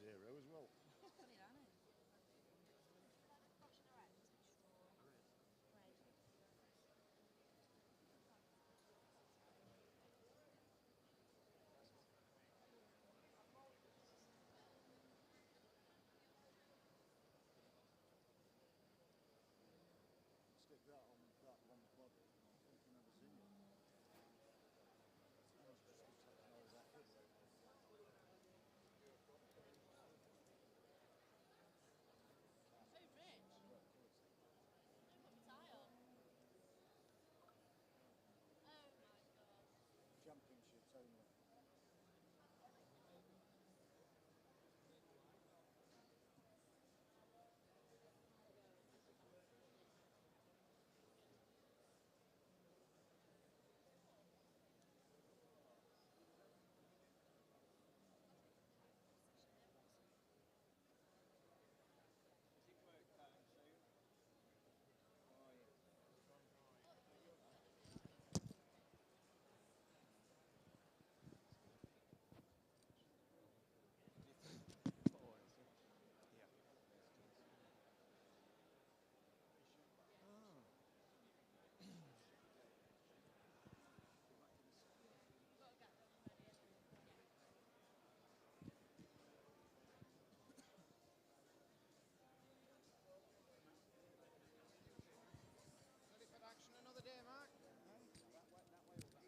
hero as well. It's funny, isn't it? Stick that on that long body. You've never seen it. It's just taking all that with it. So rich. Don't put my tie on. Oh my god. Championships only. Gotta get them ready. Ready for action another day, Mark? I'm going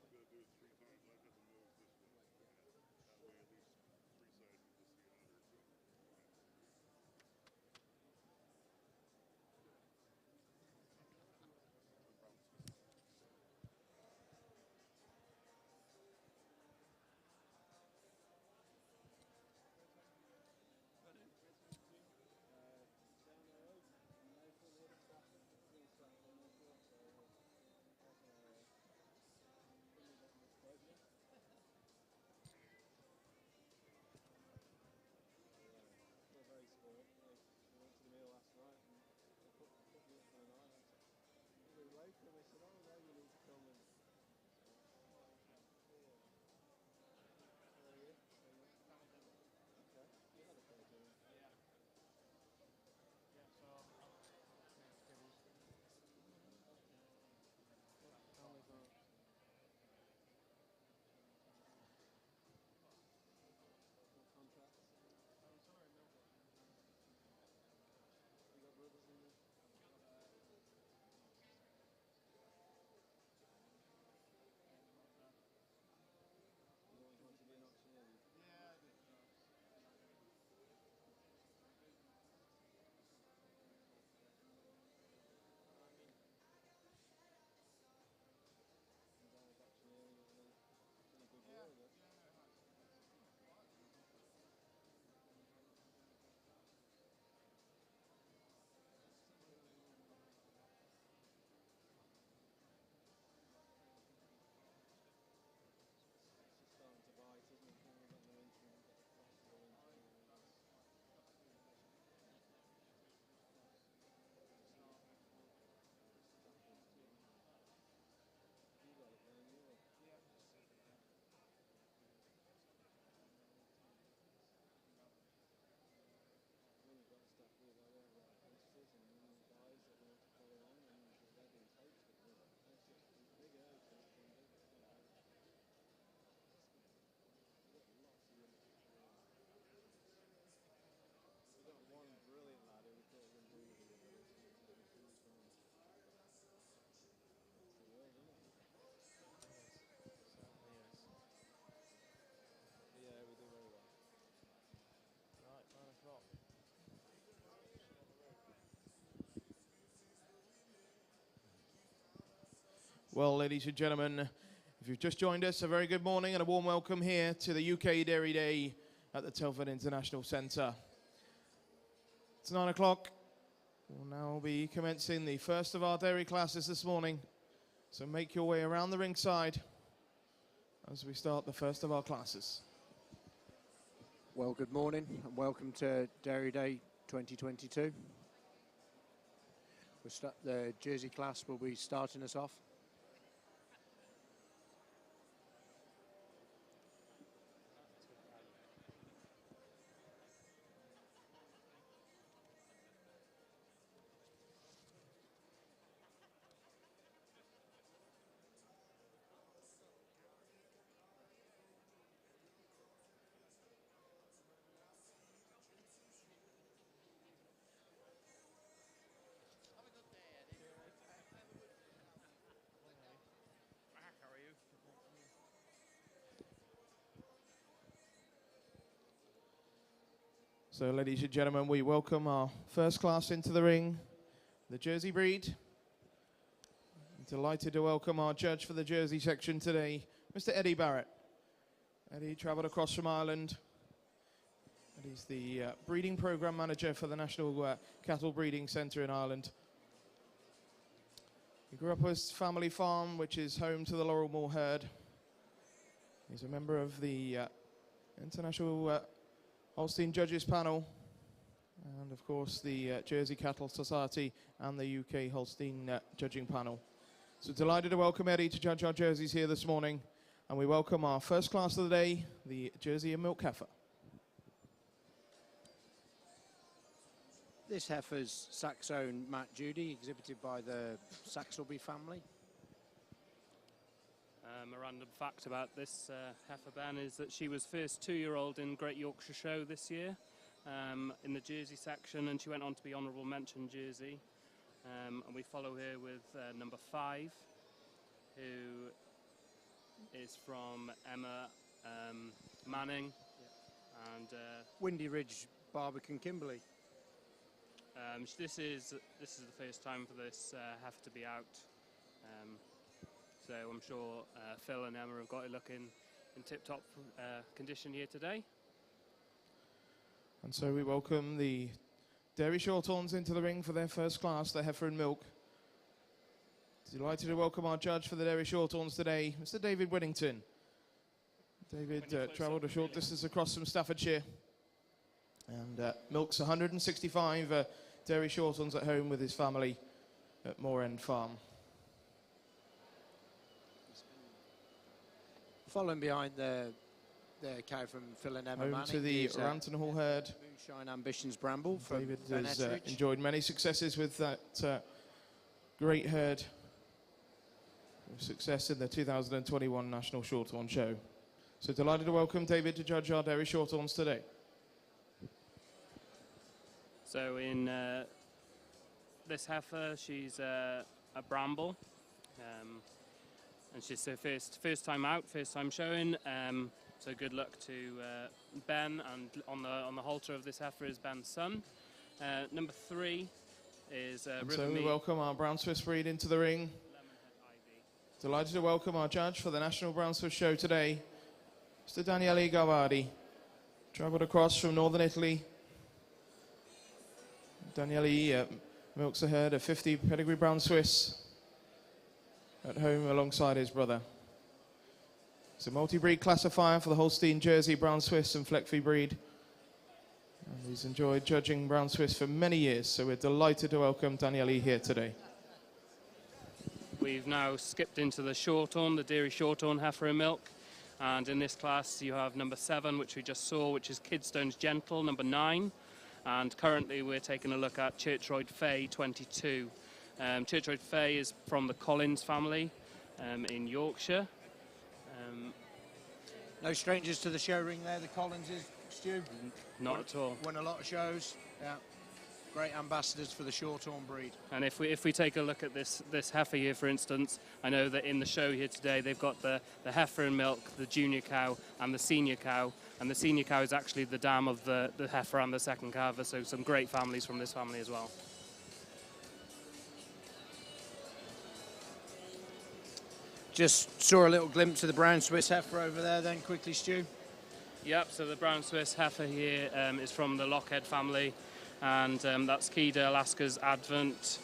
to do it 3 times. I've got the nose this way. That way at least 3 sides you can see another. So. Very spoiled. We went to the meal last night and they put me up for the night. I said, "Are you local?" They said, "Oh no, you need to come and." How are you? Okay. You had a fair dinner. Yeah. Yeah, so Tell me about. What contracts? I'm sorry, no. You got brothers in there? You always want to be an auctioneer? Yeah, I did. Auctioneering is a good Yeah, world, yeah, it has. It's just starting to bite, isn't it? When we got the winter and get the frost of the winter. You got it, man. You got it. Yeah, just sit there. When you've got stuff with other apprentices and guys that want to follow on and they've been coached at the big early so it's been big. We've got lots of young people. We've got one brilliant lad who we thought we were going to do here, but he's taking a huge time. That's the world, isn't it? Yes. Yeah, we do very well. Right, 9 o'clock. Well, ladies and gentlemen, if you've just joined us, a very good morning and a warm welcome here to the UK Dairy Day at the Telford International Centre. It's 9 o'clock. We'll now be commencing the first of our dairy classes this morning. So make your way around the ringside as we start the first of our classes. Well, good morning and welcome to Dairy Day 2022. The Jersey class will be starting us off. So, ladies and gentlemen, we welcome our first class into the ring, the Jersey breed. Delighted to welcome our judge for the Jersey section today, Mr. Eddie Barrett. Eddie travelled across from Ireland. And he's the breeding program manager for the National Cattle Breeding Centre in Ireland. He grew up with family farm, which is home to the Laurel Moor herd. He's a member of the International Holstein Judges Panel, and of course the Jersey Cattle Society and the UK Holstein Judging Panel. So delighted to welcome Eddie to judge our jerseys here this morning, and we welcome our first class of the day, the Jersey and Milk Heifer. This heifer's Saxone Matt Judy, exhibited by the Saxone family. A random fact about this heifer, Ben, is that she was first 2-year-old in Great Yorkshire Show this year in the Jersey section, and she went on to be honourable mention Jersey. And we follow her with number 5, who is from Emma Manning, and Windy Ridge, Barbican, Kimberley. This is the first time for this heifer to be out. So I'm sure Phil and Emma have got it looking in tip-top condition here today. And so we welcome the Dairy Shorthorns into the ring for their first class, the Heifer and Milk. Delighted to welcome our judge for the Dairy Shorthorns today, Mr. David Whittington. David travelled a short distance across from Staffordshire and milks 165 Dairy Shorthorns at home with his family at Moor End Farm. Following behind the cow from Phil and Emma Home Manning to the is, Ranton Hall herd. Moonshine Ambitions Bramble from David Ben has Ettridge. enjoyed many successes with that great herd. With success in the 2021 National Shorthorn Show. So delighted to welcome David to judge our Dairy Shorthorns today. So in this heifer, she's a Bramble. And she's her first time out, first time showing. So good luck to Ben, and on the halter of this heifer is Ben's son. Number 3 is Rivermead. So we welcome our Brown Swiss breed into the ring. Delighted to welcome our judge for the National Brown Swiss Show today, Mr. Daniele Gavardi. Travelled across from northern Italy. Daniele milks a herd of 50 pedigree Brown Swiss at home alongside his brother. He's a multi-breed classifier for the Holstein Jersey Brown Swiss and Fleckvieh breed. And he's enjoyed judging Brown Swiss for many years, so we're delighted to welcome Daniele here today. We've now skipped into the Shorthorn, the Dairy Shorthorn Heifer and Milk. And in this class you have number 7, which we just saw, which is Kidstone's Gentle, number 9. And currently we're taking a look at Churchroyd Fay 22. Churchroyd Fay is from the Collins family in Yorkshire. No strangers to the show ring there, the Collinses, Stu? Not at all. Won a lot of shows, yeah. Great ambassadors for the Shorthorn breed. And if we take a look at this heifer here, for instance, I know that in the show here today they've got the heifer and milk, the junior cow and the senior cow. And the senior cow is actually the dam of the heifer and the second calver, so some great families from this family as well. Just saw a little glimpse of the Brown Swiss heifer over there then, quickly, Stu. Yep, so the Brown Swiss heifer here is from the Lockhead family, and that's Kida Alaska's Advent.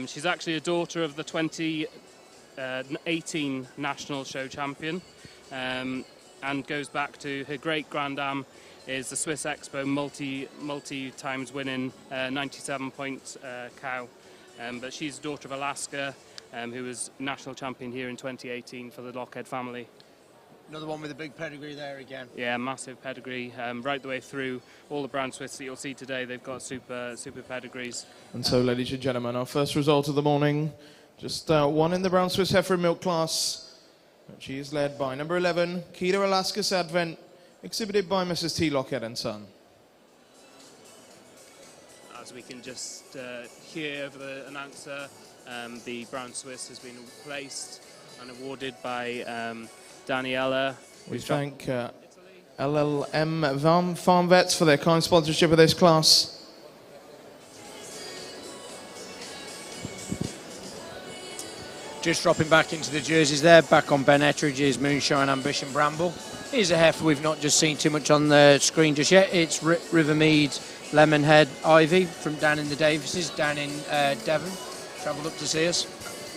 She's actually a daughter of the 2018 National Show champion, and goes back to her great-granddam is the Swiss Expo multi-times winning 97-point cow. But she's a daughter of Alaska, who was national champion here in 2018 for the Lockhead family. Another one with a big pedigree there again. Yeah, massive pedigree, right the way through. All the Brown Swiss that you'll see today, they've got super pedigrees. And so, ladies and gentlemen, our first result of the morning, just one in the Brown Swiss Heifer and Milk class. She is led by number 11, Kida Alaska's Advent, exhibited by Mrs. T. Lockhead and Son. As we can just hear over the announcer, the Brown Swiss has been placed and awarded by Daniela. We thank LLM Farm Vets for their kind sponsorship of this class. Just dropping back into the jerseys there, back on Ben Ettridge's Moonshine Ambition Bramble. Here's a heifer we've not just seen too much on the screen just yet. It's Rivermead Lemonhead Ivy from down in the Davises, down in Devon. Travelled up to see us.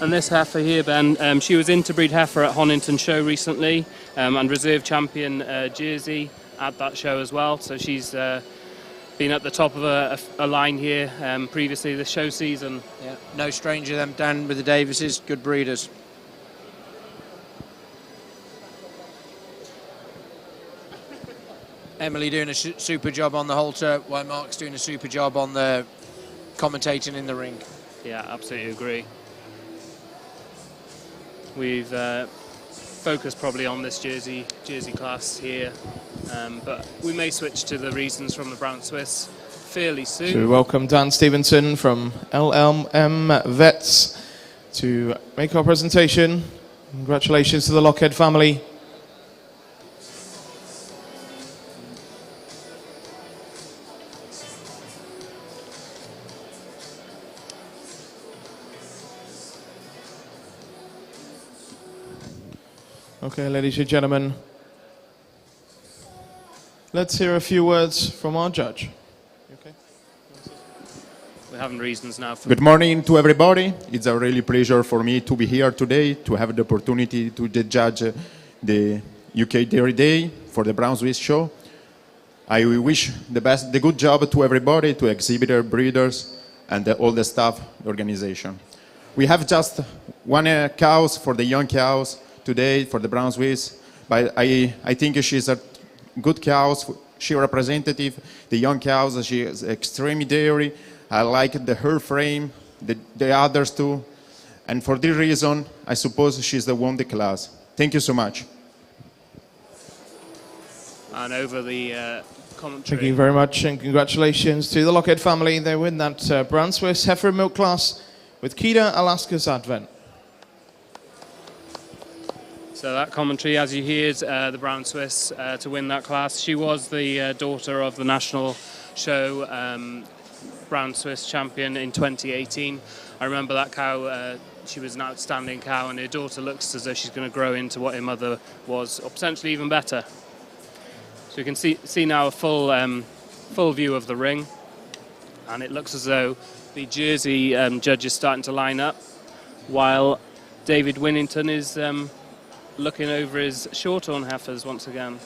And this heifer here, Ben, she was interbreed heifer at Honington Show recently, and reserve champion jersey at that show as well. So she's been at the top of a line here previously this show season. Yeah, no stranger them down with the Davises, good breeders. Emily doing a super job on the halter, while Mark's doing a super job on the commentating in the ring. Yeah, absolutely agree. We've focused probably on this jersey class here, but we may switch to the reasons from the Brown Swiss fairly soon. So we welcome Dan Stevenson from LLM Vets to make our presentation. Congratulations to the Lockhead family. Okay, ladies and gentlemen, let's hear a few words from our judge. Okay. We're having reasons now. Good morning to everybody. It's a really pleasure for me to be here today, to have the opportunity to judge the UK Dairy Day for the Brown Swiss show. I wish the good job to everybody, to exhibitor, breeders, and all the staff, the organization. We have just one cows for the young cows today for the Brown Swiss, but I think she's a good cow. She representative, the young cows. She is extremely dairy. I like her frame, the others too, and for this reason, I suppose she's the one the class. Thank you so much. And over the commentary. Thank you very much, and congratulations to the Lockhead family. They win that Brown Swiss Heifer and Milk class with Kida Alaska's Advent. So that commentary, as you heard, the Brown Swiss to win that class. She was the daughter of the national show Brown Swiss champion in 2018. I remember that cow. She was an outstanding cow, and her daughter looks as though she's going to grow into what her mother was, or potentially even better. So you can see now a full view of the ring, and it looks as though the Jersey judge is starting to line up, while David Winnington is looking over his shorthorn heifers once again.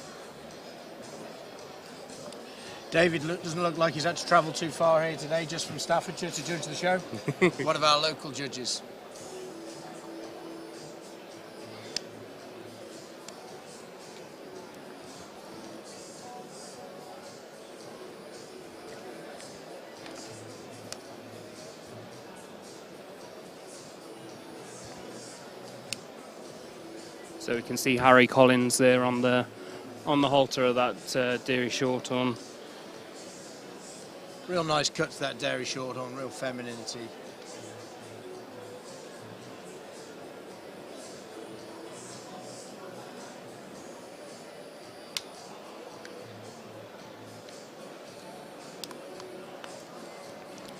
David doesn't look like he's had to travel too far here today, just from Staffordshire to judge the show. One of our local judges. So we can see Harry Collins there on the halter of that dairy shorthorn. Real nice cut to that dairy shorthorn, real femininity.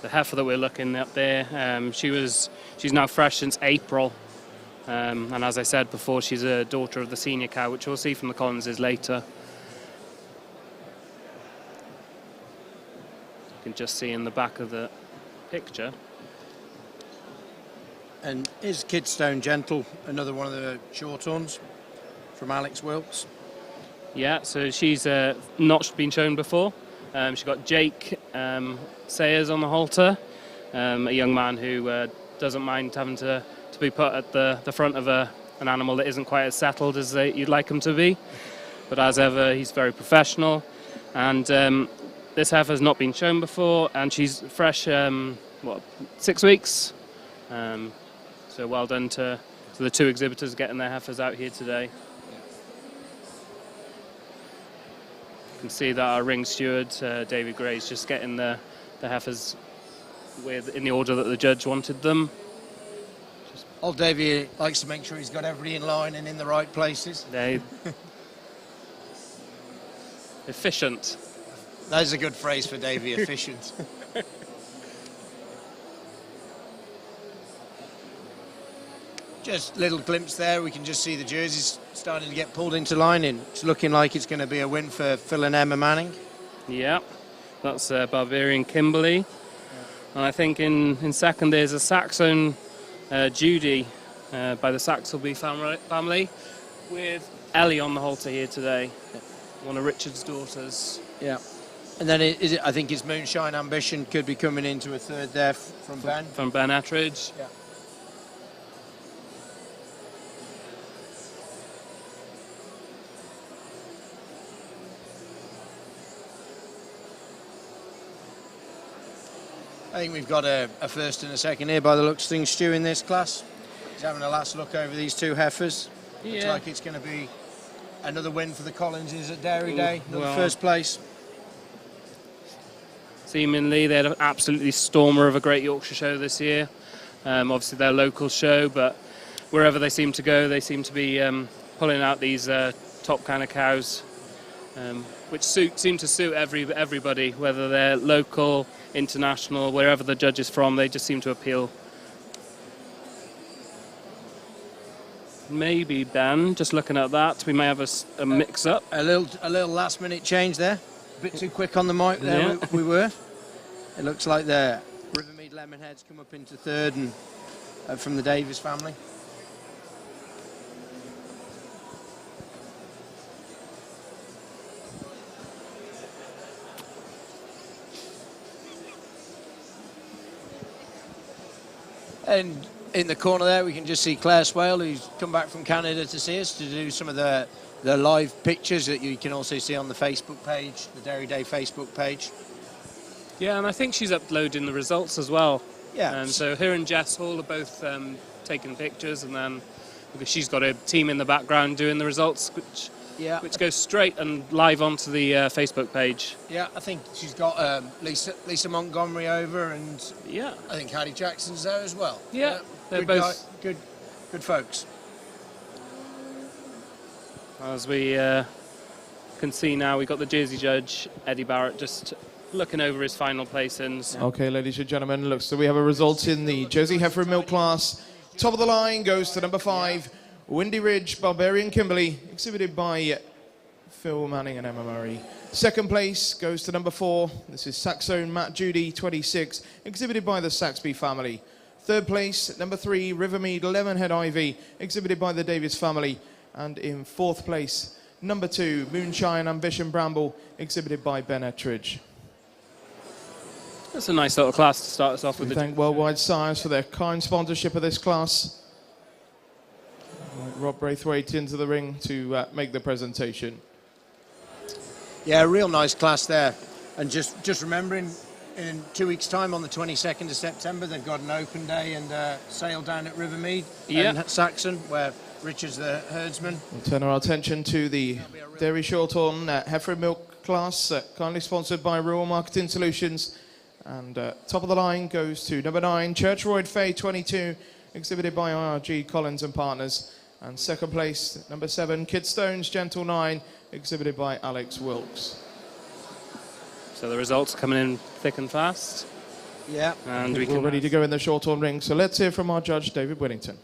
The heifer that we're looking at there, she's now fresh since April. And as I said before, she's a daughter of the senior cow, which we'll see from the Collinses later. You can just see in the back of the picture. And is Kidstone Gentle another one of the shorthorns from Alex Wilkes? Yeah, so she's not been shown before. She's got Jake Sayers on the halter, a young man who doesn't mind having to be put at the front of an animal that isn't quite as settled as you'd like him to be. But as ever, he's very professional. And this heifer's not been shown before, and she's fresh, 6 weeks? So well done to the two exhibitors getting their heifers out here today. You can see that our ring steward, David Gray's just getting the heifers in the order that the judge wanted them. Old Davey likes to make sure he's got everybody in line and in the right places. efficient. That is a good phrase for Davey, efficient. Just little glimpse there, we can just see the jerseys starting to get pulled into line, and it's looking like it's going to be a win for Phil and Emma Manning. Yeah, that's Barbarian Kimberley. And I think in second there's a Saxone Judy by the Saxelby family with Ellie on the halter here today, one of Richard's daughters. Yeah. And then I think it's Moonshine Ambition could be coming into a third there from Ben. From Ben Ettridge. Yeah. I think we've got a first and a second here by the looks of things, Stu, in this class. He's having a last look over these two heifers. Yeah. Looks like it's going to be another win for the Collinses at Dairy Day, another first place. Seemingly, they had an absolutely stormer of a Great Yorkshire show this year. Obviously, their local show, but wherever they seem to go, they seem to be pulling out these top kind of cows, which seem to suit everybody, whether they're local, international, wherever the judge is from, they just seem to appeal. Maybe, Ben, just looking at that, we may have a mix-up. A little last-minute change there. A bit too quick on the mic there, Yeah. we were. It looks like the Rivermead Lemonheads come up into third, and from the Davis family. And in the corner there, we can just see Claire Swale, who's come back from Canada to see us to do some of the live pictures that you can also see on the Facebook page, the Dairy Day Facebook page. Yeah, and I think she's uploading the results as well. Yeah. So her and Jess Hall are both taking pictures, and then because she's got a team in the background doing the results, which goes straight and live onto the Facebook page. Yeah, I think she's got Lisa Montgomery over, and yeah, I think Hattie Jackson's there as well. Yeah, they're good both good folks. As we can see now, we've got the Jersey judge Eddie Barrett just looking over his final placings. Okay, ladies and gentlemen, looks so we have a result in the Jersey Heifer and Milk class. Top of the line goes to number 5, Windy Ridge Barbarian Kimberley, exhibited by Phil Manning and Emma Murray. Second place goes to number 4. This is Saxone Matt Judy, 26, exhibited by the Saxby family. Third place, number 3, Rivermead Lemonhead Ivy, exhibited by the Davis family. And in fourth place, number 2, Moonshine Ambition Bramble, exhibited by Ben Ettridge. That's a nice little class to start us off with. We thank Worldwide Sires for their kind sponsorship of this class. Rob Braithwaite into the ring to make the presentation. Yeah, a real nice class there. And just remembering, in 2 weeks' time, on the 22nd of September, they've got an open day and sale down at Rivermead and Saxon, where Richard's the herdsman. We'll turn our attention to the Dairy Shorthorn Heifer and Milk class, kindly sponsored by Rural Marketing Solutions. And top of the line goes to number 9, Church Royd Fay 22, exhibited by IRG Collins and Partners. And second place, number 7, Kidstones Gentle 9, exhibited by Alex Wilkes. So the results are coming in thick and fast. Yeah. And we're ready to go in the Shorthorn ring. So let's hear from our judge, David Whittington.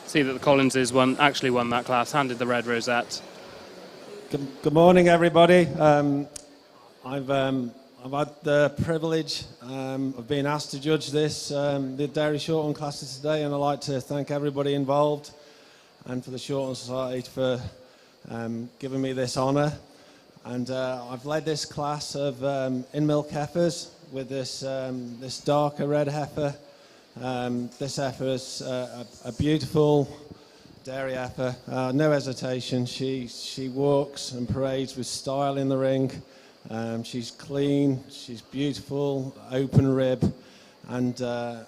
See that the Collinses actually won that class, handed the red rosette. Good morning, everybody. I've had the privilege of being asked to judge the Dairy Shorthorn classes today, and I'd like to thank everybody involved and for the Shorthorn Society for giving me this honour. And I've led this class of in-milk heifers with this darker red heifer. This heifer is a beautiful dairy heifer, no hesitation. She walks and parades with style in the ring. She's clean, she's beautiful, open rib, and a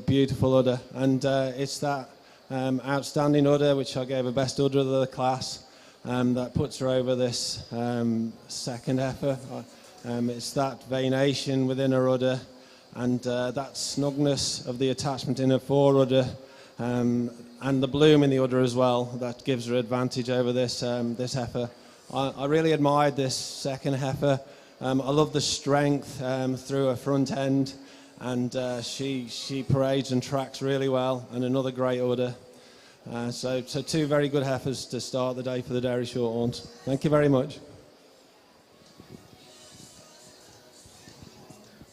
beautiful udder. And it's that outstanding udder, which I gave a best udder of the class, that puts her over this second heifer. It's that veination within her udder, and that snugness of the attachment in her fore udder and the bloom in the udder as well, that gives her advantage over this this heifer. I really admired this second heifer. I love the strength through her front end, and she parades and tracks really well, and another great udder. So two very good heifers to start the day for the Dairy Shorthorns. Thank you very much.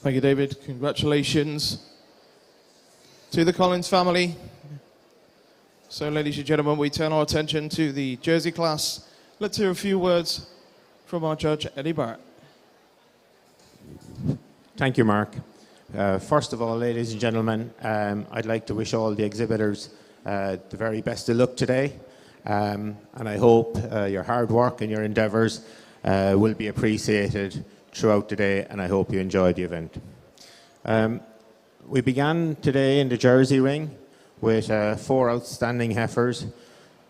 Thank you, David. Congratulations to the Collins family. So, ladies and gentlemen, we turn our attention to the Jersey class. Let's hear a few words from our judge, Eddie Barrett. Thank you, Mark. First of all, ladies and gentlemen, I'd like to wish all the exhibitors the very best of luck today. And I hope your hard work and your endeavours will be appreciated throughout the day, and I hope you enjoy the event. We began today in the Jersey ring with 4 outstanding heifers,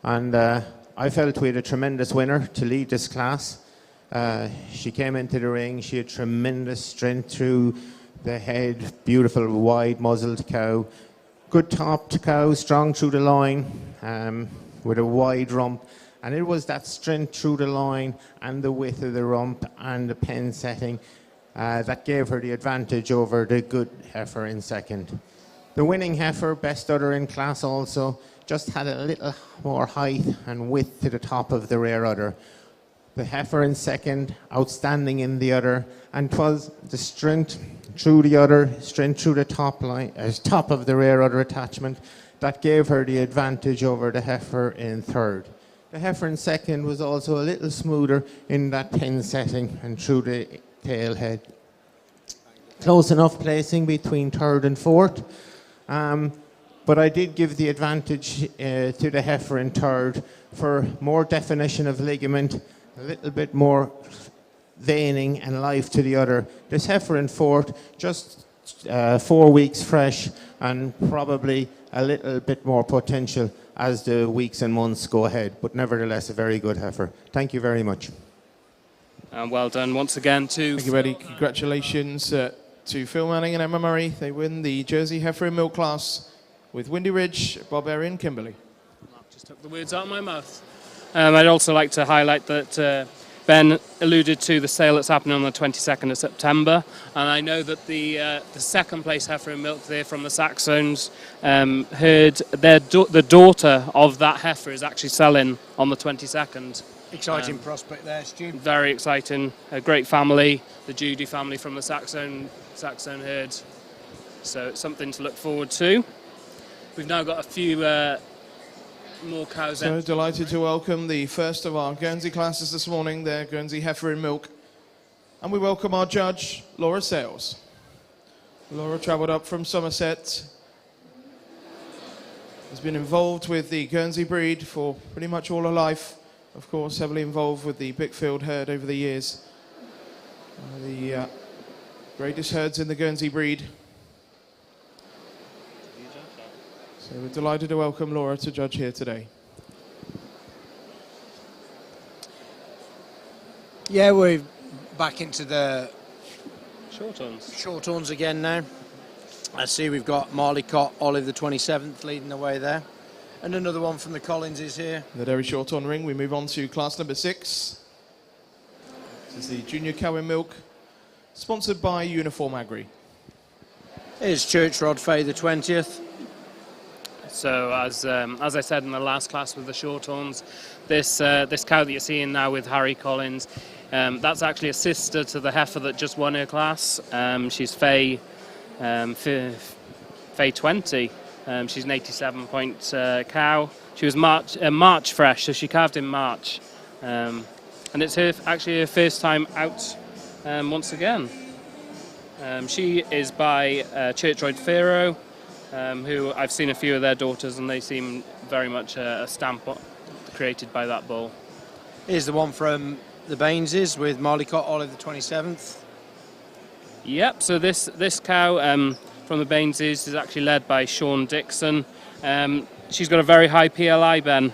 and I felt we had a tremendous winner to lead this class. She came into the ring, she had tremendous strength through the head, beautiful wide muzzled cow, good topped cow, strong through the line, with a wide rump. And it was that strength through the line and the width of the rump and the pen setting that gave her the advantage over the good heifer in second. The winning heifer, best udder in class also, just had a little more height and width to the top of the rear udder. The heifer in second, outstanding in the udder, and 'twas the strength through the udder, strength through the top line, top of the rear udder attachment, that gave her the advantage over the heifer in third. The heifer in second was also a little smoother in that pen setting and through the tail head. Close enough placing between third and fourth, but I did give the advantage to the heifer in third for more definition of ligament, a little bit more veining and life to the udder. This heifer in fourth, just 4 weeks fresh and probably a little bit more potential as the weeks and months go ahead, but nevertheless a very good heifer. Thank you very much. And well done once again to... Thank you, Eddie. Congratulations to Phil Manning and Emma Murray. They win the Jersey Heifer and Milk class with Windy Ridge, Bob Airy and Kimberley. Mark just took the words out of my mouth. I'd also like to highlight that Ben alluded to the sale that's happening on the 22nd of September, and I know that the second place heifer and milk there from the Saxones heard the daughter of that heifer is actually selling on the 22nd. Exciting prospect there, Stu. Very exciting. A great family, the Judy family from the Saxone herd. So it's something to look forward to. We've now got a few more cows. So delighted to welcome the first of our Guernsey classes this morning, their Guernsey Heifer and Milk. And we welcome our judge, Laura Sales. Laura travelled up from Somerset. Has been involved with the Guernsey breed for pretty much all her life. Of course, heavily involved with the Bickfield herd over the years. The greatest herds in the Guernsey breed. So we're delighted to welcome Laura to judge here today. Yeah, we're back into the Shorthorns again now. I see we've got Marleycott, Olive the 27th leading the way there. And another one from the Collins is here. The Dairy Shorthorn ring, we move on to class number 6. This is the Junior Cow and Milk, sponsored by Uniform Agri. Here's Church Rod Fay the 20th. So as I said in the last class with the Shorthorns, this cow that you're seeing now with Harry Collins, that's actually a sister to the heifer that just won her class. She's Fay 20. She's an 87-point cow. She was March fresh, so she calved in March. And it's actually her first time out once again. She is by Churchroyd Pharaoh, who I've seen a few of their daughters, and they seem very much a stamp created by that bull. Here's the one from the Baineses with Marleycott, Olive the 27th. Yep, so this cow from the Baineses is actually led by Sean Dixon. She's got a very high PLI, Ben.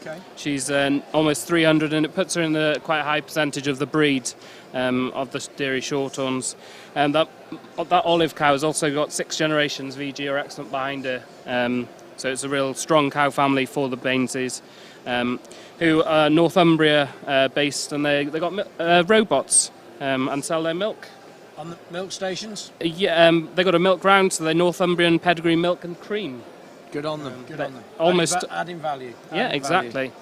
Okay. She's almost 300, and it puts her in the quite high percentage of the breed of the Dairy Shorthorns. And that Olive cow has also got 6 generations VG or excellent behind her. So it's a real strong cow family for the Baineses, who are Northumbria based, and they got robots and sell their milk. On the milk stations? Yeah, they got a milk round, so they're Northumbrian pedigree milk and cream. Good on them, good on them. Almost adding value. Yeah, exactly.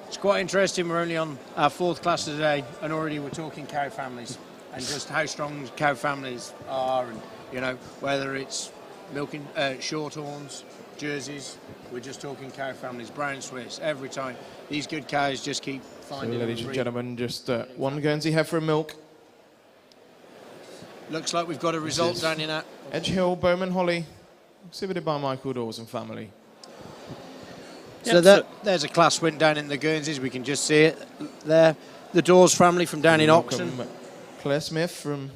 It's quite interesting. We're only on our 4th class today, and already we're talking cow families and just how strong cow families are, and you know whether it's milking shorthorns, Jerseys. We're just talking cow families, brown Swiss. Every time these good cows just keep finding. So, ladies and gentlemen, just one Guernsey heifer and milk. Looks like we've got a result down in that. Edge Hill, Bowman Holly, exhibited by Michael Dawes and family. So there's a class win down in the Guernseys. We can just see it there. The Dawes family from down in Oxon. Claire Smith from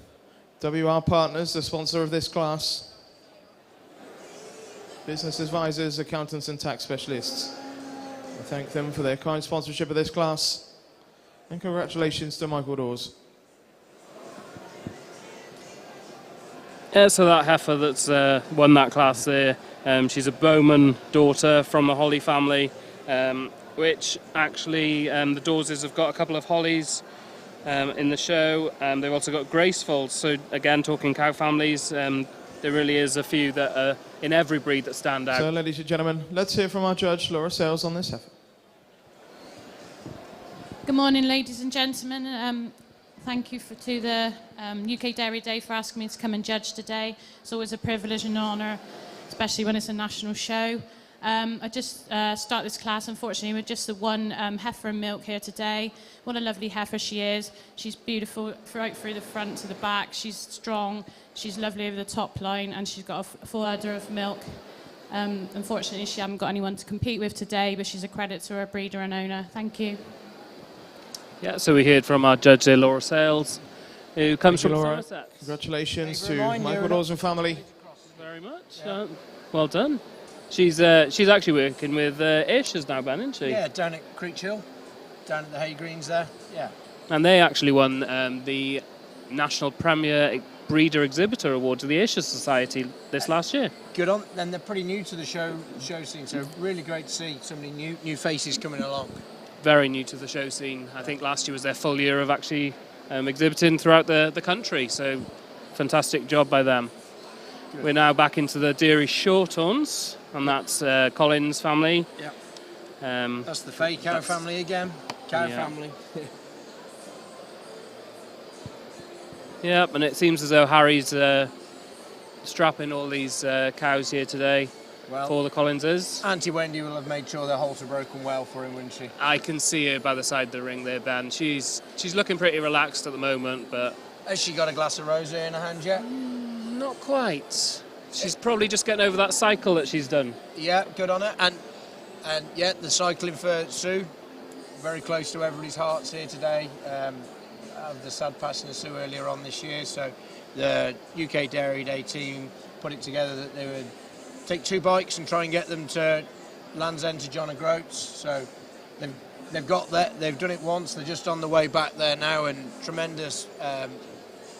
WR Partners, the sponsor of this class. Business advisors, accountants and tax specialists. I thank them for their kind sponsorship of this class. And congratulations to Michael Dawes. Yeah, so that heifer that's won that class there, she's a Bowman daughter from the Holly family, which actually the Daweses have got a couple of Hollies in the show. They've also got Graceful. So again, talking cow families, there really is a few that are in every breed that stand out. So, ladies and gentlemen, let's hear from our judge, Laura Sales, on this heifer. Good morning, ladies and gentlemen. Thank you to the UK Dairy Day for asking me to come and judge today. It's always a privilege and honour, especially when it's a national show. I just start this class, unfortunately, with just the one heifer and milk here today. What a lovely heifer she is. She's beautiful right through the front to the back. She's strong. She's lovely over the top line, and she's got a full udder of milk. Unfortunately, she hasn't got anyone to compete with today, but she's a credit to her breeder and owner. Thank you. Yeah, so we heard from our judge there, Laura Sales, who comes from Laura. Somerset. Congratulations to Michael Dawes and family. Thank you very much. Well done. She's actually working with Ayrshires now, Ben, isn't she? Yeah, down at Creech Hill, down at the Hay Greens there. Yeah. And they actually won the National Premier Breeder Exhibitor Award to the Ayrshires Society this last year. Good on. And they're pretty new to the show scene, so really great to see so many new faces coming along. Very new to the show scene. I think last year was their full year of actually exhibiting throughout the country, so fantastic job by them. Good. We're now back into the dairy shorthorns, and that's Collins family. Yeah. That's the Fay cow family again. Cow family. Yep, and it seems as though Harry's strapping all these cows here today. For the Collinses. Auntie Wendy will have made sure their halter broken well for him, wouldn't she? I can see her by the side of the ring there, Ben. She's looking pretty relaxed at the moment, but... Has she got a glass of rosé in her hand yet? Not quite. She's probably just getting over that cycle that she's done. Yeah, good on her. And yeah, the cycling for Sue, very close to everybody's hearts here today. Of the sad passing of Sue earlier on this year, so the UK Dairy Day team put it together that they would take 2 bikes and try and get them to Land's End to John O'Groats. So they've got that. They've done it once. They're just on the way back there now, and tremendous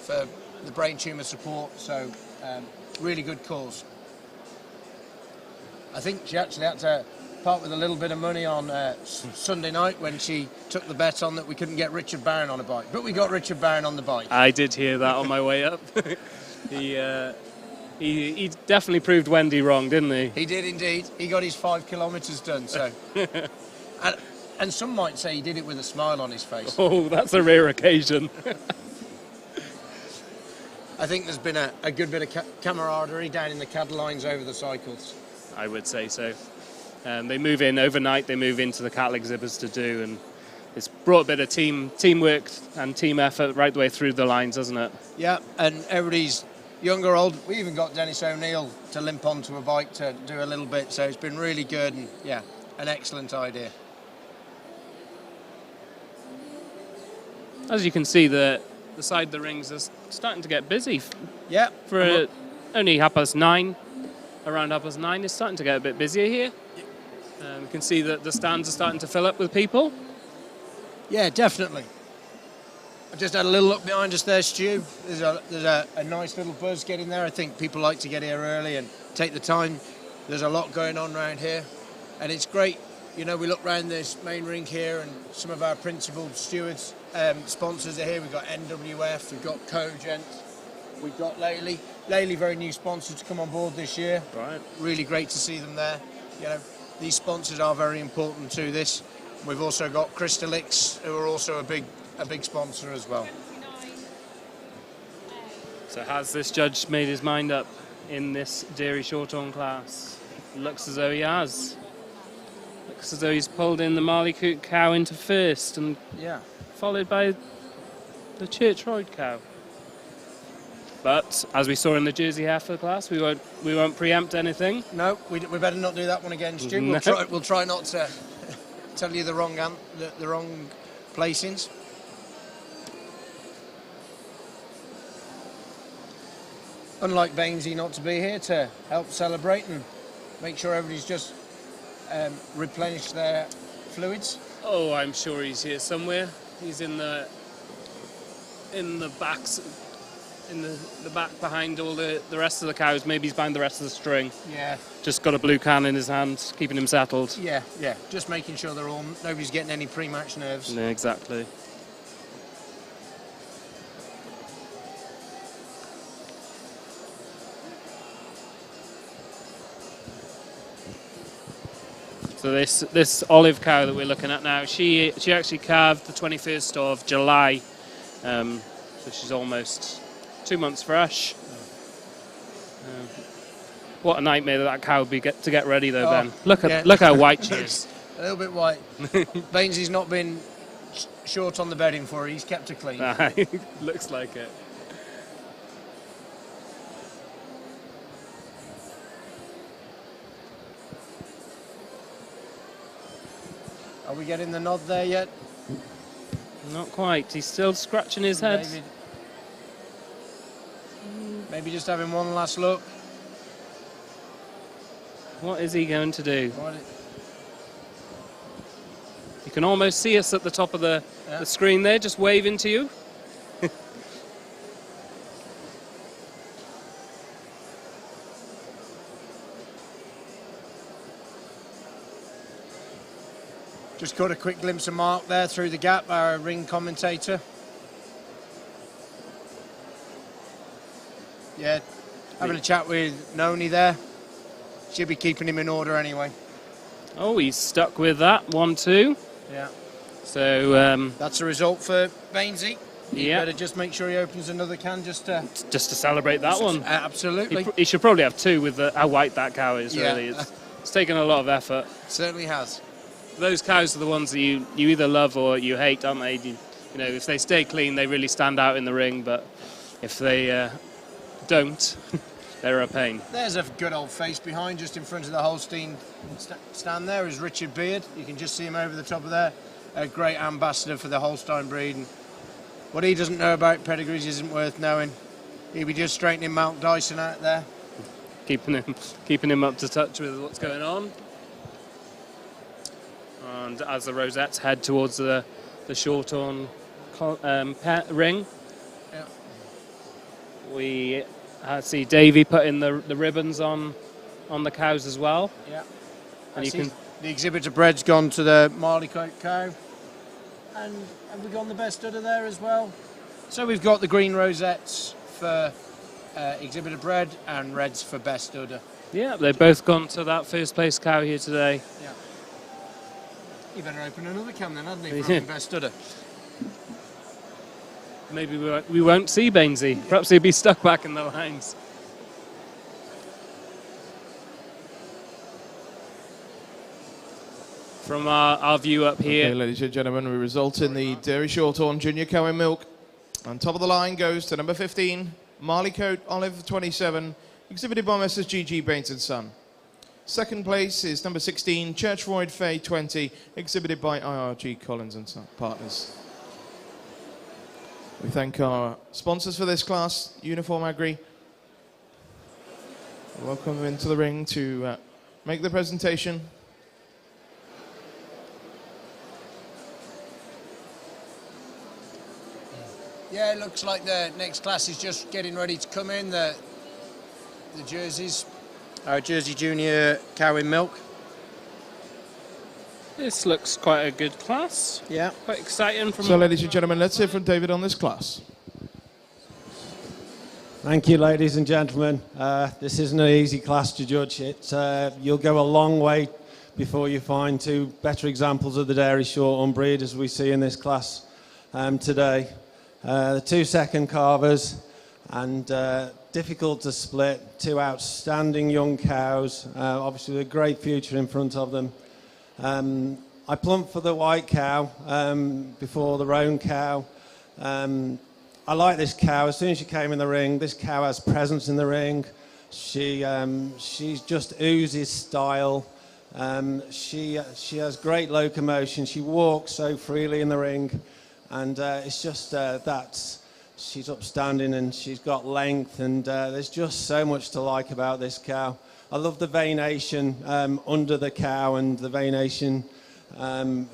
for the brain tumour support. So really good cause. I think she actually had to part with a little bit of money on Sunday night when she took the bet on that we couldn't get Richard Barron on a bike, but we got Richard Barron on the bike. I did hear that on my way up. He definitely proved Wendy wrong, didn't he? He did indeed. He got his 5 kilometres done. So, and some might say he did it with a smile on his face. Oh, that's a rare occasion. I think there's been a good bit of camaraderie down in the cattle lines over the cycles. I would say so. They move in overnight. They move into the cattle exhibits to do, and it's brought a bit of teamwork and team effort right the way through the lines, hasn't it? Yeah, and everybody's young or old. We even got Dennis O'Neill to limp onto a bike to do a little bit, so it's been really good, and yeah, an excellent idea. As you can see, the side of the rings is starting to get busy. Yeah. For only 9:30, around 9:30, it's starting to get a bit busier here. You can see that the stands are starting to fill up with people. Yeah, definitely. I've just had a little look behind us there, Stu. There's a nice little buzz getting there. I think people like to get here early and take the time There's a lot going on around here, and it's great. You know, we look around this main ring here, and some of our principal stewards, sponsors are here. We've got NWF, we've got Cogent, we've got Laley. Laley, very new sponsor to come on board this year. Right. Really great to see them there. You know, these sponsors are very important to this. We've also got Crystalix, who are also a big sponsor as well. So has this judge made his mind up in this dairy short-horn class? Looks as though he has. Looks as though he's pulled in the Marley Coot cow into first, and followed by the Church Royd cow. But as we saw in the Jersey Heifer class, we won't preempt anything. No, we better not do that one again, Stu. No. We'll try not to tell you the wrong placings. Unlike Bainesy not to be here to help celebrate and make sure everybody's just replenished their fluids. Oh, I'm sure he's here somewhere. He's in the backs. In the back behind all the rest of the cows. Maybe he's behind the rest of the string. Yeah. Just got a blue can in his hand, keeping him settled. Yeah. Just making sure nobody's getting any pre-match nerves. Yeah, exactly. So this olive cow that we're looking at now, she actually calved the 21st of July. So she's almost 2 months fresh. What a nightmare that cow would be to get ready though, Ben. Look how white she is. A little bit white. Bainesy's not been short on the bedding for her. He's kept her clean. Looks like it. Are we getting the nod there yet? Not quite. He's still scratching his head. Maybe just having one last look. What is he going to do? You can almost see us at the top of the screen there, just waving to you. Just got a quick glimpse of Mark there through the gap, our ring commentator. Yeah, having a chat with Noni there. She'll be keeping him in order anyway. Oh, he's stuck with that 1-2. Yeah. So that's a result for Bainesy. Yeah. Better just make sure he opens another can just to celebrate that one. Absolutely. He should probably have two with how white that cow is. Yeah. Really, it's taken a lot of effort. Certainly has. Those cows are the ones that you either love or you hate, aren't they? You know, if they stay clean, they really stand out in the ring. But if they don't, they're a pain. There's a good old face behind, just in front of the Holstein stand there, is Richard Beard. You can just see him over the top of there. A great ambassador for the Holstein breed. And what he doesn't know about pedigrees isn't worth knowing. He'll be just straightening Mark Dyson out there. Keeping him up to touch with what's going on. And as the rosettes head towards the short-horn ring, we see Davey putting the ribbons on the cows as well. Yeah. And you can. The exhibitor bread's gone to the Marley Coat cow. And have we got the best udder there as well? So we've got the green rosettes for exhibitor bread and reds for best udder. Yeah, they've both gone to that first place cow here today. Yeah. You better open another can then, hadn't he, for best udder? Maybe we won't see Bainesy. Perhaps he'll be stuck back in the lines. From our view up here. Okay, ladies and gentlemen, we result in the Dairy Shorthorn Junior Cow in Milk. On top of the line goes to number 15, Marley Coat Olive 27, exhibited by Messrs. G.G. Baines and Son. Second place is number 16, Church Royd Fay 20, exhibited by IRG Collins and Son Partners. We thank our sponsors for this class, Uniform Agri. Welcome them into the ring to make the presentation. Yeah, it looks like the next class is just getting ready to come in. The jerseys Our Jersey Junior cow in milk. This looks quite a good class. Yeah. Quite exciting. So, ladies and gentlemen, let's hear from David on this class. Thank you, ladies and gentlemen. This isn't an easy class to judge. You'll go a long way before you find two better examples of the dairy shorthorn breed as we see in this class today. The 2 second calvers and difficult to split. Two outstanding young cows, obviously with a great future in front of them. I plumped for the white cow before the roan cow. I like this cow. As soon as she came in the ring, this cow has presence in the ring. She's just oozes style. She has great locomotion. She walks so freely in the ring, and it's just that she's upstanding and she's got length, and there's just so much to like about this cow. I love the veination under the cow and the veination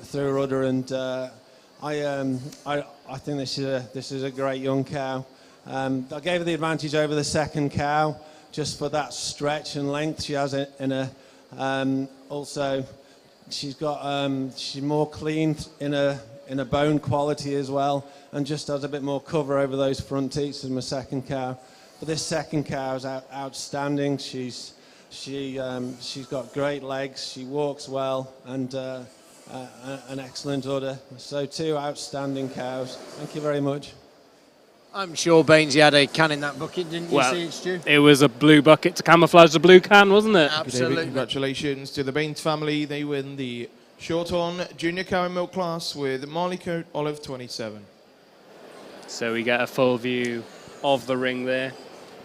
through her udder, and I think this is a great young cow. I gave her the advantage over the second cow just for that stretch and length she has in her. Also, she's more clean in a bone quality as well, and just has a bit more cover over those front teats than my second cow. But this second cow is outstanding. She's got great legs. She walks well, and an excellent udder. So 2 outstanding cows. Thank you very much. I'm sure Bainesy had a can in that bucket, didn't you Well, see it, Stu? it was a blue bucket to camouflage the blue can, wasn't it? Absolutely. David, congratulations to the Baines family. They win the Shorthorn Junior Cow and Milk class with Marley Coat Olive 27. So we get a full view of the ring there.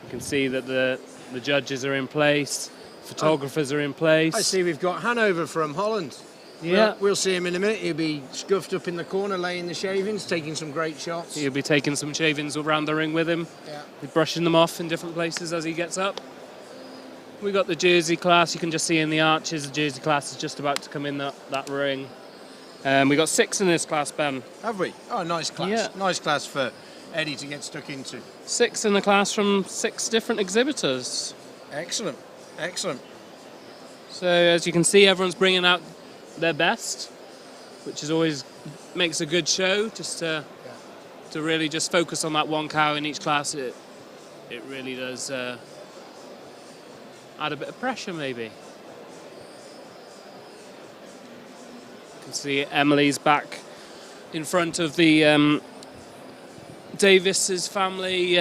You can see that the judges are in place, photographers are in place. I see we've got Hanover from Holland. Yeah. We'll see him in a minute. He'll be scuffed up in the corner, laying the shavings, taking some great shots. He'll be taking some shavings around the ring with him. Yeah. He's brushing them off in different places as he gets up. We got the Jersey class. You can just see in the arches, the Jersey class is just about to come in that ring. We got 6 in this class, Ben. Have we? Oh, nice class. Yeah. Nice class for Eddie to get stuck into. 6 in the class from 6 different exhibitors. Excellent. Excellent. So as you can see, everyone's bringing out their best, which is always makes a good show. Just to really just focus on that one cow in each class, it really does add a bit of pressure, maybe. You can see Emily's back in front of the Davis's family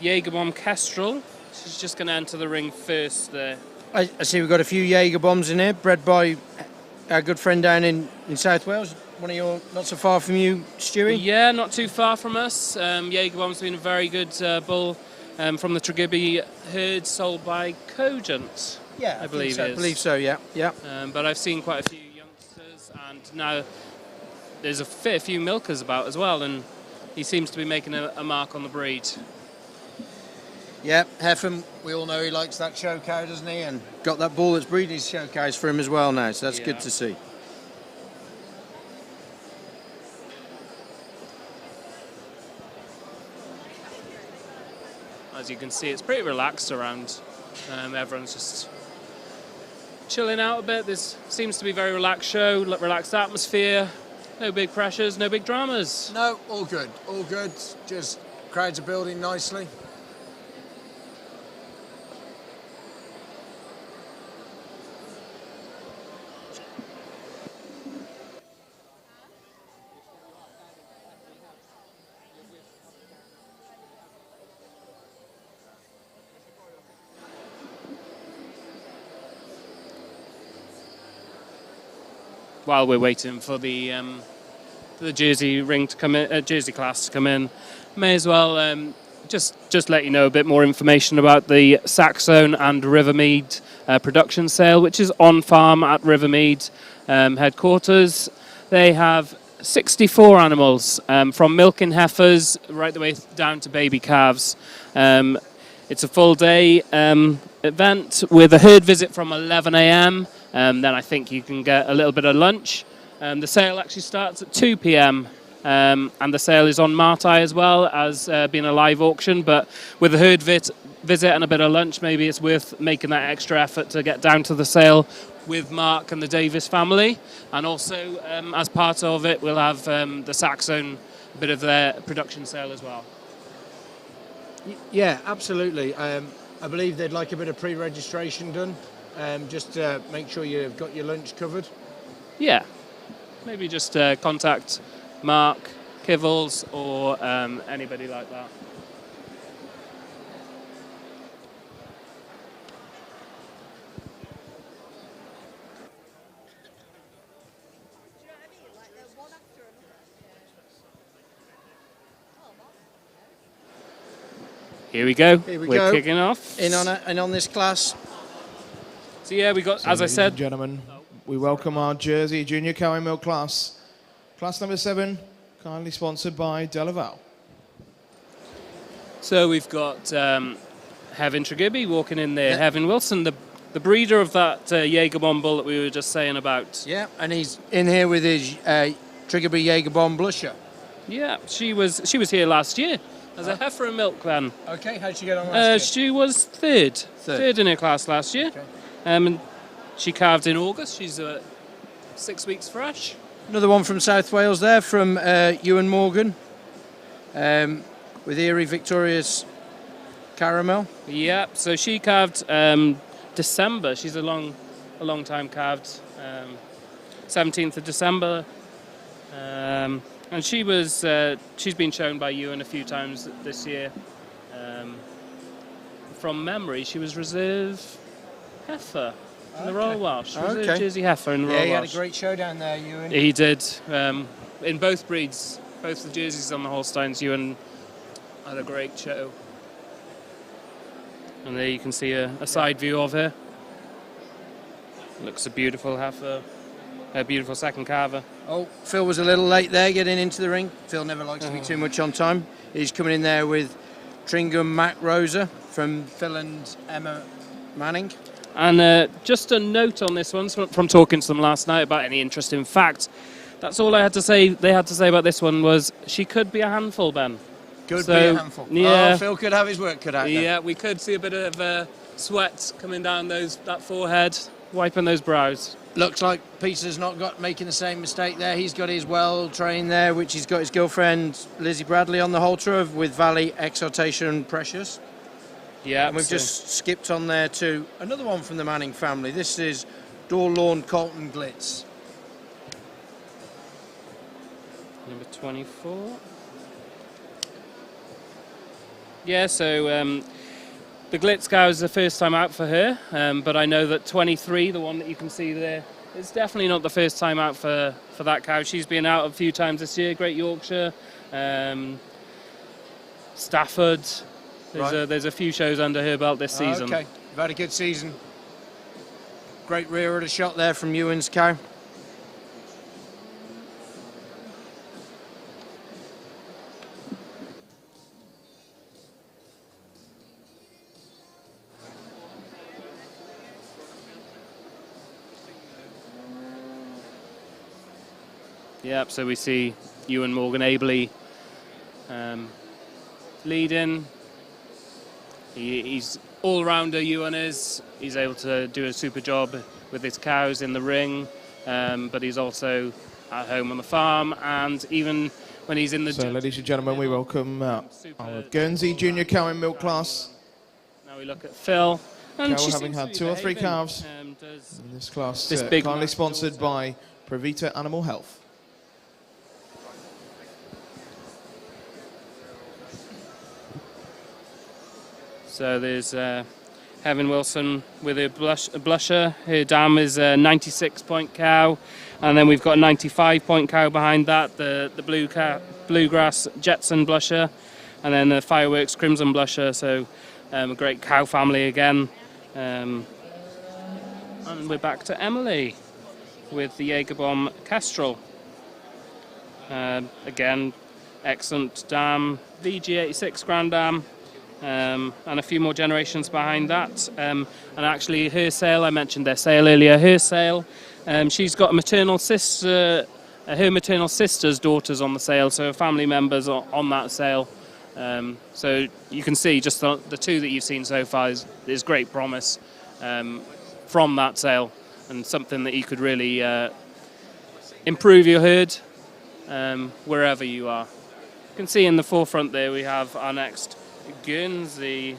Jägerbomb Kestrel. She's just going to enter the ring first there. I see we've got a few Jaeger bombs in here, bred by our good friend down in South Wales. One of your, not so far from you, Stewie? Yeah, not too far from us. Jägerbomb's been a very good bull from the Tregibi herd, sold by Cogent. Yeah, I believe so. it is. I believe so, yeah. But I've seen quite a few youngsters, and now there's a fair few milkers about as well, and he seems to be making a mark on the breed. Yeah, Heifer, we all know he likes that show cow, doesn't he? And got that bull that's breeding his show cows for him as well now, so that's good to see. As you can see, it's pretty relaxed around. Everyone's just chilling out a bit. This seems to be a very relaxed show, relaxed atmosphere. No big pressures, no big dramas. No, all good, all good. Just crowds are building nicely. While we're waiting for the Jersey ring to come in, Jersey class to come in, may as well just let you know a bit more information about the Saxone and Rivermead production sale, which is on farm at Rivermead headquarters. They have 64 animals from milking heifers right the way down to baby calves. It's a full day event with a herd visit from 11 a.m. Then I think you can get a little bit of lunch. The sale actually starts at 2 p.m. And the sale is on Martai as well as being a live auction. But with the herd visit and a bit of lunch, maybe it's worth making that extra effort to get down to the sale with Mark and the Davis family. And also, as part of it, we'll have the Saxone, a bit of their production sale as well. Yeah, absolutely. I believe they'd like a bit of pre-registration done, just to make sure you've got your lunch covered. Yeah, maybe just contact Mark, Kivels, or anybody like that. Here we go. We're kicking off. In on this class. So yeah, we got, as I said, ladies and gentlemen, we welcome our Jersey Junior Cow and Milk class. Class number 7, kindly sponsored by Delaval. So we've got Heaven Tregibby walking in there. Yeah. Heaven Wilson, the breeder of that Jägerbomb bull that we were just saying about. Yeah, and he's in here with his Tregibby Jägerbomb blusher. Yeah, she was here last year as a heifer and milk then. Okay, how'd she get on last year? She was third in her class last year. Okay. And she calved in August. She's 6 weeks fresh. Another one from South Wales there, from Ewan Morgan, with Erie Victorious Caramel. Yeah, so she calved December. She's a long time calved. 17th of December. And she was she's been shown by Ewan a few times this year. From memory, she was reserve heifer in the Royal Welsh. Reserve Jersey heifer in the Royal Welsh. Yeah, he had a great show down there, Ewan. He did. In both breeds, both the Jerseys and the Holsteins, Ewan had a great show. And there you can see a side view of her. Looks a beautiful heifer. A beautiful second calver. Oh, Phil was a little late there getting into the ring. Phil never likes to be too much on time. He's coming in there with Tringham Mac Rosa from Phil and Emma Manning. And just a note on this one from talking to them last night about any interesting facts. That's all I had to say. They had to say about this one was she could be a handful, Ben. Could be a handful. Yeah. Oh, Phil could have his work cut out. Yeah, then. we could see a bit of sweat coming down that forehead, wiping those brows. Looks like Peter's not making the same mistake there. He's got his well trained there, which he's got his girlfriend Lizzie Bradley on the halter with Valley Exaltation Precious. Yeah, and we've just skipped on there to another one from the Manning family. This is Dorlawn Colton Glitz. Number 24. Yeah, so the Glitz cow is the first time out for her, but I know that 23, the one that you can see there, it's definitely not the first time out for that cow. She's been out a few times this year, Great Yorkshire, Stafford. There's a few shows under her belt this season. Okay, you've had a good season. Great rear of the shot there from Ewan's cow. Yep, so we see Ewan Morgan ably leading. He's all-rounder, Ewan is. He's able to do a super job with his cows in the ring, but he's also at home on the farm, and even when he's in the... So, ladies and gentlemen, we welcome our Guernsey Junior Cow and Milk class. Now we look at Phil. And cow having had 2 or 3 calves in this class, kindly sponsored by Pravita Animal Health. So there's Heaven Wilson with a blusher. Her dam is a 96-point cow. And then we've got a 95-point cow behind that, the Bluegrass Jetson blusher. And then the Fireworks Crimson blusher. So a great cow family again. And we're back to Emily with the Jägerbomb Kestrel. Again, excellent dam, VG86 Grand Dam. And a few more generations behind that. And actually her sale, I mentioned their sale earlier, her sale, she's got a maternal sister, her maternal sister's daughters on the sale, so her family members are on that sale. So you can see just the two that you've seen so far is great promise from that sale, and something that you could really improve your herd wherever you are. You can see in the forefront there we have our next Guernsey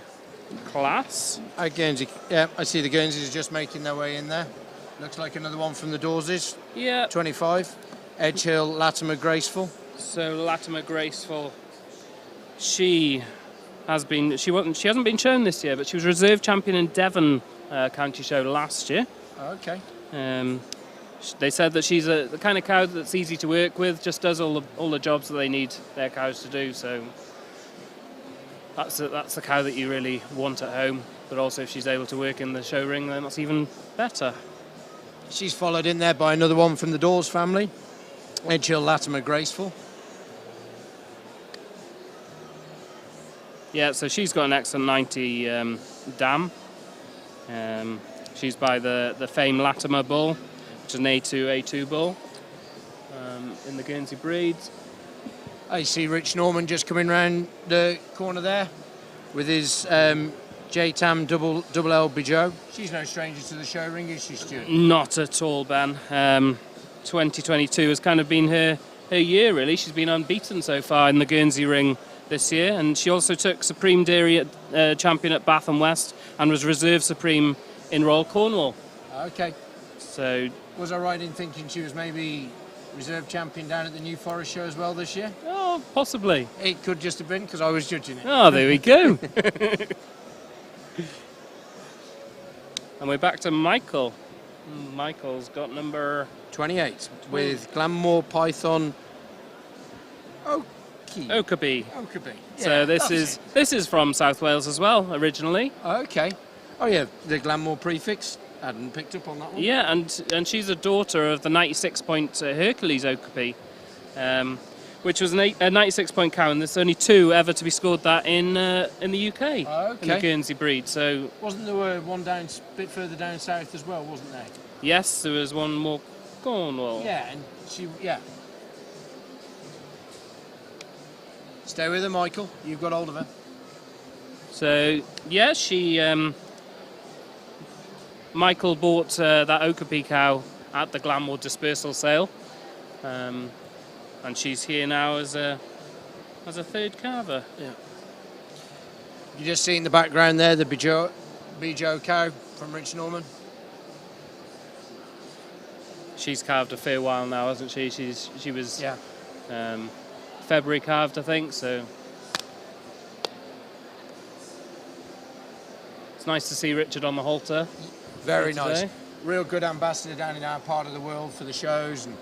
class. Guernsey, yeah, I see the Guernseys are just making their way in there. Looks like another one from the Dawses. Yeah. 25. Edge Hill, Latimer Graceful. So Latimer Graceful, she hasn't been shown this year, but she was reserve champion in Devon County Show last year. Okay. They said that she's the kind of cow that's easy to work with, just does all the jobs that they need their cows to do. So that's the cow that you really want at home. But also, if she's able to work in the show ring, then that's even better. She's followed in there by another one from the Dawes family, Edge Hill, Latimer Graceful. Yeah, so she's got an excellent 90 dam. She's by the famed Latimer bull, which is an A2 bull in the Guernsey breeds. I see Rich Norman just coming round the corner there with his J-Tam double L Bijou. She's no stranger to the show ring, is she, Stuart? Not at all, Ben. 2022 has kind of been her year, really. She's been unbeaten so far in the Guernsey ring this year, and she also took Supreme Dairy champion at Bath and West and was reserve supreme in Royal Cornwall. Okay. So was I right in thinking she was maybe reserve champion down at the New Forest show as well this year? Oh, possibly. It could just have been because I was judging it. Oh, there we go. And we're back to Michael. Michael's got number 28 with Glanmore Python Okabe. Yeah, So this is from South Wales as well originally. Okay. Oh yeah, the Glanmore prefix. I hadn't picked up on that one. Yeah, and she's a daughter of the 96-point Hercules Okabe, which was a 96-point cow, and there's only two ever to be scored that in the UK, in the Guernsey breed. So wasn't there one down a bit further down south as well, wasn't there? Yes, there was one more Cornwall. Yeah, and yeah. Stay with her, Michael. You've got hold of her. So yeah, she. Michael bought that Okabe cow at the Glanmore dispersal sale, and she's here now as a third calver. Yeah. You just see in the background there the Bijou cow from Rich Norman. She's calved a fair while now, hasn't she? She was February calved, I think. So it's nice to see Richard on the halter. Very nice. Real good ambassador down in our part of the world for the shows, and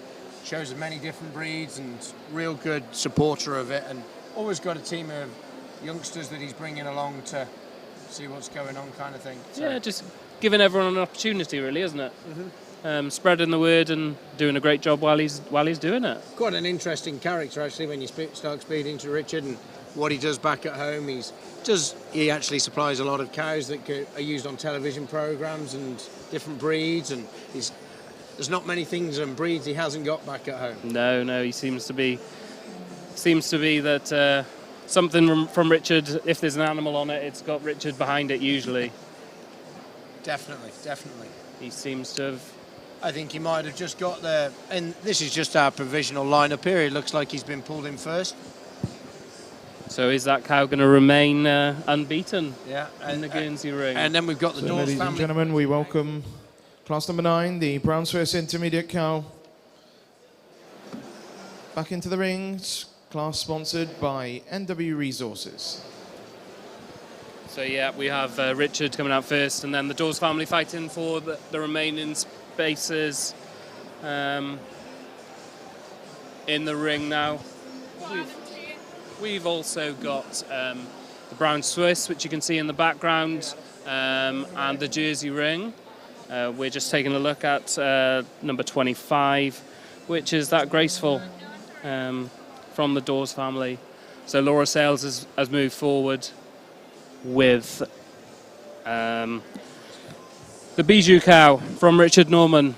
shows of many different breeds, and real good supporter of it, and always got a team of youngsters that he's bringing along to see what's going on, kind of thing. So. Yeah, just giving everyone an opportunity, really, isn't it? Spreading the word and doing a great job while he's doing it. Quite an interesting character, actually, when you start speaking to Richard and what he does back at home. He actually supplies a lot of cows that are used on television programs and different breeds, and there's not many things and breeds he hasn't got back at home. No, he seems to be that something from Richard. If there's an animal on it, it's got Richard behind it usually. Definitely. He seems to have. I think he might have just got there, and this is just our provisional lineup here. It looks like he's been pulled in first. So is that cow going to remain unbeaten in the and, Guernsey ring? And then we've got the Dawes ladies family. and gentlemen, we welcome class number 9, the Brown Swiss Intermediate cow. Back into the rings, class sponsored by NW Resources. So yeah, we have Richard coming out first, and then the Dawes family fighting for the remaining spaces in the ring now. We've also got the Brown Swiss, which you can see in the background, and the Jersey ring. We're just taking a look at number 25, which is that Graceful from the Dawes family. So Laura Sales has moved forward with the Bijou cow from Richard Norman,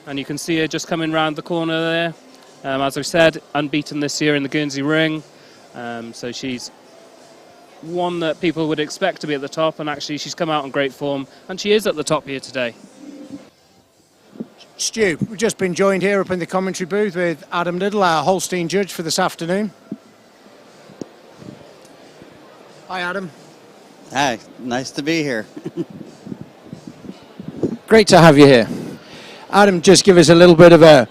and you can see her just coming round the corner there. As I said, unbeaten this year in the Guernsey ring. So she's one that people would expect to be at the top, and actually she's come out in great form, and she is at the top here today. Stu, we've just been joined here up in the commentary booth with Adam Liddell, our Holstein judge for this afternoon. Hi, Adam. Hi, nice to be here. Great to have you here. Adam, just give us a little bit of a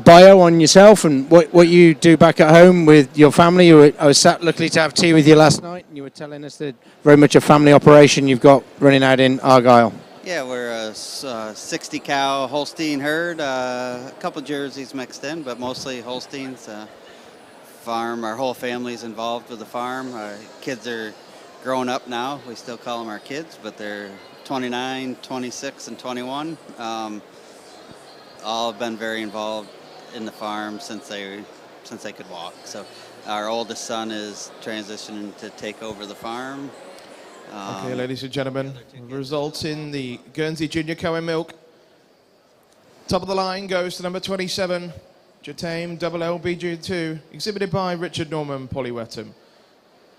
bio on yourself and what you do back at home with your family. I was lucky to have tea with you last night, and you were telling us that very much a family operation you've got running out in Argyll. Yeah, we're a 60 cow Holstein herd, a couple jerseys mixed in, but mostly Holsteins. Farm, our whole family's involved with the farm. Our kids are grown up now. We still call them our kids, but they're 29, 26, and 21. All have been very involved in the farm since they could walk. So our oldest son is transitioning to take over the farm. Okay, ladies and gentlemen, results in the Guernsey Junior Cow and Milk. Top of the line goes to number 27, Jatame Double LBG2, exhibited by Richard Norman Polywettam.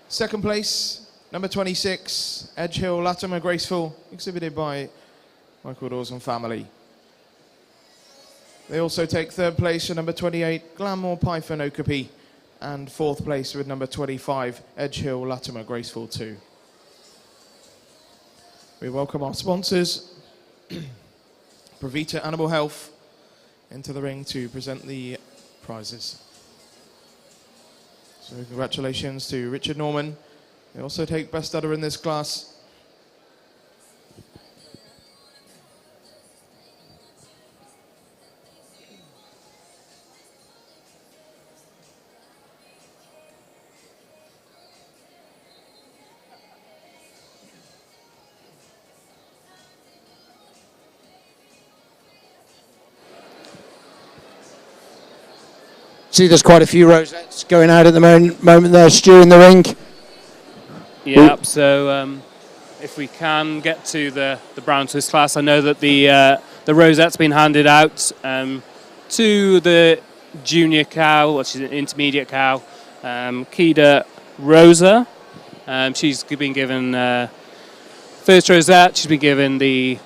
Second place, number 26, Edge Hill Latimer Graceful, exhibited by Michael Dawson Family. They also take third place with number 28, Glamour Python Okapi, and fourth place with number 25, Edge Hill Latimer Graceful 2. We welcome our sponsors, Provita Animal Health, into the ring to present the prizes. So congratulations to Richard Norman. They also take best udder in this class. See, there's quite a few rosettes going out at the moment there, Stu, in the ring. Yeah, so if we can get to the brown Swiss class, I know that the rosette's been handed out to the junior cow, which is an intermediate cow, Kida Rosa. She's been given first rosette, she's been given the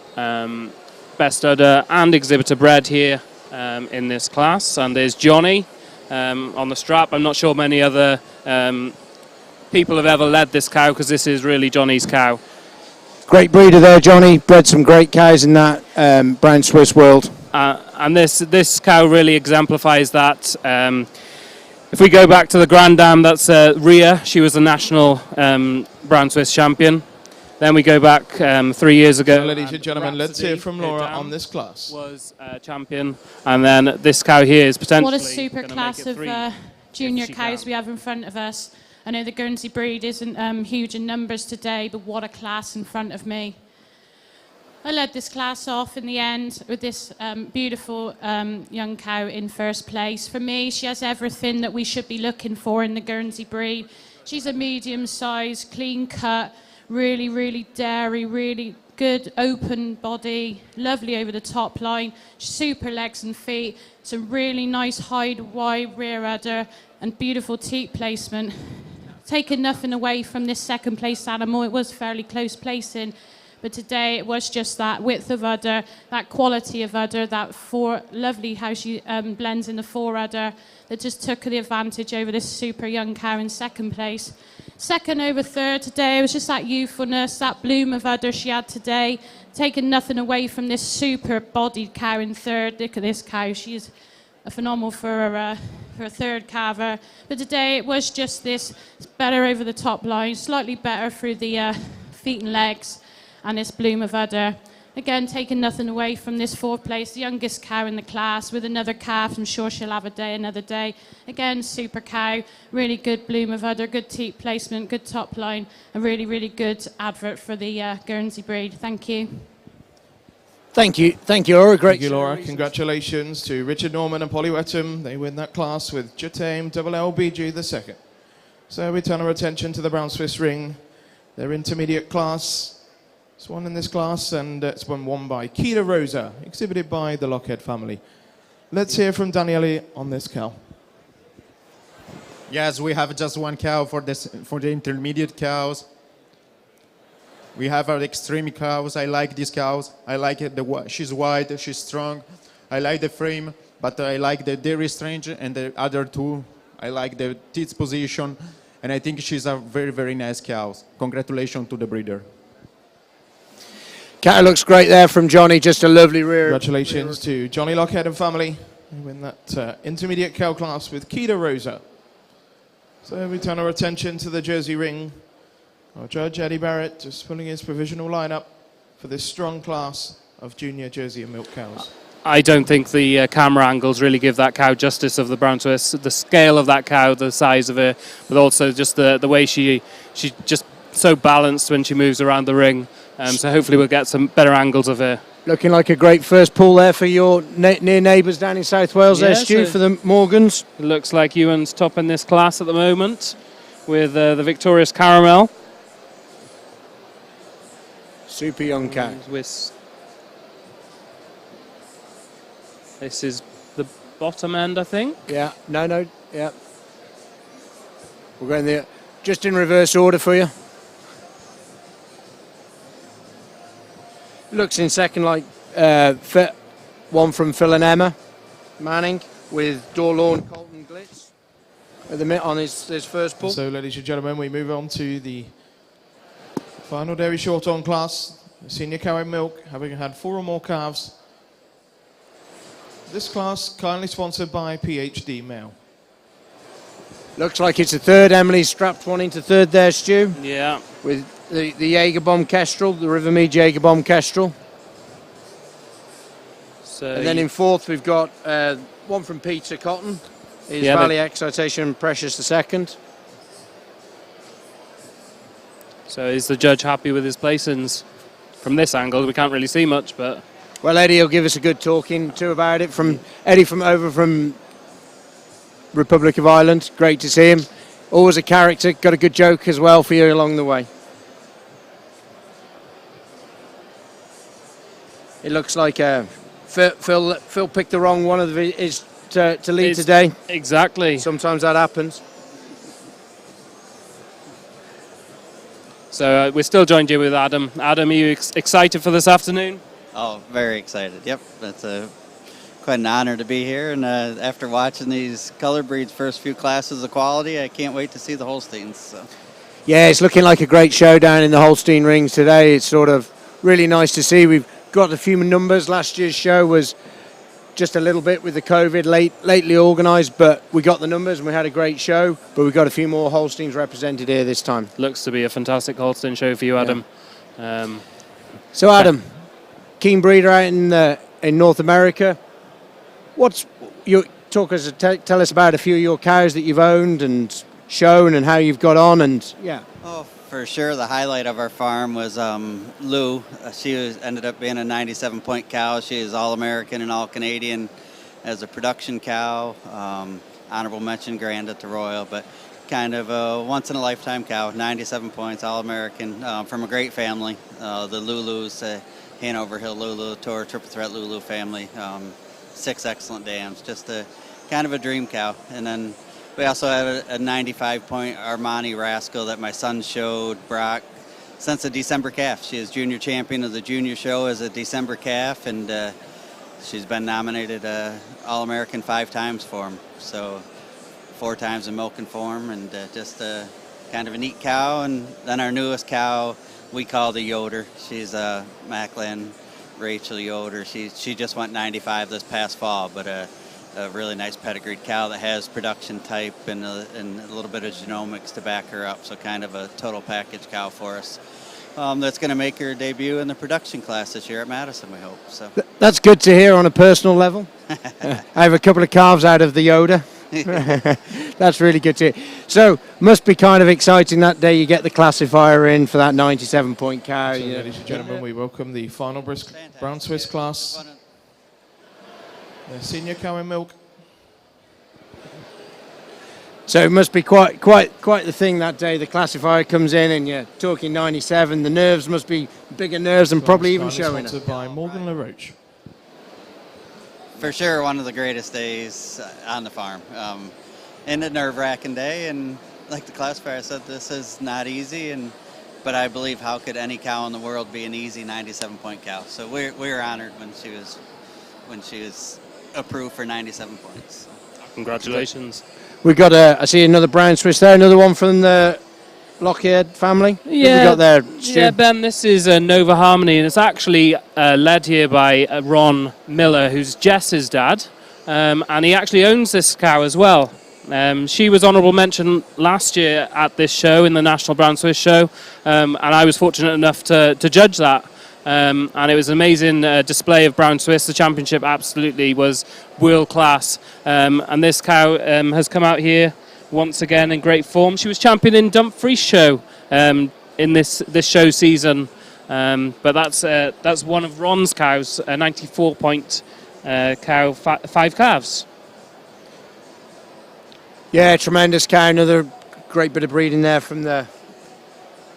best udder and exhibitor bred here in this class. And there's Johnny on the strap. I'm not sure many other people have ever led this cow, because this is really Johnny's cow. Great breeder there, Johnny. Bred some great cows in that brown Swiss world. And this cow really exemplifies that. If we go back to the Grand Dam, that's Rhea. She was the national brown Swiss champion. Then we go back 3 years ago. So, ladies and gentlemen, let's hear from Laura on this class. Was champion, and then this cow here is potentially. What a super class of junior cows we have in front of us. I know the Guernsey breed isn't huge in numbers today, but what a class in front of me. I led this class off in the end with this beautiful young cow in first place. For me, she has everything that we should be looking for in the Guernsey breed. She's a medium-sized, clean-cut, really, really dairy, really good open body, lovely over the top line, super legs and feet, some really nice hide wide rear udder, and beautiful teat placement. Taking nothing away from this second place animal, it was fairly close placing, but today it was just that width of udder, that quality of udder, that lovely how she blends in the fore udder, that just took the advantage over this super young cow in second place. Second over third today, it was just that youthfulness, that bloom of udder she had today, taking nothing away from this super bodied cow in third. Look at this cow, she's a phenomenal for a third calver. But today it was just this better over the top line, slightly better through the feet and legs, and this bloom of udder. Again, taking nothing away from this fourth place, the youngest cow in the class with another calf. I'm sure she'll have another day. Again, super cow, really good bloom of udder, good teat placement, good top line, a really, really good advert for the Guernsey breed. Thank you. Thank you, Laura. Great. Thank you, Laura. Congratulations to Richard Norman and Polly Wettam. They win that class with Jatame Double LBG the second. So we turn our attention to the brown Swiss ring, their intermediate class. It's one in this class, and it's been won by Kida Rosa, exhibited by the Lockhead family. Let's hear from Daniele on this cow. Yes, we have just one cow for the intermediate cows. We have our extreme cows. I like these cows. I like it. She's wide, she's strong. I like the frame, but I like the dairy strange and the other two. I like the teeth position, and I think she's a very, very nice cow. Congratulations to the breeder. Cow looks great there from Johnny. Just a lovely rear. Congratulations to Johnny Lockhead and family who win that intermediate cow class with Kida Rosa. So we turn our attention to the Jersey ring. Our judge, Eddie Barrett, just pulling his provisional lineup for this strong class of junior Jersey and milk cows. I don't think the camera angles really give that cow justice of the Brown Swiss. The scale of that cow, the size of her, but also just the way she's just so balanced when she moves around the ring. So hopefully we'll get some better angles of her. Looking like a great first pull there for your near neighbours down in South Wales there, Stu, for the Morgans. It looks like Ewan's top in this class at the moment with the victorious Caramel. Super young cow. This is the bottom end, I think. Yeah, no, yeah. We're going there, just in reverse order for you. Looks in second like one from Phil and Emma Manning with Dorlawn Colton Glitz at the minute on his first pull. So, ladies and gentlemen, we move on to the final dairy short on class, the senior cow in milk, having had 4 or more calves. This class kindly sponsored by PhD Male. Looks like it's a third. Emily strapped one into third there, Stu. Yeah. With the Jägerbomb Kestrel, the Rivermead Jägerbomb Kestrel. So and then in fourth we've got one from Peter Cotton. His Valley Excitation Precious the second. So is the judge happy with his placings? From this angle, we can't really see much, but... Well, Eddie will give us a good talking to about it. From Eddie from Republic of Ireland. Great to see him. Always a character. Got a good joke as well for you along the way. It looks like Phil picked the wrong one of his to lead today. Exactly. Sometimes that happens. So we're still joined here with Adam. Adam, are you excited for this afternoon? Oh, very excited. Yep, that's quite an honor to be here. And after watching these color breeds first few classes of quality, I can't wait to see the Holsteins. So. Yeah, it's looking like a great showdown in the Holstein rings today. It's sort of really nice to see. We've got a few numbers. Last year's show was just a little bit with the COVID lately organised, but we got the numbers and we had a great show. But we've got a few more Holsteins represented here this time. Looks to be a fantastic Holstein show for you, Adam. Yeah. So, Adam, keen breeder out in North America. Tell us about a few of your cows that you've owned and shown and how you've got on and yeah. Oh, for sure. The highlight of our farm was Lou. She ended up being a 97-point cow. She is All-American and All-Canadian as a production cow. Honorable mention grand at the Royal, but kind of a once-in-a-lifetime cow. 97 points, All-American, from a great family. The Lulus, Hanover Hill Lulu, Tor Triple Threat Lulu family. 6 excellent dams. Just a kind of a dream cow. And then we also have a 95-point Armani Rascal that my son showed Brock since a December calf. She is junior champion of the junior show as a December calf, and she's been nominated All-American 5 times for him. So 4 times in milk and form, and just kind of a neat cow. And then our newest cow we call the Yoder. She's Macklin Rachel Yoder. She just went 95 this past fall, but a really nice pedigreed cow that has production type and a little bit of genomics to back her up. So kind of a total package cow for us. That's going to make her debut in the production class this year at Madison, we hope. So that's good to hear on a personal level. I have a couple of calves out of the Yoder. That's really good to hear. So must be kind of exciting that day you get the classifier in for that 97-point cow. So, ladies and gentlemen, we welcome the final Brown Swiss class. The senior cow in milk. So it must be quite the thing that day. The classifier comes in and you're talking 97. The nerves must be bigger nerves than probably even showing it. Sponsored by Morgan LaRoche. For sure, one of the greatest days on the farm. in a nerve-wracking day. And like the classifier said, this is not easy. But I believe how could any cow in the world be an easy 97-point cow? So we were honored when she was approved for 97 points. Congratulations. We got I see another brown Swiss there, another one from the Lockheed family. What have we got there, Stu? Yeah, Ben, this is Nova Harmony, and it's actually led here by Ron Miller, who's Jess's dad, and he actually owns this cow as well. She was honourable mention last year at this show, in the National Brown Swiss Show, and I was fortunate enough to judge that. And it was an amazing display of Brown Swiss. The championship absolutely was world class. And this cow has come out here once again in great form. She was champion in Dumfries show in this show season. But that's one of Ron's cows, a 94-point cow, 5 calves. Yeah, tremendous cow. Another great bit of breeding there from the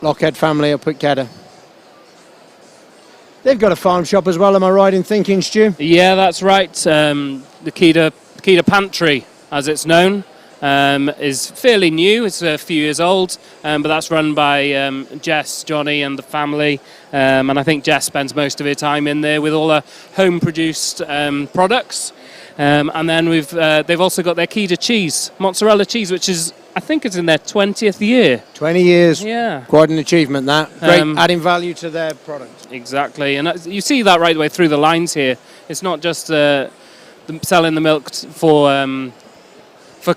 Lockheed family up at Kedda. They've got a farm shop as well, am I right in thinking, Stu? Yeah, that's right. The Keda Pantry, as it's known, is fairly new. It's a few years old, but that's run by Jess, Johnny and the family. And I think Jess spends most of her time in there with all the home-produced products. And then they've also got their Keda cheese, mozzarella cheese, which is, I think it's in their 20th year. 20 years. Yeah. Quite an achievement, that. Great, adding value to their product. Exactly. And you see that right the way through the lines here. It's not just selling the milk for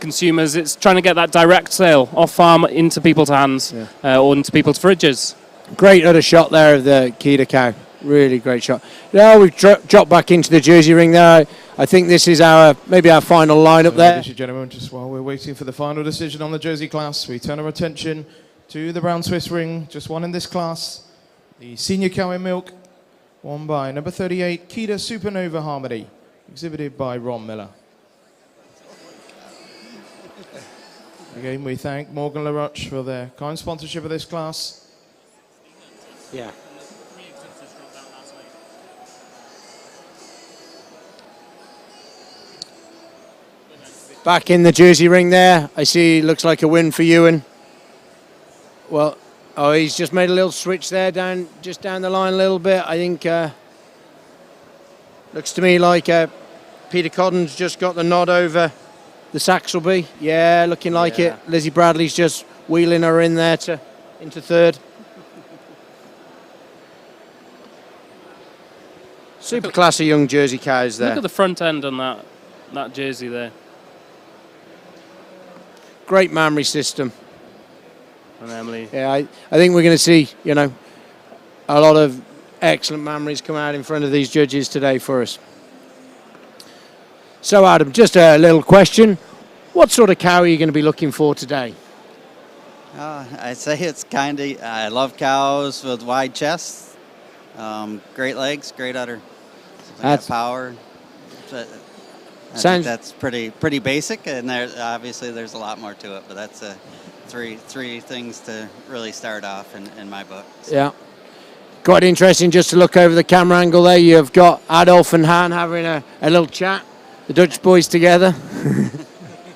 consumers. It's trying to get that direct sale off farm into people's hands or into people's fridges. Great other shot there of the Keda cow. Really great shot. Now we've dropped back into the Jersey ring there. I think this is maybe our final lineup there. Ladies and gentlemen, just while we're waiting for the final decision on the Jersey class, we turn our attention to the Brown Swiss ring. Just one in this class. The senior cow in milk, won by number 38, Keda Supernova Harmony, exhibited by Ron Miller. Again, we thank Morgan LaRoche for their kind sponsorship of this class. Yeah. Back in the Jersey ring there. I see looks like a win for Ewan. Well, he's just made a little switch there just down the line a little bit. I think looks to me like Peter Cotton's just got the nod over the Saxone. Yeah, looking like it. Lizzie Bradley's just wheeling her in there into third. Super classy young Jersey cows there. Look at the front end on that Jersey there. Great mammary system. And Emily. Yeah, I think we're going to see, a lot of excellent mammaries come out in front of these judges today for us. So, Adam, just a little question. What sort of cow are you going to be looking for today? I'd say it's I love cows with wide chests, great legs, great udder. That's power. I think that's pretty basic, and obviously there's a lot more to it, but that's three things to really start off in my book. So. Yeah. Quite interesting just to look over the camera angle there. You've got Adolf and Han having a little chat, the Dutch boys together.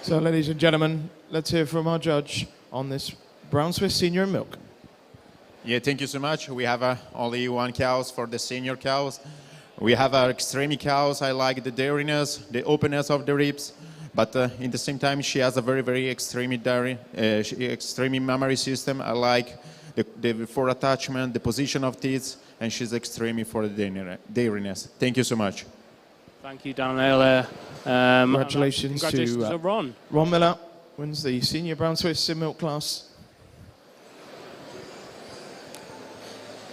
So, ladies and gentlemen, let's hear from our judge on this Brown Swiss Senior Milk. Yeah, thank you so much. We have only one cows for the senior cows. We have our extreme cows. I like the dairiness, the openness of the ribs, but in the same time, she has a very, very extreme extreme mammary system. I like the for attachment, the position of teeth, and she's extreme for the dairiness. Thank you so much. Thank you, Daniel. Congratulations to Ron. Ron Miller wins the senior Brown Swiss in milk class.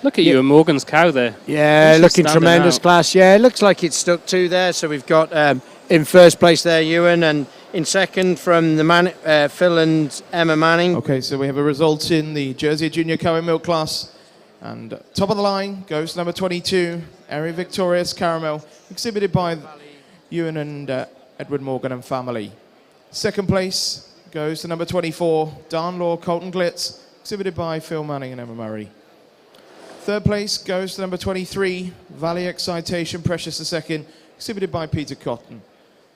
Look at you and Morgan's cow there. Yeah, looking tremendous class. Yeah, it looks like it's stuck to there. So we've got in first place there, Ewan, and in second from the Phil and Emma Manning. Okay, so we have a result in the Jersey Junior Cow in Milk class. And top of the line goes number 22, Airy Victorious Caramel, exhibited by Ewan and Edward Morgan and family. Second place goes to number 24, Darnlaw Colton Glitz, exhibited by Phil Manning and Emma Murray. Third place goes to number 23, Valley Excitation Precious II, exhibited by Peter Cotton.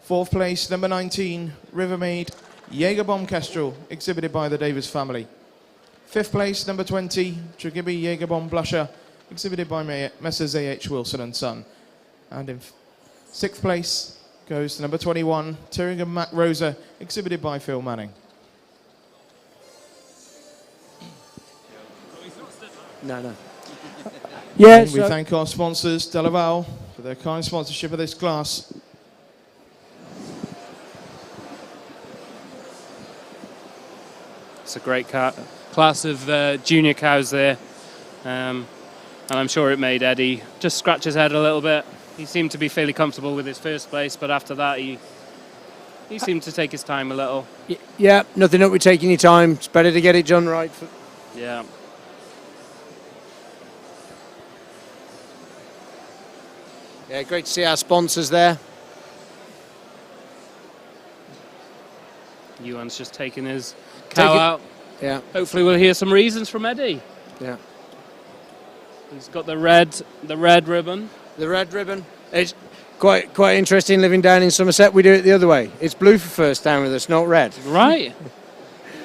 Fourth place, number 19, Rivermead, Jägerbomb Kestrel, exhibited by the Davis family. 5th place, number 20, Tregibi Jägerbomb Blusher, exhibited by Messrs A.H. Wilson and Son. And in 6th place goes to number 21, Tyringham Mac Rosa, exhibited by Phil Manning. No. And we thank our sponsors, Delaval, for their kind sponsorship of this class. It's a great class of junior cows there. And I'm sure it made Eddie just scratch his head a little bit. He seemed to be fairly comfortable with his first place, but after that he seemed to take his time a little. Yeah, nothing up with taking your time. It's better to get it done right. Yeah. Yeah, great to see our sponsors there. Ewan's just taking his cow out. Yeah. Hopefully we'll hear some reasons from Eddie. Yeah. He's got the red ribbon. The red ribbon. It's quite interesting living down in Somerset. We do it the other way. It's blue for first time with us, not red. Right.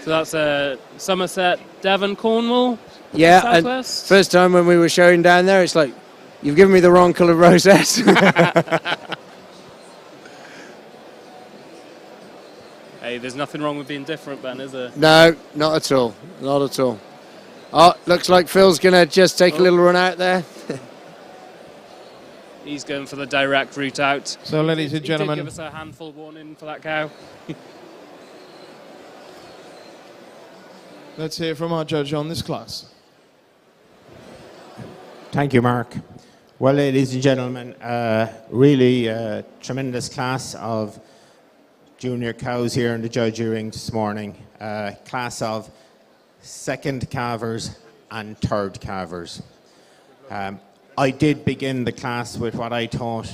So that's Somerset, Devon, Cornwall. Yeah, Southwest. and first time when we were showing down there, it's like, you've given me the wrong colour rosette. Hey, there's nothing wrong with being different, Ben, is there? No, not at all. Not at all. Oh, looks like Phil's going to just take a little run out there. He's going for the direct route out. So, ladies and gentlemen, he did give us a handful warning for that cow. let's hear from our judge on this class. Thank you, Mark. Well, ladies and gentlemen, really tremendous class of junior cows here in the judging ring this morning. Class of second calvers and third calvers. I did begin the class with what I thought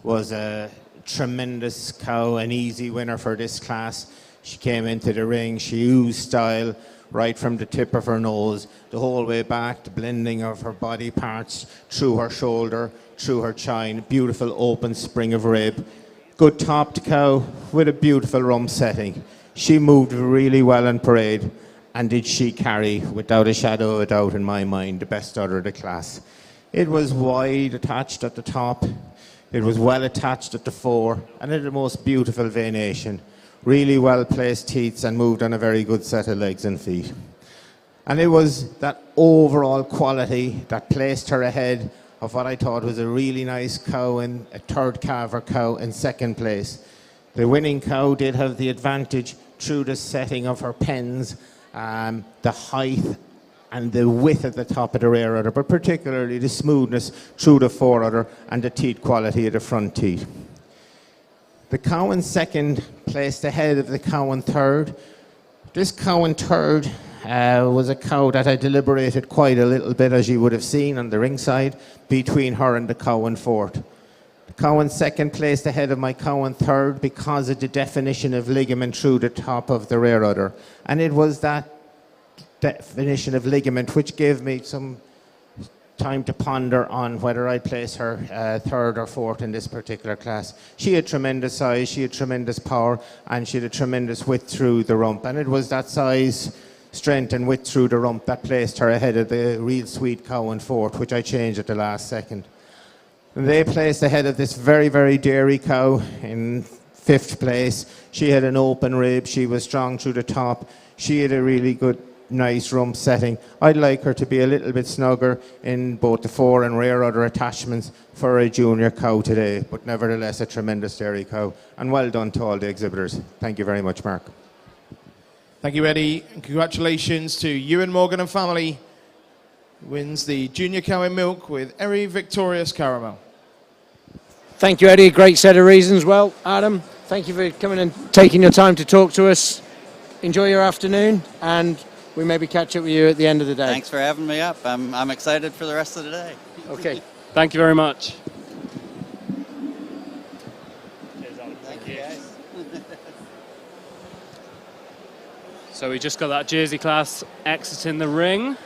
was a tremendous cow, an easy winner for this class. She came into the ring, she oozed style right from the tip of her nose, the whole way back, the blending of her body parts, through her shoulder, through her chine, beautiful open spring of rib. Good topped cow with a beautiful rump setting. She moved really well in parade, and did she carry, without a shadow of a doubt in my mind, the best udder of the class. It was wide attached at the top, it was well attached at the fore, and it had the most beautiful venation. Really well placed teats and moved on a very good set of legs and feet. And it was that overall quality that placed her ahead of what I thought was a really nice cow and a third calver cow in second place. The winning cow did have the advantage through the setting of her pens, the height and the width at the top of the rear udder, but particularly the smoothness through the fore udder and the teat quality of the front teat. The cow in second placed ahead of the cow in third. This cow in third was a cow that I deliberated quite a little bit, as you would have seen on the ringside, between her and the cow in fourth. The cow in second placed ahead of my cow in third because of the definition of ligament through the top of the rear udder. And it was that definition of ligament which gave me some time to ponder on whether I'd place her third or fourth in this particular class. She had tremendous size, she had tremendous power, and she had a tremendous width through the rump. And it was that size, strength and width through the rump that placed her ahead of the real sweet cow in fourth, which I changed at the last second. And they placed ahead of this very, very dairy cow in fifth place. She had an open rib, she was strong through the top, she had a really good nice rump setting. I'd like her to be a little bit snugger in both the fore and rear udder attachments for a junior cow today, but nevertheless a tremendous dairy cow. And well done to all the exhibitors. Thank you very much, Mark. Thank you, Eddie, and congratulations to Ewan Morgan and family, who wins the junior cow in milk with Eri Victorious Caramel. Thank you, Eddie. Great set of reasons. Well, Adam, thank you for coming and taking your time to talk to us. Enjoy your afternoon, and we maybe catch up with you at the end of the day. Thanks for having me up. I'm excited for the rest of the day. Okay. Thank you very much. Thank you, guys. So we just got that Jersey class exiting the ring.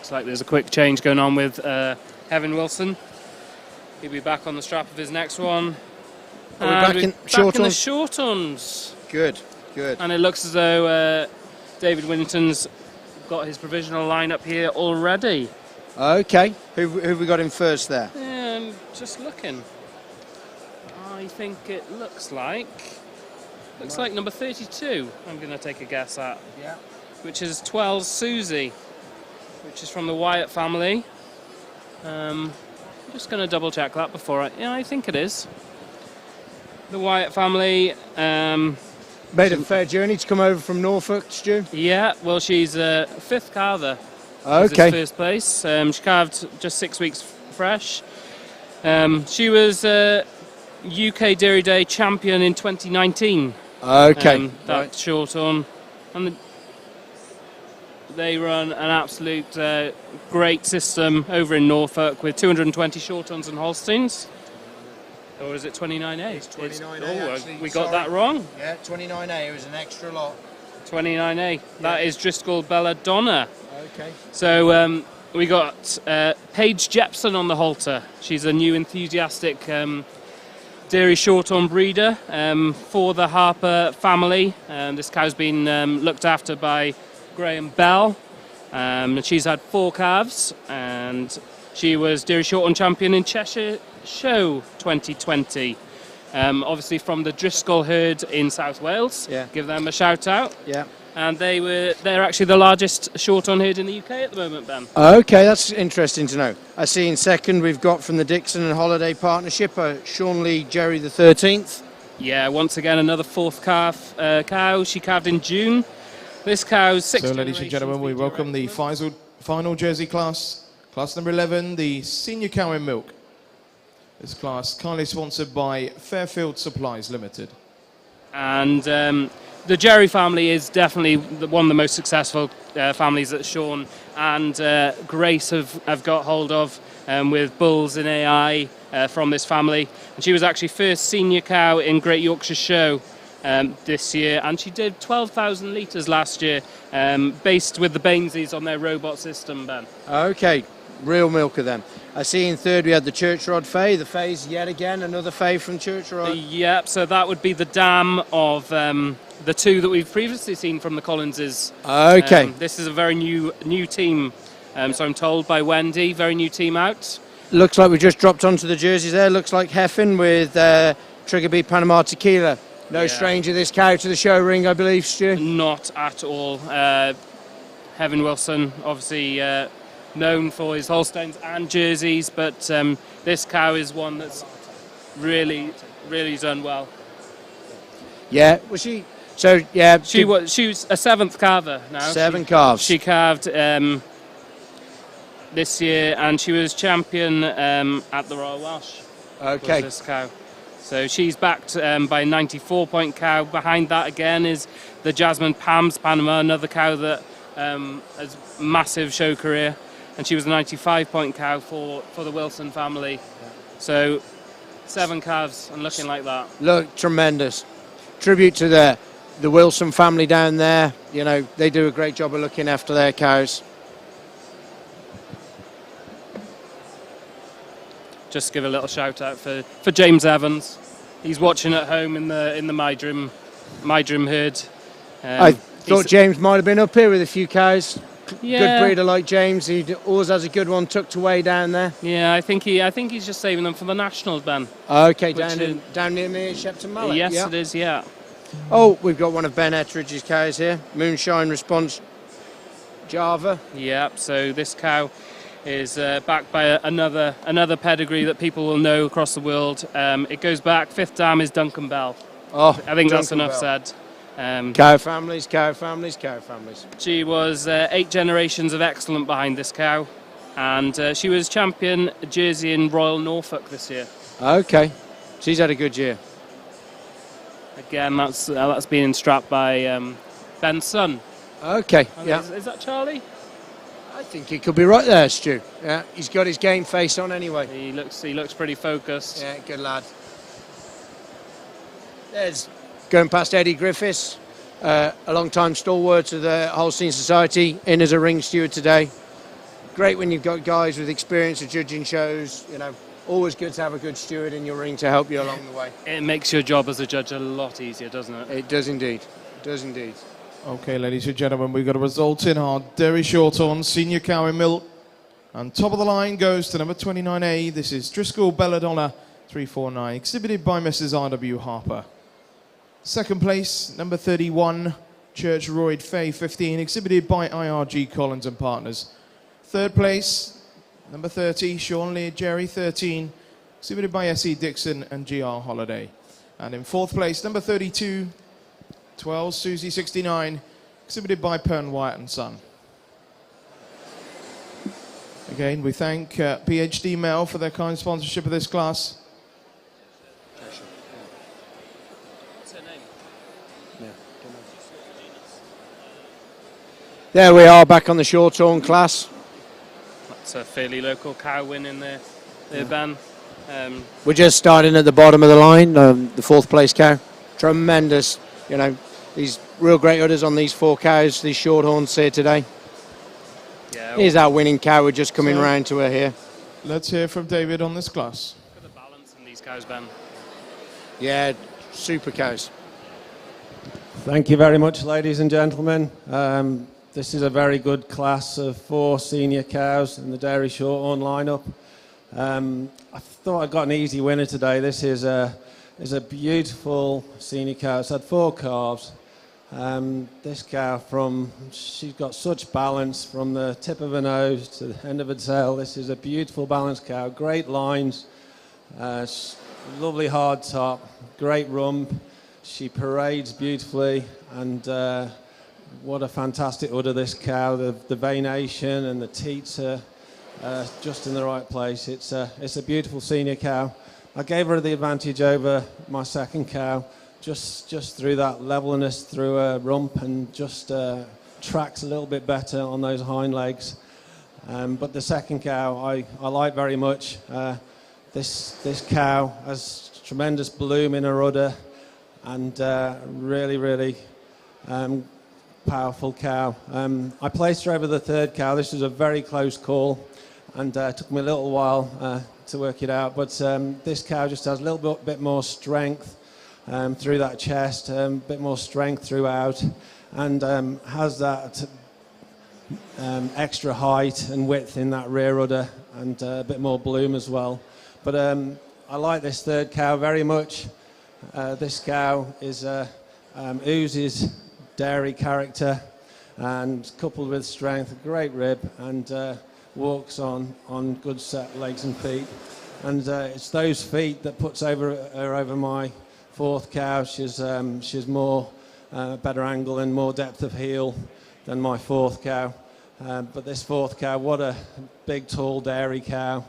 Looks like there's a quick change going on with Kevin Wilson. He'll be back on the strap of his next one. Are we back in the short-ons? Good, good. And it looks as though David Winton's got his provisional lineup here already. Okay, who have we got in first there? Yeah, I'm just looking. I think it looks like number 32. I'm going to take a guess at. Yeah. Which is 12 Susie, which is from the Wyatt family. I'm just going to double check that before I think it is. The Wyatt family. Made a fair journey to come over from Norfolk, Stu? Yeah, well, she's a fifth calver. Okay. First place. She calved just 6 weeks fresh. She was UK Dairy Day champion in 2019. Okay. That's short on. And they run an absolute great system over in Norfolk with 220 short-ons and Holsteins. Or is it 29A? It's 29A, actually. We got that wrong. Yeah, 29A. It was an extra lot. 29A. That is Driscoll Belladonna. Okay. So we got Paige Jepson on the halter. She's a new enthusiastic dairy short-on breeder for the Harper family. This cow's been looked after by Graham Bell. She's had 4 calves, and she was dairy short-on champion in Cheshire Show 2020. Obviously from the Driscoll herd in South Wales. Yeah. Give them a shout out. Yeah. And they're actually the largest short-on herd in the UK at the moment, Ben. Okay, that's interesting to know. I see in second we've got from the Dixon and Holiday Partnership, Sean Lee Jerry the 13th. Yeah, once again another 4th calf cow. She calved in June. This cow's 6 So, ladies and gentlemen, we welcome the final Jersey class, class number 11, the senior cow in milk. This class kindly sponsored by Fairfield Supplies Limited. And the Jerry family is definitely one of the most successful families that Sean and Grace have got hold of with bulls in AI from this family. And she was actually first senior cow in Great Yorkshire Show this year, and she did 12,000 litres last year, based with the Bainseys on their robot system, Ben. Okay, real milker then. I see in third we had the Church Rod Fay. The Fay's yet again another Fay from Church Rod. Yep, so that would be the dam of the 2 that we've previously seen from the Collinses. Okay. This is a very new team, so I'm told by Wendy, very new team out. Looks like we just dropped onto the jerseys there. Looks like Heifer with Trigger Beat Panama Tequila. No stranger this cow to the show ring, I believe, Stu? Not at all. Kevin Wilson, obviously known for his Holsteins and jerseys, but this cow is one that's really done well. Yeah, was she? So yeah, she was a 7th calver now. 7 calves. She calved this year, and she was champion at the Royal Welsh. Okay. This cow. So she's backed by a 94-point cow. Behind that again is the Jasmine Pams Panama, another cow that has massive show career, and she was a 95-point cow for the Wilson family. So 7 calves and looking like that. Look, tremendous. Tribute to the Wilson family down there. You know, they do a great job of looking after their cows. Just give a little shout out for James Evans. He's watching at home in the My Dream herd. I thought James might have been up here with a few cows. Yeah. Good breeder like James. He always has a good one tucked away down there. Yeah, I think he's just saving them for the Nationals, Ben. Okay, down near me at Shepton Mallet. Yes, it is. Yeah. Oh, we've got one of Ben Ettridge's cows here. Moonshine Response Java. Yep. So this cow is backed by another pedigree that people will know across the world. It goes back. 5th dam is Duncan Bell. Oh, I think that's enough said. Cow families, cow families, cow families. She was 8 generations of excellent behind this cow, and she was champion Jersey in Royal Norfolk this year. Okay, she's had a good year. Again, that's being strapped by Ben's son. Okay, yeah. Is that Charlie? I think he could be right there, Stu. Yeah, he's got his game face on anyway. He looks pretty focused. Yeah, good lad. There's going past Eddie Griffiths, a long-time stalwart of the Holstein Society, in as a ring steward today. great when you've got guys with experience of judging shows. You know, always good to have a good steward in your ring to help you along the way. It makes your job as a judge a lot easier, doesn't it? It does indeed. It does indeed. Okay, ladies and gentlemen, we've got a result in our Dairy Shorthorn Senior Cow in Milk. And top of the line goes to number 29A. This is Driscoll Belladonna 349, exhibited by Mrs. R.W. Harper. Second place, number 31, Church Royd Fay 15, exhibited by IRG Collins and Partners. Third place, number 30, Sean Lee Jerry 13, exhibited by S.E. Dixon and G.R. Holiday. And in fourth place, number 32, 12, Susie 69, exhibited by Pern Wyatt and Son. Again, we thank PhD Mel for their kind sponsorship of this class. There we are, back on the Shorthorn class. That's a fairly local cow win in there, Ben. We're just starting at the bottom of the line, the fourth place cow. Tremendous, you know, these real great udders on these four cows, these Shorthorns here today. Yeah, Here's our winning cow, we're just coming round to her here. Let's hear from David on this class. Look at the balance in these cows, Ben. Yeah, super cows. Thank you very much, ladies and gentlemen. This is a very good class of 4 senior cows in the Dairy Shorthorn lineup. I thought I got an easy winner today. This is a beautiful senior cow. It's had 4 calves. This cow, she's got such balance from the tip of her nose to the end of her tail. This is a beautiful balanced cow. Great lines, lovely hard top, great rump. She parades beautifully, and what a fantastic udder this cow. The veination and the teats are just in the right place. It's a beautiful senior cow. I gave her the advantage over my second cow, just through that levelness through her rump, and just tracks a little bit better on those hind legs. But the second cow I like very much. This cow has tremendous bloom in her udder, and really powerful cow. I placed her over the third cow. This was a very close call, and it took me a little while to work it out. But this cow just has a little bit more strength through that chest, a bit more strength throughout, and has that extra height and width in that rear udder, and a bit more bloom as well. But I like this third cow very much. This cow oozes dairy character, and coupled with strength, a great rib, and walks on good set legs and feet. And it's those feet that puts her over my fourth cow. She's more better angle and more depth of heel than my fourth cow. But this fourth cow, what a big, tall dairy cow,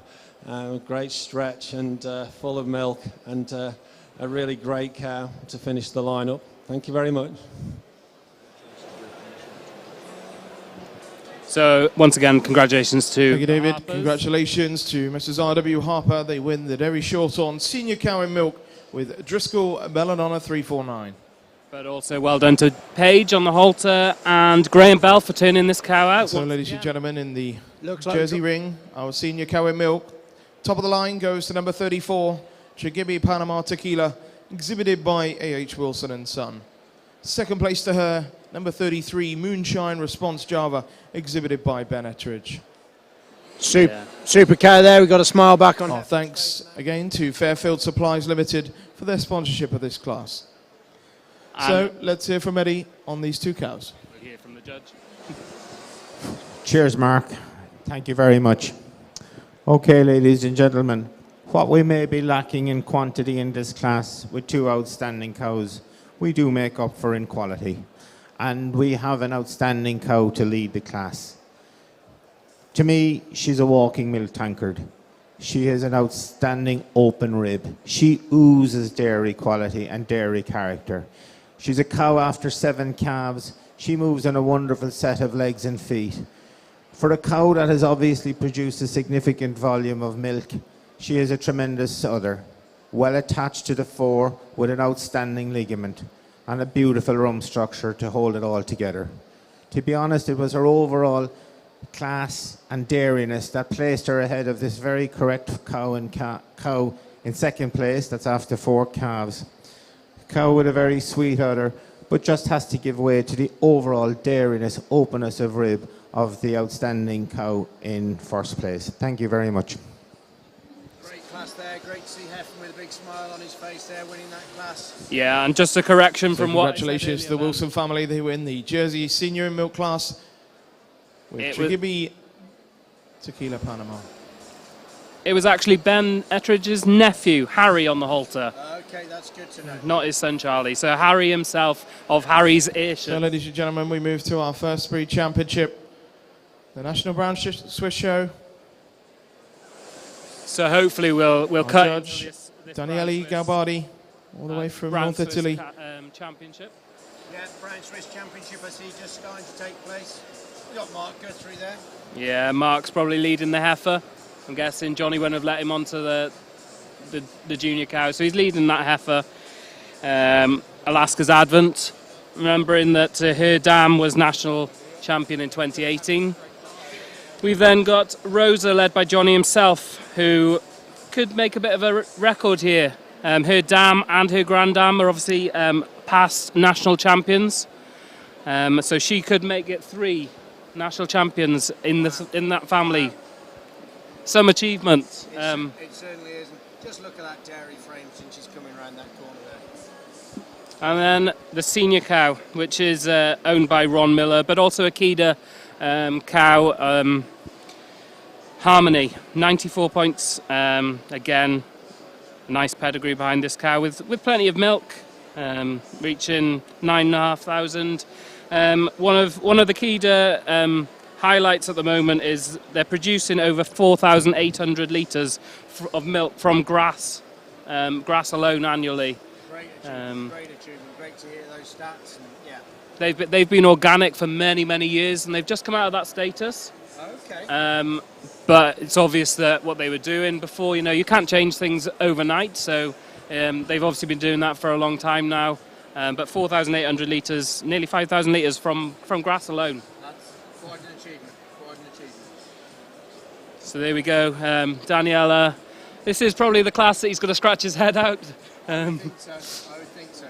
great stretch and full of milk, and a really great cow to finish the lineup. Thank you very much. So, once again, congratulations to Thank you, David. Harpers. Congratulations to Mrs. R.W. Harper. They win the Dairy Shorthorn Senior Cow in Milk with Driscoll Belladonna 349. But also well done to Paige on the halter and Graham Bell for turning this cow out. So, ladies and gentlemen, in the Looks like Jersey ring, our Senior Cow in Milk. Top of the line goes to number 34, Chigibi Panama Tequila, exhibited by A.H. Wilson and Son. Second place to her, number 33, Moonshine Response Java, exhibited by Ben Ettridge. Super cow there, we've got a smile back on her. Thanks again to Fairfield Supplies Limited for their sponsorship of this class. So let's hear from Eddie on these 2 cows. We'll hear from the judge. Cheers, Mark. Thank you very much. Okay, ladies and gentlemen, what we may be lacking in quantity in this class with 2 outstanding cows, we do make up for in quality. And we have an outstanding cow to lead the class. To me, she's a walking milk tankard. She has an outstanding open rib. She oozes dairy quality and dairy character. She's a cow after 7 calves. She moves on a wonderful set of legs and feet. For a cow that has obviously produced a significant volume of milk, she is a tremendous udder, well attached to the fore with an outstanding ligament and a beautiful rump structure to hold it all together. To be honest, it was her overall class and dairiness that placed her ahead of this very correct cow in second place. That's after 4 calves. Cow with a very sweet udder, but just has to give way to the overall dairiness, openness of rib of the outstanding cow in first place. Thank you very much. Great class there. Great to see Heifer with a big smile on his face there, winning that class. Yeah, and just a correction from what I said Congratulations to the earlier, Wilson family. They win the Jersey Senior in Milk class with Chigibi Tequila Panama. It was actually Ben Ettridge's nephew, Harry, on the halter. Okay, that's good to know. Not his son, Charlie. So Harry himself of Harry's Ayrshire. So, ladies and gentlemen, we move to our first breed championship, the National Brown Swiss Show. So hopefully we'll Our cut judge, into this Daniele Galbardi, all the way from Brown North Swiss Italy. Championship. Yeah, Brown Swiss Championship I see just starting to take place. You got Mark Guthrie there. Yeah, Mark's probably leading the heifer. I'm guessing Johnny wouldn't have let him onto the junior cow, so he's leading that heifer. Alaska's Advent, remembering that her dam was national champion in 2018. We've then got Rosa, led by Johnny himself, who could make a bit of a record here. Her dam and her grandam are obviously past national champions, so she could make it 3 national champions in that family. Some achievements. It certainly isn't. Just look at that dairy frame since she's coming around that corner there. And then the senior cow, which is owned by Ron Miller, but also Akida cow, Harmony, 94 points. Again, nice pedigree behind this cow with plenty of milk, reaching 9,500. One of the Akida highlights at the moment is they're producing over 4,800 litres of milk from grass alone annually. Great achievement, great to hear those stats. And, yeah. They've been organic for many years, and they've just come out of that status. Okay. But it's obvious that what they were doing before, you can't change things overnight, so they've obviously been doing that for a long time now. But 4,800 litres, nearly 5,000 litres from grass alone. Quite an achievement. So there we go, Daniela. This is probably the class that he's going to scratch his head out. I would think so.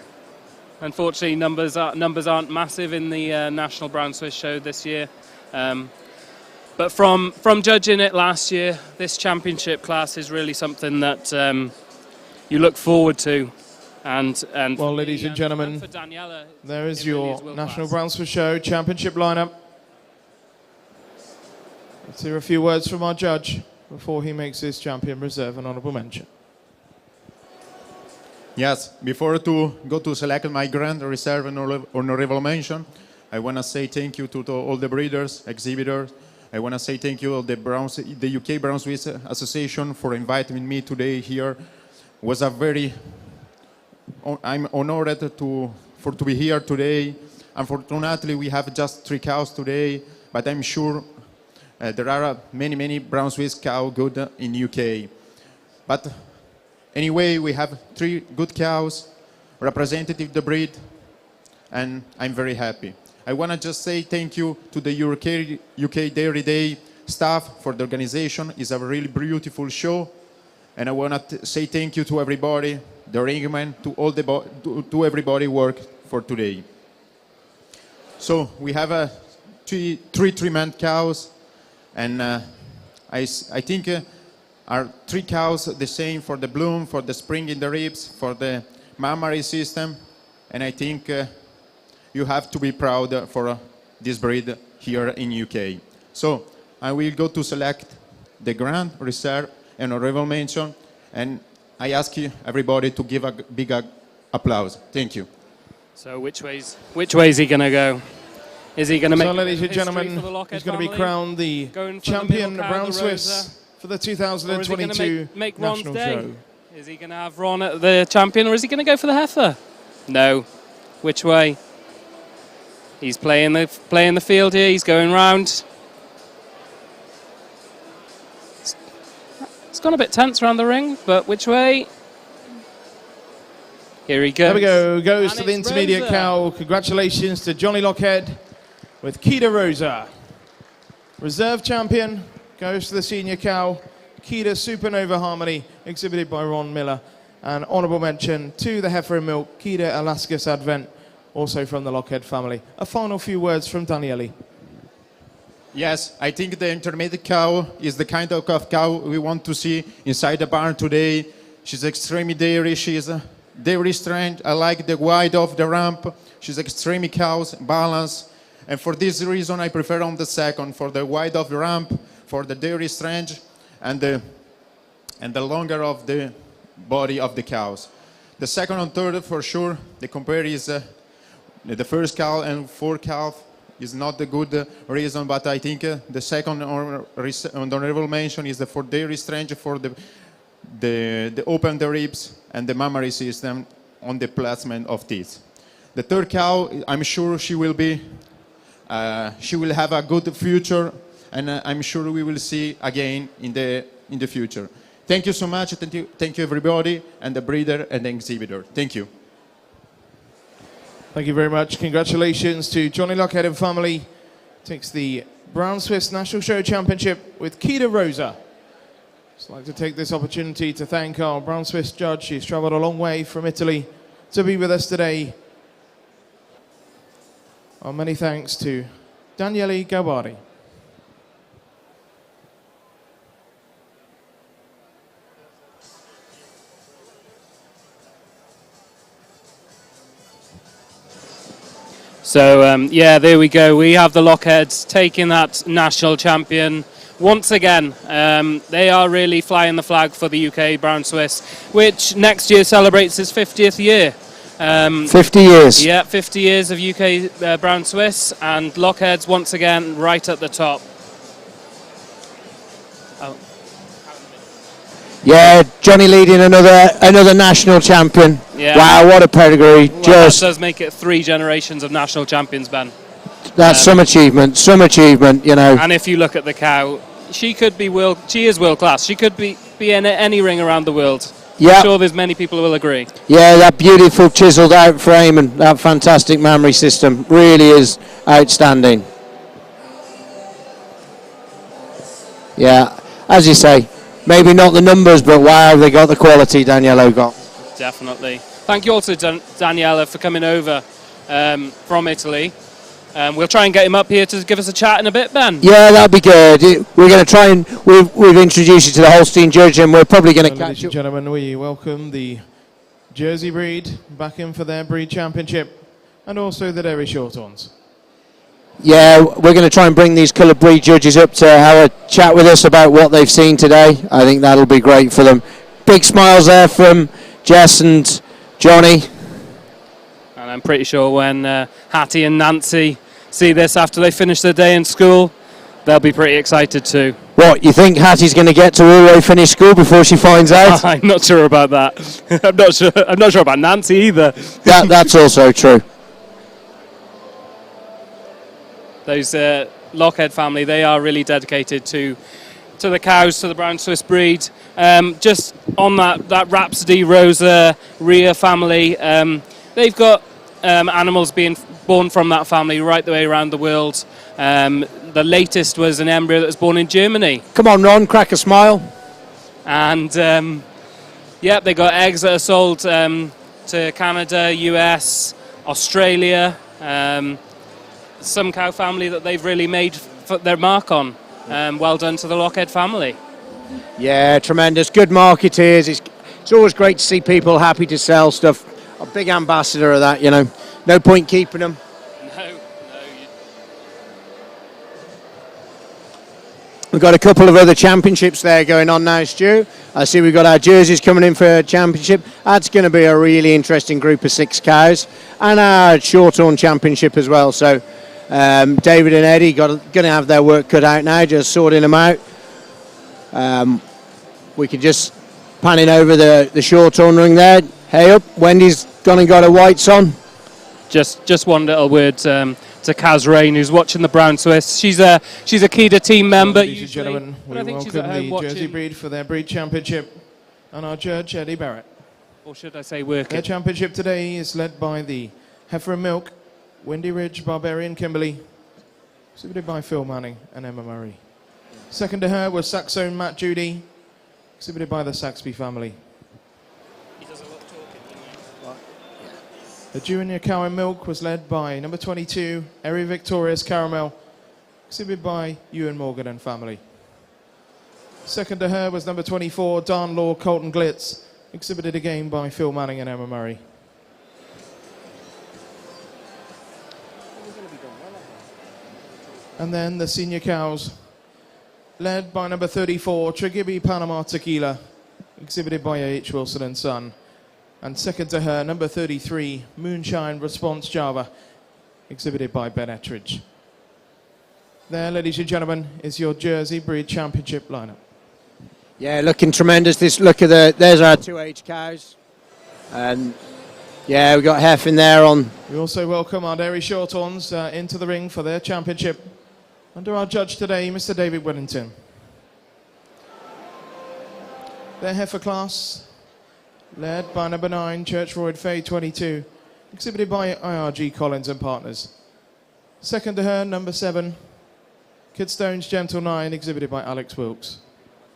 Unfortunately, numbers aren't massive in the National Brown Swiss Show this year. But from judging it last year, this championship class is really something that you look forward to. And well, ladies and gentlemen, for Daniela, there is your National Brown Swiss Show championship lineup. Let's hear a few words from our judge before he makes his champion reserve an honourable mention. Yes, before to go to select my grand reserve and honorable mention, I want to say thank you to all the breeders, exhibitors. I want to say thank you to the UK Brown Swiss Association for inviting me today here. Was a very, I'm honored to be here today. Unfortunately, we have just 3 cows today, but I'm sure there are many Brown Swiss cow good in UK. But anyway, we have 3 good cows, representative the breed, and I'm very happy. I want to just say thank you to the UK Dairy Day staff for the organization. It's a really beautiful show. And I want to say thank you to everybody, the ringmen, to everybody work for today. So we have 3 3-month cows, and I think are 3 cows the same for the bloom, for the spring in the ribs, for the mammary system, and I think you have to be proud for this breed here in UK. So I will go to select the Grand Reserve and honorable mention, and I ask you everybody to give a big applause. Thank you. So which way is he going to go? Is he going to make? So, ladies and gentlemen, he's going to be crowned the champion Brown Swiss for the 2022 make National Ron's day? Show. Is he going to have Ron at the champion, or is he going to go for the heifer? No. Which way? He's playing the field here. He's going round. It's gone a bit tense around the ring, but which way? Here he goes. There we go. Goes And to the it's intermediate Rosa. cow. Congratulations to Johnny Lockhead with Kida Rosa. Reserve champion goes to the senior cow, Kida Supernova Harmony, exhibited by Ron Miller. And honourable mention to the Heifer and Milk, Kida Alaskas Advent, also from the Lockhead family. A final few words from Daniele. Yes, I think the intermediate cow is the kind of cow we want to see inside the barn today. She's extremely dairy. She's dairy strength. I like the wide of the ramp. She's extremely cows, balance. And for this reason, I prefer on the second, for the wide of the ramp, for the dairy strength, and the longer of the body of the cows. The second and third, for sure, the compare is the first cow and fourth calf is not the good reason, but I think the second honorable mention is for dairy strength, for the open the ribs and the mammary system on the placement of teeth. The third cow, I'm sure she will have a good future, and I'm sure we will see again in the future. Thank you so much. Thank you everybody, and the breeder and the exhibitor. Thank you. Thank you very much. Congratulations to Johnny Lockhead and family. Takes the Brown Swiss National Show Championship with Kida Rosa. Just like to take this opportunity to thank our Brown Swiss judge. She's travelled a long way from Italy to be with us today. Our many thanks to Daniele Gabari. So, yeah, there we go. We have the Lockheads taking that national champion once again. They are really flying the flag for the UK Brown Swiss, which next year celebrates its 50th year. 50 years. Yeah, 50 years of UK Brown Swiss, and Lockheads once again right at the top. Oh. Yeah, Johnny leading another national champion. Yeah. Wow, what a pedigree. Well, that does make it 3 generations of national champions, Ben. That's some achievement, you know. And if you look at the cow, she is world class. She could be in any ring around the world. Yeah. I'm sure there's many people who will agree. Yeah, that beautiful chiseled out frame and that fantastic mammary system really is outstanding. Yeah, as you say, maybe not the numbers, but wow, they got the quality Daniela got. Definitely. Thank you also to Daniela for coming over from Italy. We'll try and get him up here to give us a chat in a bit, Ben. Yeah, that'd be good. We're going to try and we've introduced you to the Holstein judge, and we're probably going to catch Ladies you. and gentlemen, we welcome the Jersey breed back in for their breed championship, and also the Dairy Shorthorns. Yeah, we're going to try and bring these coloured breed judges up to have a chat with us about what they've seen today. I think that'll be great for them. Big smiles there from Jess and Johnny. And I'm pretty sure when Hattie and Nancy see this after they finish their day in school, they'll be pretty excited too. What, you think Hattie's going to get to all the way finish school before she finds out? I'm not sure about that. I'm not sure about Nancy either. That's also true. Those Lockhead family, they are really dedicated to the cows, to the Brown Swiss breed. Just on that Rhapsody, Rosa, Rhea family, they've got animals being born from that family right the way around the world. The latest was an embryo that was born in Germany. Come on, Ron, crack a smile. And yeah, they got eggs that are sold to Canada, US, Australia. Some cow family that they've really made their mark on. Well done to the Lockhead family. Yeah, tremendous. Good marketeers. It's always great to see people happy to sell stuff. A big ambassador of that, you know. No point keeping them. No. We've got a couple of other championships there going on now, Stu. I see we've got our jerseys coming in for a championship. That's going to be a really interesting group of 6 cows. And our Shorthorn championship as well. So David and Eddie going to have their work cut out now, just sorting them out. We can just panning over the Shorthorn ring there. Hey up, Wendy's gone and got her whites on. Just one little word to Kaz Rain, who's watching the Brown Swiss. She's a Kida team member. Ladies and gentlemen, we welcome the Jersey breed for their breed championship, and our judge Eddie Barrett. Or should I say work Their it? championship today is led by the Heifer and Milk, Windy Ridge Barbarian Kimberley, exhibited by Phil Manning and Emma Murray. Second to her was Saxone Matt Judy, exhibited by the Saxby family. He does a lot of talking. The junior cow and milk was led by number 22, Eri Victorious Caramel, exhibited by Ewan Morgan and family. Second to her was number 24, Dan Law Colton Glitz, exhibited again by Phil Manning and Emma Murray. And then the senior cows, led by number 34, Tregibi Panama Tequila, exhibited by A.H. Wilson and Son. And second to her, number 33, Moonshine Response Java, exhibited by Ben Ettridge. There, ladies and gentlemen, is your Jersey Breed Championship lineup. Yeah, looking tremendous. There's our 2H cows. And yeah, we've got Heifer in there on. We also welcome our dairy shorthorns into the ring for their championship. Under our judge today, Mr. David Whittington. Their heifer class, led by number 9, Church Royd Fay 22, exhibited by IRG Collins and Partners. Second to her, number 7, Kidstone's Gentle 9, exhibited by Alex Wilkes. I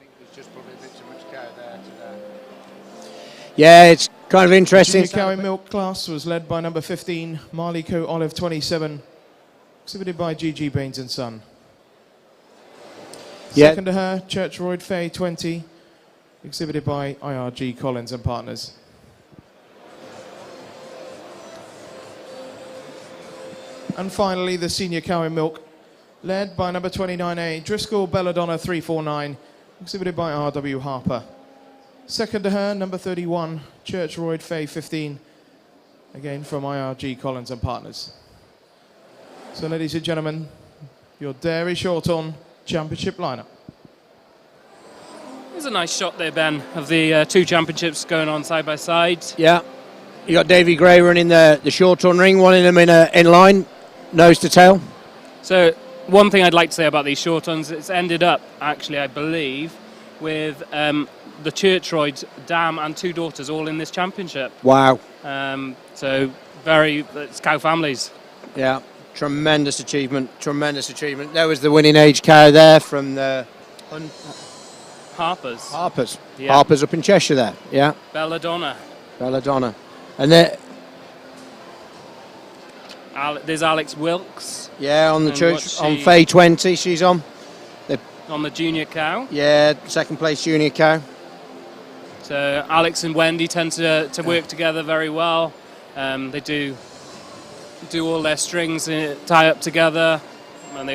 think there's just probably a bit too much cow there today. Yeah, it's kind of interesting. The junior cow in milk class was led by number 15, Marley Co Olive 27, exhibited by GG Baines and Son. Yeah. Second to her, Church Royd Fay 20, exhibited by IRG Collins and Partners. And finally, the senior cow in milk, led by number 29A, Driscoll Belladonna 349, exhibited by R.W. Harper. Second to her, number 31, Church Royd Fay 15, again from IRG Collins and Partners. So, ladies and gentlemen, your Dairy Shorthorn Championship lineup. There's a nice shot there, Ben, of the two championships going on side by side. Yeah, you got Davy Gray running the short-on ring, one of them in line, nose to tail. So one thing I'd like to say about these short-ons, it's ended up, actually, I believe, with the Churchroyd dam and 2 daughters all in this championship. Wow. So it's cow families. Yeah, tremendous achievement, tremendous achievement. There was the winning age cow there from the Harpers. Yeah. Harpers up in Cheshire there, yeah. Belladonna. And there, there's Alex Wilkes. yeah, on the church, on Fay 20, she's on. On the junior cow. Yeah, second place junior cow. So Alex and Wendy tend to work together very well. They do all their strings, tie up together, and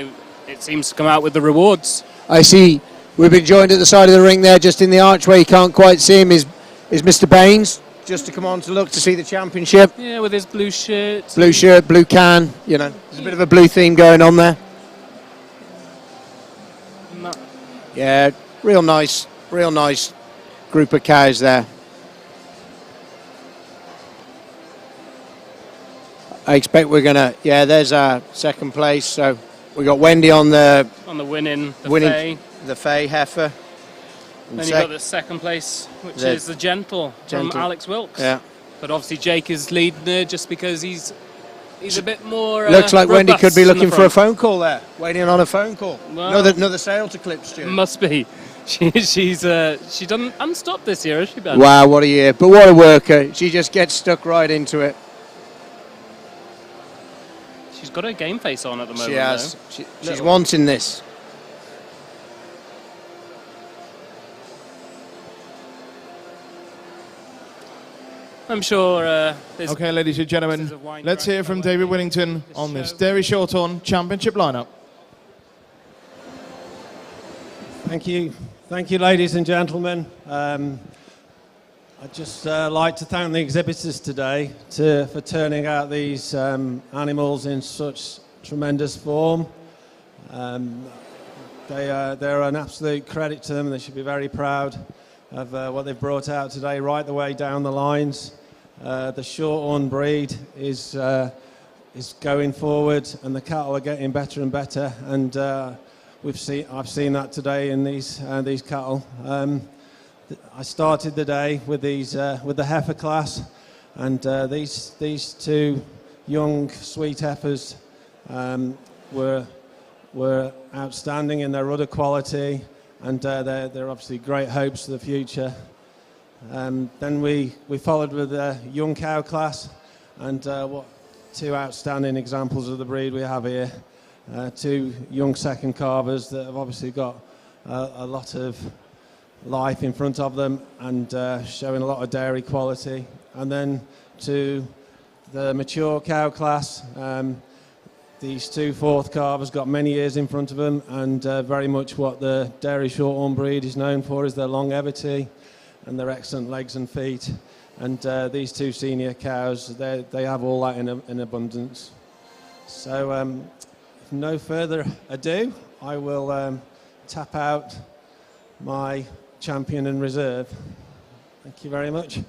it seems to come out with the rewards. I see we've been joined at the side of the ring there, just in the archway. You can't quite see him, is Mr. Baines, just to come on to look to see the championship. Yeah, with his blue shirt. Blue shirt, blue can, you know, there's a bit of a blue theme going on there. No. Yeah, real nice group of cows there. I expect we're gonna, yeah, there's our second place. So we got Wendy on the winning Fay. The Fay heifer. Then you got the second place, which is the Gentle from Alex Wilkes. Yeah. But obviously Jake is leading there just because he's a bit more. Looks like Wendy could be looking for a front. phone call there, waiting on a phone call. Well, another sale to clip, Stuart. Must be. She done unstopped this year, has she, Ben? Wow, what a year! But what a worker! She just gets stuck right into it. She's got her game face on at the moment. She has. She's wanting this. I'm sure. Okay, ladies and gentlemen, let's hear from David Whittington on this Dairy Shorthorn Championship lineup. Thank you, ladies and gentlemen. I'd just like to thank the exhibitors today for turning out these animals in such tremendous form. They're an absolute credit to them. They should be very proud of what they've brought out today, right the way down the lines. The shorthorn breed is going forward, and the cattle are getting better and better. And I've seen that today in these cattle. I started the day with with the heifer class, and these 2 young sweet heifers were were outstanding in their udder quality, and they're obviously great hopes for the future. Then we followed with a young cow class, and two outstanding examples of the breed we have here. Two young second calvers that have obviously got a lot of life in front of them and showing a lot of dairy quality. And then to the mature cow class, these two fourth calvers got many years in front of them, and very much what the dairy shorthorn breed is known for is their longevity and their excellent legs and feet. And these two senior cows, they have all that in abundance. So with no further ado, I will tap out my champion and reserve. Thank you very much.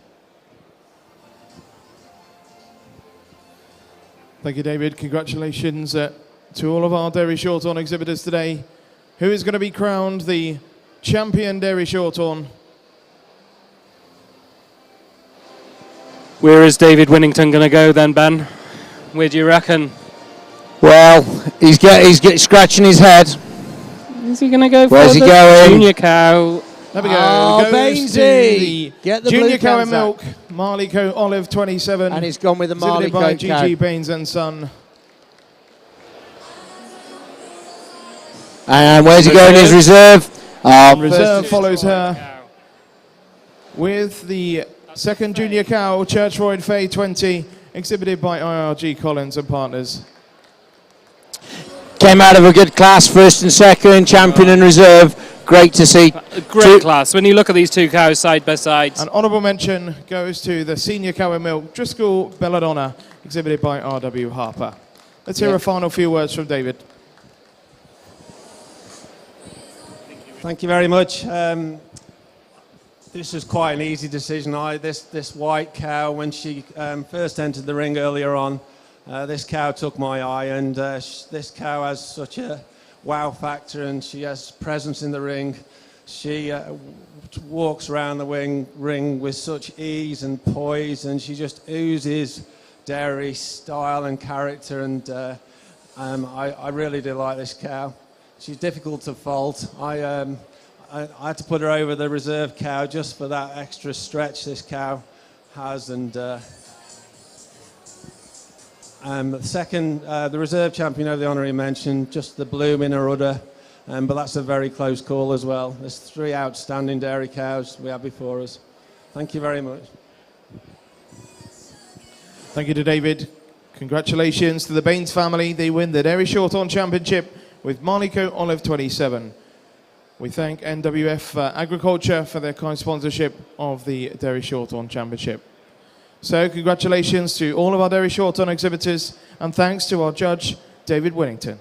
Thank you, David. Congratulations to all of our dairy shorthorn exhibitors today. Who is going to be crowned the champion dairy shorthorn? Where is David Winnington going to go then, Ben? Where do you reckon? Well, he's scratching his head. Is he going to go Where's for he the going? junior cow? There we go. Oh, Goes Bainesy. to the Get the junior blue cow in cans out. milk, Marley Coat Olive 27. And he's gone with the Marley exhibited by Coat G.G. cow. Baines and Son. And where's he going? His reserve. Reserve follows her with the second junior cow, Churchroyd Fay 20, exhibited by IRG Collins and Partners. Came out of a good class, first and second, champion and reserve. Great to see. Great class. When you look at these two cows side by side. An honourable mention goes to the senior cow in milk, Driscoll Belladonna, exhibited by R.W. Harper. Let's hear a final few words from David. Thank you very much. This was quite an easy decision. This white cow, when she first entered the ring earlier on, this cow took my eye, and this cow has such a wow factor, and she has presence in the ring. She walks around the ring with such ease and poise, and she just oozes dairy style and character, and I really do like this cow. She's difficult to fault. I had to put her over the reserve cow just for that extra stretch this cow has, and second, the reserve champion over the honorary mention, just the bloom in her udder, but that's a very close call as well. There's three outstanding dairy cows we have before us. Thank you very much. Thank you to David. Congratulations to the Baines family. They win the Dairy Shorthorn Championship with Marley Coat Olive 27. We thank NWF Agriculture for their kind sponsorship of the Dairy Shorthorn Championship. So congratulations to all of our Dairy Shorthorn exhibitors, and thanks to our judge, David Winnington.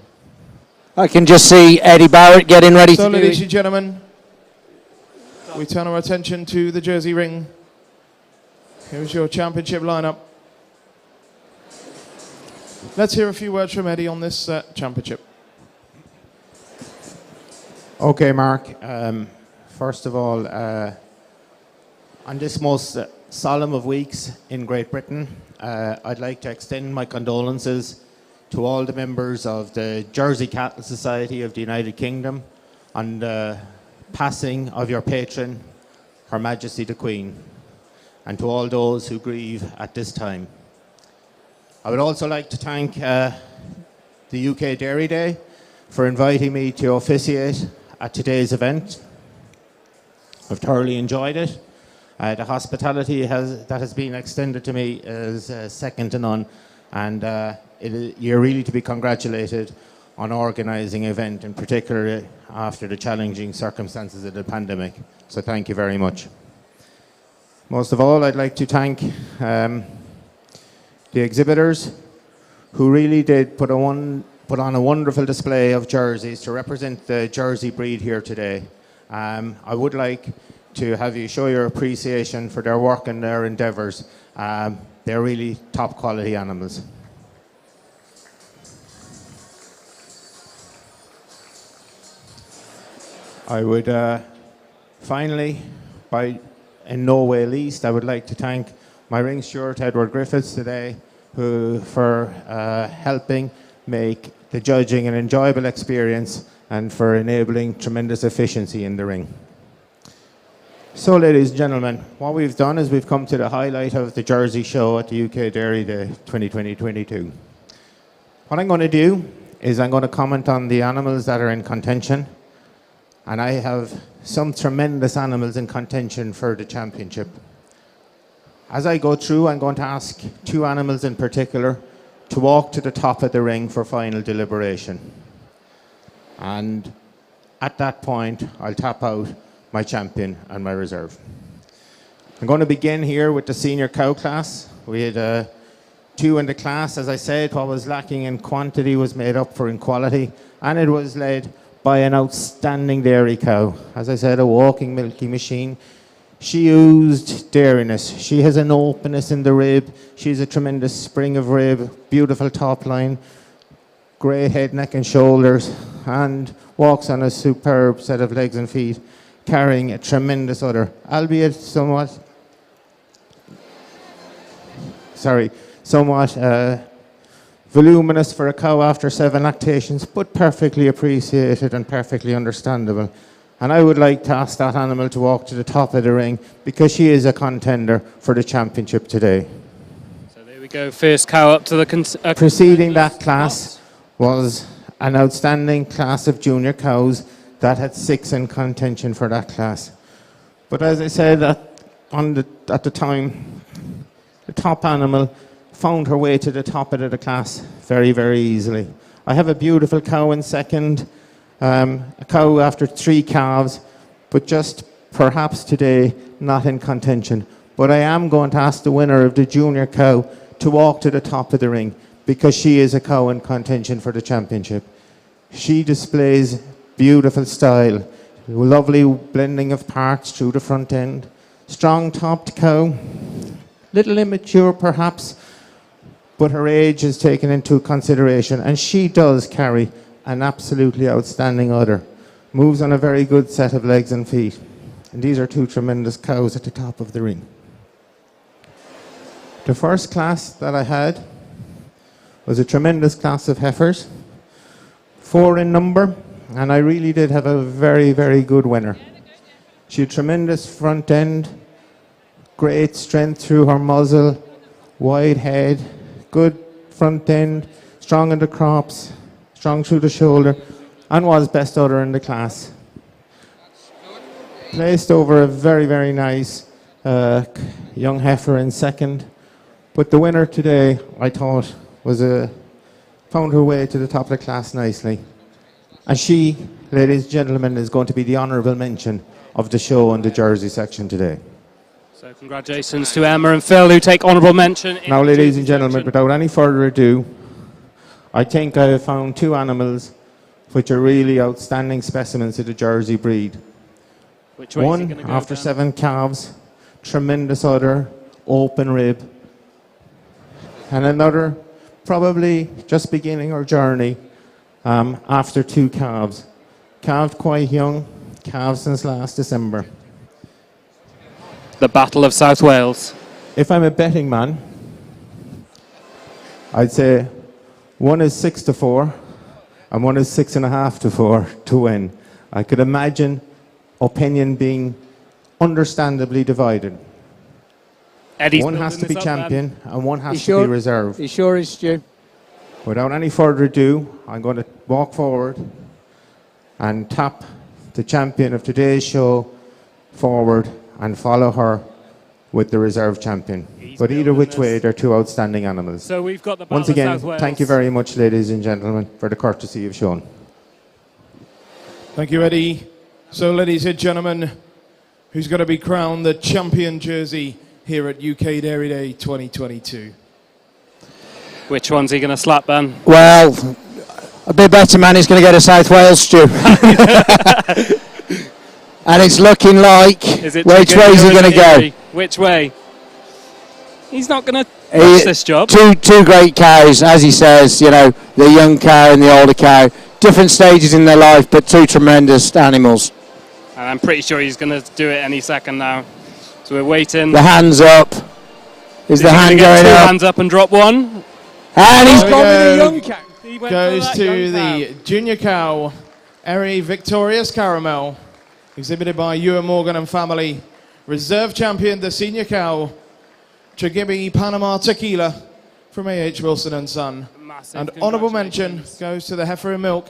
I can just see Eddie Barrett getting ready So to do ladies it. and gentlemen, we turn our attention to the Jersey ring. Here's your championship lineup. Let's hear a few words from Eddie on this championship. Okay, Mark. First of all, on this most solemn of weeks in Great Britain, I'd like to extend my condolences to all the members of the Jersey Cattle Society of the United Kingdom on the passing of your patron, Her Majesty the Queen, and to all those who grieve at this time. I would also like to thank the UK Dairy Day for inviting me to officiate at today's event. I've thoroughly enjoyed it. The hospitality that has been extended to me is second to none, and you're really to be congratulated on organising an event, in particular after the challenging circumstances of the pandemic. So thank you very much. Most of all, I'd like to thank the exhibitors who really did put on a wonderful display of jerseys to represent the Jersey breed here today. I would like to have you show your appreciation for their work and their endeavours. They're really top quality animals. I would finally, in no way least, I would like to thank my ring steward Edward Griffiths today, for helping make the judging an enjoyable experience and for enabling tremendous efficiency in the ring. So, ladies and gentlemen, what we've done is we've come to the highlight of the Jersey show at the UK Dairy Day 2020-22. What I'm going to do is I'm going to comment on the animals that are in contention, and I have some tremendous animals in contention for the championship. As I go through, I'm going to ask 2 animals in particular to walk to the top of the ring for final deliberation. And at that point, I'll tap out my champion and my reserve. I'm going to begin here with the senior cow class. We had 2 in the class. As I said, what was lacking in quantity was made up for in quality, and it was led by an outstanding dairy cow. As I said, a walking milking machine. She oozed dairiness. She has an openness in the rib. She's a tremendous spring of rib, beautiful top line, great head, neck and shoulders, and walks on a superb set of legs and feet, carrying a tremendous udder, albeit somewhat voluminous for a cow after 7 lactations, but perfectly appreciated and perfectly understandable. And I would like to ask that animal to walk to the top of the ring because she is a contender for the championship today. So there we go, first cow up to the... Preceding that class was an outstanding class of junior cows that had 6 in contention for that class. But as I said at the time, the top animal found her way to the top of the class very, very easily. I have a beautiful cow in second, a cow after 3 calves, but just perhaps today not in contention. But I am going to ask the winner of the junior cow to walk to the top of the ring because she is a cow in contention for the championship. She displays beautiful style, lovely blending of parts through the front end, strong topped cow, little immature perhaps, but her age is taken into consideration, and she does carry an absolutely outstanding udder. Moves on a very good set of legs and feet. And these are 2 tremendous cows at the top of the ring. The first class that I had was a tremendous class of heifers, 4 in number, and I really did have a very, very good winner. She had tremendous front end, great strength through her muzzle, wide head, good front end, strong in the crops, strong through the shoulder, and was best udder in the class. Placed over a very, very nice young heifer in second. But the winner today, I thought, found her way to the top of the class nicely. And she, ladies and gentlemen, is going to be the honourable mention of the show in the Jersey section today. So congratulations to Emma and Phil who take honourable mention. Now, ladies and gentlemen, without any further ado, I think I have found 2 animals which are really outstanding specimens of the Jersey breed. Which way is he One gonna go, after Dan? 7 calves, tremendous udder, open rib. And another probably just beginning her journey after 2 calves. Calved quite young, calved since last December. The Battle of South Wales. If I'm a betting man, I'd say one is 6-4 and one is 6.5-4 to win. I could imagine opinion being understandably divided. Eddie's one has to be building this up, champion and one has sure? to be reserve. You sure is, Stu? Without any further ado, I'm going to walk forward and tap the champion of today's show forward and follow her with the reserve champion. But either which way, they're 2 outstanding animals. So we've got the Battle Once of again, South Wales. thank you very much, ladies and gentlemen, for the courtesy you've shown. Thank you, Eddie. So, ladies and gentlemen, who's going to be crowned the champion Jersey here at UK Dairy Day 2022? Which one's he going to slap, Ben? Well, a bit better man is going to get a South Wales, Stu. And it's looking like, which way is he going to go? Which way? He's not going to rush this job. Two great cows, as he says, you know, the young cow and the older cow. Different stages in their life, but 2 tremendous animals. And I'm pretty sure he's going to do it any second now. So we're waiting. The hands up. Is the hand going up? 2 hands up and drop one? And he's gone with the young cow. The He went for goes that to young the junior cow, Eri Victorious Caramel, exhibited by Ewan Morgan and family. Reserve champion, the senior cow, Chagibby Panama Tequila from A.H. Wilson and Son. Massive And honourable mention congratulations. goes to the Heifer and Milk,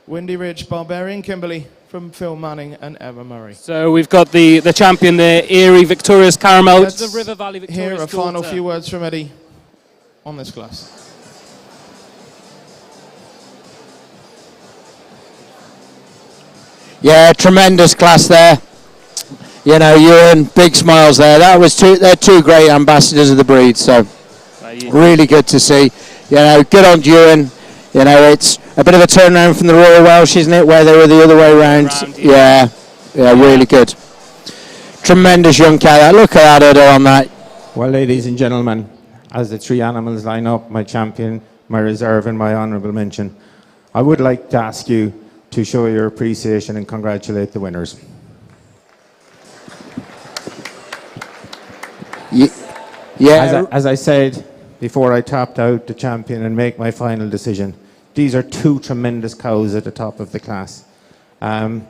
Windy Ridge Barbarian Kimberley from Phil Manning and Emma Murray. So we've got the champion there, Erie Victorious Caramel, which is Let's the River Valley hear Victorious a final daughter. few words from Eddie on this class. Yeah, tremendous class there. You know, Ewan, big smiles there. They're two great ambassadors of the breed, so really good to see. You know, good on Ewan. You know, it's a bit of a turnaround from the Royal Welsh, isn't it, where they were the other way around. Yeah, really good. Tremendous young cow. Look at that udder on that. Well, ladies and gentlemen, as the three animals line up, my champion, my reserve and my honourable mention, I would like to ask you to show your appreciation and congratulate the winners. Yeah. As I said before I tapped out the champion and make my final decision, these are two tremendous cows at the top of the class. I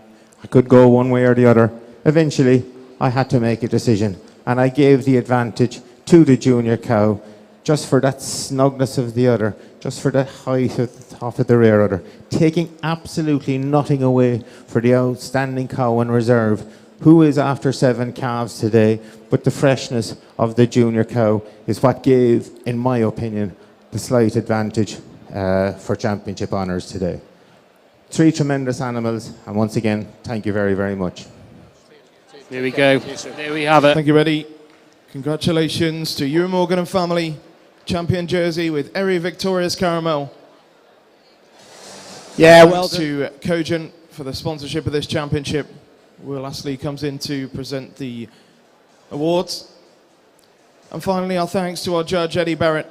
could go one way or the other. Eventually, I had to make a decision, and I gave the advantage to the junior cow just for that snugness of the udder, just for the height of the top of the rear udder, taking absolutely nothing away for the outstanding cow in reserve, who is after 7 calves today, but the freshness of the junior cow is what gave, in my opinion, the slight advantage for championship honours today. 3 tremendous animals, and once again, thank you very, very much. There we go. There we have it. Thank you, Eddie. Congratulations to Ewan Morgan and family. Champion jersey with Eri Victorious Caramel. Yeah, well to Cogent for the sponsorship of this championship. Will Astley comes in to present the awards. And finally, our thanks to our judge, Eddie Barrett.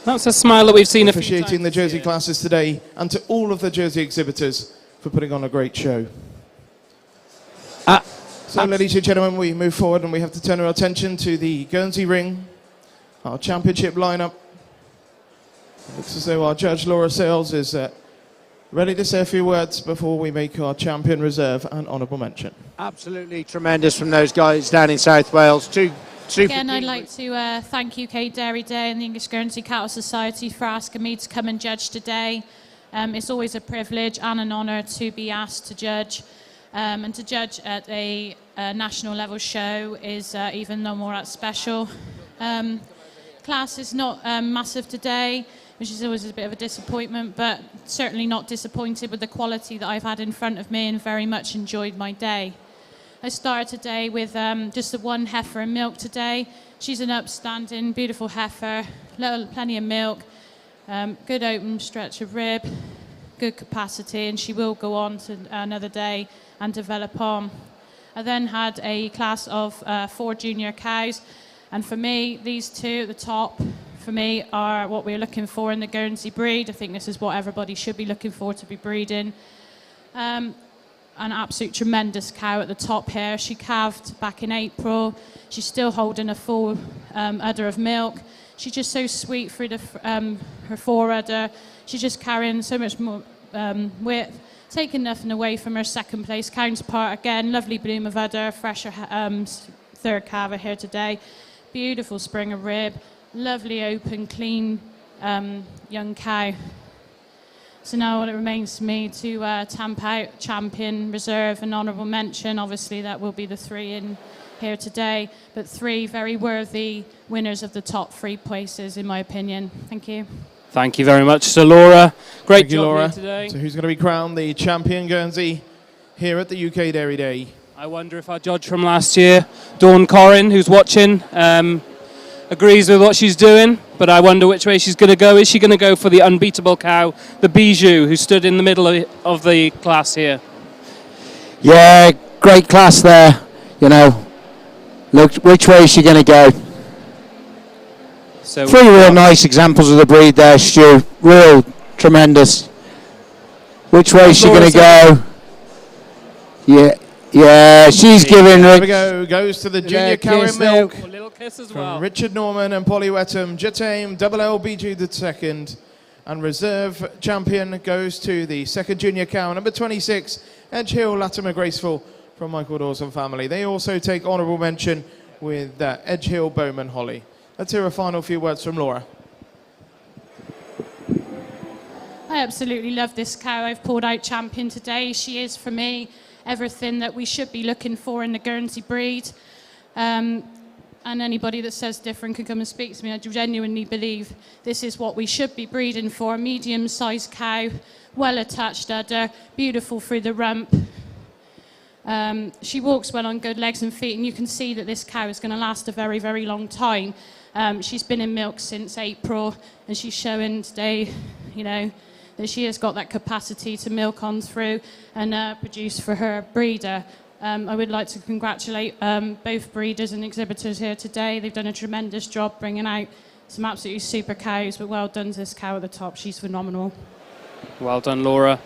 That's a smile that we've seen a few officiating times the jersey this year. classes today, and to all of the jersey exhibitors for putting on a great show. So, ladies and gentlemen, we move forward and we have to turn our attention to the Guernsey ring, our championship lineup. It looks as though our judge, Laura Sales, is ready to say a few words before we make our champion reserve and honourable mention. Absolutely tremendous from those guys down in South Wales. Again, I'd like to thank UK Dairy Day and the English Guernsey Cattle Society for asking me to come and judge today. It's always a privilege and an honour to be asked to judge. And to judge at a national level show is even no more special. Class is not massive today, which is always a bit of a disappointment, but certainly not disappointed with the quality that I've had in front of me and very much enjoyed my day. I started today with just the one heifer and milk today. She's an upstanding, beautiful heifer, plenty of milk, good open stretch of rib, good capacity, and she will go on to another day and develop on. I then had a class of 4 junior cows, and for me, these two at the top, for me, are what we're looking for in the Guernsey breed. I think this is what everybody should be looking for to be breeding. An absolute tremendous cow at the top here. She calved back in April. She's still holding a full udder of milk. She's just so sweet through her fore udder. She's just carrying so much more width, taking nothing away from her second place counterpart. Again, lovely bloom of udder, fresher third calver here today. Beautiful spring of rib, lovely open, clean young cow. So now what it remains to me to tamp out champion, reserve and honourable mention. Obviously that will be the 3 in here today, but 3 very worthy winners of the top 3 places in my opinion. Thank you. Thank you very much. So Laura, great Thank you, job Laura. here today. So who's going to be crowned the champion Guernsey here at the UK Dairy Day? I wonder if our judge from last year, Dawn Corrin, who's watching, agrees with what she's doing, but I wonder which way she's going to go. Is she going to go for the unbeatable cow, the Bijou, who stood in the middle of the class here? Yeah, great class there. You know, look, which way is she going to go? So 3 real nice examples of the breed there, Stu. Real tremendous. Which way is she going to go? Yeah, she's giving. There we go. Goes to the junior cow in milk. A little kiss as From well. Richard Norman and Polly Wetham, Jatame, Double L Bijou II. And reserve champion goes to the second junior cow, number 26, Edge Hill, Latimer Graceful from Michael Dawson family. They also take honourable mention with Edge Hill, Bowman Holly. Let's hear a final few words from Laura. I absolutely love this cow. I've pulled out champion today. She is, for me, everything that we should be looking for in the Guernsey breed. And anybody that says different can come and speak to me. I genuinely believe this is what we should be breeding for. A medium-sized cow, well-attached udder, beautiful through the rump. She walks well on good legs and feet, and you can see that this cow is going to last a very, very long time. She's been in milk since April, and she's showing today, you know, that she has got that capacity to milk on through and produce for her breeder. I would like to congratulate both breeders and exhibitors here today. They've done a tremendous job bringing out some absolutely super cows, but well done to this cow at the top. She's phenomenal. Well done, Laura.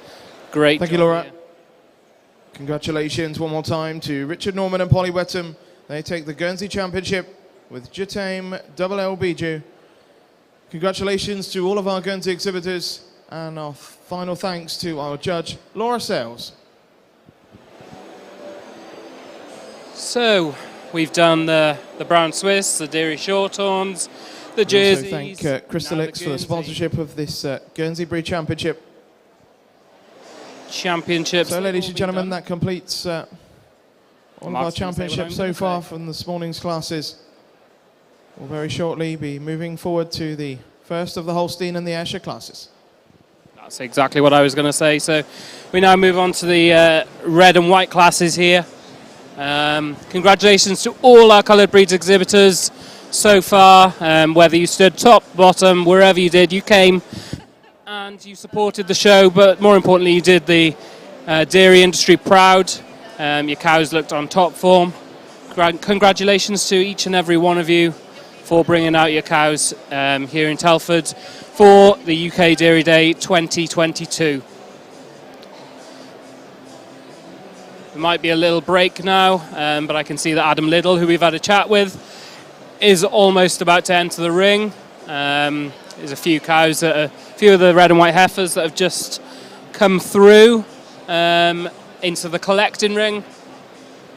Great. Thank you, Laura. Here. Congratulations one more time to Richard Norman and Polly Wetham. They take the Guernsey Championship with Jitame Double L Bijou. Congratulations to all of our Guernsey exhibitors, and our final thanks to our judge, Laura Sales. So, we've done the Brown Swiss, the Dairy Shorthorns, the jerseys. Also thank Crystalix for the sponsorship of this Guernsey Breed Championship. Championships. So, ladies and gentlemen, that completes all of our championships so far from this morning's classes. We'll very shortly be moving forward to the first of the Holstein and the Ayrshire classes. That's exactly what I was going to say. So we now move on to the red and white classes here. Congratulations to all our coloured breeds exhibitors so far. Whether you stood top, bottom, wherever you did, you came and you supported the show, but more importantly, you did the dairy industry proud. Your cows looked on top form. Congratulations to each and every one of you for bringing out your cows here in Telford for the UK Dairy Day 2022. There might be a little break now, but I can see that Adam Liddell, who we've had a chat with, is almost about to enter the ring. There's a few cows, a few of the red and white heifers that have just come through into the collecting ring.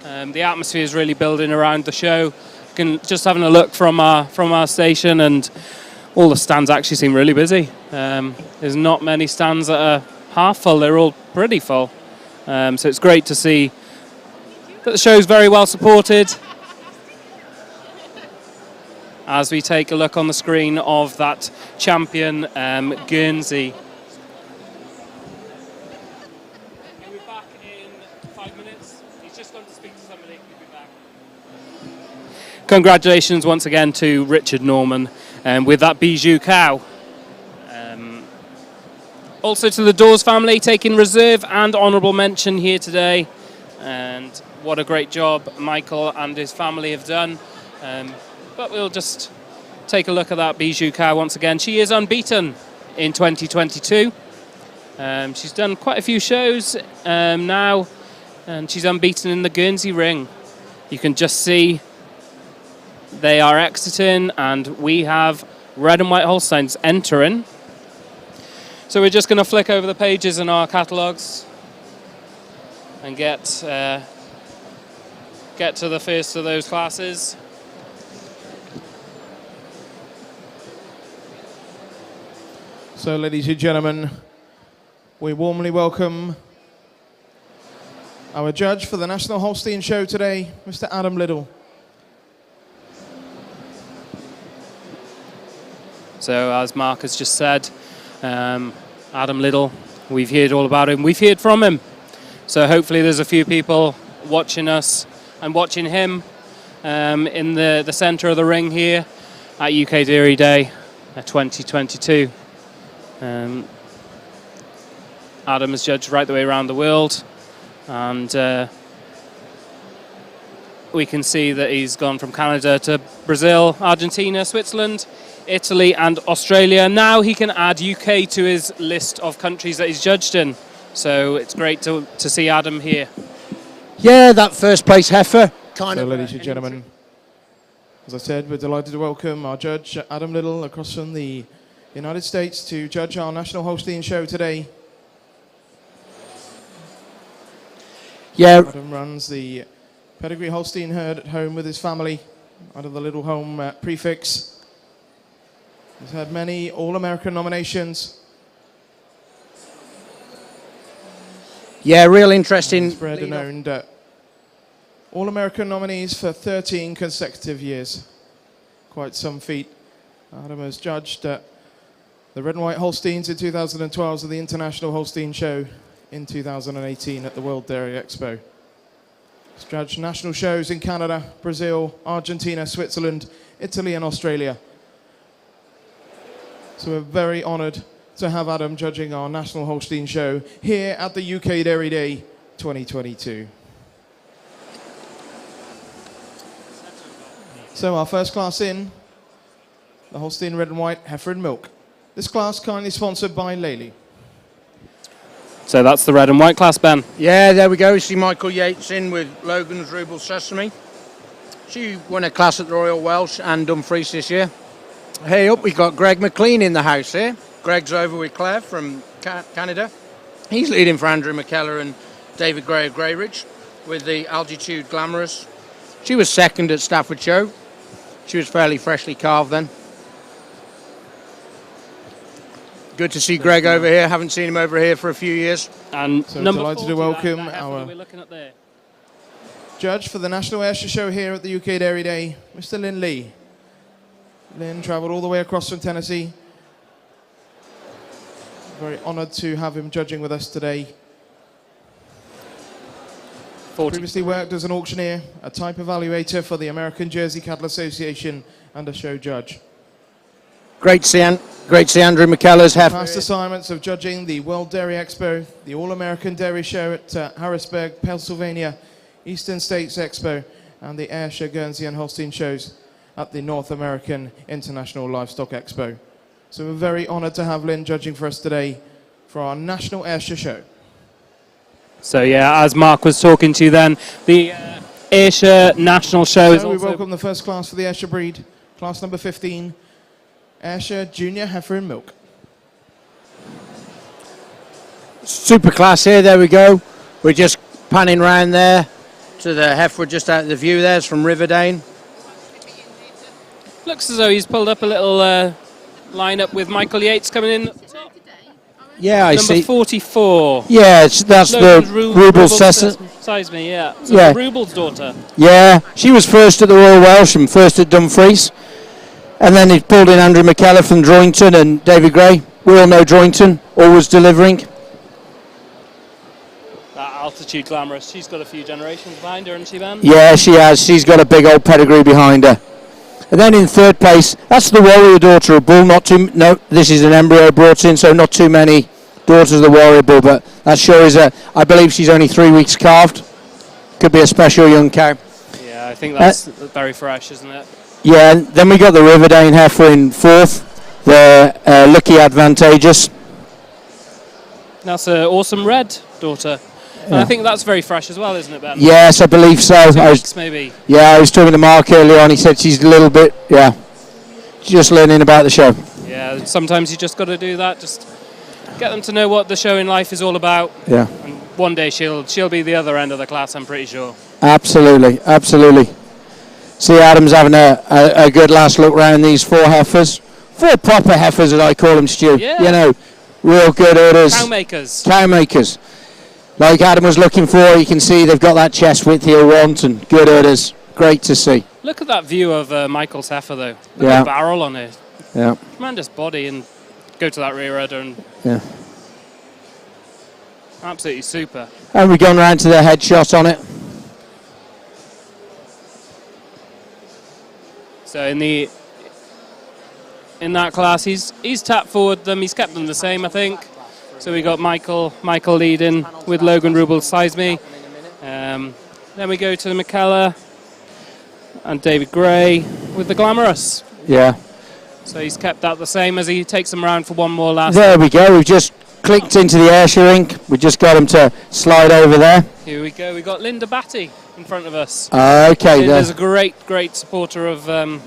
The atmosphere is really building around the show. Just having a look from our station, and all the stands actually seem really busy. There's not many stands that are half full, they're all pretty full. So it's great to see that the show's very well supported. As we take a look on the screen of that champion Guernsey. He'll be back in 5 minutes. He's just gone to speak to somebody. He'll be back. Congratulations once again to Richard Norman with that Bijou cow. Also to the Dawes family, taking reserve and honourable mention here today. And what a great job Michael and his family have done. But we'll just take a look at that Bijou cow once again. She is unbeaten in 2022. She's done quite a few shows now, and she's unbeaten in the Guernsey ring. You can just see they are exiting, and we have red and white Holsteins entering. So we're just going to flick over the pages in our catalogues and get to the first of those classes. So, ladies and gentlemen, we warmly welcome our judge for the National Holstein Show today, Mr. Adam Liddell. So, as Mark has just said, Adam Liddell, we've heard all about him. We've heard from him. So hopefully there's a few people watching us and watching him in the centre of the ring here at UK Dairy Day 2022. Adam has judged right the way around the world, and we can see that he's gone from Canada to Brazil, Argentina, Switzerland, Italy and Australia. Now he can add UK to his list of countries that he's judged in. So it's great to see Adam here. Yeah, that first place heifer. Ladies and gentlemen, as I said, we're delighted to welcome our judge, Adam Liddell, across from the United States, to judge our National Holstein show today. Yeah. Adam runs the pedigree Holstein herd at home with his family out of the little home prefix. He's had many All-American nominations. Yeah, real interesting. He's bred and owned All-American nominees for 13 consecutive years. Quite some feat. Adam has judged the Red and White Holsteins in 2012 at the International Holstein Show in 2018 at the World Dairy Expo. He's judged national shows in Canada, Brazil, Argentina, Switzerland, Italy and Australia. So we're very honoured to have Adam judging our National Holstein Show here at the UK Dairy Day 2022. So our first class in, the Holstein Red and White Heifer and Milk. This class kindly sponsored by Lely. So that's the red and white class, Ben. Yeah, there we go. You see Michael Yates in with Logan's Ruble Sesame. She won a class at the Royal Welsh and Dumfries this year. Hey up, we've got Greg McLean in the house here. Greg's over with Claire from Canada. He's leading for Andrew McKellar and David Gray of Greyridge with the Altitude Glamorous. She was second at Stafford Show. She was fairly freshly calved then. Good to see Greg over here. Haven't seen him over here for a few years. And so number delighted 40, to welcome that our we're looking at there. judge for the National Ayrshire Show here at the UK Dairy Day, Mr. Lynn Lee. Lynn travelled all the way across from Tennessee. Very honoured to have him judging with us today. 40. Previously worked as an auctioneer, a type evaluator for the American Jersey Cattle Association, and a show judge. Great to see Andrew McKellar's heifer. Past assignments of judging the World Dairy Expo, the All-American Dairy Show at Harrisburg, Pennsylvania, Eastern States Expo, and the Ayrshire, Guernsey and Holstein shows at the North American International Livestock Expo. So we're very honoured to have Lynn judging for us today for our National Ayrshire Show. So yeah, as Mark was talking to you then, the Ayrshire National Show is So we also... welcome the first class for the Ayrshire breed, class number 15, Ayrshire Junior Heifer and Milk. Super class here, there we go. We're just panning round there to the heifer just out of the view there. It's from Riverdane. Looks as though he's pulled up a little lineup with Michael Yates coming in. Yeah, I see. Number 44. Yeah, that's the Ruble Sesame, yeah. So yeah. Ruble's daughter. Yeah, she was first at the Royal Welsh and first at Dumfries. And then he pulled in Andrew McKellar from Droington and David Gray. We all know Droington, always delivering. That Altitude Glamorous. She's got a few generations behind her, hasn't she, Ben? Yeah, she has. She's got a big old pedigree behind her. And then in third place, that's the Warrior Daughter of Bull. No, this is an embryo brought in, so not too many daughters of the Warrior Bull, but that sure is I believe she's only 3 weeks calved. Could be a special young cow. Yeah, I think that's very fresh, isn't it? Yeah, and then we got the Riverdane heifer in fourth, the Lucky Advantageous. That's an awesome red daughter. And I think that's very fresh as well, isn't it, Ben? Yes, I believe so. 2 weeks, maybe. Yeah, I was talking to Mark earlier on. He said she's a little bit, she's just learning about the show. Yeah, sometimes you just got to do that. Just get them to know what the show in life is all about. Yeah. And one day she'll be the other end of the class, I'm pretty sure. Absolutely, absolutely. See, Adam's having a good last look round these 4 heifers. 4 proper heifers, as I call them, Stu. Yeah. You know, real good udders. Cow makers. Cow makers. Like Adam was looking for, you can see they've got that chest width he'll want and good udders. Great to see. Look at that view of Michael's heifer, though. Look Yeah. at the barrel on it. Yeah. Tremendous body, and go to that rear udder and Yeah. absolutely super. And we've gone round to the headshot on it. So in that class, he's tapped forward them. He's kept them the same, I think. So we got Michael leading with Logan Ruble Sesame. Then we go to McKellar and David Gray with the Glamorous. Yeah. So he's kept that the same as he takes them around for one more last. There we go. We've just clicked into the Ayrshire rink. We just got him to slide over there. Here we go. We got Linda Batty in front of us. Okay. Linda's a great supporter of. And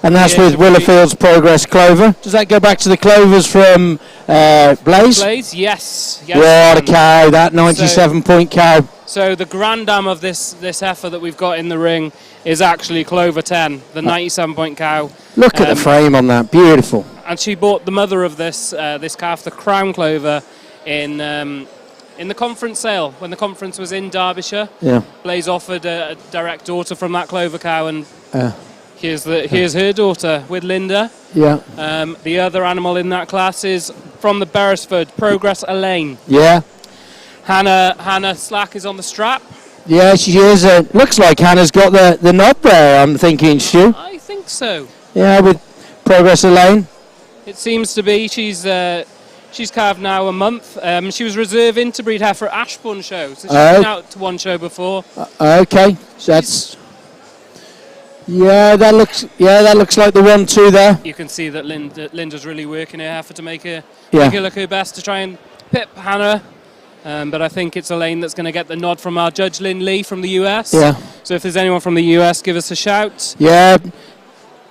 And that's Yeah, with Willowfield's Progress Clover. Does that go back to the clovers from Blaze? Blaze, yes. What a cow, that 97-point cow. So the grandam of this heifer that we've got in the ring is actually Clover 10, the 97-point cow. Look at the frame on that, beautiful. And she bought the mother of this calf, the Crown Clover, in the conference sale when the conference was in Derbyshire. Yeah. Blaze offered a direct daughter from that Clover cow, and here's her daughter with Linda. Yeah. The other animal in that class is from the Beresford, Progress Elaine. Yeah. Hannah Slack is on the strap. Yeah, she is. Looks like Hannah's got the knob there, I'm thinking, Stu. I think so. Yeah, with Progress Elaine. It seems to be. She's calved now a month. She was reserve interbreed heifer at Ashbourne show, so she's been out to one show before. Okay, that's. Yeah, that looks like the 1-2 there. You can see that Linda's really working her heifer to make her look her best to try and pip Hannah. But I think it's Elaine that's going to get the nod from our judge, Lynn Lee, from the US. Yeah. So if there's anyone from the US, give us a shout. Yeah,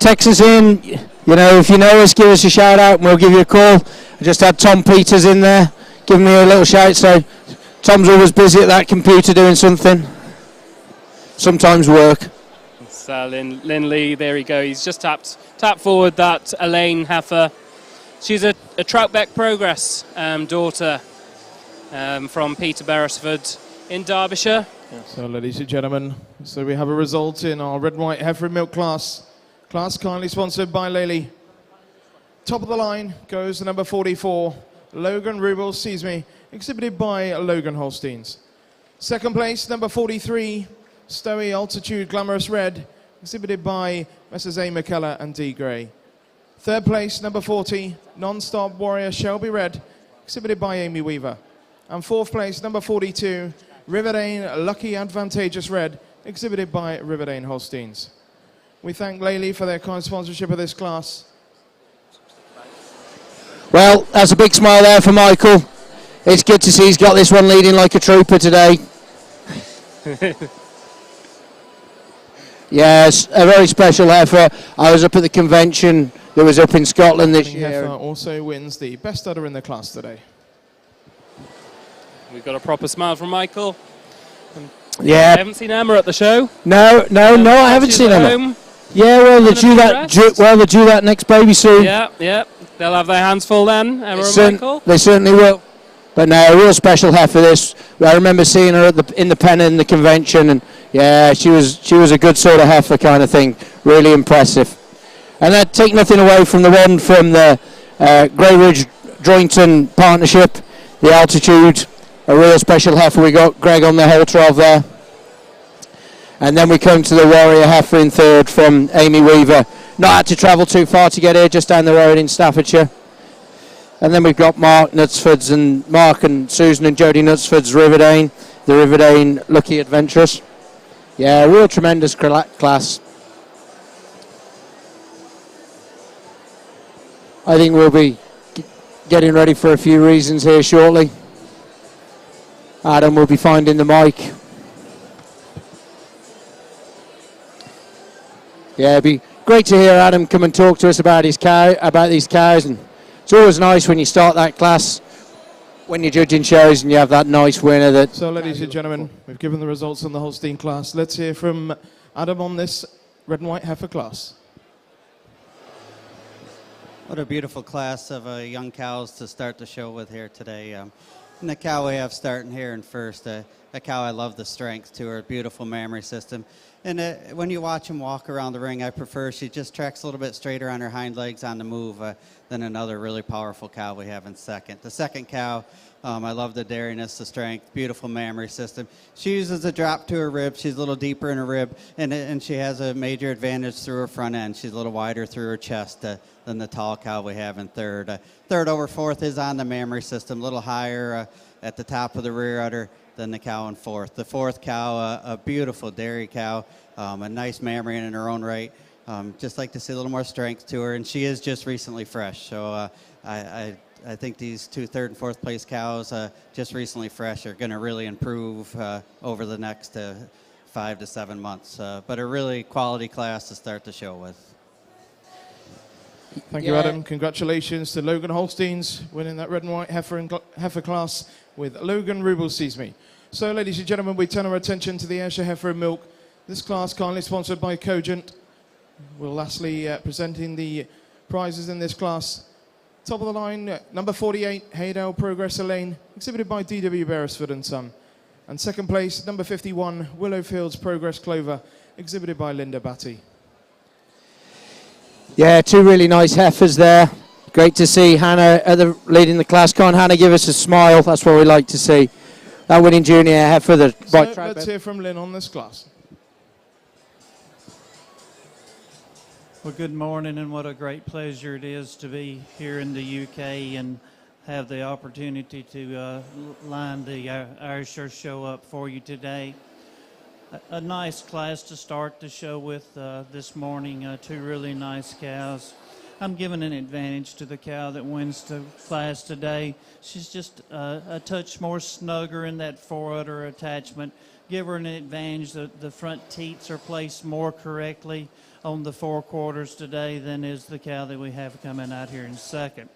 text us in. You know, if you know us, give us a shout out and we'll give you a call. I just had Tom Peters in there giving me a little shout. So Tom's always busy at that computer doing something. Sometimes work. So Lynn Lee, there he goes. He's just tapped forward that Elaine heifer. She's a Troutbeck Progress daughter. From Peter Beresford in Derbyshire. So, ladies and gentlemen, so we have a result in our red and white heifer and milk class. Class kindly sponsored by Lely. Top of the line goes the number 44, Logan Rubel Sees Me, exhibited by Logan Holsteins. Second place, number 43, Stowy Altitude Glamorous Red, exhibited by Messrs. A. McKellar and D. Gray. Third place, number 40, Non-Stop Warrior Shelby Red, exhibited by Amy Weaver. And fourth place, number 42, Riverdane Lucky Advantageous Red, exhibited by Riverdane Holsteins. We thank Lely for their kind sponsorship of this class. Well, that's a big smile there for Michael. It's good to see he's got this one leading like a trooper today. Yes, a very special heifer. I was up at the convention that was up in Scotland this year. Heifer also wins the best udder in the class today. We've got a proper smile from Michael. Yeah. I haven't seen Emma at the show. No, I haven't seen Emma. Yeah, well, they do that next baby soon. Yeah. They'll have their hands full then, Emma and Michael. They certainly will. But no, a real special heifer this. I remember seeing her in the pen in the convention, and yeah, she was a good sort of heifer kind of thing. Really impressive. And that take nothing away from the one from the Grey Ridge Droyington partnership, the Altitude. A real special heifer. We got Greg on the halter of there. And then we come to the Warrior heifer in third from Amy Weaver. Not had to travel too far to get here, just down the road in Staffordshire. And then we've got Mark and Susan and Jodie Knutsford's Riverdane, the Riverdane Lucky Adventurous. Yeah, real tremendous class. I think we'll be getting ready for a few reasons here shortly. Adam will be finding the mic. Yeah, it'd be great to hear Adam come and talk to us about these cows. And it's always nice when you start that class, when you're judging shows and you have that nice winner. That. So, ladies and gentlemen, we've given the results on the Holstein class. Let's hear from Adam on this red and white heifer class. What a beautiful class of young cows to start the show with here today. And the cow we have starting here in first, a cow I love the strength to her, beautiful mammary system. And when you watch him walk around the ring, I prefer she just tracks a little bit straighter on her hind legs on the move than another really powerful cow we have in second. The second cow, I love the dairiness, the strength, beautiful mammary system. She uses a drop to her rib. She's a little deeper in her rib, and she has a major advantage through her front end. She's a little wider through her chest than the tall cow we have in third. Third over fourth is on the mammary system, a little higher at the top of the rear udder than the cow in fourth. The fourth cow, a beautiful dairy cow, a nice mammary in her own right. Just like to see a little more strength to her, and she is just recently fresh. So I think these two third and fourth place cows, just recently fresh, are going to really improve over the next 5 to 7 months. But a really quality class to start the show with. Thank you, Adam. Congratulations to Logan Holsteins winning that red and white heifer class with Logan Rubel. So, ladies and gentlemen, we turn our attention to the Ayrshire Heifer and Milk. This class kindly sponsored by Cogent. We'll lastly presenting the prizes in this class. Top of the line, number 48, Haydale Progressor Lane, exhibited by D.W. Beresford and Son. And second place, number 51, Willowfields Progress Clover, exhibited by Linda Batty. Yeah, two really nice heifers there. Great to see Hannah leading the class. Come on, Hannah, give us a smile. That's what we like to see. That winning junior heifer. Let's hear from Lynn on this class. Well, good morning, and what a great pleasure it is to be here in the UK and have the opportunity to line the Ayrshire show up for you today. A nice class to start the show with this morning, two really nice cows. I'm giving an advantage to the cow that wins the class today. She's just a touch more snugger in that forudder attachment. Give her an advantage that the front teats are placed more correctly on the forequarters today than is the cow that we have coming out here in second.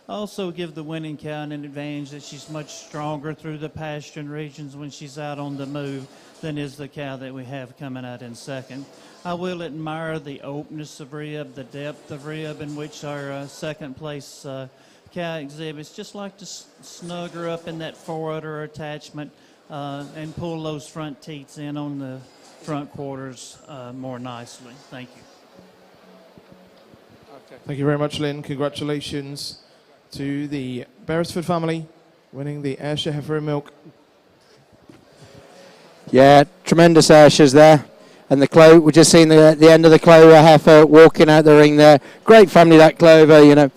Also give the winning cow an advantage that she's much stronger through the pasturing regions when she's out on the move than is the cow that we have coming out in second. I will admire the openness of rib, the depth of rib in which our second place cow exhibits. Just like to snug her up in that forudder attachment and pull those front teats in on the front quarters more nicely. Thank you. Okay. Thank you very much, Lynn. Congratulations to the Beresford family winning the Ayrshire Heifer and Milk. Yeah, tremendous Ayrshire's there. And the Clover, we're just seeing the end of the Clover heifer walking out the ring there. Great family, that Clover, you know.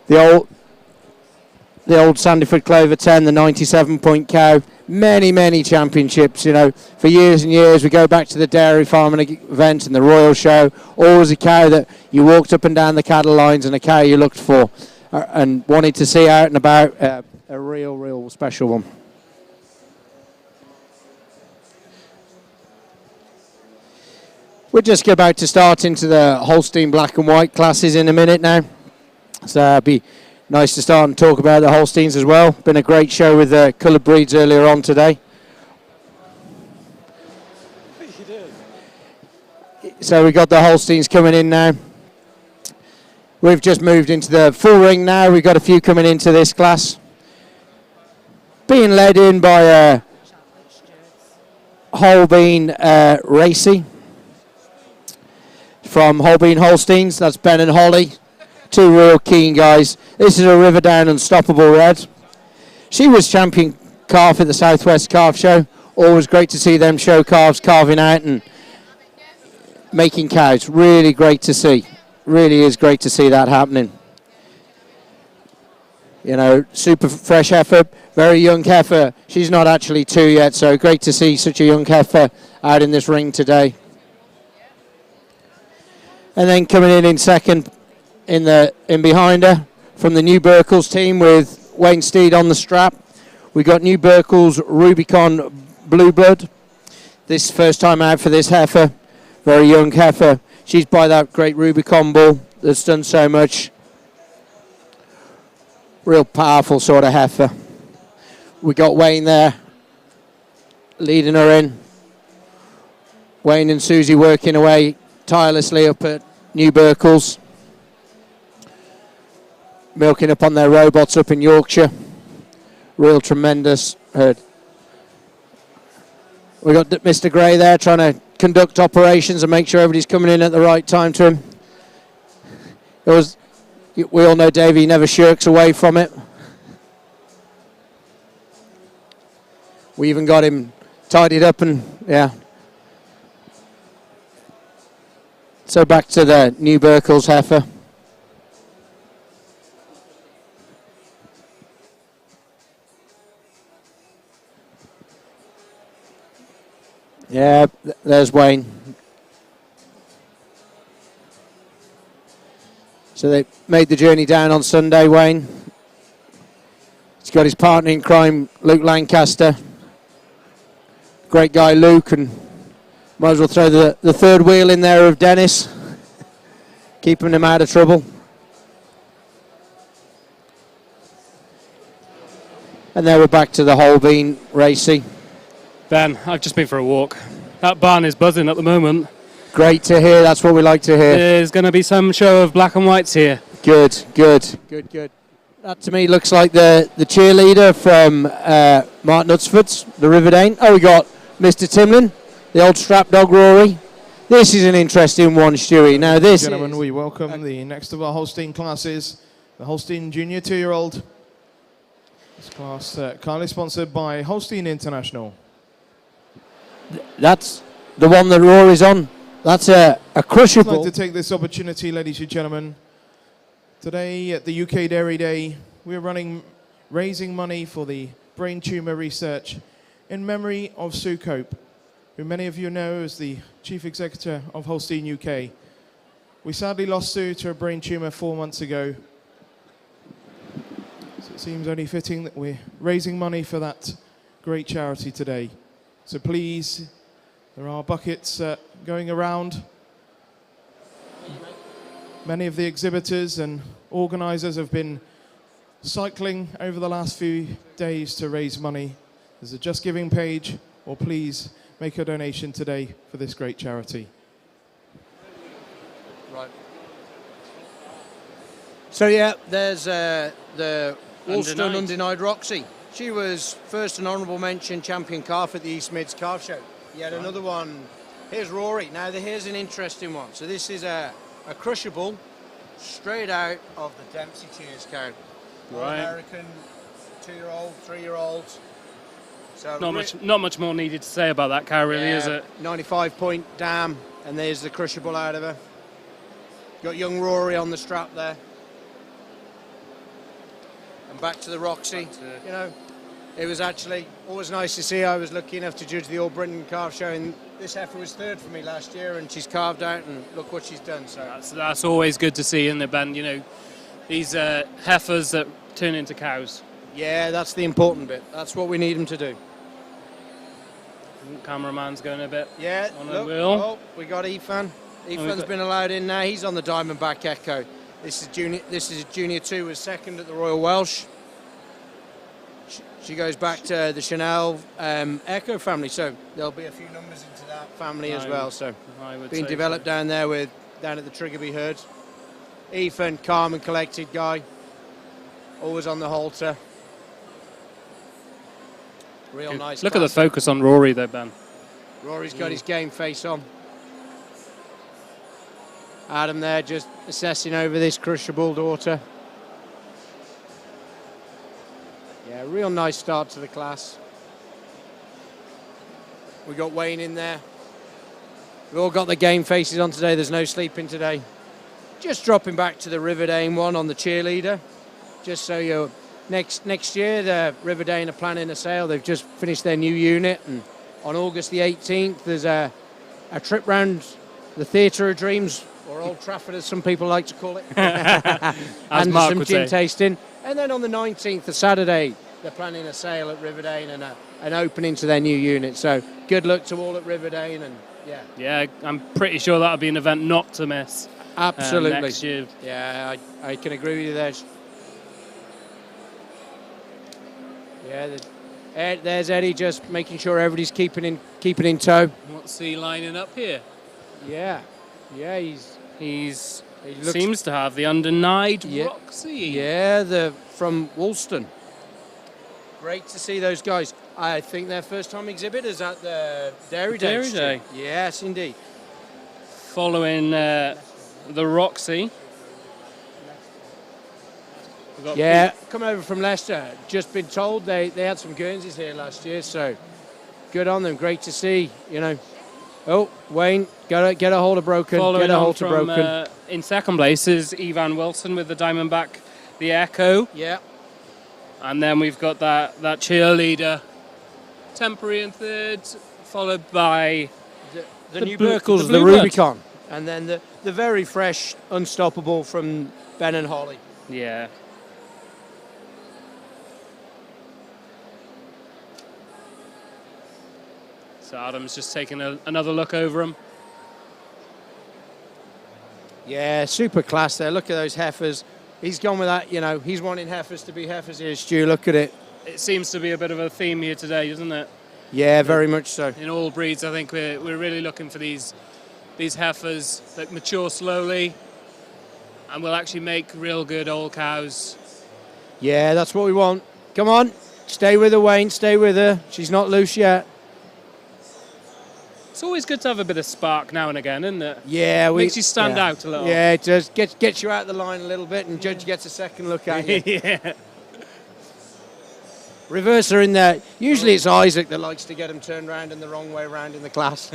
The old Sandyford Clover 10, the 97-point cow. Many championships, you know. For years and years, we go back to the dairy farming event and the Royal Show. Always a cow that you walked up and down the cattle lines and a cow you looked for and wanted to see out and about. A real special one. We're just about to start into the Holstein black and white classes in a minute now. So it'd be nice to start and talk about the Holsteins as well. Been a great show with the coloured breeds earlier on today. So we've got the Holsteins coming in now. We've just moved into the full ring now. We've got a few coming into this class. Being led in by Holbein Racy from Holbein Holsteins. That's Ben and Holly. Two real keen guys. This is a Riverdown Unstoppable Red. She was champion calf at the Southwest Calf Show. Always great to see them show calves carving out and making cows. Really great to see. Really is great to see that happening. You know, super fresh heifer, very young heifer. She's not actually 2 yet, so great to see such a young heifer out in this ring today. And then coming in second in behind her from the New Berkles team with Wayne Steed on the strap. We got New Berkles Rubicon Blue Blood. This first time out for this heifer, very young heifer. She's by that great Rubicon bull that's done so much. Real powerful sort of heifer. We got Wayne there leading her in. Wayne and Susie working away tirelessly up at New Berkles. Milking up on their robots up in Yorkshire. Real tremendous herd. We got Mr. Gray there trying to conduct operations and make sure everybody's coming in at the right time to him. We all know Davey never shirks away from it. We even got him tidied up and, yeah. So back to the New Berkles heifer. Yeah, there's Wayne. So they made the journey down on Sunday, Wayne. He's got his partner in crime, Luke Lancaster. Great guy, Luke, and might as well throw the third wheel in there of Dennis, keeping him out of trouble. And then we're back to the Holbein racing. Ben, I've just been for a walk. That barn is buzzing at the moment. Great to hear. That's what we like to hear. There's going to be some show of black and whites here. Good. That to me looks like the cheerleader from Mark Knutsford's, the Riverdane. Oh, we got Mr. Timlin, the old strap dog Rory. This is an interesting one, Stewie. Now this Gentlemen, we welcome the next of our Holstein classes, the Holstein Junior 2-year-old. This class kindly sponsored by Holstein International. That's the one that Rory's on. That's a crushable. I'd like to take this opportunity, ladies and gentlemen. Today at the UK Dairy Day, we're raising money for the brain tumour research in memory of Sue Cope, who many of you know as the Chief Executive of Holstein UK. We sadly lost Sue to a brain tumour 4 months ago. So it seems only fitting that we're raising money for that great charity today. So please, there are buckets going around. Many of the exhibitors and organisers have been cycling over the last few days to raise money. There's a Just Giving page, or please make a donation today for this great charity. Right. So yeah, there's the Woolston Undenied Roxy. She was first and honourable mention champion calf at the East Mids Calf Show. Yet another one. Here's Rory. Now here's an interesting one. So this is a crushable straight out of the Dempsey Cheers cow. Right. American 2-year-old, 3-year-old. So Not much more needed to say about that cow, really, is it? 95-point dam, and there's the crushable out of her. Got young Rory on the strap there. And back to the Roxy. You know, it was actually always nice to see. I was lucky enough to judge the All Britain Calf Show, and this heifer was third for me last year, and she's carved out, and look what she's done. So that's always good to see in the band. You know, these heifers that turn into cows. Yeah, that's the important bit. That's what we need them to do. Cameraman's going a bit. Yeah, on look, the wheel. Oh, we got Ethan. Ethan's been allowed in now. He's on the Diamondback Echo. This is Junior 2, was second at the Royal Welsh. She goes back to the Chanel Echo family, so there'll be a few numbers into that family as well. So being developed down there down at the Triggerby herd. Ethan, calm and collected guy, always on the halter. Real nice. Look at the focus on Rory there, Ben. Rory's got his game face on. Adam there just assessing over this crushable daughter. Yeah, real nice start to the class. We got Wayne in there. We've all got the game faces on today. There's no sleeping today. Just dropping back to the Riverdane one on the cheerleader. Just so you're... Next year, the Riverdane are planning a sale. They've just finished their new unit, and on August the 18th, there's a trip round the Theatre of Dreams, or Old Trafford, as some people like to call it, and Mark some would gin say. tasting. And then on the 19th, the Saturday, they're planning a sale at Riverdane and an opening to their new unit. So good luck to all at Riverdane, and yeah. Yeah, I'm pretty sure that'll be an event not to miss. Absolutely. Next year. Yeah, I can agree with you there. Yeah, there's Eddie just making sure everybody's keeping in tow. What's he lining up here? Yeah, he seems to have the undenied Yeah. Roxy. Yeah, from Woolston. Great to see those guys. I think they're first time exhibitors at the Dairy Day. Dairy Day. Yes, indeed. Following the Roxy. Yeah, coming over from Leicester. Just been told they had some Guernseys here last year, so good on them. Great to see, you know. Oh, Wayne, get a hold of broken. Following get a on hold of from, broken. In second place is Evan Wilson with the Diamondback, the Echo. Yeah. And then we've got that cheerleader, temporary in third, followed by the New Burkles, the Rubicon. And then the very fresh, unstoppable from Ben and Holly. Yeah. So Adam's just taking another look over him. Yeah, super class there. Look at those heifers. He's gone with that, you know, he's wanting heifers to be heifers here, Stu. Look at it. it seems to be a bit of a theme here today, doesn't it? Yeah, very much so. In all breeds, I think we're really looking for these heifers that mature slowly and will actually make real good old cows. Yeah, that's what we want. Come on, stay with her, Wayne, stay with her. She's not loose yet. It's always good to have a bit of spark now and again, isn't it? Yeah, makes you stand out a little. Yeah, it does. Gets you out the line a little bit, and Judge gets a second look at you. Yeah. Reverse her in there. Usually it's Isaac that likes to get him turned round and the wrong way round in the class.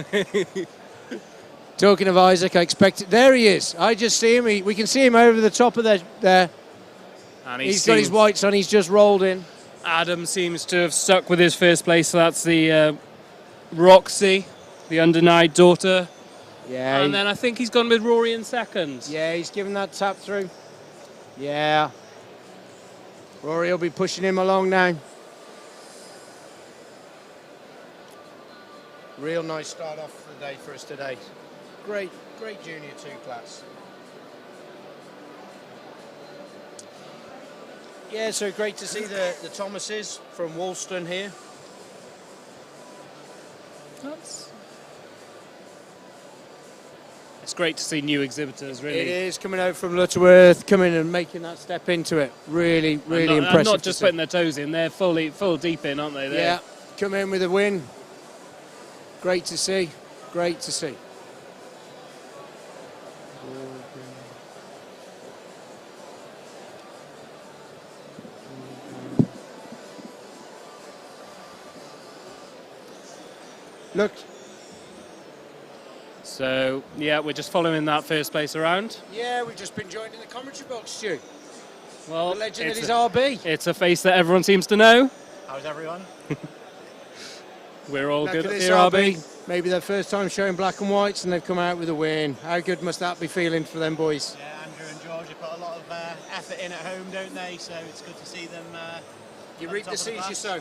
Talking of Isaac, I expect it. There he is. I just see him. We can see him over the top of there. And He's got his whites on. He's just rolled in. Adam seems to have stuck with his first place. So that's the Roxy, the undenied daughter. Yeah. And then I think he's gone with Rory in second. Yeah, he's given that tap through. Yeah. Rory will be pushing him along now. Real nice start off for the day for us today. Great Junior 2 class. Yeah, so great to see the Thomases from Woolston here. It's great to see new exhibitors, really. It is, coming out from Lutterworth, coming and making that step into it. Really impressive. And not just putting their toes in, they're full deep in, aren't they? Yeah, come in with a win. Great to see. Great to see. Look. So, yeah, we're just following that first place around. Yeah, we've just been joined in the commentary box, Stu. Well, the legend that is RB. It's a face that everyone seems to know. How's everyone? We're all Look good at at this here, RB. Maybe their first time showing black and whites and they've come out with a win. How good must that be feeling for them boys? Yeah, Andrew and Georgia put a lot of effort in at home, don't they? So it's good to see them. You reap the seeds you sow.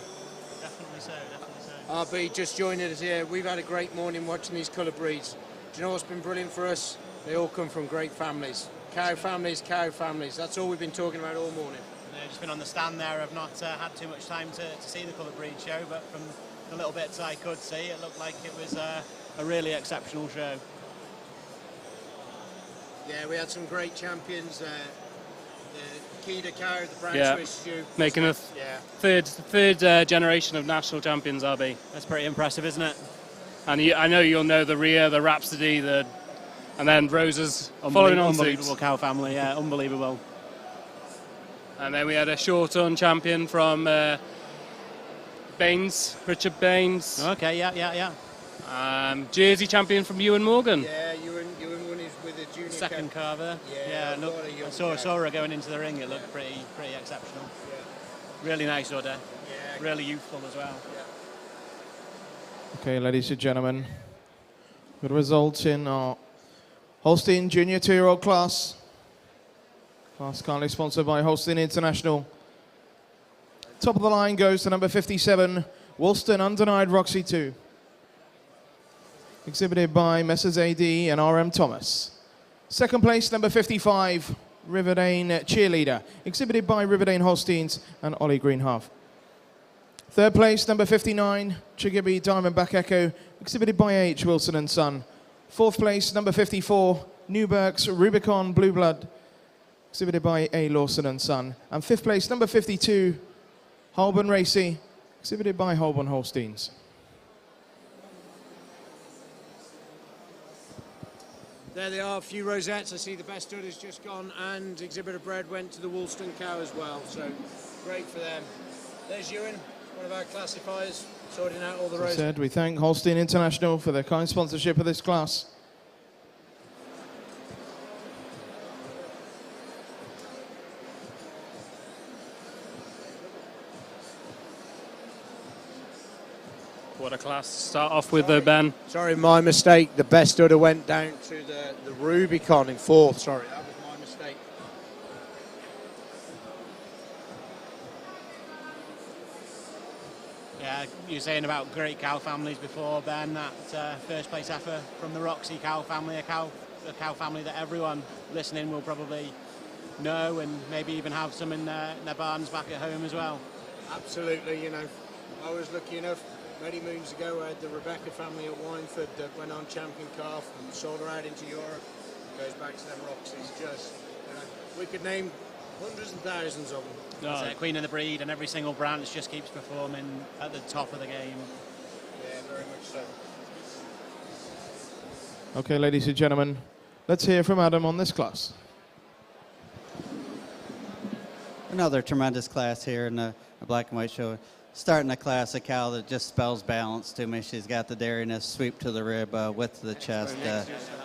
Definitely so, definitely so. RB just joining us here. We've had a great morning watching these colour breeds. Do you know what's been brilliant for us? They all come from great families. Cow families, cow families. That's all we've been talking about all morning. Yeah, just been on the stand there. I've not had too much time to see the colour breed show, but from the little bits I could see, it looked like it was a really exceptional show. Yeah, we had some great champions. The Kida cow, the brown Yeah, Swiss stew. making a third generation of national champions, RB. That's pretty impressive, isn't it? And I know you'll know the Rhea, the Rhapsody, and then Rosa's following on suit. Unbelievable cow family, yeah, unbelievable. And then we had a short-on champion from Baines, Richard Baines. Okay, yeah. Jersey champion from Ewan Morgan. Yeah, Ewan won his with a junior Second cow. carver. Yeah, look, I saw her going into the ring. It looked pretty exceptional. Yeah. Really nice order. Yeah. Really youthful as well. Yeah. Okay, ladies and gentlemen, good results in our Holstein Junior 2-year-old class. Class currently sponsored by Holstein International. Top of the line goes to number 57, Woolston Undenied Roxy 2. Exhibited by Messrs AD and RM Thomas. Second place, number 55, Riverdane Cheerleader. Exhibited by Riverdane Holsteins and Ollie Greenhalgh. Third place, number 59, Chigibby Diamondback Echo, exhibited by H. Wilson and Son. Fourth place, number 54, Newberg's Rubicon Blue Blood, exhibited by A. Lawson and Son. And fifth place, number 52, Holborn Racy, exhibited by Holborn Holsteins. There they are, a few rosettes. I see the best stud has just gone, and exhibitor bred went to the Woolston cow as well. So great for them. There's Ewan, one of our classifiers, sorting out all the As I rosettes. said, we thank Holstein International for their kind sponsorship of this class. What a class to start off with, though, Ben. Sorry, my mistake. The best udder went down to the Rubicon in fourth. Sorry, that was my mistake. Yeah, you were saying about great cow families before, Ben. That first place effort from the Roxy cow family, a cow family that everyone listening will probably know and maybe even have some in their barns back at home as well. Absolutely, you know. I was lucky enough many moons ago. I had the Rebecca family at Wynford that went on champion calf and sold her out into Europe. Goes back to them Roxy's. Just, you know, we could name hundreds and thousands of them. No. Queen of the breed, and every single branch just keeps performing at the top of the game. Yeah, very much so. Okay, ladies and gentlemen, let's hear from Adam on this class. Another tremendous class here in the black and white show. Starting the class, a cow that just spells balance to me. She's got the dairiness, sweep to the rib, width to the chest,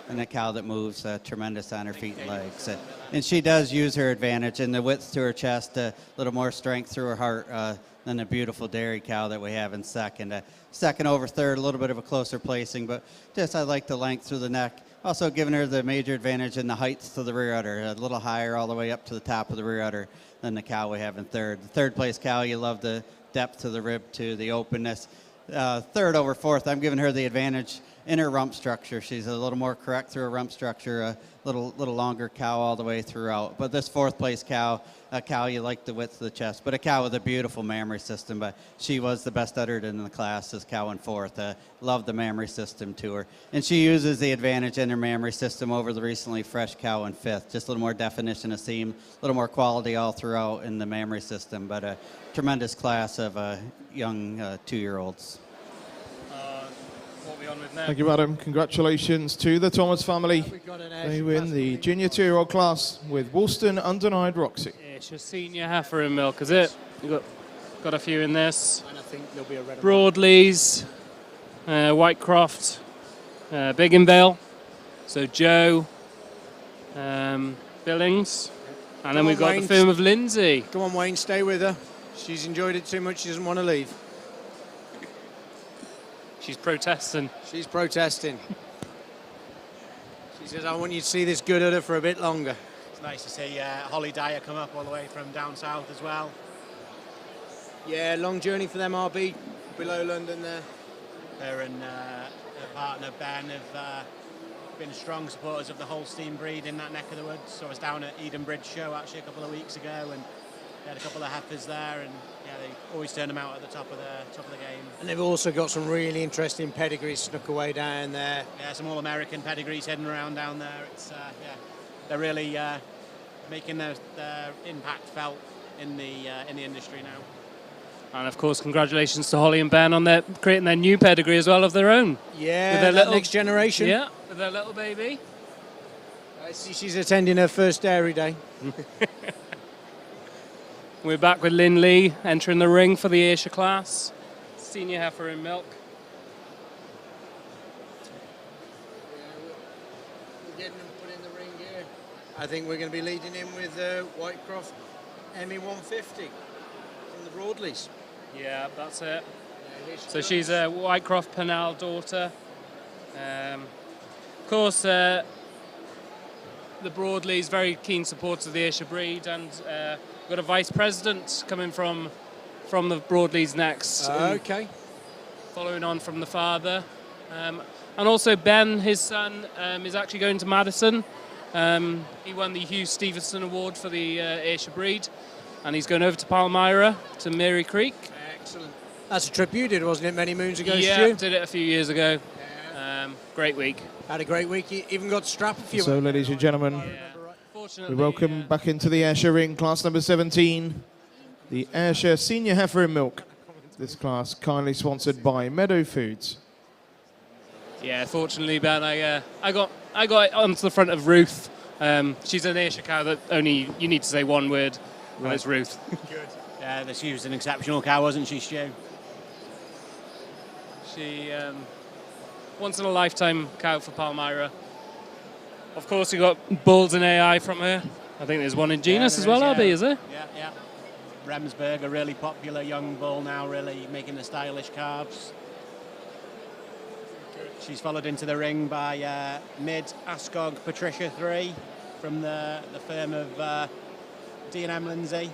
and a cow that moves tremendous on her feet and legs. And she does use her advantage in the width to her chest, a little more strength through her heart than the beautiful dairy cow that we have in second. Second over third, a little bit of a closer placing, but just I like the length through the neck. Also giving her the major advantage in the heights to the rear udder, a little higher all the way up to the top of the rear udder than the cow we have in third. The third place cow, you love the depth to the rib, to the openness. Third over fourth, I'm giving her the advantage in her rump structure. She's a little more correct through her rump structure, a little longer cow all the way throughout. But this fourth place cow, a cow you like the width of the chest, but a cow with a beautiful mammary system. But she was the best uttered in the class, this cow in fourth. Loved the mammary system to her. And she uses the advantage in her mammary system over the recently fresh cow in fifth. Just a little more definition of seam, a little more quality all throughout in the mammary system. But a tremendous class of young 2-year-olds. What are we on with now? Thank you, Adam. Congratulations to the Thomas family. They win the junior 2-year-old class with Woolston Undenied Roxy. It's your senior heifer and milk, is it? You've got a few in this. And I think there'll be a red Broadleys, Whitecroft, Bigginvale, so Joe, Billings, and then we've got the firm of Lindsay. Come on, Wayne, stay with her. She's enjoyed it too much. She doesn't want to leave. She's protesting. She's protesting. She says, I want you to see this good udder for a bit longer. It's nice to see Holly Dyer come up all the way from down south as well. Yeah, long journey for them, RB, below London there. Her and her partner Ben have been strong supporters of the Holstein breed in that neck of the woods. So I was down at Eden Bridge show actually a couple of weeks ago, and they had a couple of heifers there, and yeah, they always turn them out at the top of the game. And they've also got some really interesting pedigrees snuck away down there. Yeah, some all-American pedigrees hidden around down there. It's yeah, they're really making their impact felt in the industry now. And of course, congratulations to Holly and Ben on creating their new pedigree as well of their own. Yeah, with their next generation. Yeah, with their little baby. I see she's attending her first dairy day. We're back with Lynn Lee entering the ring for the Ayrshire class. Senior heifer in milk. We're getting them put in the ring here. I think we're going to be leading in with Whitecroft Emmy 150 from the Broadleys. Yeah, that's it. So she's a Whitecroft Pennell daughter. Of course, the Broadleys very keen supporters of the Ayrshire breed, and we've got a vice president coming from the Broadleys next. Okay. Following on from the father. And also Ben, his son, is actually going to Madison. He won the Hugh Stevenson Award for the Ayrshire breed, and he's going over to Palmyra, to Mary Creek. Excellent. That's a trip you did, wasn't it, many moons ago, Yeah, Stu? did it a few years ago. Great week. Had a great week. You even got to strap a few. So, ladies and gentlemen, we welcome back into the Ayrshire ring, class number 17, the Ayrshire Senior Heifer in Milk. This class kindly sponsored by Meadow Foods. Yeah, fortunately, Ben, I got onto the front of Ruth. She's an Ayrshire cow that only you need to say one word, and it's Ruth. Good. Yeah, she was an exceptional cow, wasn't she, Stu? She once in a lifetime cow for Palmyra. Of course, we got bulls and AI from her. I think there's one in genus as well, RB, is there? Yeah. Remsburg, a really popular young bull now, really making the stylish calves. She's followed into the ring by mid Ascog Patricia 3 from the firm of D&M Lindsay.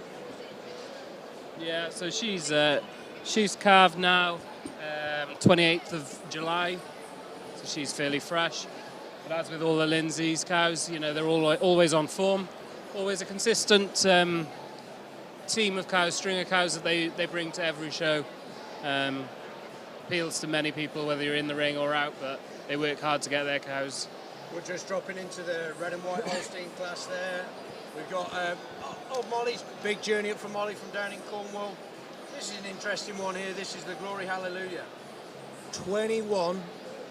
Yeah, so she's calved now, 28th of July, so she's fairly fresh. But as with all the Lindsay's cows, you know, they're always on form, always a consistent team of cows, string of cows that they bring to every show. Appeals to many people, whether you're in the ring or out, but they work hard to get their cows. We're just dropping into the red and white Holstein class there. We've got Molly's big journey up for Molly from down in Cornwall. This is an interesting one here. This is the Glory Hallelujah. 21,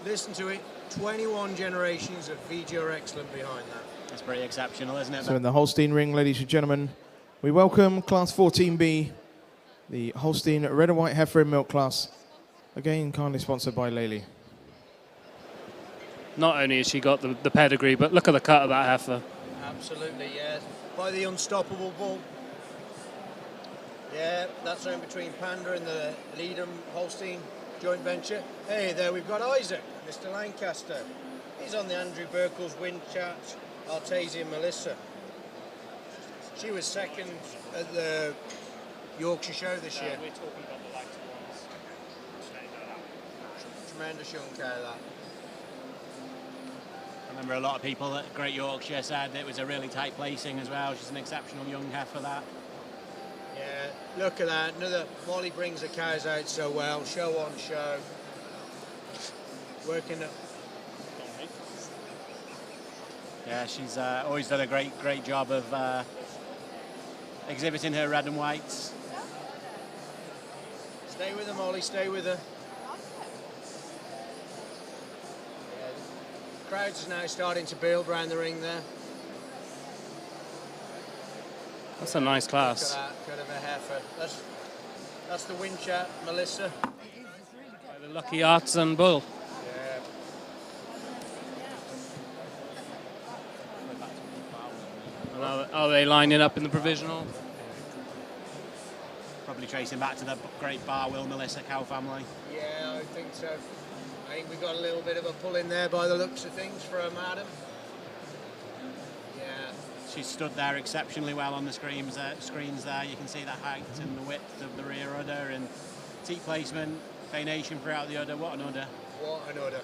listen to it, 21 generations of VGR excellent behind that. That's pretty exceptional, isn't it? So in the Holstein ring, ladies and gentlemen, we welcome Class 14B, the Holstein Red and White Heifer and Milk class. Again, kindly sponsored by Lely. Not only has she got the pedigree, but look at the cut of that heifer. Absolutely, yeah. By the unstoppable bull. Yeah, that's in between Panda and the Leedham Holstein joint venture. Hey, there we've got Isaac, Mr. Lancaster. He's on the Andrew Burkle's Wind Chat, Artesian Melissa. She was second at the Yorkshire Show this year. We're talking about the lighter ones. Tremendous young cow, that. I remember a lot of people at Great Yorkshire said it was a really tight placing as well. She's an exceptional young heifer, that. Yeah, look at that. Another Molly brings the cows out so well, show on show. Working up. Yeah, she's always done a great job of exhibiting her red and whites. Stay with her, Molly, stay with her. Crowds is now starting to build around the ring there. That's a nice class. Look at that, kind of a heifer. That's the Wind Chat, Melissa. The Lucky Artisan Bull. Yeah. Are they lining up in the provisional? Probably tracing back to the great Barwill Melissa cow family. Yeah, I think so. I think we got a little bit of a pull in there by the looks of things for a madam. Yeah. She stood there exceptionally well on the screens there. You can see the height and the width of the rear udder and teat placement, veination throughout the udder. What an udder. What an udder.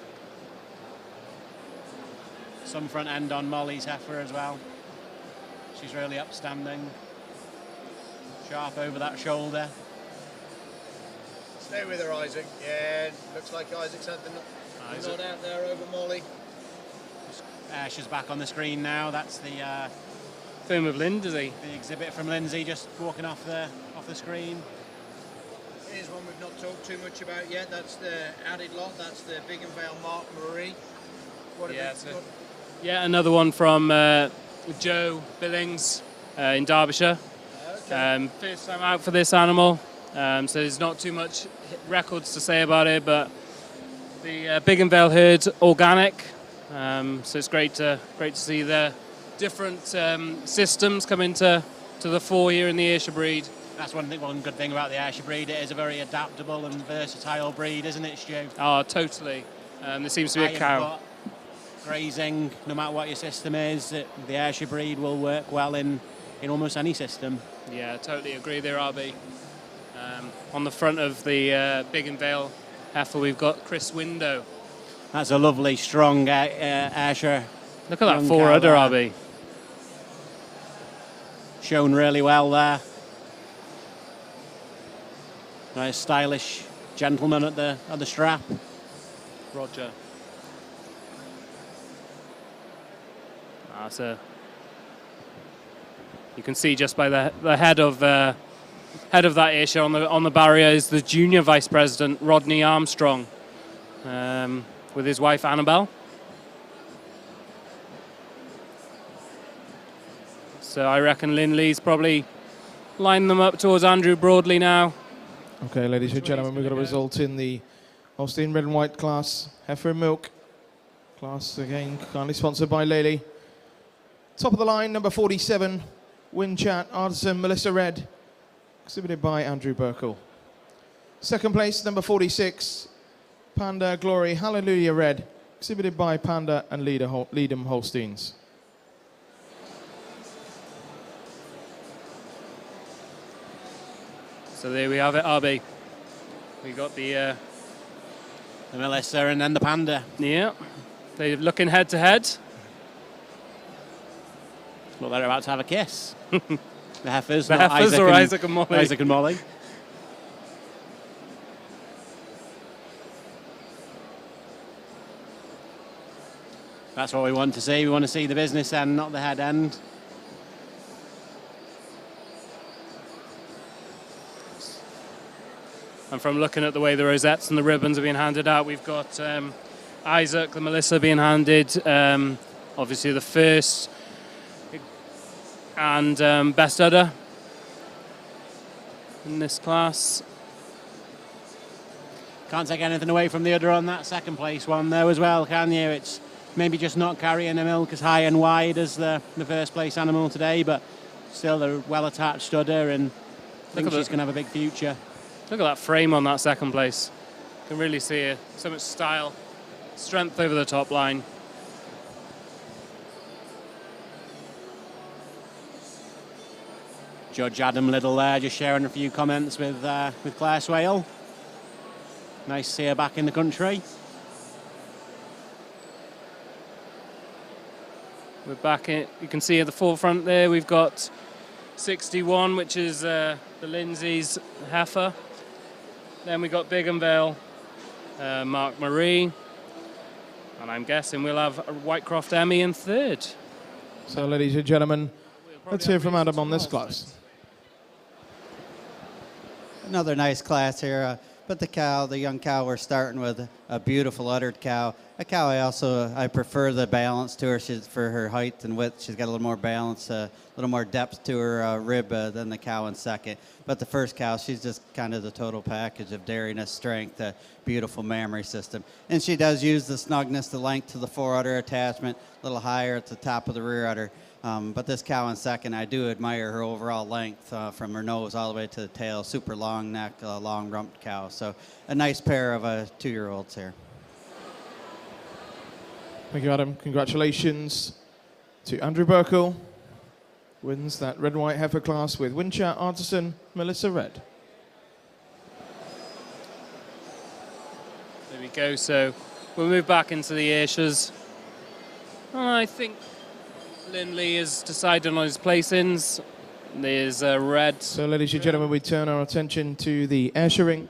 Some front end on Molly's heifer as well. She's really upstanding. Sharp over that shoulder. Stay with her, Isaac. Yeah, looks like Isaac's had the nod out there over Molly. She's back on the screen now. That's the film of Lindsay. The exhibit from Lindsay just walking off the screen. Here's one we've not talked too much about yet. That's the added lot. That's the Big and Vale Mark Marie. Yeah, another one from Joe Billings in Derbyshire. Okay. First time out for this animal, so there's not too much records to say about it, but the Big and Vale herd's organic, so it's great to see the different systems come into the fore here in the Ayrshire breed. That's one good thing about the Ayrshire breed. It is a very adaptable and versatile breed, isn't it, Stu? Oh, totally. There seems to be a cow. Grazing, no matter what your system is, the Ayrshire breed will work well in almost any system. Yeah, totally agree there, RB. On the front of the Big and Vale heifer, we've got Chris Window. That's a lovely, strong Ayrshire. Look at that fore udder, RB. Shown really well there. Nice, stylish gentleman at the strap. Roger. You can see just by the head of that Ayrshire on the barrier is the junior vice president Rodney Armstrong, with his wife Annabelle. So I reckon Linley's probably lining them up towards Andrew Broadley now. Okay, ladies and gentlemen, we've got a result in the Holstein Red and White class, Heifer and Milk class, again kindly sponsored by Lely. Top of the line, number 47, Wind Chat, Artisan Melissa Red, exhibited by Andrew Burkle. Second place, number 46, Panda Glory Hallelujah Red, exhibited by Panda and Leedham Holsteins. So there we have it, RB. We got the Melissa and then the Panda. Yeah, they're looking head to head. Look, they're about to have a kiss. The Heifers. The not Heifers or Isaac and Molly? Isaac and Molly. That's what we want to see. We want to see the business end, not the head end. And from looking at the way the rosettes and the ribbons are being handed out, we've got Isaac, the Melissa being handed, obviously the first and best udder in this class. Can't take anything away from the udder on that second place one though as well, can you? It's maybe just not carrying a milk as high and wide as the first place animal today, but still a well attached udder, and I think she's going to have a big future. Look at that frame on that second place. You can really see so much style, strength over the top line. Judge Adam Little there, just sharing a few comments with Claire Swale. Nice to see her back in the country. We're back in, you can see at the forefront there, we've got 61, which is the Lindsay's Heifer. Then we got Big and Vale, Mark Marie. And I'm guessing we'll have Whitecroft Emmy in third. So, ladies and gentlemen, let's hear from Adam on this class. Another nice class here. But the young cow, we're starting with a beautiful uddered cow. A cow I prefer the balance to her. For her height and width, she's got a little more balance, a little more depth to her rib than the cow in second. But the first cow, she's just kind of the total package of dairiness, strength, a beautiful mammary system. And she does use the snugness, the length to the fore udder attachment, a little higher at the top of the rear udder. But this cow in second, I do admire her overall length from her nose all the way to the tail. Super long neck, long rumped cow. So a nice pair of 2-year-olds here. Thank you, Adam. Congratulations to Andrew Burkle. Wins that red and white heifer class with Winchat Artisan, Melissa Red. There we go. So we'll move back into the Ayrshires. I think Linley has decided on his placings. There's a red. So, ladies and gentlemen, we turn our attention to the Ayrshire ring.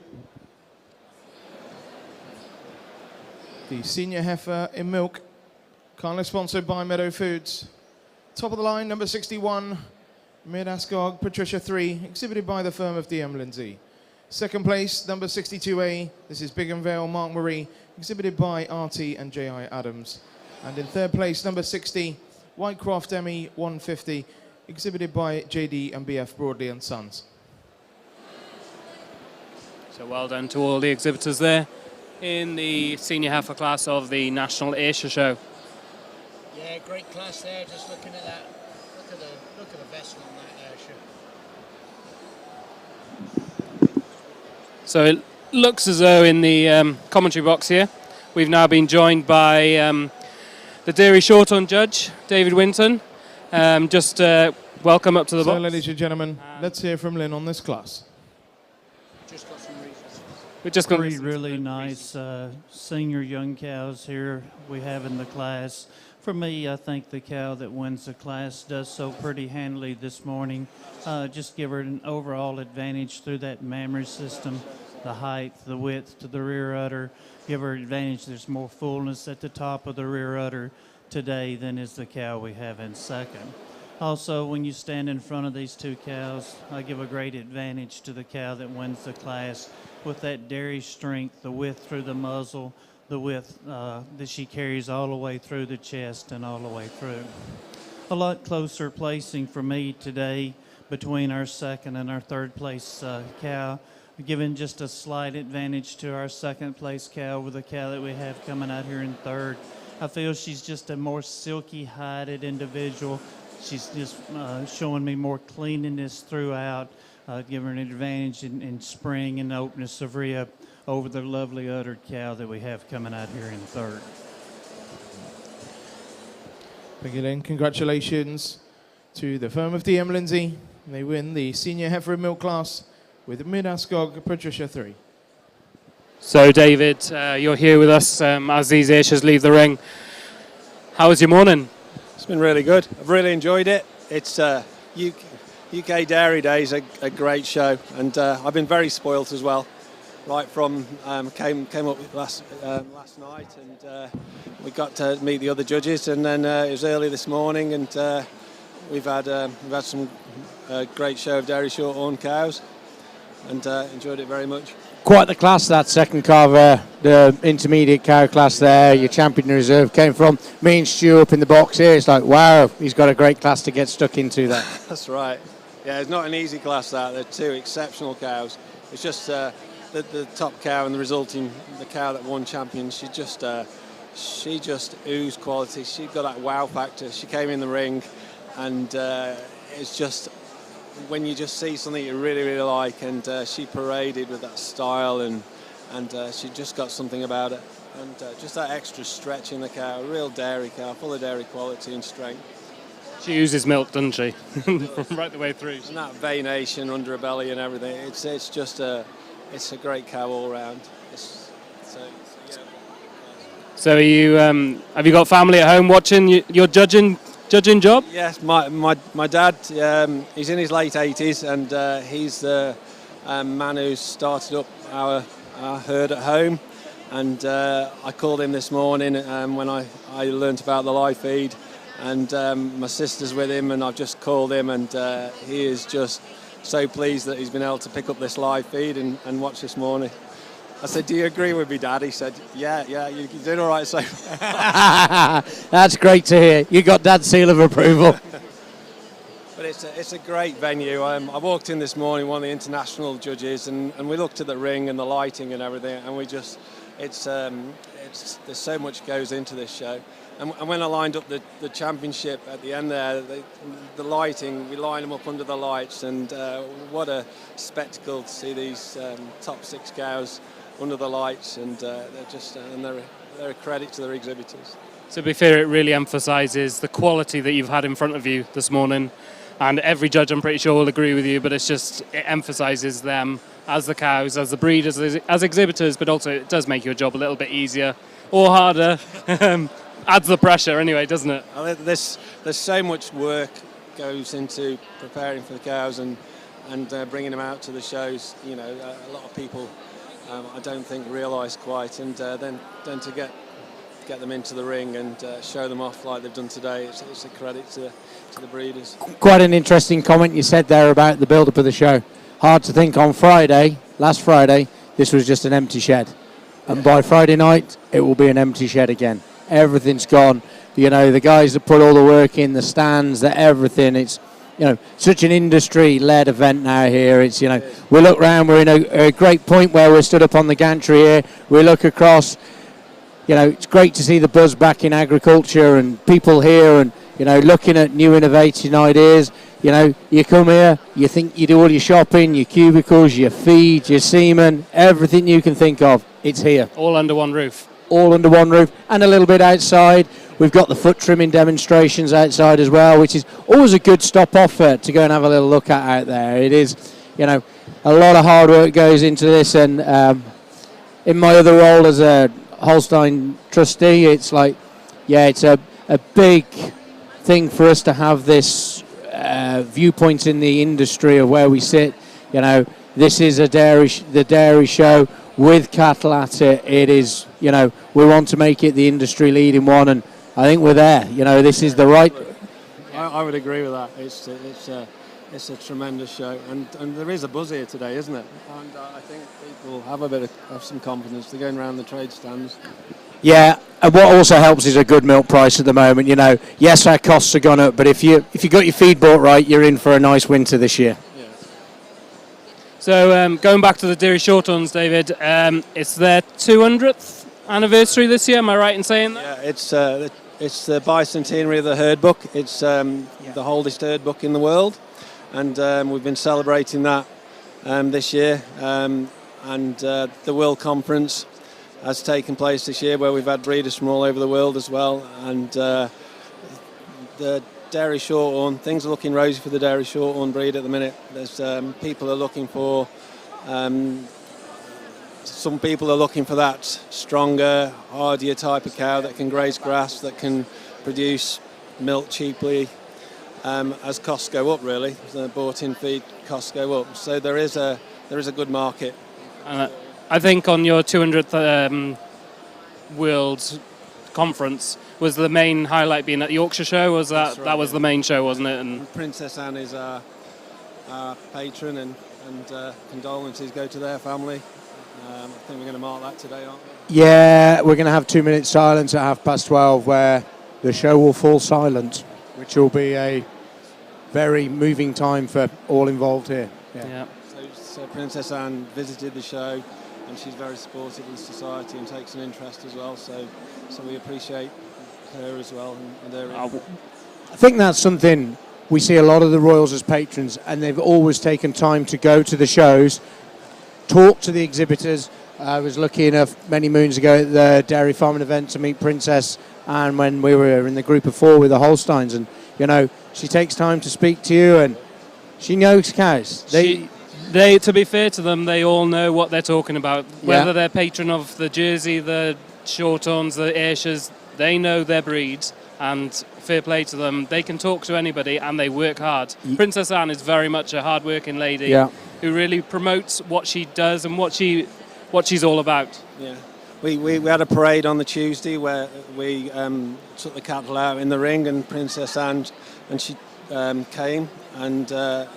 The senior heifer in milk, kindly sponsored by Meadow Foods. Top of the line, number 61, Mid Ascog, Patricia 3, exhibited by the firm of DM Lindsay. Second place, number 62A, this is Big and Vale, Mark Marie, exhibited by RT and J.I. Adams. And in third place, number 60, Whitecroft Emmy 150, exhibited by JD and BF Broadley and Sons. So well done to all the exhibitors there in the senior heifer class of the National Ayrshire Show. Yeah, great class there. Just looking at that, look at the vessel on that Ayrshire. So it looks as though in the commentary box here, we've now been joined by the Dairy Shorthorn judge, David Winton. Welcome up to the box. So, ladies and gentlemen, let's hear from Lynn on this class. Just got some reasons. We're just going Three really nice senior young cows here we have in the class. For me, I think the cow that wins the class does so pretty handily this morning. Just give her an overall advantage through that mammary system, the height, the width to the rear udder. Give her advantage. There's more fullness at the top of the rear udder today than is the cow we have in second. Also, when you stand in front of these two cows, I give a great advantage to the cow that wins the class with that dairy strength, the width through the muzzle, the width that she carries all the way through the chest and all the way through. A lot closer placing for me today between our second and our third place cow, giving just a slight advantage to our second place cow with the cow that we have coming out here in third. I feel she's just a more silky hided individual. She's just showing me more cleanliness throughout, giving her an advantage in spring and openness of rib over the lovely uddered cow that we have coming out here in third. Thank you, Lynn. Congratulations to the firm of DM Lindsay. They win the senior heifer in milk class with Mid Ascog, Patricia 3. So, David, you're here with us as these Ayrshires leave the ring. How was your morning? It's been really good. I've really enjoyed it. It's UK Dairy Day is a great show, and I've been very spoilt as well. Right from came up last night, and we got to meet the other judges, and then it was early this morning, and we've had some great show of dairy shorthorn cows, and enjoyed it very much. Quite the class, that second carver, the intermediate cow class there. Your champion reserve came from. Me and Stuart up in the box here. It's like, wow, he's got a great class to get stuck into there. That's right. Yeah, it's not an easy class, that. They're two exceptional cows. It's just the top cow and the cow that won champion. She just oozed quality. She got that wow factor. She came in the ring, and it's just, when you just see something you really, really like, and she paraded with that style, and she just got something about it, and just that extra stretch in the cow. A real dairy cow, full of dairy quality and strength. She uses milk, doesn't she? Right the way through. And that veination under her belly and everything. It's just a great cow all round. So are you have you got family at home watching your judging job? Yes, my dad, he's in his late 80s, and he's the man who started up our herd at home. And I called him this morning when I learnt about the live feed, and my sister's with him, and I've just called him, and he is just so pleased that he's been able to pick up this live feed and watch this morning. I said, do you agree with me, Dad? He said, yeah, you're doing all right so far. That's great to hear. You got Dad's seal of approval. But it's a great venue. I walked in this morning, one of the international judges, and we looked at the ring and the lighting and everything, and there's so much goes into this show. And when I lined up the championship at the end there, the lighting, we line them up under the lights, and what a spectacle to see these top 6 cows under the lights, and they're a credit to their exhibitors. To be fair, it really emphasises the quality that you've had in front of you this morning, and every judge, I'm pretty sure, will agree with you, but it emphasises them as the cows, as the breeders, as exhibitors, but also it does make your job a little bit easier or harder. Adds the pressure anyway, doesn't it? There's so much work goes into preparing for the cows and bringing them out to the shows. You know, a lot of people I don't think realise quite, and then to get them into the ring and show them off like they've done today, it's a credit to the breeders. Quite an interesting comment you said there about the build-up of the show. Hard to think on last Friday, this was just an empty shed. And by Friday night, it will be an empty shed again. Everything's gone. You know, the guys that put all the work in, the stands, everything. It's, such an industry-led event now here. It's, we look round, we're in a great point where we're stood up on the gantry here. We look across, it's great to see the buzz back in agriculture and people here and, looking at new innovating ideas. You come here, you think you do all your shopping, your cubicles, your feed, your semen, everything you can think of, it's here. All under one roof. All under one roof, and a little bit outside. We've got the foot trimming demonstrations outside as well, which is always a good stop off to go and have a little look at out there. It is, a lot of hard work goes into this, and in my other role as a Holstein trustee, it's like, it's a big thing for us to have this viewpoint in the industry of where we sit. This is the dairy show with cattle at it. It is, we want to make it the industry leading one, and I think we're there. This is the right. I would agree with that. It's a tremendous show, and there is a buzz here today, isn't it? And I think people have some confidence. They're going around the trade stands. Yeah, and what also helps is a good milk price at the moment. Yes, our costs have gone up, but if you got your feed bought right, you're in for a nice winter this year. So going back to the Dairy Shorthorns, David, it's their 200th anniversary this year. Am I right in saying that? Yeah, it's the bicentenary of the herd book. It's the oldest herd book in the world, and we've been celebrating that this year. And the World Conference has taken place this year, where we've had breeders from all over the world as well. And the Dairy Shorthorn, things are looking rosy for the Dairy Shorthorn breed at the minute. There's people are looking for some people are looking for that stronger, hardier type of cow that can graze grass, that can produce milk cheaply. as costs go up, really. The bought-in feed costs go up. So there is a good market. I think on your 200th World Conference, was the main highlight being at the Yorkshire Show? Was that Right, that was the main show, wasn't it? And Princess Anne is our patron, and condolences go to their family. I think we're going to mark that today, aren't we? Yeah, we're going to have 2 minutes silence at 12:30 where the show will fall silent, which will be a very moving time for all involved here. Yeah. So Princess Anne visited the show, and she's very supportive of the society and takes an interest as well. So we appreciate her as well and her input. I think that's something we see a lot of the Royals as patrons, and they've always taken time to go to the shows, talk to the exhibitors. I was lucky enough many moons ago at the dairy farming event to meet Princess Anne when we were in the group of 4 with the Holsteins, and she takes time to speak to you, and she knows cows. They, to be fair to them, they all know what they're talking about. Whether they're patron of the Jersey, the Shorthorns, the Ayrshires, they know their breeds, and fair play to them. They can talk to anybody, and they work hard. Princess Anne is very much a hard-working lady who really promotes what she does and what she's all about. Yeah. We had a parade on the Tuesday where we took the cattle out in the ring, and Princess Anne, and she came and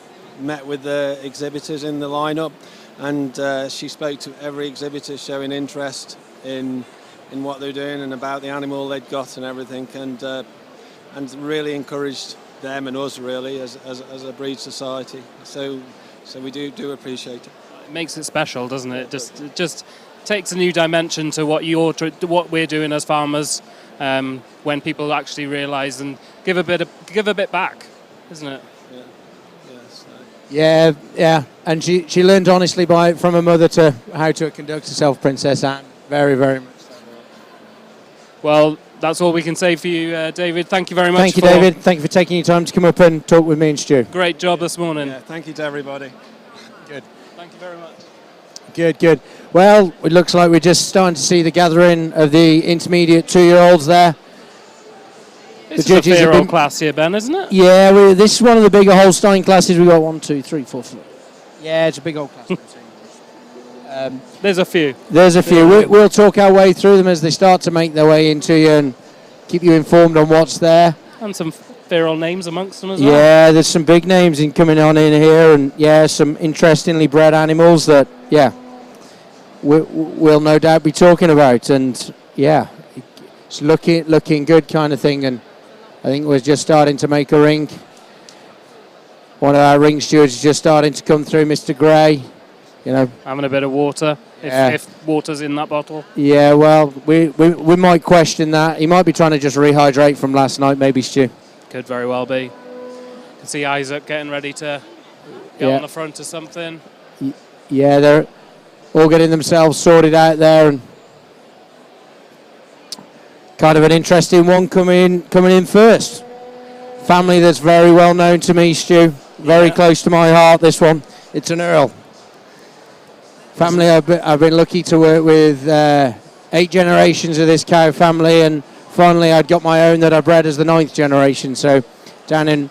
met with the exhibitors in the lineup, and she spoke to every exhibitor showing interest in what they're doing and about the animal they'd got and everything, and really encouraged them and us really as a breed society. So we do appreciate it. It makes it special, doesn't it? It just takes a new dimension to what we're doing as farmers, when people actually realise and give a bit back, isn't it? Yeah, and she learned honestly from her mother to how to conduct herself, Princess Anne. Very, very much so. Well, that's all we can say for you, David. Thank you very much. Thank you, David. Thank you for taking your time to come up and talk with me and Stu. Great job this morning. Yeah, thank you to everybody. Good. Thank you very much. Good. Well, it looks like we're just starting to see the gathering of the intermediate 2-year-olds there. This is a fair old class here, Ben, isn't it? Yeah, this is one of the bigger Holstein classes. We've got 1, 2, 3, 4, 5. Yeah, it's a big old class. There's a few. We'll talk our way through them as they start to make their way into you and keep you informed on what's there. And some fair old names amongst them as well. Yeah, there's some big names coming on in here, and some interestingly bred animals that, we'll no doubt be talking about. And it's looking good kind of thing. And I think we're just starting to make a ring. One of our ring stewards is just starting to come through, Mr. Gray. Having a bit of water, if water's in that bottle. Yeah, well, we might question that. He might be trying to just rehydrate from last night, maybe, Stu. Could very well be. You can see Isaac getting ready to get on the front of something. Yeah, they're all getting themselves sorted out there, and kind of an interesting one coming in first. Family that's very well known to me, Stu. Very close to my heart, this one. It's an Earl. Family I've been lucky to work with 8 generations of this cow family, and finally I'd got my own that I bred as the 9th generation. So down in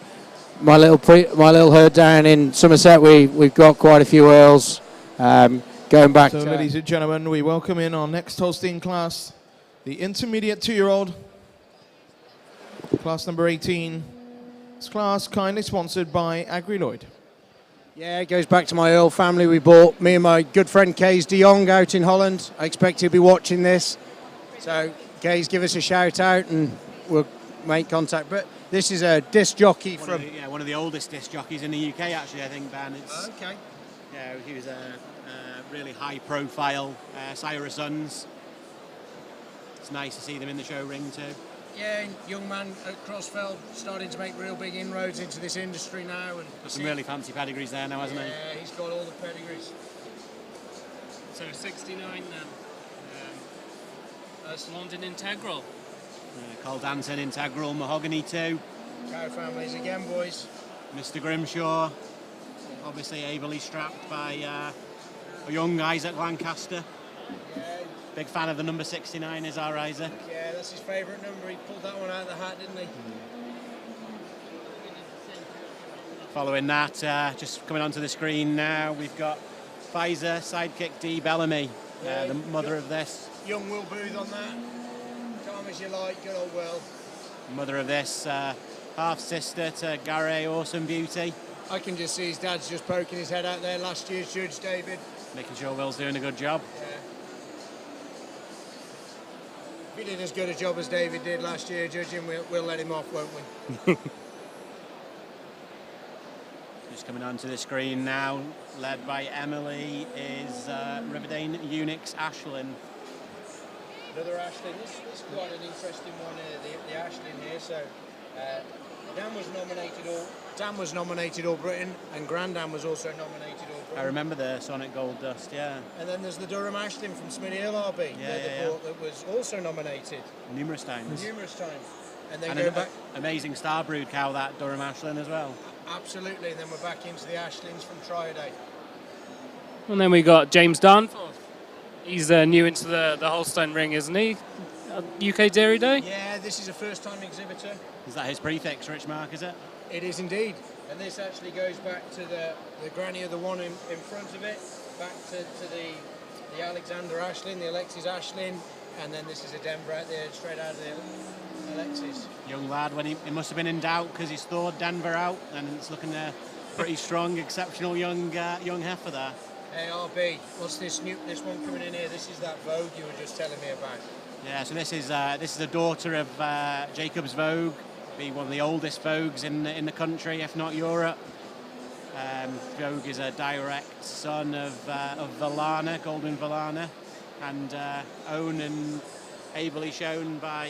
my little herd down in Somerset, we've got quite a few Earls going back. So ladies and gentlemen, we welcome in our next Holstein class, the intermediate 2-year-old, class number 18. This class kindly sponsored by Agri-Lloyd. Yeah, it goes back to my Earl family. We bought me and my good friend Kees de Jong out in Holland. I expect he'll be watching this. So, Kees, give us a shout out and we'll make contact. But this is a disc jockey from... one of the oldest disc jockeys in the UK, actually, I think, Ben. Okay. Yeah, he was a really high-profile sire of sons. It's nice to see them in the show ring, too. Yeah, young man at Crossfeld, starting to make real big inroads into this industry now. And got some really fancy pedigrees there now, hasn't he? Yeah, he's got all the pedigrees. So 69 then. That's London Integral. Cold Danton Integral, Mahogany too. Cow families again, boys. Mr. Grimshaw, obviously ably strapped by a young Isaac Lancaster. Yeah. Big fan of the number 69, is our Isaac. Yeah, that's his favourite number. He pulled that one out of the hat, didn't he? Following that, just coming onto the screen now, we've got Pfizer sidekick D Bellamy, the mother of this. Young Will Booth on that. Calm as you like, good old Will. Mother of this, half-sister to Gary Awesome Beauty. I can just see his dad's just poking his head out there, last year's judge, David. Making sure Will's doing a good job. Yeah. If he did as good a job as David did last year judging, we'll let him off, won't we? Just coming onto the screen now, led by Emily, is Riverdane Unix Ashlyn. Another Ashlyn. This is quite an interesting one here, the Ashlyn here. So Dan was nominated All Britain, and Grandam was also nominated All Britain. I remember the Sonic Gold Dust, yeah. And then there's the Durham Ashlyn from Smithy Hill RB, that was also nominated. Numerous times. And then an amazing star brood cow, that Durham Ashlyn as well. Absolutely, and then we're back into the Ashlyns from Triaday. And then we got James Danforth. He's new into the Holstein ring, isn't he? UK Dairy Day? Yeah, this is a first-time exhibitor. Is that his prefix, Rich Mark, is it? It is indeed. And this actually goes back to the granny of the one in front of it, back to the Alexander Ashlyn, the Alexis Ashlyn, and then this is a Denver out there, straight out of the Alexis. Young lad, when he must have been in doubt because he's thawed Denver out, and it's looking pretty strong, exceptional young heifer there. Hey RB, what's this one coming in here? This is that Vogue you were just telling me about. Yeah, so this is a daughter of Jacob's Vogue, be one of the oldest Vogues in the country, if not Europe. Vogue is a direct son of Valana, Golden Valana, and owned and ably shown by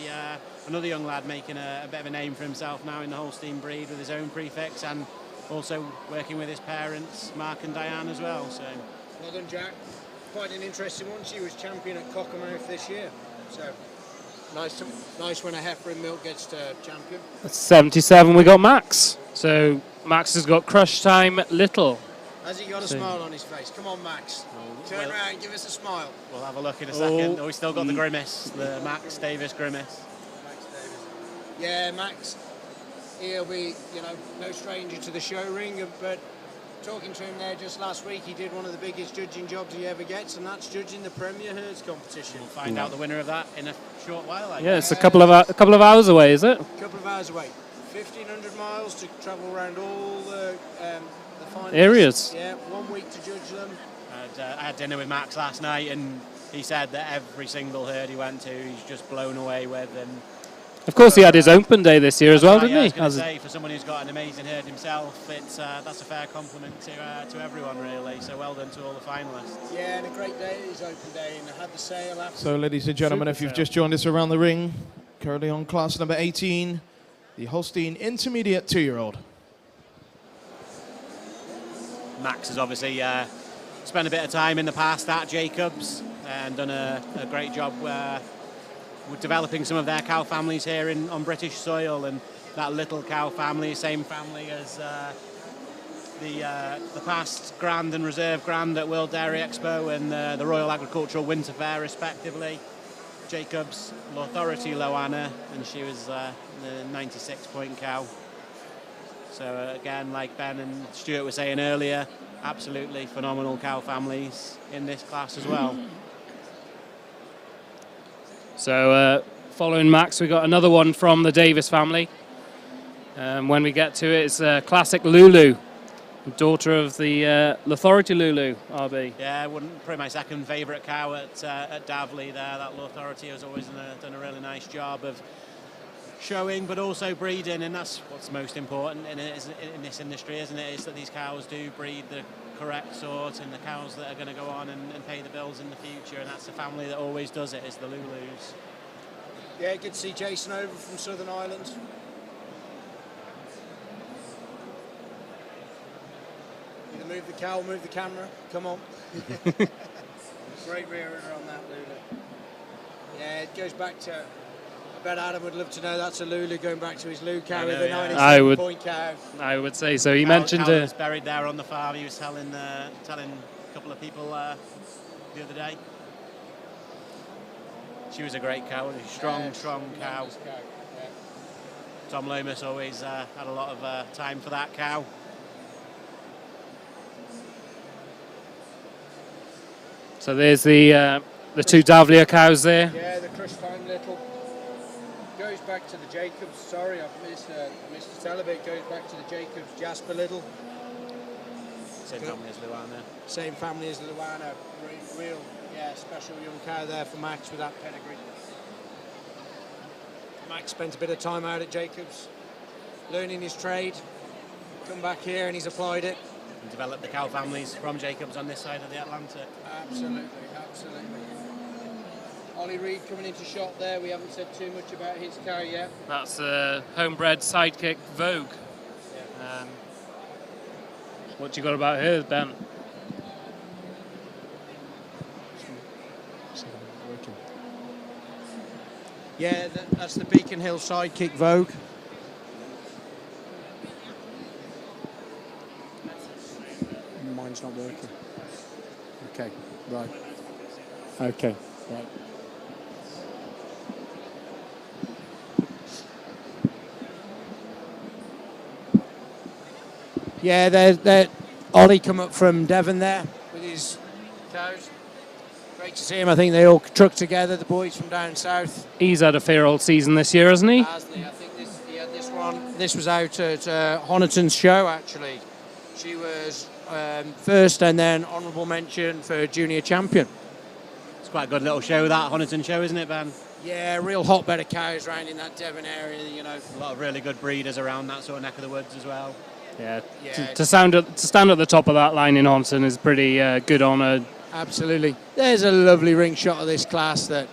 another young lad making a bit of a name for himself now in the Holstein breed with his own prefix, and also working with his parents, Mark and Diane, as well. So, well done, Jack. Quite an interesting one. She was champion at Cockermouth this year. So nice when a heifer in milk gets to champion. At 77 we got Max. So Max has got crush time little. Has he got a smile on his face? Come on, Max. Turn around, give us a smile. We'll have a look in a second. Oh, we still got the grimace, the Max Davis grimace. Max Davis. Yeah, Max. He'll be, no stranger to the show ring, but talking to him there just last week, he did one of the biggest judging jobs he ever gets, and that's judging the Premier Herds competition. We'll find out the winner of that in a short while. Yeah, it's a couple of hours away, is it? A couple of hours away. 1,500 miles to travel around all the finals. Areas. Yeah, 1 week to judge them. I had dinner with Max last night, and he said that every single herd he went to, he's just blown away with. And of course, he had his open day this year as well, didn't he? I was going to say, for someone who's got an amazing herd himself, that's a fair compliment to everyone, really. So well done to all the finalists. Yeah, and a great day, his open day, and I had the sale after. So, ladies and gentlemen, if you've just joined us around the ring, currently on class number 18, the Holstein Intermediate 2-year-old. Max has obviously spent a bit of time in the past at Jacobs and done a great job with developing some of their cow families here on British soil, and that little cow family, same family as the past Grand and Reserve Grand at World Dairy Expo and the Royal Agricultural Winter Fair, respectively. Jacobs, Authority Loanna, and she was the 96-point cow. So again, like Ben and Stuart were saying earlier, absolutely phenomenal cow families in this class as well. So following Max, we got another one from the Davis family. When we get to it, it's classic Lulu, daughter of the Authority Lulu, RB. Yeah, probably my second favourite cow at Davley there. That Authority has always done a really nice job of showing, but also breeding, and that's what's most important in this industry, isn't it? Is that these cows do breed the correct sort, and the cows that are going to go on and pay the bills in the future, and that's the family that always does it, is the Lulus. Yeah, good to see Jason over from Southern Ireland. Either move the cow or move the camera. Come on. Great rear ender on that Lulu. Yeah, it goes back to, I bet Adam would love to know that's a Lulu going back to his Lou cow, the 97-point cow. I would say so. He mentioned it. Was buried there on the farm. He was telling a couple of people the other day. She was a great cow, a strong cow. Yeah. Tom Lomas always had a lot of time for that cow. So there's the two Davlier cows there. Yeah, the Crush Time Little. Goes back to the Jacobs. Sorry, I've missed to tell a bit. Goes back to the Jacobs Jasper Little. Same family as Luana. Same family as Luana. Real, special young cow there for Max with that pedigree. Max spent a bit of time out at Jacobs, learning his trade. Come back here and he's applied it. And developed the cow families from Jacobs on this side of the Atlantic. Absolutely. Ollie Reed coming into shot there. We haven't said too much about his cow yet. That's the homebred sidekick Vogue. What you got about her, Ben? Yeah, that's the Beacon Hill sidekick Vogue. Mine's not working. Okay, right. Okay, right. Yeah, there's Ollie come up from Devon there with his cows. Great to see him. I think they all truck together, the boys from down south. He's had a fair old season this year, hasn't he? Hasn't he? I think he had this one. This was out at Honiton's show, actually. She was first and then honourable mention for junior champion. It's quite a good little show, that Honiton show, isn't it, Ben? Yeah, real hotbed of cows around in that Devon area, you know. A lot of really good breeders around that sort of neck of the woods as well. Yeah. To stand at the top of that line in Honiton is pretty good honour. Absolutely. There's a lovely ring shot of this class that,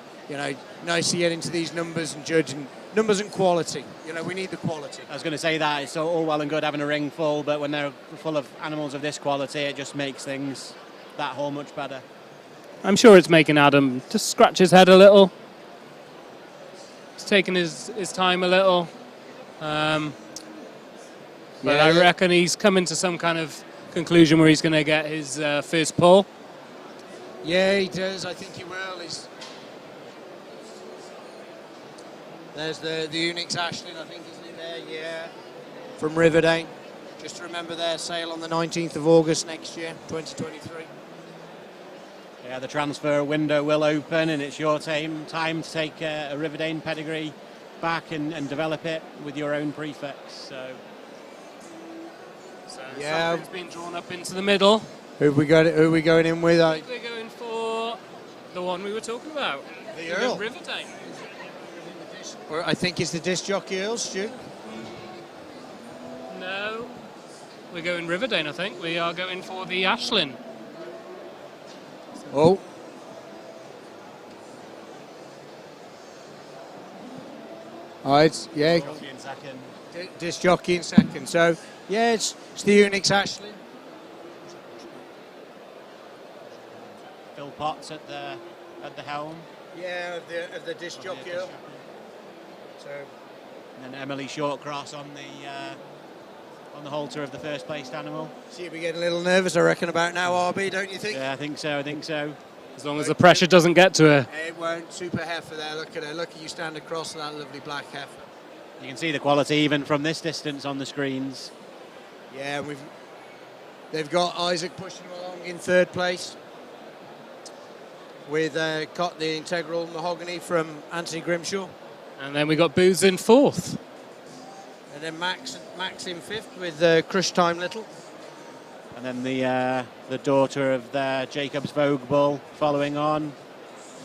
nice to get into these numbers and judge. And numbers and quality. We need the quality. I was going to say that. It's all well and good having a ring full, but when they're full of animals of this quality, it just makes things that whole much better. I'm sure it's making Adam just scratch his head a little. He's taking his time a little. But I reckon he's coming to some kind of conclusion where he's going to get his first pull. Yeah, he does. I think he will. There's the Unix Ashlyn, I think, isn't it there? Yeah. From Riverdale. Just remember their sale on the 19th of August next year, 2023. Yeah, the transfer window will open, and it's your time to take a Riverdale pedigree back and develop it with your own prefix. So something's been drawn up into the middle. Who we going in with? I think we're going for the one we were talking about. The Earl. Riverdale. Or I think it's the disc jockey Earl, Stu. No, we're going Riverdale. I think we are going for the Ashlyn. Oh. All right, yeah. Disc jockey in second. So, yeah, it's the Unix Ashlyn. Phil Potts at the helm. Yeah, of the disc jockey. So, and then Emily Shortcross on the halter of the first placed animal. So you'll be getting a little nervous, I reckon, about now, RB, don't you think? Yeah, I think so. As long as the pressure doesn't get to her. It won't. Super heifer there. Look at her. Look at you stand across that lovely black heifer. You can see the quality even from this distance on the screens. Yeah, they've got Isaac pushing them along in third place with the integral mahogany from Anthony Grimshaw. And then we got Booze in fourth. And then Max in fifth with Crush Time Little. And then the daughter of the Jacobs Vogue Bull following on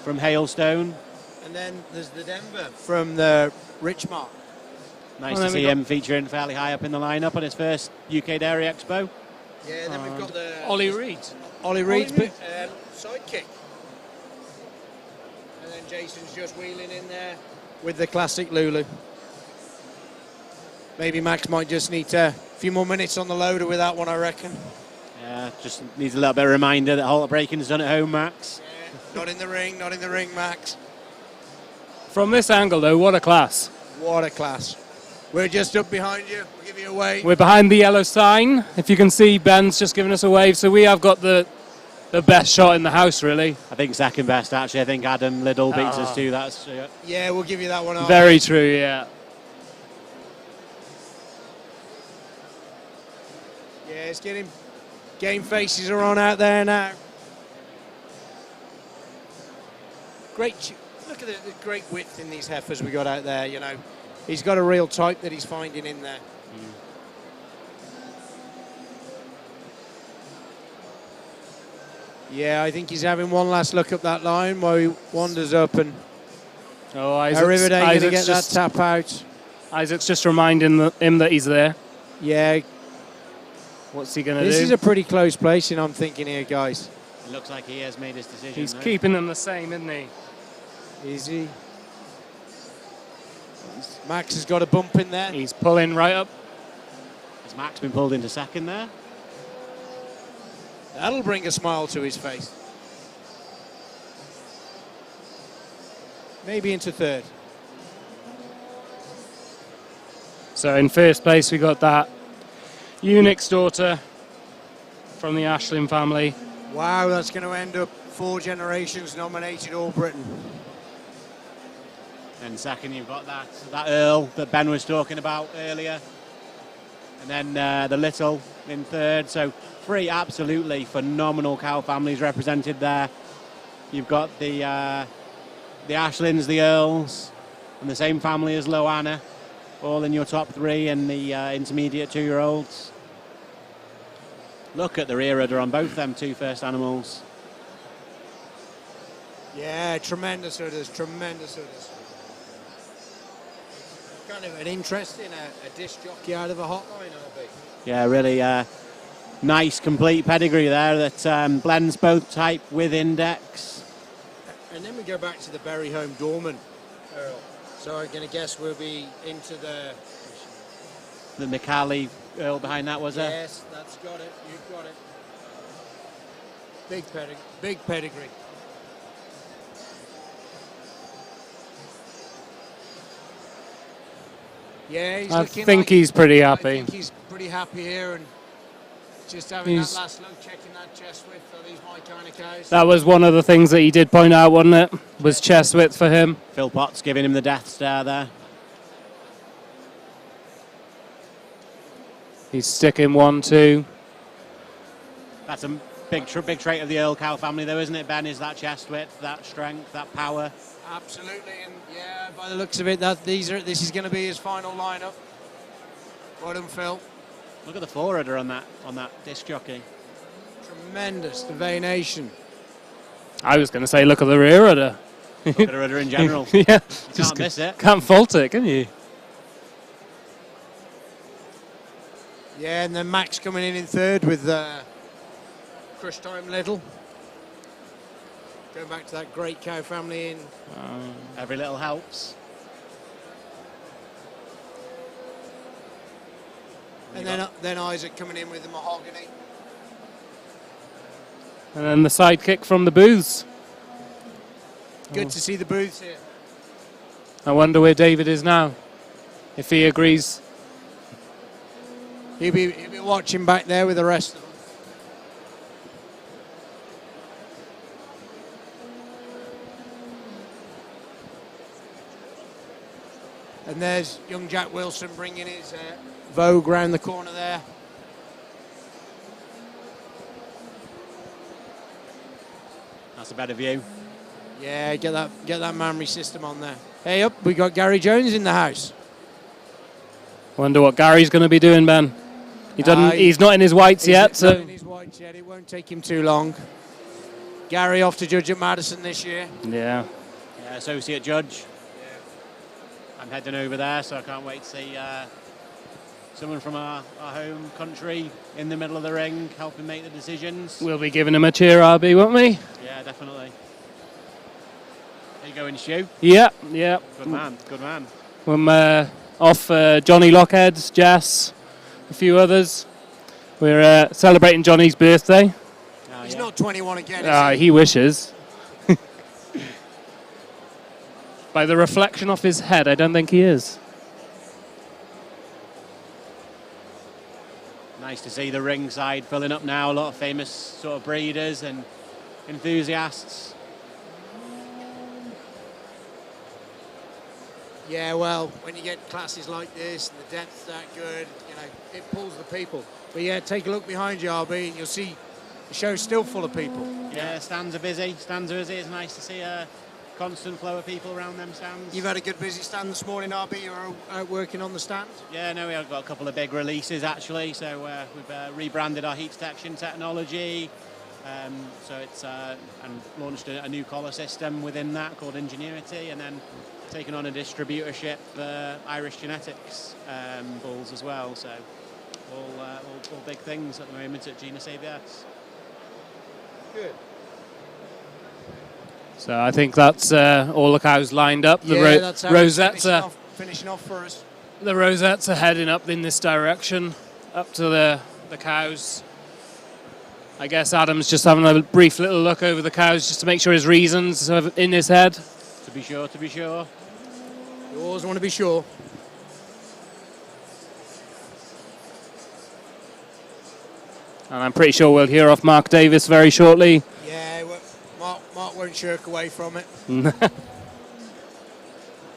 from Hailstone. And then there's the Denver from the Richmark. Nice to see him featuring fairly high up in the lineup on his first UK Dairy Expo. Yeah, then we've got the Ollie Reed. Ollie Reed's sidekick. And then Jason's just wheeling in there with the classic Lulu. Maybe Max might just need a few more minutes on the loader with that one, I reckon. Yeah, just needs a little bit of reminder that halter breaking's done at home, Max. Yeah, not in the ring, Max. From this angle, though, what a class. What a class. We're just up behind you. We'll give you a wave. We're behind the yellow sign. If you can see, Ben's just giving us a wave. So we have got the best shot in the house, really. I think second best, actually. I think Adam Liddell beats us to that. Yeah, we'll give you that one. Very true, yeah. Yeah, it's getting... Game faces are on out there now. Look at the great width in these heifers we got out there, you know. He's got a real type that he's finding in there. Yeah, I think he's having one last look up that line while he wanders up and Rivermead going to get that tap out. Isaac's just reminding him that he's there. Yeah. What's he going to do? This is a pretty close placing, I'm thinking here, guys. It looks like he has made his decision. He's though. keeping them the same, isn't he? Is he? Max has got a bump in there. He's pulling right up. Has Max been pulled into second there? That'll bring a smile to his face. Maybe into third. So in first place we got that Eunuch's daughter from the Ashlin family. Wow, that's going to end up 4 generations nominated All Britain. And second, you've got that Earl that Ben was talking about earlier. And then the Little in third. So 3 absolutely phenomenal cow families represented there. You've got the Ashlins, the Earls, and the same family as Loanna, all in your top 3, and the intermediate 2-year-olds. Look at the rear udder on both them 2 first animals. Yeah, tremendous udders, tremendous udders. Kind of an interesting a disc jockey out of a hotline, RB. Yeah, really nice, complete pedigree there that blends both type with index. And then we go back to the Berry Home Dorman, Earl. So I'm going to guess we'll be into the McCallie Earl behind that, was there? Yes, that's got it. You've got it. Big pedigree. Big pedigree. Yeah, I think he's pretty happy. I think he's pretty happy here, and just having that last look, checking that chest width. Are these my kind of cows? That was one of the things that he did point out, wasn't it? Was chest width for him. Phil Potts giving him the death stare there. He's sticking 1, 2. That's a big trait of the Earl cow family, though, isn't it, Ben? Is that chest width, that strength, that power? Absolutely, and yeah, by the looks of it, this is going to be his final lineup. Well done, Phil. Look at the forerunner on that disc jockey. Tremendous, the venation. I was going to say, look at the rear udder. Look at the rudder in general. Yeah, you can't miss it. Can't fault it, can you? Yeah, and then Max coming in third with Crush Time Little. Going back to that great cow family in. Every little helps. And then Isaac coming in with the mahogany. And then the sidekick from the booths. Good to see the booths here. I wonder where David is now, if he agrees. He'll be watching back there with the rest of them. And there's young Jack Wilson bringing his Vogue round the corner there. That's a better view. Yeah, get that memory system on there. Hey up, we got Gary Jones in the house. Wonder what Gary's going to be doing, Ben. He's not in his whites yet, so. Not in his whites yet. It won't take him too long. Gary off to judge at Madison this year. Yeah. Yeah, associate judge. I'm heading over there, so I can't wait to see someone from our home country in the middle of the ring helping make the decisions. We'll be giving him a cheer, RB, won't we? Yeah, definitely. Are you going, Stu? Yeah. Good man, good man. I'm off Johnny Lockhead's, Jess, a few others. We're celebrating Johnny's birthday. He's not 21 again, is he? He wishes. By the reflection off his head, I don't think he is. Nice to see the ringside filling up now. A lot of famous sort of breeders and enthusiasts. Yeah, well, when you get classes like this and the depth's that good, it pulls the people. But yeah, take a look behind you, RB, and you'll see the show's still full of people. Yeah, stands are busy. It's nice to see a constant flow of people around them stands. You've had a good busy stand this morning, RB. You're out working on the stand. Yeah, no, we've got a couple of big releases actually. So we've rebranded our heat detection technology. So it's and launched a new collar system within that called Ingenuity, and then taken on a distributorship for Irish Genetics bulls as well. So all big things at the moment at Genus ABS. Good. So I think that's all the cows lined up. The that's how rosettes finishing off for us. The rosettes are heading up in this direction, up to the cows. I guess Adam's just having a brief little look over the cows just to make sure his reasons are in his head. To be sure. You always want to be sure. And I'm pretty sure we'll hear off Mark Davis very shortly. Yeah, Mark won't shirk away from it.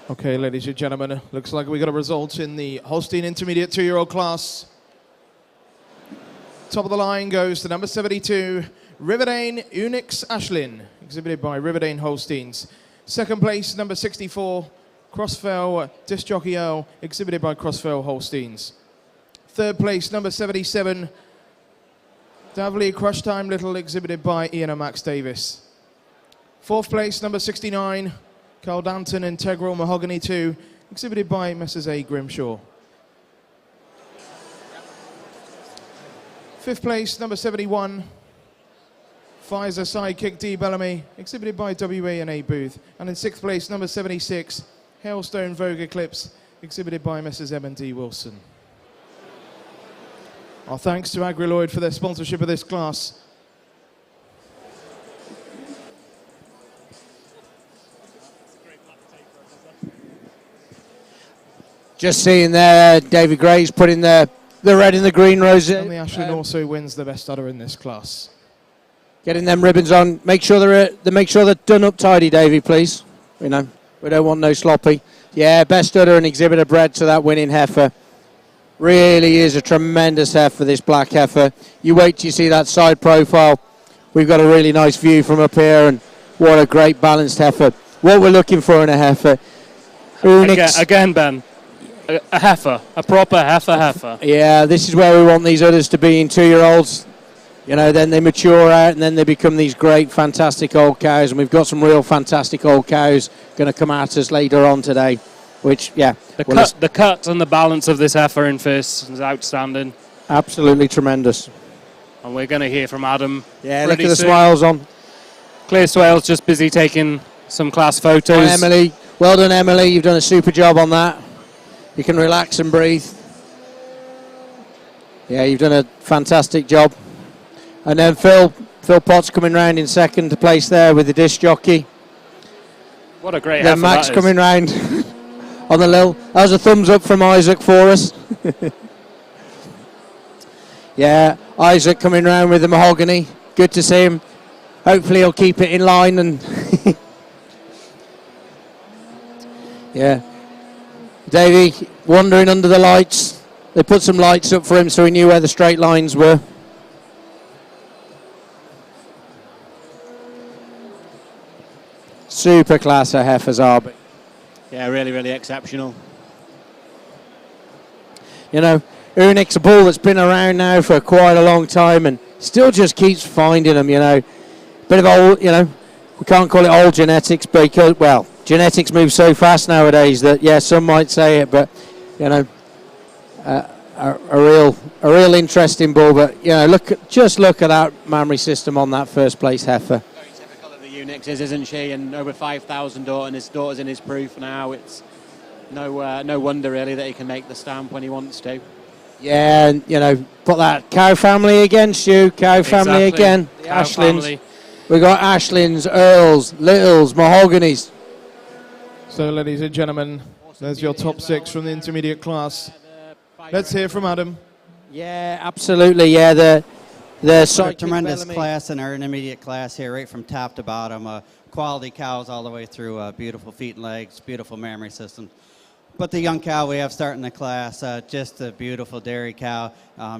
Okay, ladies and gentlemen, looks like we got a result in the Holstein Intermediate 2-year-old class. Top of the line goes to number 72, Riverdane Unix Ashlyn, exhibited by Riverdane Holsteins. Second place, number 64, Crossfell Disc Jockey Earl, exhibited by Crossfell Holsteins. Third place, number 77, Davley Crush Time Little, exhibited by Ian and Max Davis. Fourth place, number 69, Carl Danton Integral Mahogany 2, exhibited by Messrs A. Grimshaw. Fifth place, number 71, Pfizer Sidekick D. Bellamy, exhibited by WA&A Booth. And in sixth place, number 76, Hailstone Vogue Eclipse, exhibited by Messrs M&D Wilson. Our thanks to Agriloid for their sponsorship of this class. Just seeing there, David Gray's putting the red and the green roses. And the Ashlyn also wins the best udder in this class. Getting them ribbons on. Make sure they're done up tidy, Davey, please. We don't want no sloppy. Yeah, best udder and exhibitor bred to that winning heifer. Really is a tremendous heifer, this black heifer. You wait till you see that side profile. We've got a really nice view from up here, and what a great balanced heifer. What we're looking for in a heifer. Again, Ben. A heifer, a proper heifer. Yeah, this is where we want these udders to be in 2-year-olds. You know, then they mature out and then they become these great, fantastic old cows. And we've got some real fantastic old cows going to come at us later on today. Which, yeah. The cut and the balance of this heifer in first is outstanding. Absolutely tremendous. And we're going to hear from Adam. Yeah, look at the smiles on. Claire Swale's just busy taking some class photos. Hi, Emily. Well done, Emily. You've done a super job on that. You can relax and breathe. Yeah, you've done a fantastic job. And then Phil Potts coming round in second to place there with the disc jockey. What a great then heifer Max that is. coming round on the little. That was a thumbs up from Isaac for us. Yeah, Isaac coming round with the mahogany. Good to see him. Hopefully he'll keep it in line and yeah. Davey wandering under the lights. They put some lights up for him so he knew where the straight lines were. Super class heifers are. Yeah, really, really exceptional. You know, Unix, a bull that's been around now for quite a long time and still just keeps finding them, you know. Bit of old, you know, we can't call it old genetics because, well, genetics move so fast nowadays that, yeah, some might say it, but, you know, a real interesting bull. But, you know, just look at that mammary system on that first place heifer. Very typical of the Unixes, isn't she? And over 5,000 daughters in his proof now. It's no wonder really that he can make the stamp when he wants to. Yeah, and, you know, put that cow family again, Stu. Cow family again. The Cow Ashlyns. family. We got Ashlyns, Earls, Littles, Mahoganies. So, ladies and gentlemen, there's your top 6 from the intermediate class. Let's hear from Adam. Yeah, absolutely. Yeah, the A tremendous class in our intermediate class here, right from top to bottom. Quality cows all the way through, beautiful feet and legs, beautiful mammary system. But the young cow we have starting the class, just a beautiful dairy cow.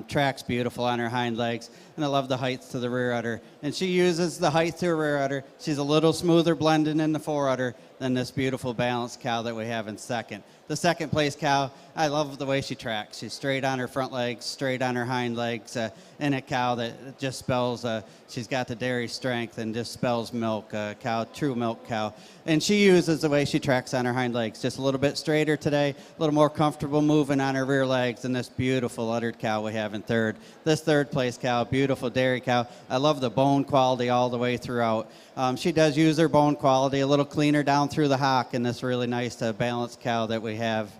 Tracks beautiful on her hind legs, and I love the heights to the rear udder. And she uses the height to her rear udder. She's a little smoother blending in the fore udder than this beautiful balanced cow that we have in second. The second place cow, I love the way she tracks. She's straight on her front legs, straight on her hind legs, and a cow that just spells, she's got the dairy strength and just spells milk, cow, true milk cow. And she uses the way she tracks on her hind legs, just a little bit straighter today, a little more comfortable moving on her rear legs than this beautiful uddered cow we have in third. This third place cow, beautiful dairy cow. I love the bone quality all the way throughout. She does use her bone quality, a little cleaner down through the hock in this really nice balanced cow that we have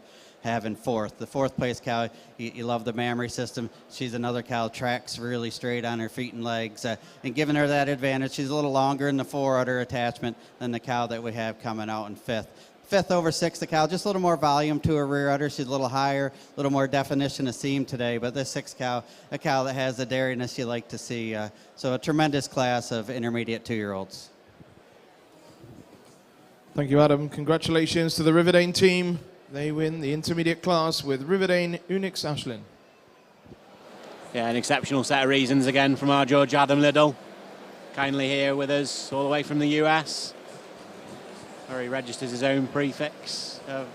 in fourth. The fourth place cow, you love the mammary system. She's another cow, tracks really straight on her feet and legs, and giving her that advantage. She's a little longer in the fore udder attachment than the cow that we have coming out in fifth. Fifth over sixth, the cow, just a little more volume to her rear udder. She's a little higher, a little more definition of seam today. But this sixth cow, a cow that has the dairiness you like to see. So a tremendous class of intermediate 2-year-olds. Thank you, Adam. Congratulations to the Riverdane team. They win the intermediate class with Riverdane Unix Ashlyn. Yeah, an exceptional set of reasons again from our judge, Adam Liddell. Kindly here with us all the way from the US. Where he registers his own prefix of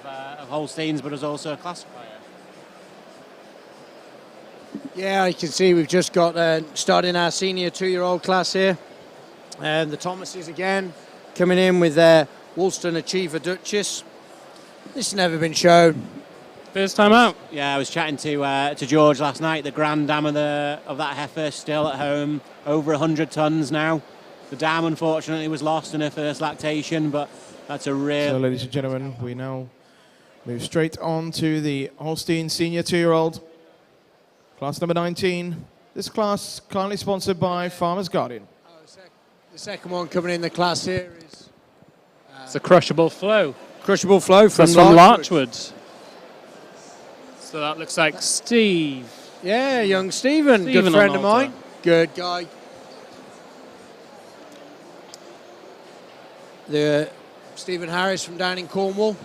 Holsteins, but is also a classifier. Yeah, you can see we've just got starting our senior 2-year-old class here. And the Thomases again coming in with their Woolston Achiever Duchess. This has never been shown. First time out. Yeah, I was chatting to George last night, the grand dam of that heifer, still at home, over 100 tons now. The dam, unfortunately, was lost in her first lactation, but that's a real... So, ladies and gentlemen, we now move straight on to the Holstein Senior 2-year-old, class number 19. This class kindly sponsored by Farmers Guardian. The second one coming in the class here is... It's a crushable flow. Crushable flow from Larchwood. So that looks like Steve. Yeah, young Stephen, good friend of mine. Good guy. The Stephen Harris from down in Cornwall.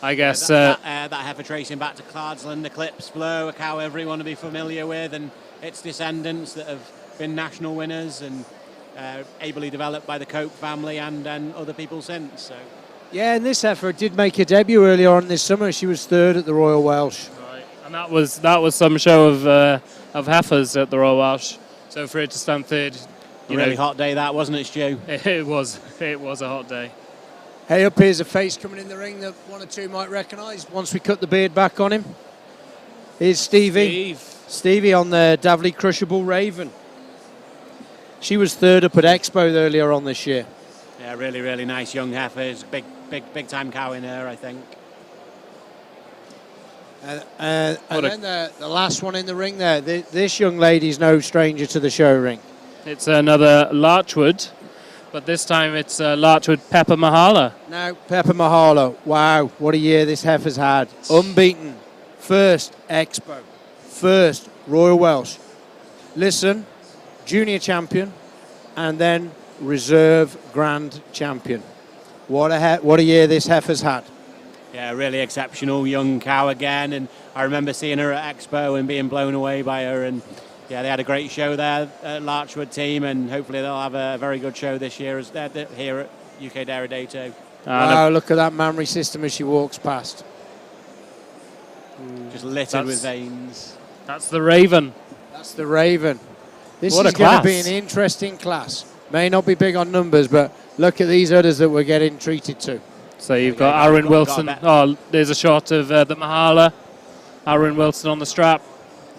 I guess that heifer tracing back to Clardsland Eclipse Flow, a cow everyone will be familiar with, and its descendants that have been national winners and ably developed by the Cope family and other people since. So. Yeah, and this heifer did make a debut earlier on this summer. She was third at the Royal Welsh. Right, and that was some show of heifers at the Royal Welsh. So for it to stand third, really hot day that, wasn't it, Stu? It was a hot day. Hey, up here's a face coming in the ring that one or two might recognise once we cut the beard back on him. Here's Stevie. Stevie on the Davley Crushable Raven. She was third up at Expo earlier on this year. Yeah, really, really nice young heifers. Big time cow in her, I think. And then the last one in the ring there. This young lady's no stranger to the show ring. It's another Larchwood, but this time it's Larchwood Pepper Mahala. Now, Pepper Mahala. Wow, what a year this heifer's had. Unbeaten. First Expo. First Royal Welsh. Listen, junior champion, and then reserve grand champion. What a year this heifer's had. Yeah, really exceptional young cow again, and I remember seeing her at Expo and being blown away by her, and yeah, they had a great show there at Larchwood team, and hopefully they'll have a very good show this year as they're here at UK Dairy Day too. Wow, look at that mammary system as she walks past. Just littered with veins. That's the Raven. That's the Raven. This What is a going to class. be an interesting class. May not be big on numbers, but look at these udders that we're getting treated to. So you've got Aaron Wilson. Oh, there's a shot of the Mahala. Aaron Wilson on the strap.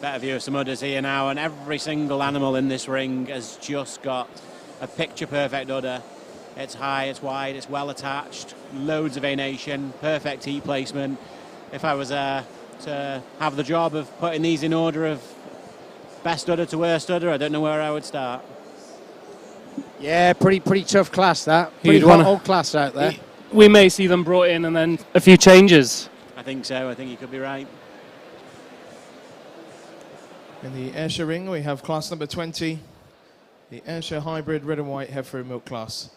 Better view of some udders here now, and every single animal in this ring has just got a picture-perfect udder. It's high, it's wide, it's well attached, loads of venation, perfect heat placement. If I was to have the job of putting these in order of best udder to worst udder, I don't know where I would start. Yeah, pretty tough class that. Pretty hot old class out there. We may see them brought in and then a few changes. I think so. I think you could be right. In the Ayrshire ring, we have class number 20, the Ayrshire Hybrid Red and White Heifer and Milk class.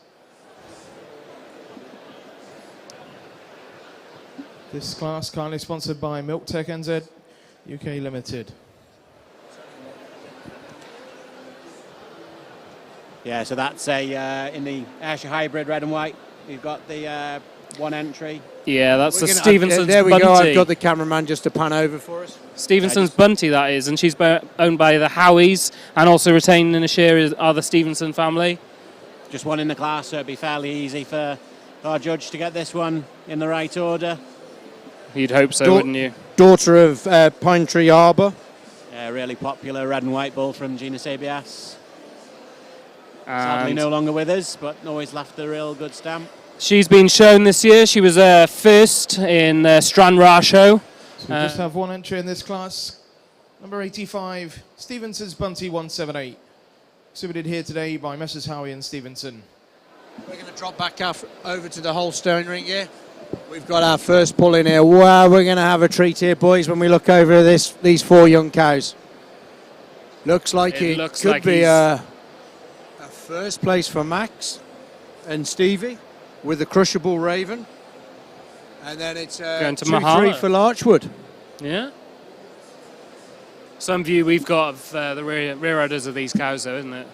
This class kindly sponsored by Milk Tech NZ UK Limited. Yeah, so that's in the Ayrshire Hybrid red and white. You've got the one entry. Yeah, that's We're the gonna- Stevenson's There we Bunty. go. I've got the cameraman just to pan over for us. Stevenson's Bunty, that is, and she's owned by the Howies, and also retained in the share are the Stevenson family. Just one in the class, so it'd be fairly easy for our judge to get this one in the right order. You'd hope so, wouldn't you? Daughter of Pine Tree Harbour. Yeah, really popular red and white bull from Gina Sabias. Sadly And no longer with us, but always left a real good stamp. she's been shown this year. She was first in the Stranraer show. So we just have one entry in this class. Number 85, Stevenson's Bunty 178. Exhibited here today by Messrs. Howie and Stevenson. We're going to drop back over to the Holstein ring here. We've got our first pull in here. Wow, we're going to have a treat here, boys, when we look over these 4 young cows. Looks like it looks could like be he's- a first place for Max and Stevie with the Crushable Raven. And then it's Going to 2-3 Mahala. for Larchwood. Yeah. Some view we've got of the rear udders of these cows, though, isn't it?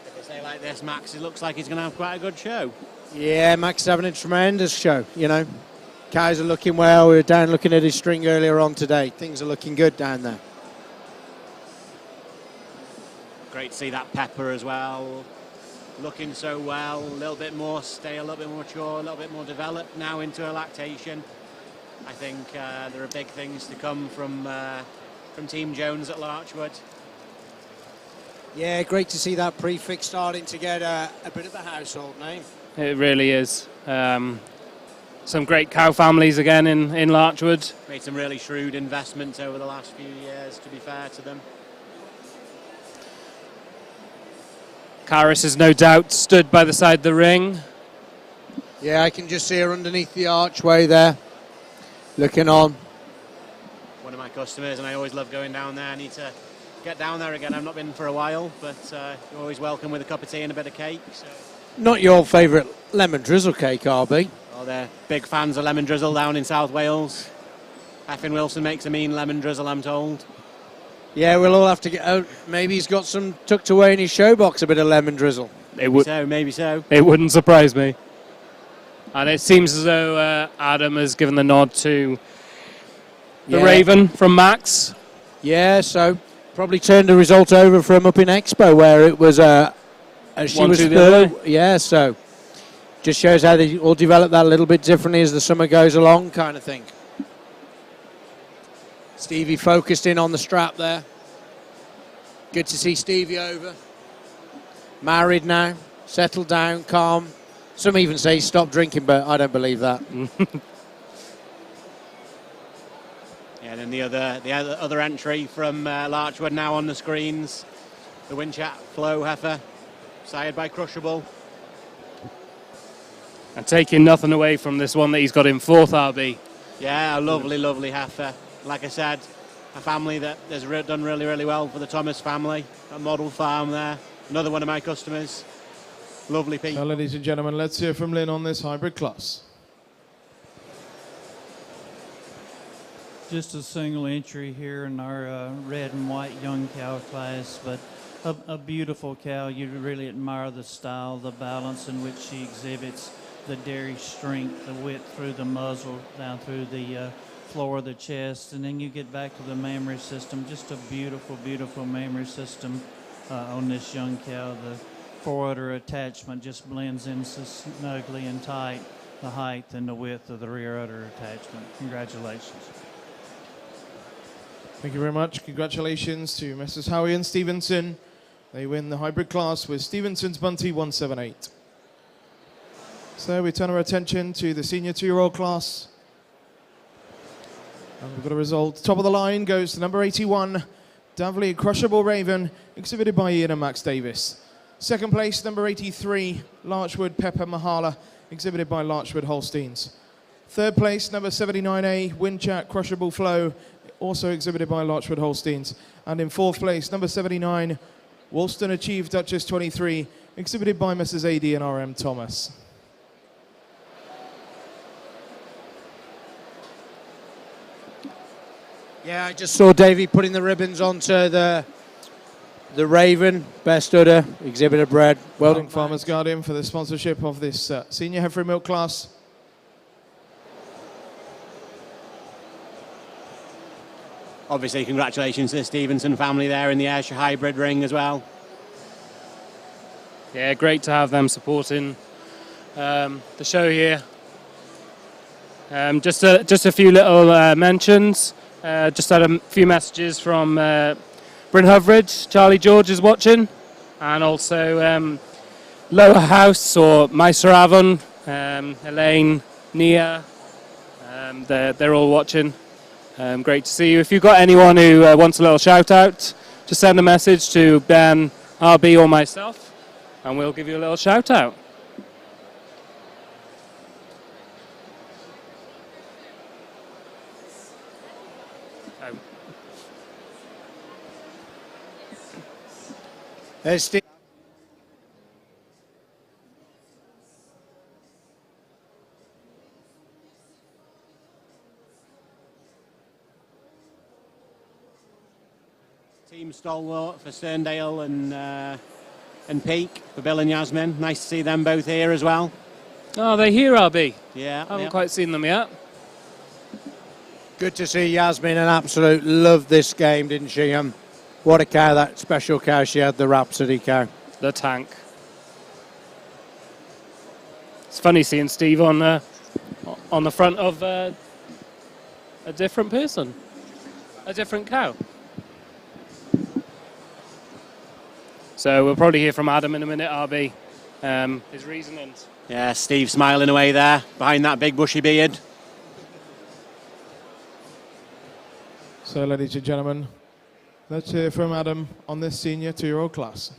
If I say like this, Max, it looks like he's going to have quite a good show. Yeah, Max is having a tremendous show, you know. Cows are looking well. We were down looking at his string earlier on today. Things are looking good down there. Great to see that Pepper as well. Looking so well, a little bit more stale, a little bit more mature, a little bit more developed now into a lactation. I think there are big things to come from Team Jones at Larchwood. Yeah, great to see that prefix starting to get a bit of a household name. It really is. Some great cow families again in Larchwood. Made some really shrewd investments over the last few years, to be fair to them. Caris has no doubt stood by the side of the ring. Yeah, I can just see her underneath the archway there, looking on. One of my customers, and I always love going down there. I need to get down there again. I've not been for a while, but you're always welcome with a cup of tea and a bit of cake. So. Not your favourite lemon drizzle cake, RB? Well, they're big fans of lemon drizzle down in South Wales. Effin Wilson makes a mean lemon drizzle, I'm told. Yeah, we'll all have to get out. Maybe he's got some tucked away in his showbox, a bit of lemon drizzle. Maybe so. It wouldn't surprise me. And it seems as though Adam has given the nod to the Raven from Max. Yeah, so probably turned the result over from up in Expo where it was she was third. Yeah, so just shows how they all develop that a little bit differently as the summer goes along, kind of thing. Stevie focused in on the strap there. Good to see Stevie over. Married now, settled down, calm. Some even say he stopped drinking, but I don't believe that. Yeah, and then the other entry from Larchwood now on the screens. The Winchat Flow Heifer, sired by Crushable. And taking nothing away from this one that he's got in fourth, RB. Yeah, a lovely, lovely heifer. Like I said, a family that has done really, really well for the Thomas family. A model farm there. Another one of my customers. Lovely people. Now, ladies and gentlemen, let's hear from Lynn on this hybrid class. Just a single entry here in our red and white young cow class, but a beautiful cow. You really admire the style, the balance in which she exhibits, the dairy strength, the width through the muzzle, down through the floor of the chest, and then you get back to the mammary system. Just a beautiful, beautiful mammary system on this young cow. The forudder attachment just blends in so snugly and tight, the height and the width of the rear udder attachment. Congratulations. Thank you very much. Congratulations to Messrs. Howie and Stevenson. They win the hybrid class with Stevenson's Bunty 178. So we turn our attention to the senior 2-year-old class. And we've got a result. Top of the line goes to number 81, Davley Crushable Raven, exhibited by Ian and Max Davis. Second place, number 83, Larchwood Pepper Mahala, exhibited by Larchwood Holsteins. Third place, number 79A, Winchat Crushable Flow, also exhibited by Larchwood Holsteins. And in fourth place, number 79, Woolston Achieve Duchess 23, exhibited by Mrs. A.D. and R.M. Thomas. Yeah, I just saw Davey putting the ribbons onto the Raven, best udder, exhibitor bred. Well done, Farmers Guardian, for the sponsorship of this senior heifer milk class. Obviously, congratulations to the Stevenson family there in the Ayrshire Hybrid ring as well. Yeah, great to have them supporting the show here. Just a few little mentions. Just had a few messages from Bryn Hyfryd. Charlie George is watching, and also Lower House or Meister Avon, Elaine, Nia. They're all watching. Great to see you. If you've got anyone who wants a little shout out, just send a message to Ben, RB, or myself, and we'll give you a little shout out. There's Steve. Team stalwart for Sterndale and Peak for Bill and Yasmin. Nice to see them both here as well. Oh, they're here, RB. Yeah. I haven't quite seen them yet. Good to see Yasmin, an absolute loved this game, didn't she? What a cow, that special cow she had, the Rhapsody cow. The tank. It's funny seeing Steve on the front of a different person, a different cow. So we'll probably hear from Adam in a minute, RB, his reasonings. Yeah, Steve smiling away there behind that big bushy beard. So, ladies and gentlemen, let's hear from Adam on this senior 2-year-old class.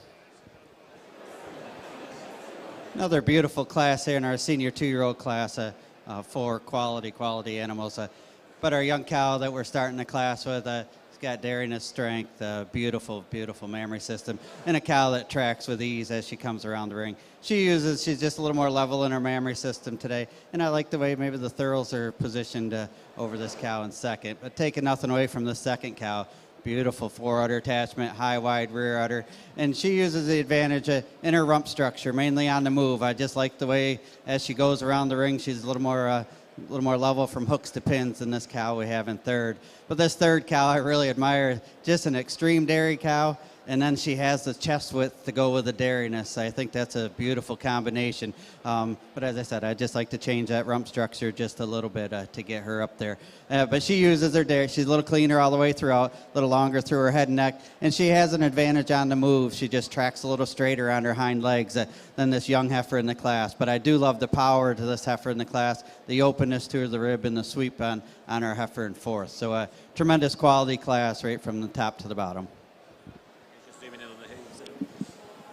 Another beautiful class here in our senior 2-year-old class for quality animals. But our young cow that we're starting the class with, it's got dairiness, strength, beautiful mammary system, and a cow that tracks with ease as she comes around the ring. She's just a little more level in her mammary system today, and I like the way maybe the thurls are positioned over this cow in second. But taking nothing away from the second cow, beautiful fore udder attachment, high, wide rear udder. And she uses the advantage in her rump structure, mainly on the move. I just like the way as she goes around the ring, she's a little more level from hooks to pins than this cow we have in third. But this third cow I really admire, just an extreme dairy cow. And then she has the chest width to go with the dairiness. I think that's a beautiful combination. But as I said, I just like to change that rump structure just a little bit to get her up there. But she uses her dairy. She's a little cleaner all the way throughout, a little longer through her head and neck. And she has an advantage on the move. She just tracks a little straighter on her hind legs than this young heifer in the class. But I do love the power to this heifer in the class, the openness to the rib and the sweep on our heifer in fourth. So a tremendous quality class right from the top to the bottom.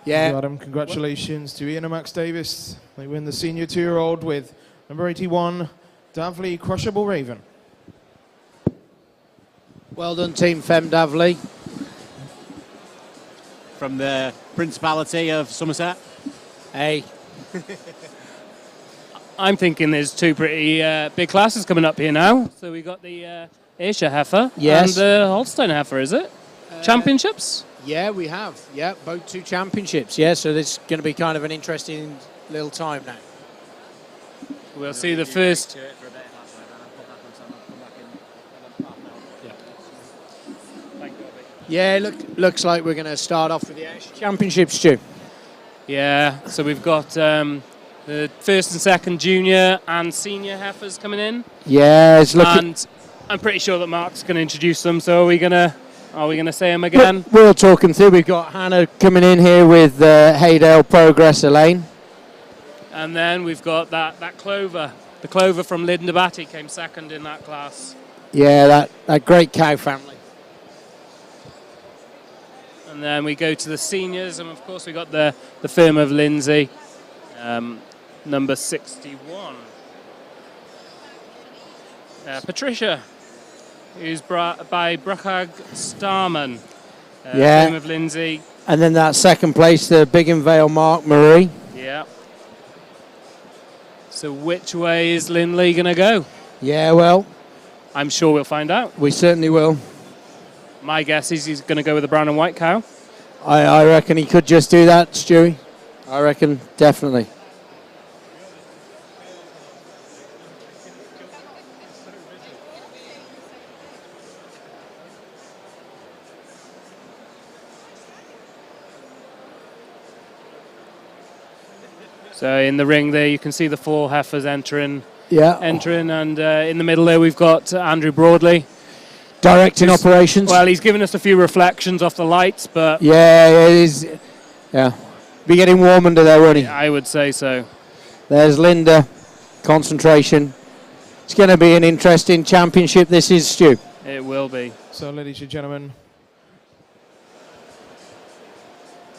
Yeah. Adam, congratulations to Ian and Max Davis. They win the senior 2-year-old with number 81, Davley Crushable Raven. Well done, Team Fem Davley. From the Principality of Somerset. Hey. I'm thinking there's two pretty big classes coming up here now. So we got the Ayrshire Heifer Yes. and the Holstein Heifer, is it? Championships? Yeah, we have. Yeah, both 2 championships. Yeah, so this is going to be kind of an interesting little time now. We'll see the first. Yeah, looks like we're going to start off with the Ayrshire Championships, Stu. Yeah, so we've got the first and second junior and senior heifers coming in. Yeah, it's looking. And I'm pretty sure that Mark's going to introduce them. So are we going to say them again? We'll talk them through. We've got Hannah coming in here with Haydale Progress Elaine. And then we've got that Clover. The Clover from Lindabati came second in that class. Yeah, that great cow family. And then we go to the seniors, and of course we got the firm of Lindsay, number 61. Patricia, who's by Bruchag Starman. Firm of Lindsay. And then that second place, the Bigham Vale Mark Marie. Yeah. So which way is Lindley going to go? Yeah, well, I'm sure we'll find out. we certainly will. My guess is he's going to go with the brown and white cow. I reckon he could just do that, Stewie. I reckon, definitely. So in the ring there, you can see the 4 heifers entering. Yeah. Entering, and in the middle there, we've got Andrew Broadley. Directing operations. Well, he's given us a few reflections off the lights, but... Yeah, it is. Yeah. Be getting warm under there, won't he? I would say so. There's Linda. Concentration. It's going to be an interesting championship, this is, Stu. It will be. So, ladies and gentlemen,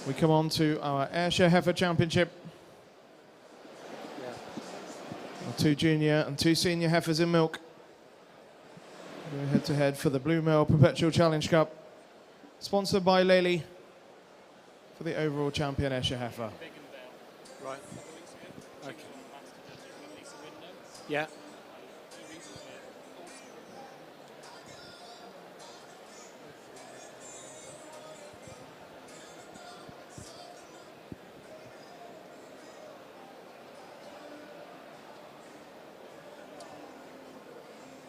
we come on to our Ayrshire Heifer Championship. Our 2 junior and 2 senior heifers in milk. We're head to head for the Blue Male Perpetual Challenge Cup, sponsored by Lely for the overall champion Ayrshire Heifer. Right. Okay. Yeah.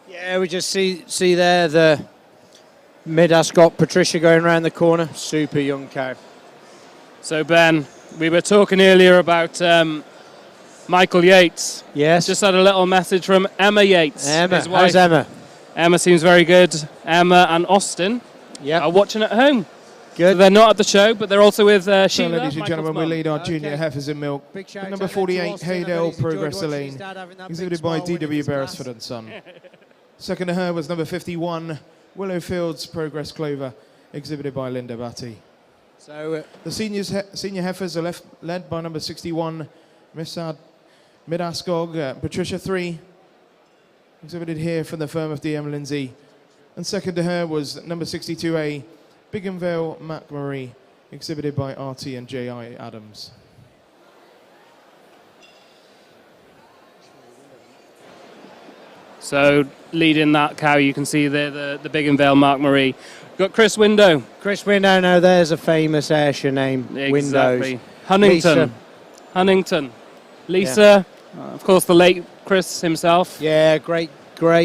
Yeah, we just see there the mid-Ascot Patricia going around the corner. Super young cow. So Ben, we were talking earlier about Michael Yates. Yes. Just had a little message from Emma Yates. Emma, his wife. how's Emma? Emma seems very good. Emma and Austin are watching at home. Good. So they're not at the show, but they're also with So, Sheila, ladies and gentlemen, we lead our junior heifers in milk. shout Number out to 48, Austin. I bet Haydale he's enjoyed Progress watching Lane, his dad having that big exhibited by smile winning D.W. his Beresford class. and Son. Second to her was number 51, Willow Fields Progress Clover, exhibited by Linda Batty. So the senior heifers are led by number 61, Mid-Ascog, Patricia 3, exhibited here from the firm of DM Lindsay. And second to her was number 62A, Bigham Vale Mac Marie, exhibited by RT and J.I. Adams. So leading that cow, you can see there the Bigham Vale Mark Marie. Got Chris Window. Chris Window, now there's a famous Ayrshire name. Exactly. Windows. Huntington. Lisa. Huntington. Lisa, of course, the late Chris himself. Yeah, great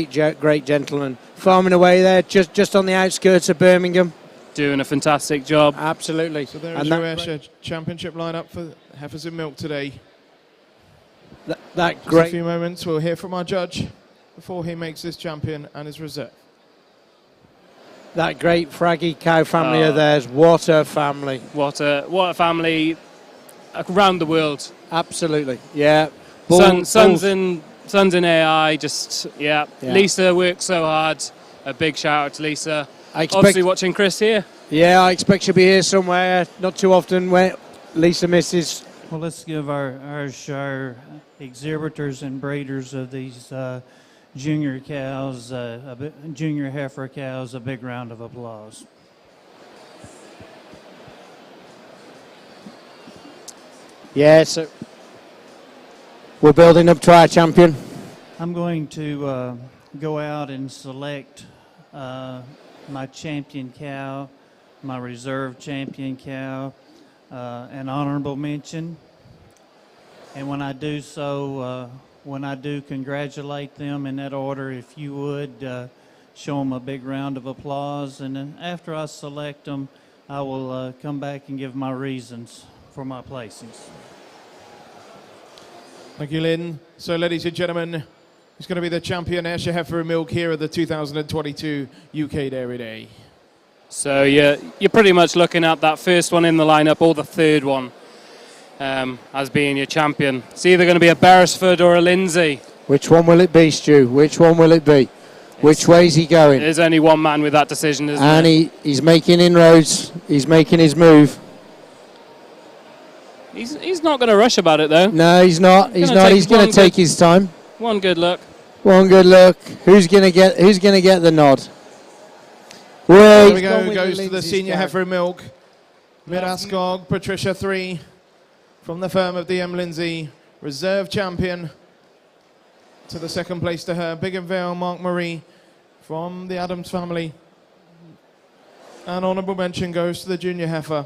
gentleman. Farming away there, just on the outskirts of Birmingham. Doing a fantastic job. Absolutely. So there is your Ayrshire Championship lineup for heifers in milk today. That Just great. a few moments, we'll hear from our judge before he makes his champion and his reserve. That great fraggy cow family of theirs. What a family. What a family around the world. Absolutely. Yeah. Sons in AI, Lisa works so hard. A big shout out to Lisa. Obviously watching Chris here. Yeah, I expect she'll be here somewhere. Not too often where Lisa misses. Well, let's give our exhibitors and breeders of these junior cows, junior heifer cows, a big round of applause. Yeah, so we're building up to our champion. I'm going to go out and select my champion cow, my reserve champion cow, an honorable mention. And when I do so, when I do congratulate them in that order, if you would show them a big round of applause. And then after I select them, I will come back and give my reasons for my placings. Thank you, Lynn. So, ladies and gentlemen, he's going to be the champion Ayrshire Heifer in milk here at the 2022 UK Dairy Day. So you're pretty much looking at that first one in the lineup or the third one as being your champion. It's either going to be a Beresford or a Lindsay. Which one will it be, Stu? Which one will it be? Which way is he going? There's only one man with that decision, isn't and there? he's making inroads. He's making his move. He's not going to rush about it, though. No, he's not. He's not. He's going to take his time. One good look. One good look. Who's going to get the nod? There we go. Goes to the senior heifer in milk. Mid Ascog, Patricia 3 from the firm of DM Lindsay, reserve champion. To the second place to her, Big and Vale, Mark Marie from the Adams family. An honourable mention goes to the junior heifer,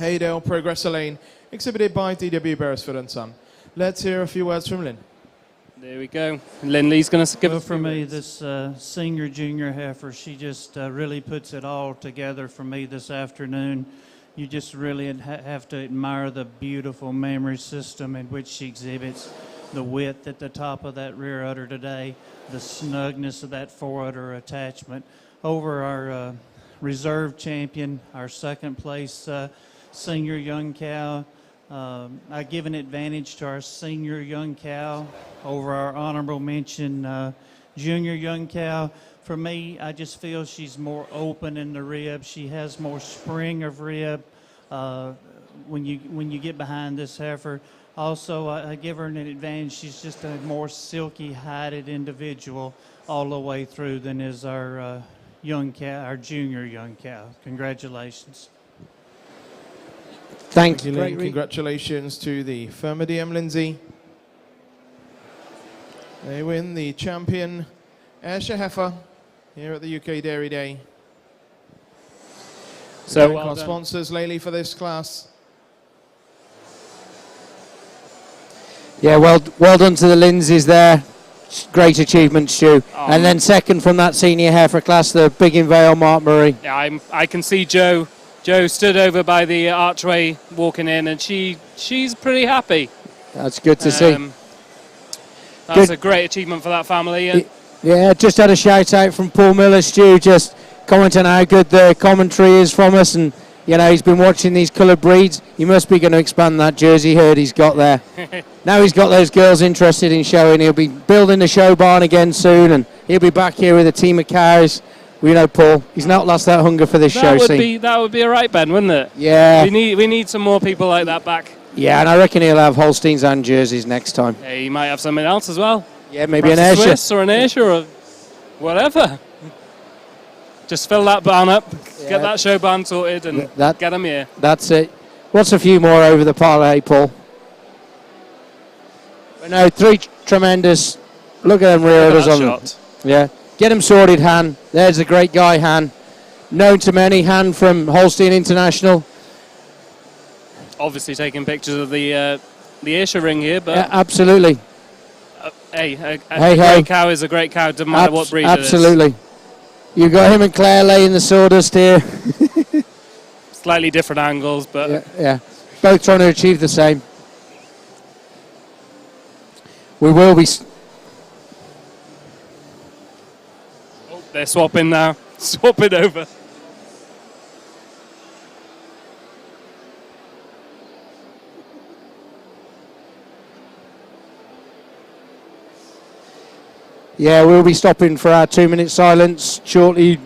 Haydale Progressor Lane, exhibited by DW Beresford and Son. Let's hear a few words from Lynn. There we go. Lynn Lee's going to give us for me, this senior junior heifer, she just really puts it all together for me this afternoon. You just really have to admire the beautiful memory system in which she exhibits, the width at the top of that rear udder today, the snugness of that fore udder attachment. Over our reserve champion, our second place senior young cow, I give an advantage to our senior young cow over our honorable mention junior young cow. For me, I just feel she's more open in the rib. She has more spring of rib when you get behind this heifer. Also, I give her an advantage. She's just a more silky hided individual all the way through than is our young cow, our junior young cow. Congratulations. Thank you, Lynn. Congratulations to the firm of DM Lindsay. They win the champion Ayrshire heifer here at the UK Dairy Day. So our sponsors, Laley, for this class. Yeah, well done to the Lindsays there. Great achievement, Stu. And then second from that senior heifer class, the Big in Vale, Mark Murray. Yeah, I can see Joe. Joe stood over by the archway walking in, and she's pretty happy. That's good to see. That's a great achievement for that family. And yeah, just had a shout out from Paul Miller, Stu, just commenting how good the commentary is from us, and you know, he's been watching these coloured breeds. He must be going to expand that Jersey herd he's got there. Now he's got those girls interested in showing. He'll be building the show barn again soon, and he'll be back here with a team of cows. We know Paul. He's not lost that hunger for this show. That would be all right, Ben, wouldn't it? Yeah. We need some more people like that back. Yeah, and I reckon he'll have Holsteins and Jerseys next time. Yeah, he might have something else as well. Yeah, maybe perhaps an Ayrshire. Swiss or an Ayrshire or whatever. Just fill that barn up, get that show barn sorted, and get them here. That's it. What's a few more over the parlay, Paul? But no, three tremendous. Look at them rear udders on them. Yeah. Get them sorted, Han. There's a great guy, Han. Known to many, Han from Holstein International. Obviously taking pictures of the Ayrshire ring here, but yeah, absolutely. A great cow is a great cow, doesn't matter what breed it is. Absolutely. You've got him and Claire laying the sawdust here. Slightly different angles, but yeah, both trying to achieve the same. We will be. They're swapping now, swapping over. Yeah, we'll be stopping for our 2-minute silence shortly.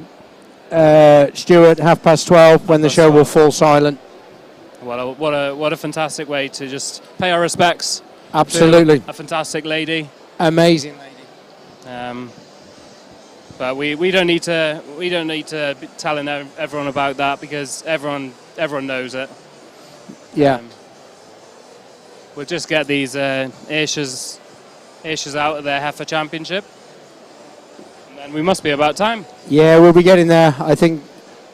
Stuart, 12:30, when the show will fall silent. What a fantastic way to just pay our respects. Absolutely. To a fantastic lady. Amazing lady. But we don't need to be telling everyone about that, because everyone knows it. Yeah. We'll just get these Ayrshire's out of their Heifer Championship, and then we must be about time. Yeah, we'll be getting there. I think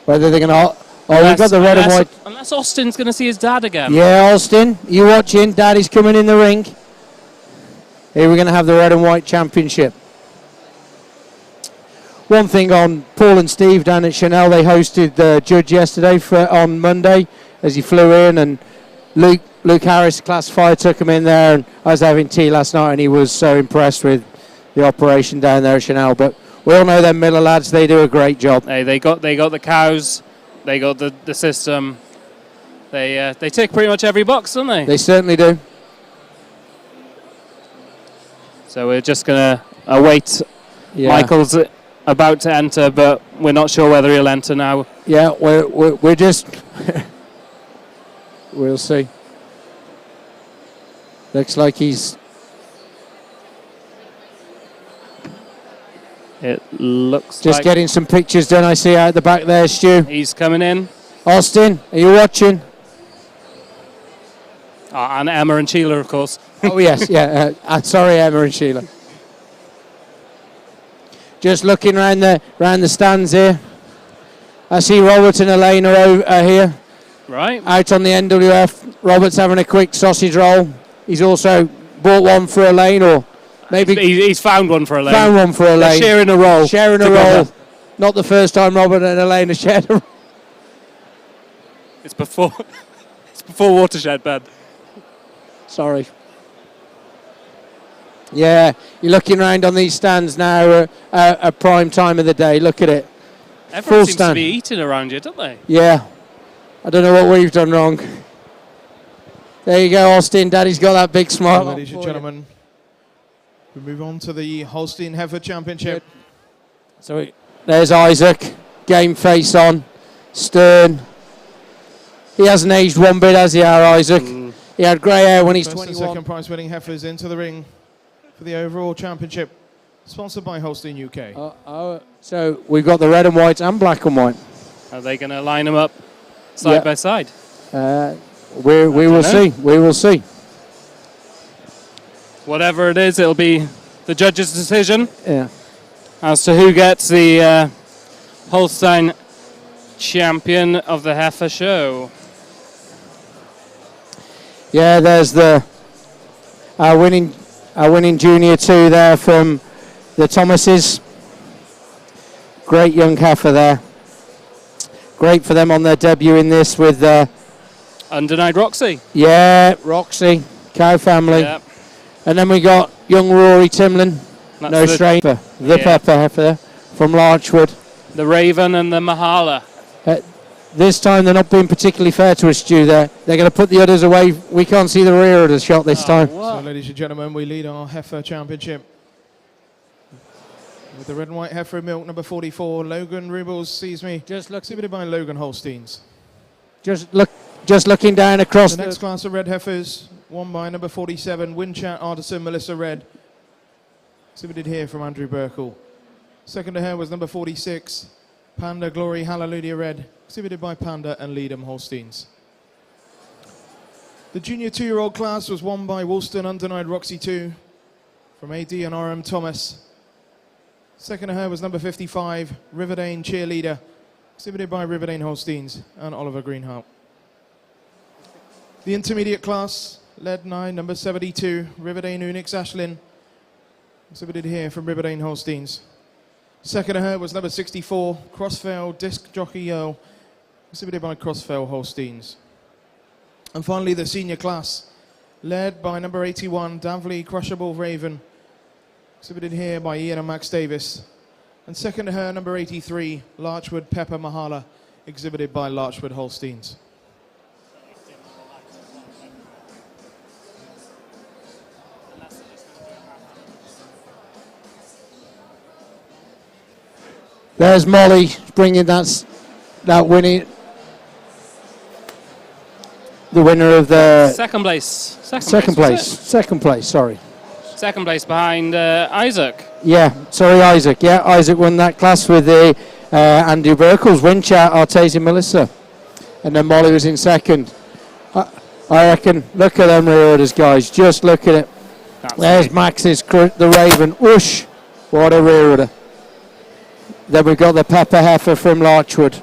whether they're going to. We've got the red and white. Unless Austin's going to see his dad again. Yeah, Austin, you watching? Daddy's coming in the ring. Here we're going to have the red and white championship. One thing on Paul and Steve down at Chanel, they hosted the judge yesterday on Monday as he flew in, and Luke Harris, classifier, took him in there, and I was having tea last night, and he was so impressed with the operation down there at Chanel. But we all know them Miller lads; they do a great job. Hey, they got the cows, they got the system. They tick pretty much every box, don't they? They certainly do. So we're just gonna await. Yeah. Michael's about to enter, but we're not sure whether he'll enter now. Yeah, we're just. We'll see. Looks like he's. It looks just like getting some pictures done. I see out the back there, Stu. He's coming in. Austin, are you watching? And Emma and Sheila, of course. Oh, yes, yeah. Sorry, Emma and Sheila. Just looking round the stands here. I see Robert and Elaine are here. Right. Out on the NWF. Robert's having a quick sausage roll. He's also bought one for Elaine, or maybe... He's found one for Elaine. Found one for Elaine. They're sharing a roll. Sharing a roll. Not the first time Robert and Elaine have shared a roll. It's before Watershed, Ben. Sorry. Yeah, you're looking around on these stands now at prime time of the day. Look at it. Everyone Full seems stand. to be eating around you, don't they? Yeah. I don't know what we've done wrong. There you go, Austin. Daddy's got that big smile. Ladies and gentlemen, we move on to the Holstein Heifer Championship. So there's Isaac. Game face on. Stern. He hasn't aged one bit, has he, our Isaac? He had grey hair when he's First 21. and second prize winning heifers into the ring for the overall championship, sponsored by Holstein UK. So we've got the red and white and black and white. Are they going to line them up side by side? We will see. We will see. Whatever it is, it'll be the judge's decision. Yeah. As to who gets the Holstein champion of the Heifer show. Yeah, there's our winning junior 2 there from the Thomases. Great young heifer there. Great for them on their debut in this with Undenied Roxy. Yeah, Roxy, cow family. Yep. And then we got young Rory Timlin. That's No stranger. The pepper heifer there from Larchwood. The Raven and the Mahala. This time they're not being particularly fair to us, Stu. They're going to put the udders away. We can't see the rear of the shot this time. So, ladies and gentlemen, we lead our Heifer Championship with the red and white heifer milk, number 44, Logan Rubles sees me. Exhibited by Logan Holsteins. Just looking down across the next class of red heifers, won by number 47, Winchat Artisan Melissa Red. Exhibited here from Andrew Burkle. Second to her was number 46, Panda Glory Hallelujah Red. Exhibited by Panda and Leadham Holsteins. The junior 2-year-old class was won by Woolston Undenied Roxy 2 from AD and RM Thomas. Second to her was number 55, Riverdane Cheerleader, exhibited by Riverdane Holsteins and Oliver Greenhart. The intermediate class, led 9, number 72, Riverdane Unix Ashlyn, exhibited here from Riverdane Holsteins. Second to her was number 64, Crossvale Disc Jockey Earl, exhibited by Crossvale Holsteins. And finally, the senior class, led by number 81, Davley Crushable Raven, exhibited here by Ian and Max Davis. And second to her, number 83, Larchwood Pepper Mahala, exhibited by Larchwood Holsteins. There's Molly bringing that winning. The winner of the Second place. Second place. Sorry. Second place behind Isaac. Yeah, sorry, Isaac. Yeah, Isaac won that class with the Andrew Burkles, Winchat, Artesian Melissa, and then Molly was in second. I reckon. Look at them rear orders, guys. Just look at it. There's Max's the Raven. Whoosh! What a rear order. Then we've got the Pepper Heifer from Larchwood.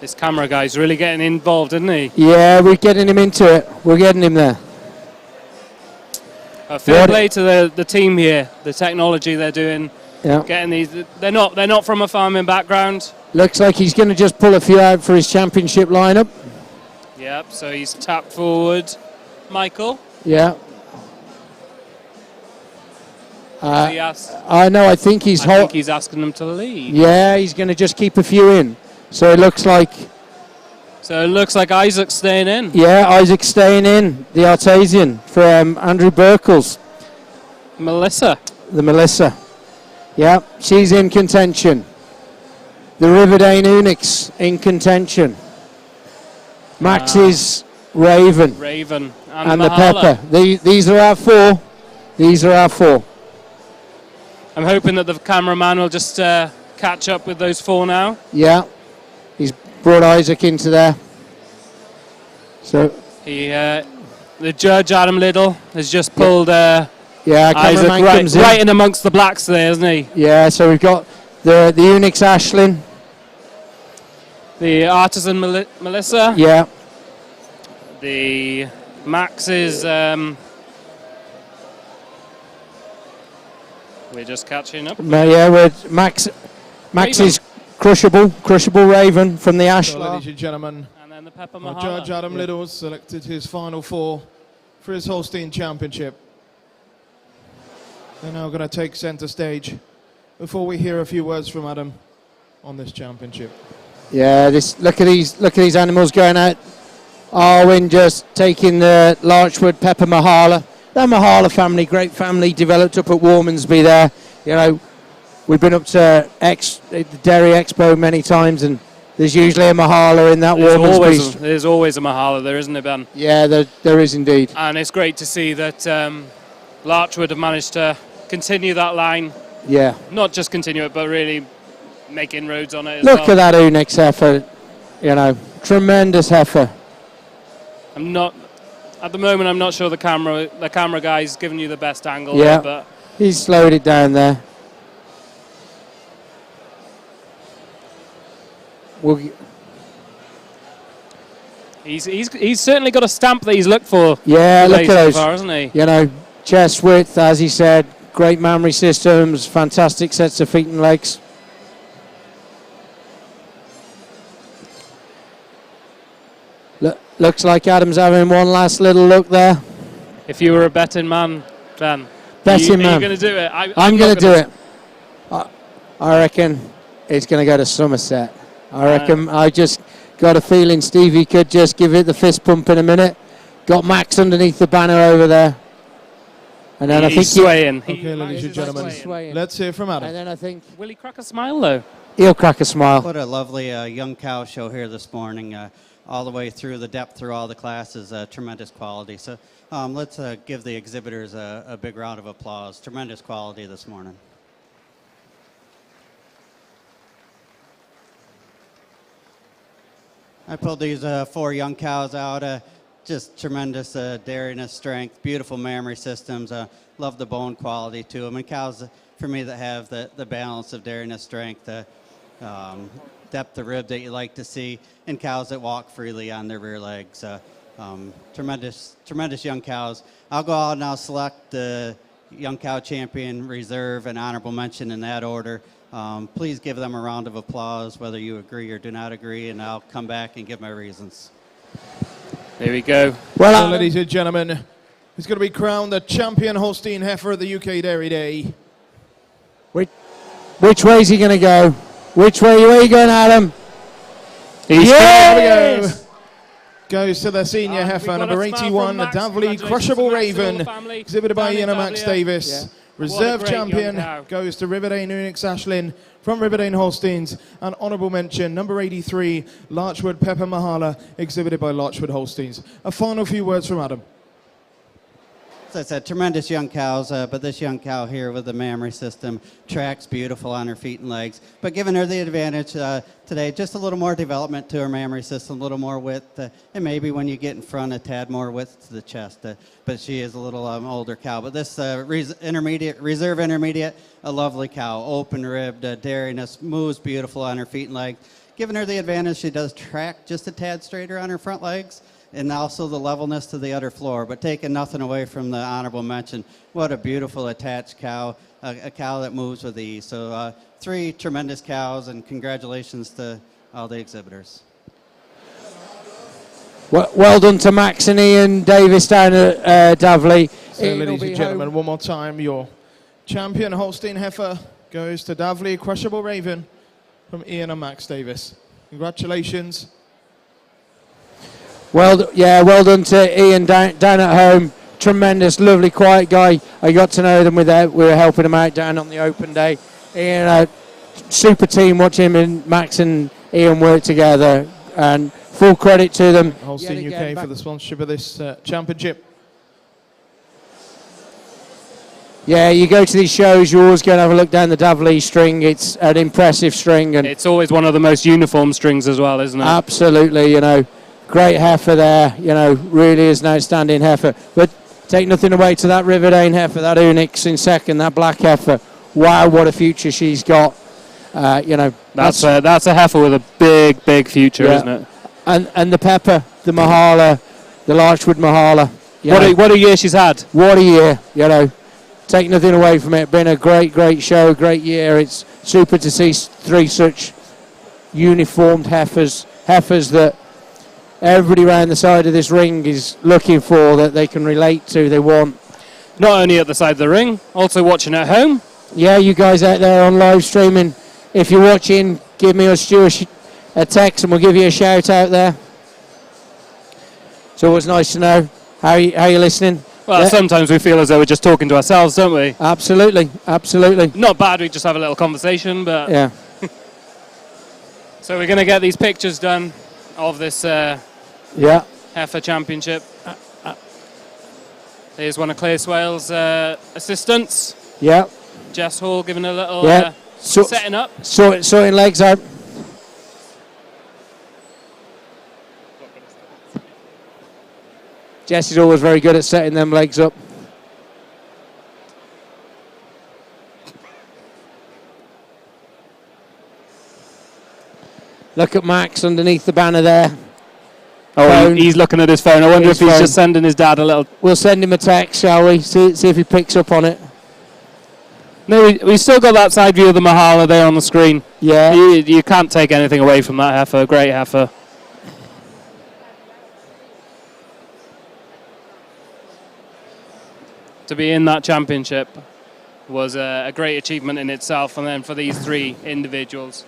This camera guy's really getting involved, isn't he? Yeah, we're getting him into it. We're getting him there. Fair play to the team here. The technology they're doing. Yeah. Getting these. They're not from a farming background. Looks like he's going to just pull a few out for his championship lineup. Yep. So he's tapped forward. Michael. Yeah. I know. I think he's asking them to leave. Yeah, he's going to just keep a few in. So it looks like. Isaac's staying in. Yeah, Isaac's staying in. The Artesian from Andrew Burkles. Melissa. The Melissa. Yeah, she's in contention. The Riverdane Unix in contention. Max's Raven. Raven. And the Pepper. These are our four. These are our four. I'm hoping that the cameraman will just catch up with those four now. Yeah. He's brought Isaac into there. So the judge, Adam Liddell, has just pulled Isaac right in amongst the blacks there, isn't he? Yeah, so we've got the Unix Ashlyn. The Artisan Melissa. Yeah. The Max is... we're just catching up. Max is Crushable Raven from the So, Ashlar. ladies and gentlemen, And then the Pepper our Mahala. judge Adam Liddell selected his final 4 for his Holstein Championship. They're now going to take centre stage before we hear a few words from Adam on this championship. Yeah, look at these animals going out. Arwen just taking the Larchwood Pepper Mahala. That Mahala family, great family, developed up at Warmansby there. You know, we've been up to the Dairy Expo many times, and there's usually a Mahala in that Warmansby. There's always a Mahala there, isn't there, Ben? Yeah, there is indeed. And it's great to see that Larchwood have managed to continue that line. Yeah. Not just continue it, but really make inroads on it as Look well. at that Unix heifer, you know, tremendous heifer. At the moment, I'm not sure the camera guy's giving you the best angle Yeah, there, but he's slowed it down there. he's certainly got a stamp that he's looked for. Yeah, look today at so those. far, hasn't he? You know, chest width, as he said, great mammary systems, fantastic sets of feet and legs. Looks like Adam's having one last little look there. If you were a betting man, Ben, Betting are you man. going to do it? I'm going to do it. I reckon it's going to go to Somerset. I reckon I just got a feeling Stevie could just give it the fist pump in a minute. Got Max underneath the banner over there. And then He's I think swaying. Okay, ladies and gentlemen, let's hear from Adam. And then I think will he crack a smile though? He'll crack a smile. What a lovely young cow show here this morning. All the way through the depth through all the classes, tremendous quality. So let's give the exhibitors a big round of applause. Tremendous quality this morning. I pulled these 4 young cows out. Just tremendous dairiness, strength, beautiful mammary systems. Love the bone quality to them. And cows, for me, that have the balance of dairiness, strength, depth of rib that you like to see, and cows that walk freely on their rear legs. Tremendous young cows. I'll go out and I'll select the Young Cow Champion, Reserve, and Honorable Mention in that order. Please give them a round of applause, whether you agree or do not agree, and I'll come back and give my reasons. There we go. Well, so, ladies and gentlemen, he's going to be crowned the champion Holstein heifer at the UK Dairy Day. Which way is he going to go? Where are you going, Adam? Yes! Goes to the senior heifer, number 81, the Davley Crushable Raven, exhibited by Ian and Max Davis. Yeah. Reserve champion goes to Riverdane Unix Ashlyn from Riverdane Holsteins. And honourable mention, number 83, Larchwood Pepper Mahala, exhibited by Larchwood Holsteins. A final few words from Adam. As I said, tremendous young cows, but this young cow here with the mammary system tracks beautiful on her feet and legs. But giving her the advantage today, just a little more development to her mammary system, a little more width, and maybe when you get in front, a tad more width to the chest. But she is a little older cow. But this reserve intermediate, a lovely cow, open-ribbed, dairiness, moves beautiful on her feet and legs. Giving her the advantage, she does track just a tad straighter on her front legs, and also the levelness to the udder floor, but taking nothing away from the honorable mention. What a beautiful attached cow, a cow that moves with ease. So 3 tremendous cows, and congratulations to all the exhibitors. Well done to Max and Ian Davis down at Davley. So, ladies and gentlemen, one more time, your champion Holstein heifer goes to Davley Crushable Raven from Ian and Max Davis. Congratulations. Well done to Ian down at home. Tremendous, lovely, quiet guy. I got to know them we were helping him out down on the open day. Ian, super team. Watch him and Max and Ian work together, and full credit to them. Holstein UK for the sponsorship of this championship. Yeah, you go to these shows, you always go and have a look down the Davlee string. It's an impressive string. And it's always one of the most uniform strings as well, isn't it? Absolutely, great heifer there, really is an outstanding heifer. But take nothing away to that Riverdane heifer, that Unix in second, that black heifer. Wow, what a future she's got. That's a heifer with a big future, isn't it? And the Pepper, the Mahala, the Larchwood Mahala. What a year she's had. What a year, Take nothing away from it. Been a great show, great year. It's super to see three such uniformed heifers that everybody around the side of this ring is looking for, that they can relate to, they want. Not only at the side of the ring, also watching at home. Yeah, you guys out there on live streaming, if you're watching, give me or Stuart a text and we'll give you a shout out there. It's always nice to know how you listening. Well, sometimes we feel as though we're just talking to ourselves, don't we? Absolutely. Not bad, we just have a little conversation, but... Yeah. So we're going to get these pictures done of this heifer championship. Here's one of Claire Swale's assistants. Yeah. Jess Hall giving a little setting up. Sorting legs out. Jess is always very good at setting them legs up. Look at Max underneath the banner there. Oh, he's looking at his phone. I wonder if he's just sending his dad a little... We'll send him a text, shall we? See if he picks up on it. No, we still got that side view of the Mahala there on the screen. Yeah. You can't take anything away from that heifer. Great heifer. To be in that championship was a great achievement in itself, and then for these three individuals.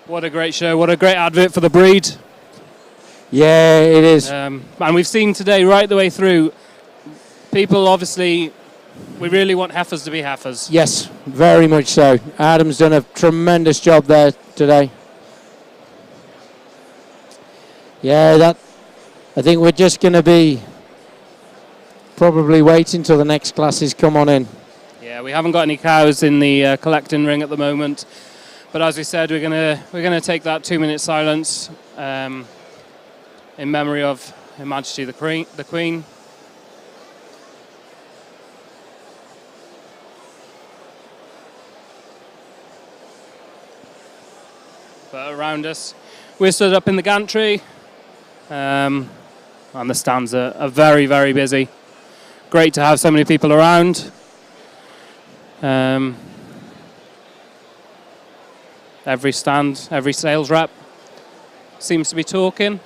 What a great show. What a great advert for the breed. Yeah, it is. And we've seen today, right the way through, people obviously, we really want heifers to be heifers. Yes, very much so. Adam's done a tremendous job there today. Yeah, I think we're just going to be probably waiting till the next classes come on in. Yeah, we haven't got any cows in the collecting ring at the moment, but as we said, we're gonna take that 2-minute silence in memory of Her Majesty the Queen. But around us, we're stood up in the gantry, and the stands are very, very busy. Great to have so many people around. Every stand, every sales rep seems to be talking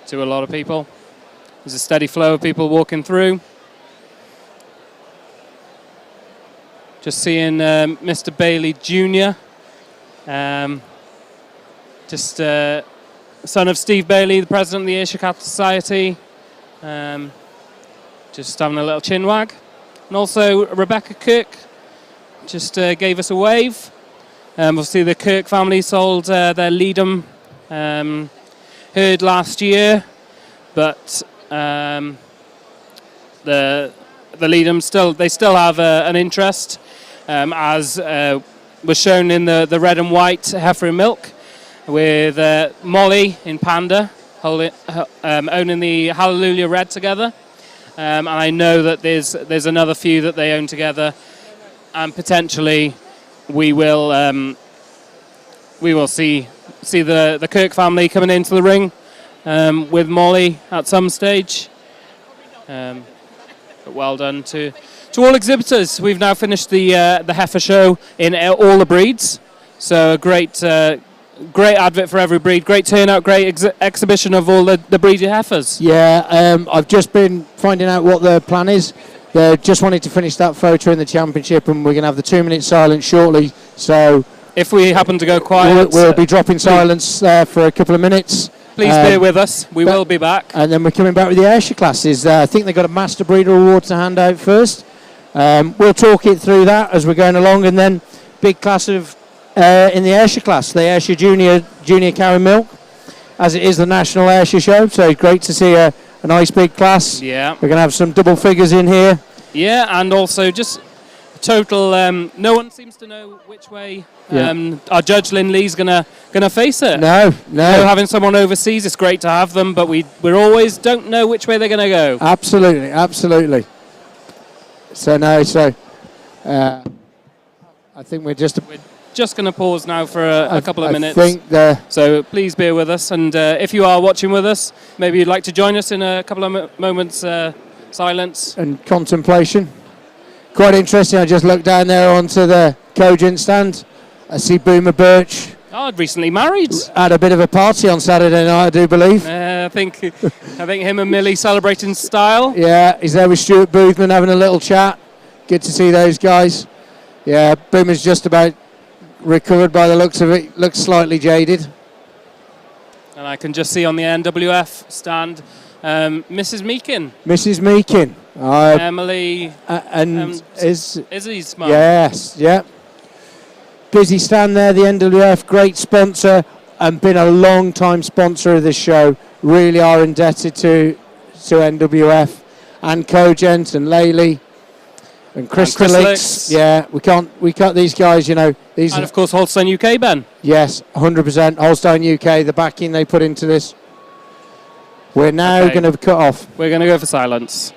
to a lot of people. There's a steady flow of people walking through. Just seeing Mr. Bailey Jr., son of Steve Bailey, the president of the Ayrshire Cattle Society. Just having a little chin wag. And also Rebecca Kirk just gave us a wave. Obviously the Kirk family sold their Leadham herd last year, but the Leadham still have an interest, as was shown in the red and white heifer and milk, with Molly in Panda owning the Hallelujah Red together. And I know that there's another few that they own together, and potentially we will see the Kirk family coming into the ring with Molly at some stage. But well done to all exhibitors. We've now finished the heifer show in all the breeds, so a great advert for every breed, great turnout, great exhibition of all the breeded heifers. Yeah, I've just been finding out what the plan is. They just wanted to finish that photo in the championship, and we're going to have the 2-minute silence shortly. So if we happen to go quiet, we'll be dropping silence for a couple of minutes. Please bear with us. We will be back. And then we're coming back with the Ayrshire classes. I think they've got a Master Breeder Award to hand out first. We'll talk it through that as we're going along, and then big class of in the Ayrshire class, the Ayrshire Junior Cow and Milk, as it is the National Ayrshire Show. So great to see a nice big class. Yeah. We're going to have some double figures in here. Yeah, and also just total. No one seems to know which way our judge Lynn Lee's gonna face it. No. You know, having someone overseas, it's great to have them, but we always don't know which way they're gonna go. Absolutely. So I think we're just going to pause now for a couple of minutes. So please bear with us, and if you are watching with us, maybe you'd like to join us in a couple of moments silence and contemplation. Quite interesting. I just looked down there onto the Cogent stand. I see Boomer Birch. Oh, recently married. Had a bit of a party on Saturday night, I do believe. I think him and Millie celebrating style. Yeah, he's there with Stuart Boothman having a little chat. Good to see those guys. Yeah, Boomer's just about recovered by the looks of it. Looks slightly jaded. And I can just see on the NWF stand Mrs. Meakin. Mrs. Meakin. Emily. And Izzy's mum. Yes, yeah. Busy stand there, the NWF, great sponsor, and been a long time sponsor of this show. Really are indebted to NWF and Cogent and Laylee. And Crystalix, yeah, we can't. These guys, you know, these. And of course, Holstein UK, Ben. Yes, 100%. Holstein UK, the backing they put into this. We're now going to cut off. We're going to go for silence.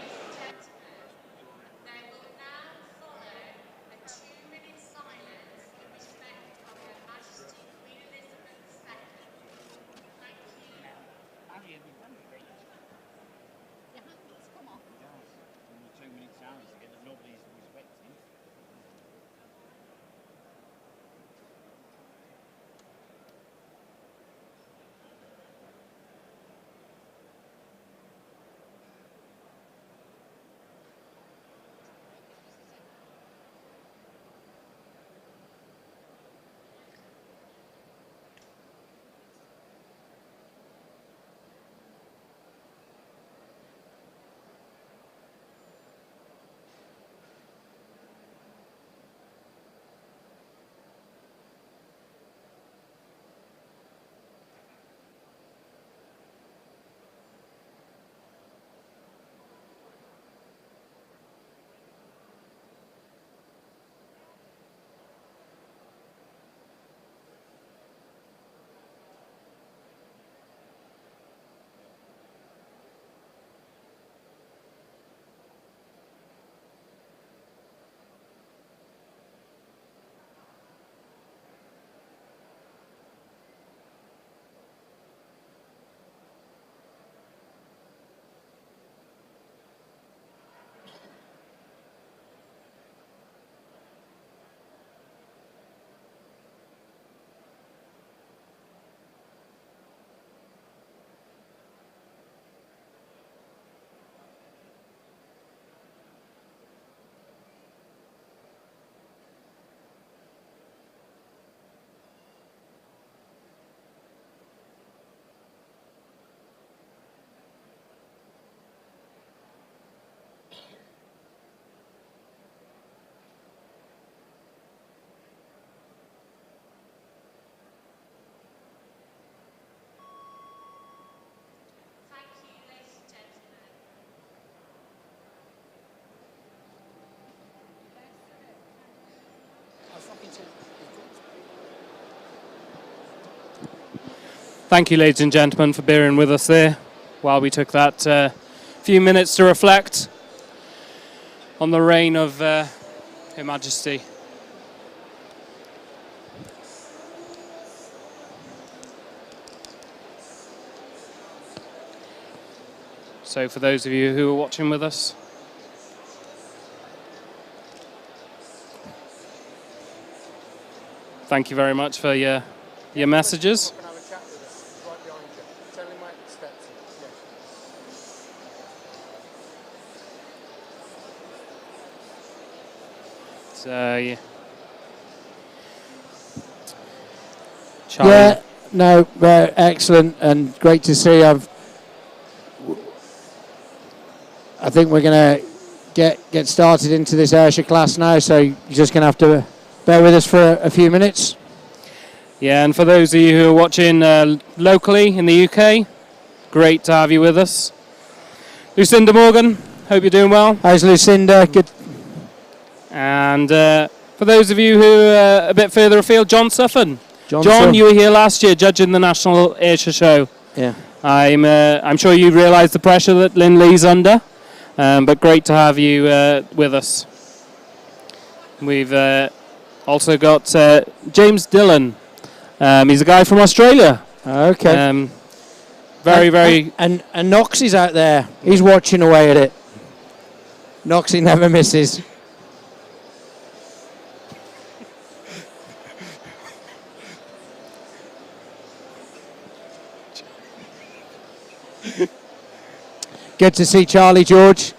Thank you, ladies and gentlemen, for bearing with us there while we took that few minutes to reflect on the reign of Her Majesty. So for those of you who are watching with us, thank you very much for your messages. Yeah. Charlie. Yeah, no, excellent and great to see. I think we're going to get started into this Ayrshire class now, so you're just going to have to bear with us for a few minutes. Yeah, and for those of you who are watching locally in the UK, great to have you with us. Lucinda Morgan, Hope you're doing well. How's Lucinda? Good. And for those of you who are a bit further afield, John Suffin. John, you were here last year judging the National Ayrshire Show. Yeah. I'm sure you realise the pressure that Lynn Lee's under, but great to have you with us. We've also got James Dillon. He's a guy from Australia. Okay. Very. And Noxie's out there. He's watching away at it. Noxie never misses. Good to see Charlie George.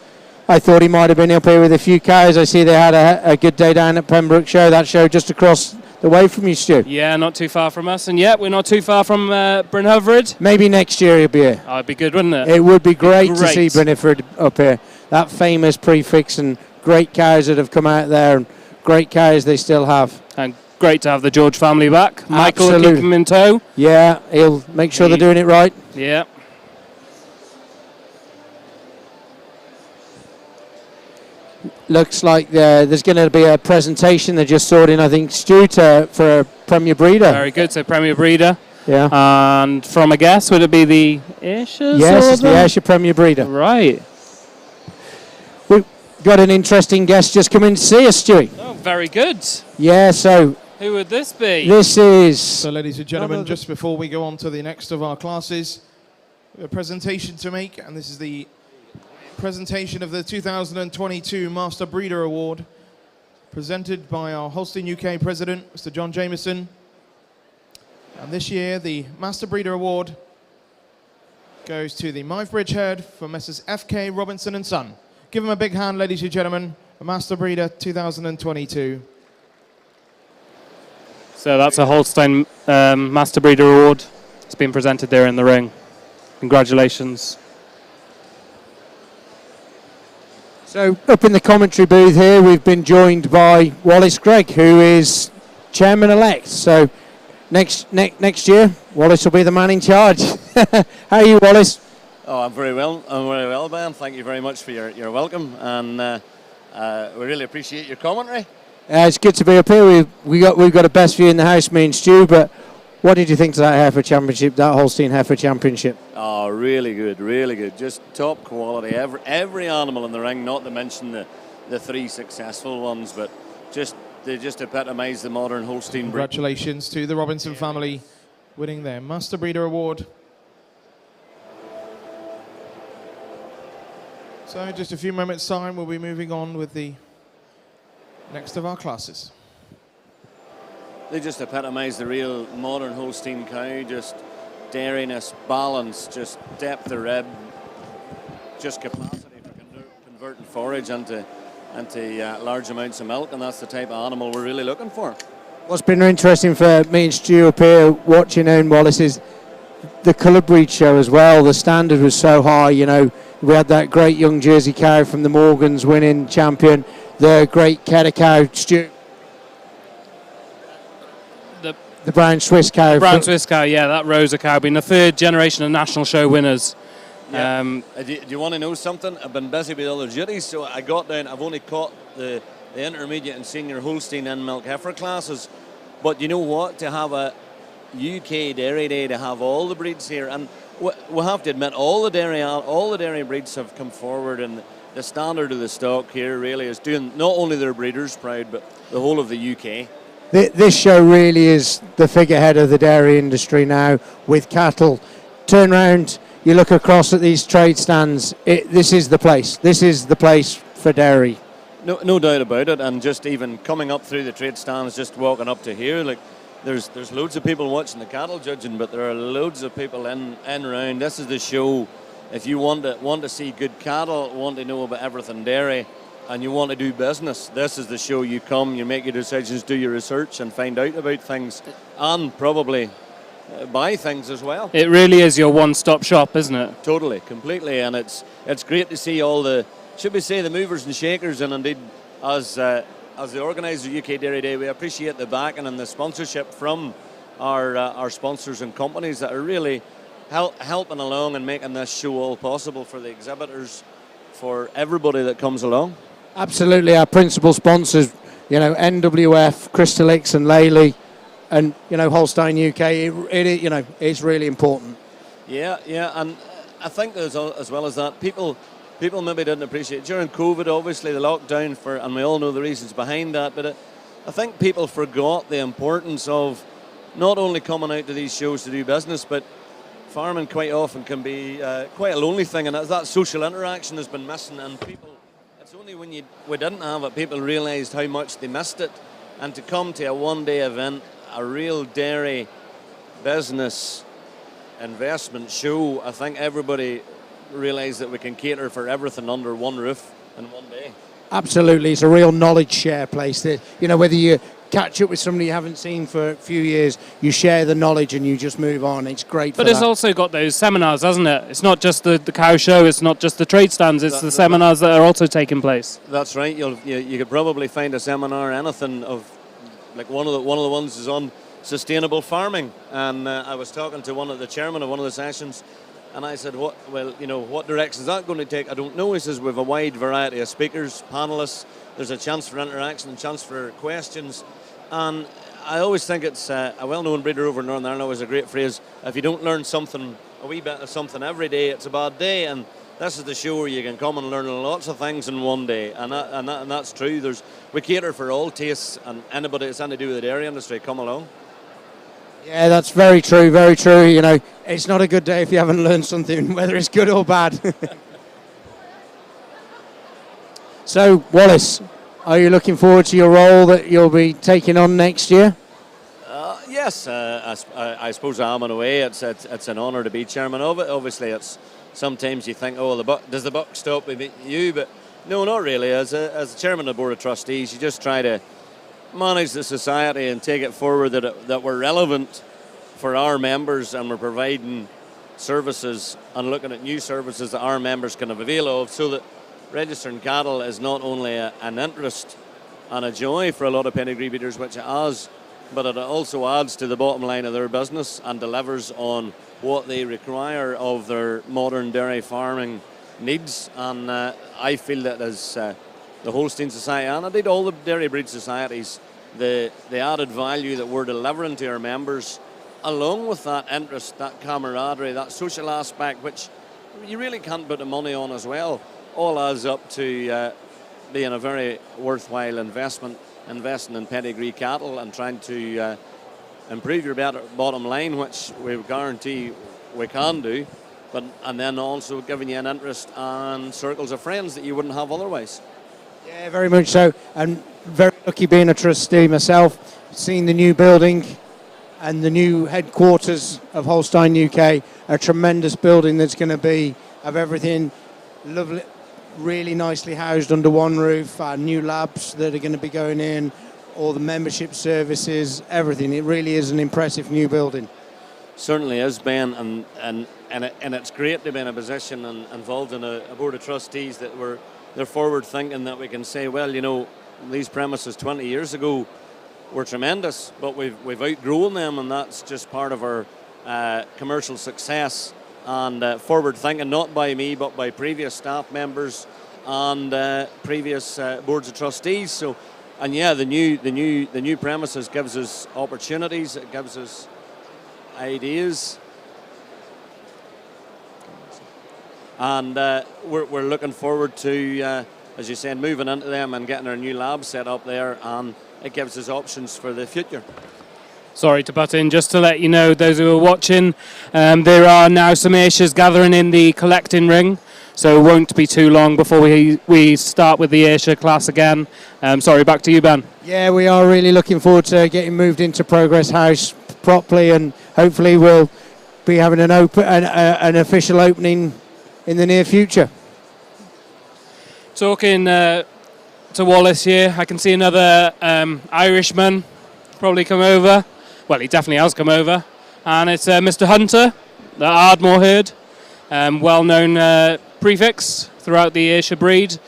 I thought he might have been up here with a few cows. I see they had a good day down at Pembroke Show. That show just across the way from you, Stu. Yeah, not too far from us. And yeah, we're not too far from Brynhyfryd. Maybe next year he'll be here. Oh, it'd be good, wouldn't it? It would be great to see Brynhyfryd up here. That famous prefix, and great cows that have come out there, and great cows they still have. And great to have the George family back. Michael will Absolutely. keep them in tow. Yeah, he'll make sure they're doing it right. Yeah. Looks like there's going to be a presentation they just sorted, I think, Stuart, for a Premier Breeder. Very good. So Premier Breeder. Yeah. And from a guess, would it be the Ayrshires? Yes, it's the Ayrshire Premier Breeder. Right. We've got an interesting guest just come in to see us, Stuart. Oh, very good. Yeah, so Who would this be? this is... So, ladies and gentlemen, just before we go on to the next of our classes, we have a presentation to make, and this is the presentation of the 2022 Master Breeder Award, presented by our Holstein UK President, Mr. John Jameson. And this year, the Master Breeder Award goes to the Myvebridge herd for Messrs. F.K. Robinson and Son. Give them a big hand, ladies and gentlemen. The Master Breeder 2022. So that's a Holstein Master Breeder Award. It's been presented there in the ring. Congratulations. So up in the commentary booth here, we've been joined by Wallace Gregg, who is chairman-elect. So next year, Wallace will be the man in charge. How are you, Wallace? Oh, I'm very well. Ben. Thank you very much for your welcome, and we really appreciate your commentary. It's good to be up here. We've got a best view in the house, me and Stu. But what did you think of that Heifer Championship, that Holstein Heifer Championship? Oh, really good, really good. Just top quality. Every animal in the ring, not to mention the three successful ones, but they just epitomise the modern Holstein breed. Congratulations to the Robinson family winning their Master Breeder Award. So in just a few moments' time, we'll be moving on with the next of our classes. They just epitomise the real modern Holstein cow, just dairiness, balance, just depth of rib, just capacity for converting forage into large amounts of milk, and that's the type of animal we're really looking for. What's been interesting for me and Stu up here watching Owen Wallace is the colour breed show as well. The standard was so high, you know. We had that great young Jersey cow from the Morgans winning champion, the great Kedder cow, Stu. The brown Swiss cow. The brown Swiss cow, yeah, that Rosa cow, being the third generation of national show winners. Yeah. Do you want to know something? I've been busy with other duties, so I got down. I've only caught the intermediate and senior Holstein and milk heifer classes. But you know what? To have a UK Dairy Day, to have all the breeds here, and we have to admit all the dairy breeds have come forward, and the standard of the stock here really is doing not only their breeders proud, but the whole of the UK. This show really is the figurehead of the dairy industry now with cattle. Turn round, you look across at these trade stands, this is the place. This is the place for dairy. No doubt about it, and just even coming up through the trade stands, just walking up to here, like there's loads of people watching the cattle judging, but there are loads of people in around. This is the show. If you want to see good cattle, want to know about everything dairy, and you want to do business, this is the show. You come, you make your decisions, do your research, and find out about things, and probably buy things as well. It really is your one-stop shop, isn't it? Totally, completely, and it's great to see all the, should we say, the movers and shakers, and indeed as the organiser of UK Dairy Day, we appreciate the backing and the sponsorship from our sponsors and companies that are really helping along and making this show all possible for the exhibitors, for everybody that comes along. Absolutely, our principal sponsors, NWF, Crystal X and Lely, and Holstein UK. It's really important. Yeah, and I think there's as well as that, people maybe didn't appreciate during COVID. Obviously, the lockdown and we all know the reasons behind that. But I think people forgot the importance of not only coming out to these shows to do business, but farming quite often can be quite a lonely thing, and that social interaction has been missing. And people, it's only when we didn't have it, people realised how much they missed it. And to come to a one-day event, a real dairy business investment show, I think everybody realised that we can cater for everything under one roof in one day. Absolutely, it's a real knowledge share place. Whether you catch up with somebody you haven't seen for a few years, you share the knowledge and you just move on. It's great. But it's also got those seminars, hasn't it? It's not just the cow show, it's not just the trade stands, it's the seminars that are also taking place. That's right. You could probably find a seminar, anything of, like one of the ones is on sustainable farming, and I was talking to the chairman of one of the sessions, and I said, what direction is that going to take? I don't know. He says, we have a wide variety of speakers, panellists, there's a chance for interaction and chance for questions, and I always think it's a well-known breeder over in Northern Ireland, always a great phrase, if you don't learn something, a wee bit of something every day, it's a bad day, and this is the show where you can come and learn lots of things in one day, and that's true. We cater for all tastes, and anybody that's anything to do with the dairy industry, come along. Yeah, that's very true, very true. It's not a good day if you haven't learned something, whether it's good or bad. So, Wallace, are you looking forward to your role that you'll be taking on next year? Yes, I suppose I am in a way. It's an honour to be chairman of it. Obviously, sometimes you think, does the buck stop with you? But no, not really. As a chairman of the board of trustees, you just try to manage the society and take it forward that we're relevant for our members, and we're providing services and looking at new services that our members can avail of, so that registering cattle is not only an interest and a joy for a lot of pedigree breeders, which it has, but it also adds to the bottom line of their business and delivers on what they require of their modern dairy farming needs. And I feel that as the Holstein Society, and indeed all the dairy breed societies, the added value that we're delivering to our members, along with that interest, that camaraderie, that social aspect, which you really can't put the money on as well, all adds up to being a very worthwhile investment, investing in pedigree cattle and trying to improve your bottom line, which we guarantee we can do, and then also giving you an interest and circles of friends that you wouldn't have otherwise. Yeah, very much so, and very lucky being a trustee myself, seeing the new building and the new headquarters of Holstein UK, a tremendous building that's going to have everything lovely, really nicely housed under one roof, our new labs that are going to be going in, all the membership services, everything. It really is an impressive new building. Certainly is, Ben, and it's great to be in a position and involved in a board of trustees that they're forward thinking, that we can say, well, these premises 20 years ago were tremendous, but we've outgrown them, and that's just part of our commercial success and forward thinking, not by me but by previous staff members and previous boards of trustees. So, and yeah, the new premises gives us opportunities, it gives us ideas, and we're looking forward to, as you said, moving into them and getting our new lab set up there, and it gives us options for the future. Sorry to butt in, just to let you know, those who are watching, there are now some Ayrshires gathering in the collecting ring, so it won't be too long before we start with the Ayrshire class again. Sorry, back to you, Ben. Yeah, we are really looking forward to getting moved into Progress House properly, and hopefully we'll be having an official opening in the near future. Talking to Wallace here, I can see another Irishman probably come over. Well, he definitely has come over, and it's Mr. Hunter, the Ardmore herd, well-known prefix throughout the Ayrshire breed.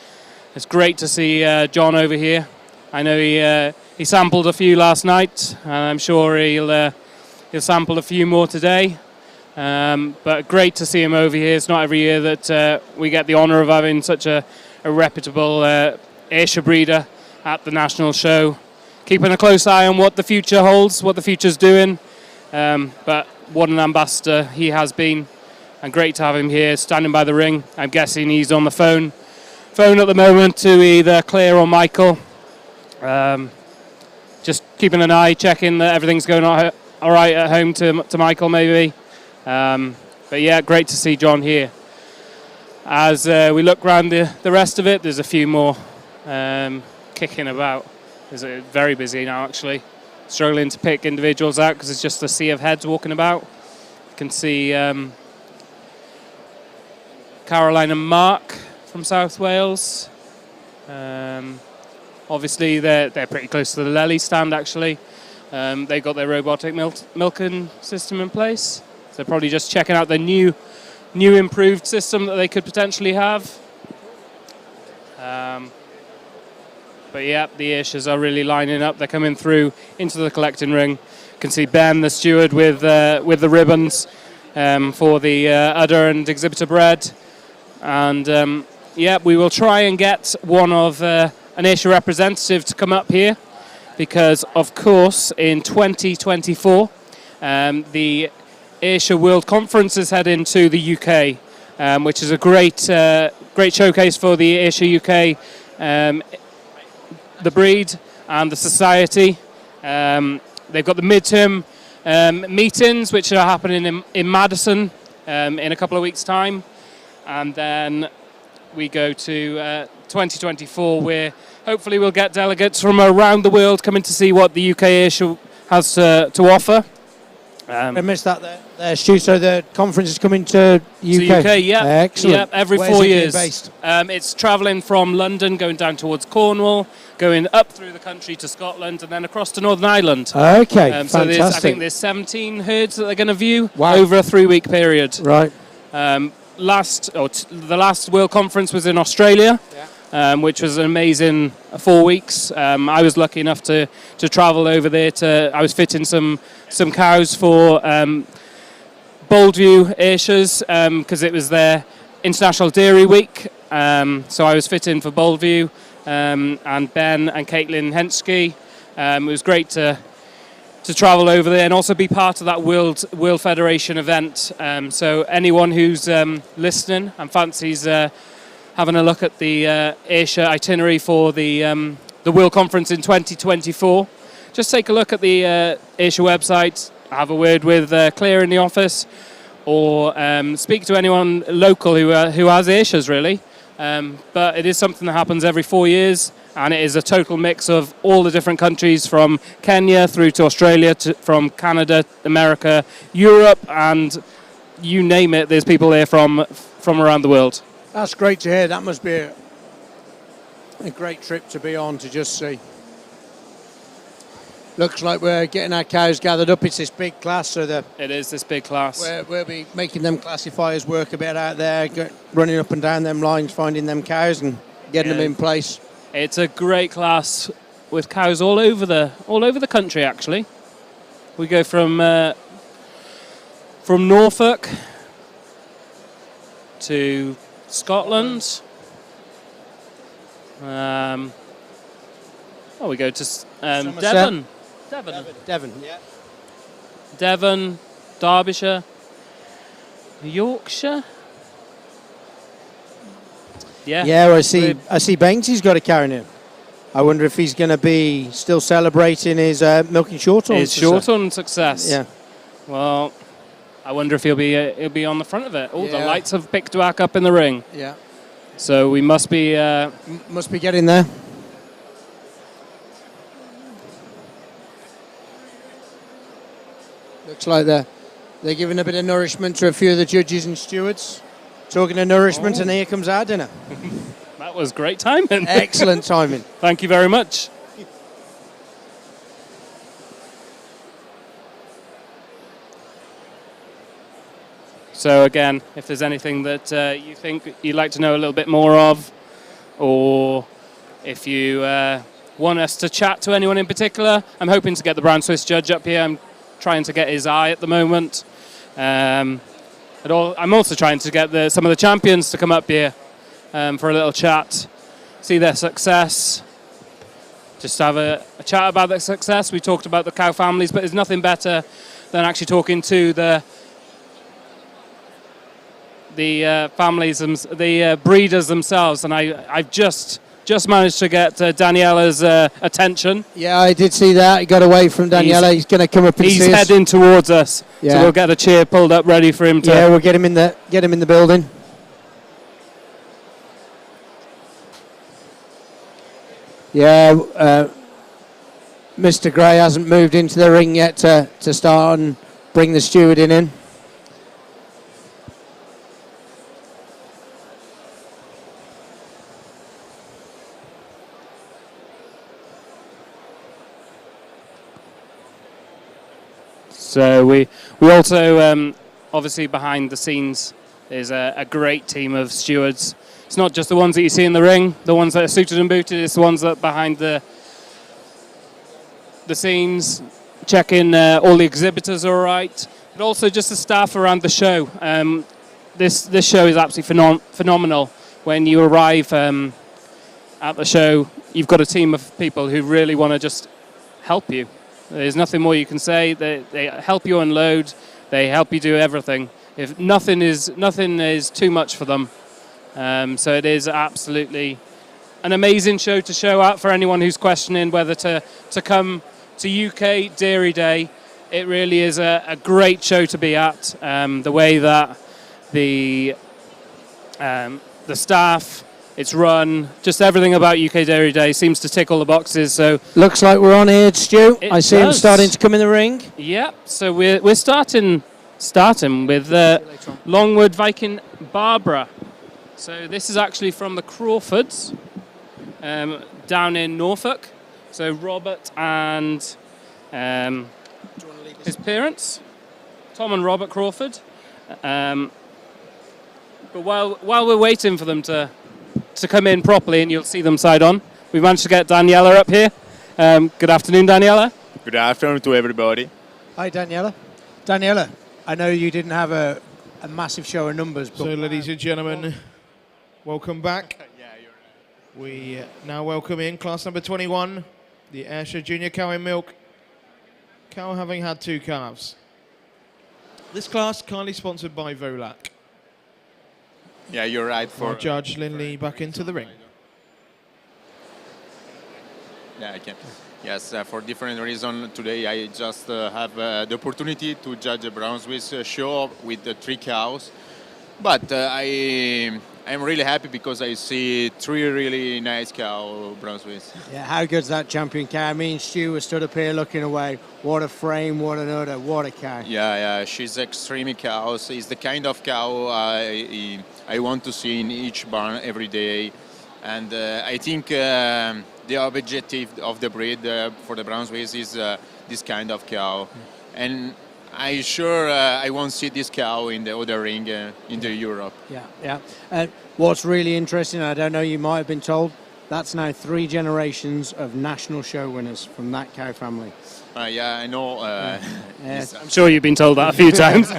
It's great to see John over here. I know he sampled a few last night, and I'm sure he'll sample a few more today. But great to see him over here. It's not every year that we get the honour of having such a reputable Ayrshire breeder at the national show. Keeping a close eye on what the future holds, what the future's doing. But what an ambassador he has been. And great to have him here, standing by the ring. I'm guessing he's on the phone at the moment to either Claire or Michael. Just keeping an eye, checking that everything's going all right at home to Michael maybe. But yeah, great to see John here. As we look around the rest of it, there's a few more kicking about. It's very busy now actually. Struggling to pick individuals out because it's just a sea of heads walking about. You can see Caroline and Mark from South Wales. Obviously they're pretty close to the Lely stand actually. They've got their robotic milking system in place. So they're probably just checking out the new improved system that they could potentially have. But yeah, the Ayrshire's are really lining up. They're coming through into the collecting ring. You can see Ben, the steward, with the ribbons for the udder and exhibitor bred. And yeah, we will try and get one of an Ayrshire representative to come up here, because of course in 2024 the Ayrshire World Conference is heading to the UK, which is a great showcase for the Ayrshire UK, the breed and the society. They've got the midterm meetings which are happening in Madison in a couple of weeks' time, and then we go to 2024 where hopefully we'll get delegates from around the world coming to see what the UK Ayrshire has to offer. I missed that there, Stu. So the conference is coming to UK? To UK, yeah. Excellent. Yeah, every Where's 4 it being years. based? It's travelling from London, going down towards Cornwall, going up through the country to Scotland, and then across to Northern Ireland. Okay, So I fantastic. think there's 17 herds that they're going to view Wow. over a 3-week period. Right. The last World Conference was in Australia, which was an amazing 4 weeks. I was lucky enough to travel over there. I was fitting some cows for Boldview Ayrshire's because it was their International Dairy Week. So I was fitting for Boldview and Ben and Caitlin Henschke. It was great to travel over there and also be part of that World Federation event. So anyone who's listening and fancies having a look at the Ayrshire itinerary for the World Conference in 2024, just take a look at the Ayrshire website, have a word with Claire in the office, or speak to anyone local who has Ayrshire's really. But it is something that happens every 4 years, and it is a total mix of all the different countries from Kenya through to Australia, from Canada, America, Europe, and you name it, there's people there from around the world. That's great to hear. That must be a great trip to be on, to just see. Looks like we're getting our cows gathered up. It's this big class, so it is this big class. We'll be making them classifiers work a bit out there, running up and down them lines, finding them cows and getting them in place. It's a great class with cows all over the country. Actually, we go from Norfolk to Scotland. We go to Devon. Devon, yeah. Devon, Derbyshire, Yorkshire. Yeah. Yeah, I see Banksy's got a cow in him. I wonder if he's going to be still celebrating his milking shorthorn. His shorthorn success. Yeah. Well, I wonder if he'll be on the front of it. The lights have picked back up in the ring. Yeah. So we must be getting there. Looks like they're giving a bit of nourishment to a few of the judges and stewards. Talking of nourishment, and here comes our dinner. That was great timing. Excellent timing. Thank you very much. So again, if there's anything that you think you'd like to know a little bit more of, or if you want us to chat to anyone in particular, I'm hoping to get the Brown Swiss judge up here. I'm trying to get his eye at the moment. I'm also trying to get some of the champions to come up here for a little chat, see their success, just have a chat about their success. We talked about the cow families, but there's nothing better than actually talking to the families, the breeders themselves. And I've just managed to get Daniela's attention. Yeah, I did see that. He got away from Daniela. He's going to come up and He's see us. heading towards us, Yeah. so we'll get the chair pulled up ready for him to... Yeah, we'll get him in the building. Yeah, Mr. Gray hasn't moved into the ring yet to start and bring the steward in. So we also, obviously behind the scenes, is a great team of stewards. It's not just the ones that you see in the ring, the ones that are suited and booted, it's the ones that behind the scenes, checking all the exhibitors are all right, but also just the staff around the show. This show is absolutely phenomenal. When you arrive at the show, you've got a team of people who really want to just help you. There's nothing more you can say. They help you unload. They help you do everything. If nothing is too much for them. So it is absolutely an amazing show to show at for anyone who's questioning whether to come to UK Dairy Day. It really is a great show to be at. The way that the staff, it's run, just everything about UK Dairy Day seems to tick all the boxes. So Looks like we're on here, Stu. I see him does. starting to come in the ring. Yep. So we're starting with Longwood Viking Barbara. So this is actually from the Crawfords down in Norfolk. So Robert and his parents, Tom and Robert Crawford. But while we're waiting for them to come in properly, and you'll see them side on, we managed to get Daniela up here. Good afternoon, Daniela. Good afternoon to everybody. Hi, Daniela. Daniela, I know you didn't have a massive show of numbers. But So, ladies and gentlemen, welcome back. We now welcome in class number 21, the Ayrshire Junior Cow in Milk. Cow having had 2 calves. This class kindly sponsored by Volac. Yeah, you're right. For Judge Linley back into the ring. Yeah, I can. Yes, for different reasons today I just have the opportunity to judge a Brown Swiss show with the 3 cows. But I'm really happy because I see 3 really nice cow Brown Swiss. Yeah, how good's that champion cow? Me and Stu were stood up here looking away. What a frame, what an udder, what a cow. Yeah, she's extremely cow. It's the kind of cow I want to see in each barn every day. And I think the objective of the breed for the Brown Swiss is this kind of cow. And I'm sure I won't see this cow in the other ring in the Europe. Yeah. What's really interesting, I don't know, you might have been told, that's now 3 generations of national show winners from that cow family. Yeah, I know. I'm sure you've been told that a few times.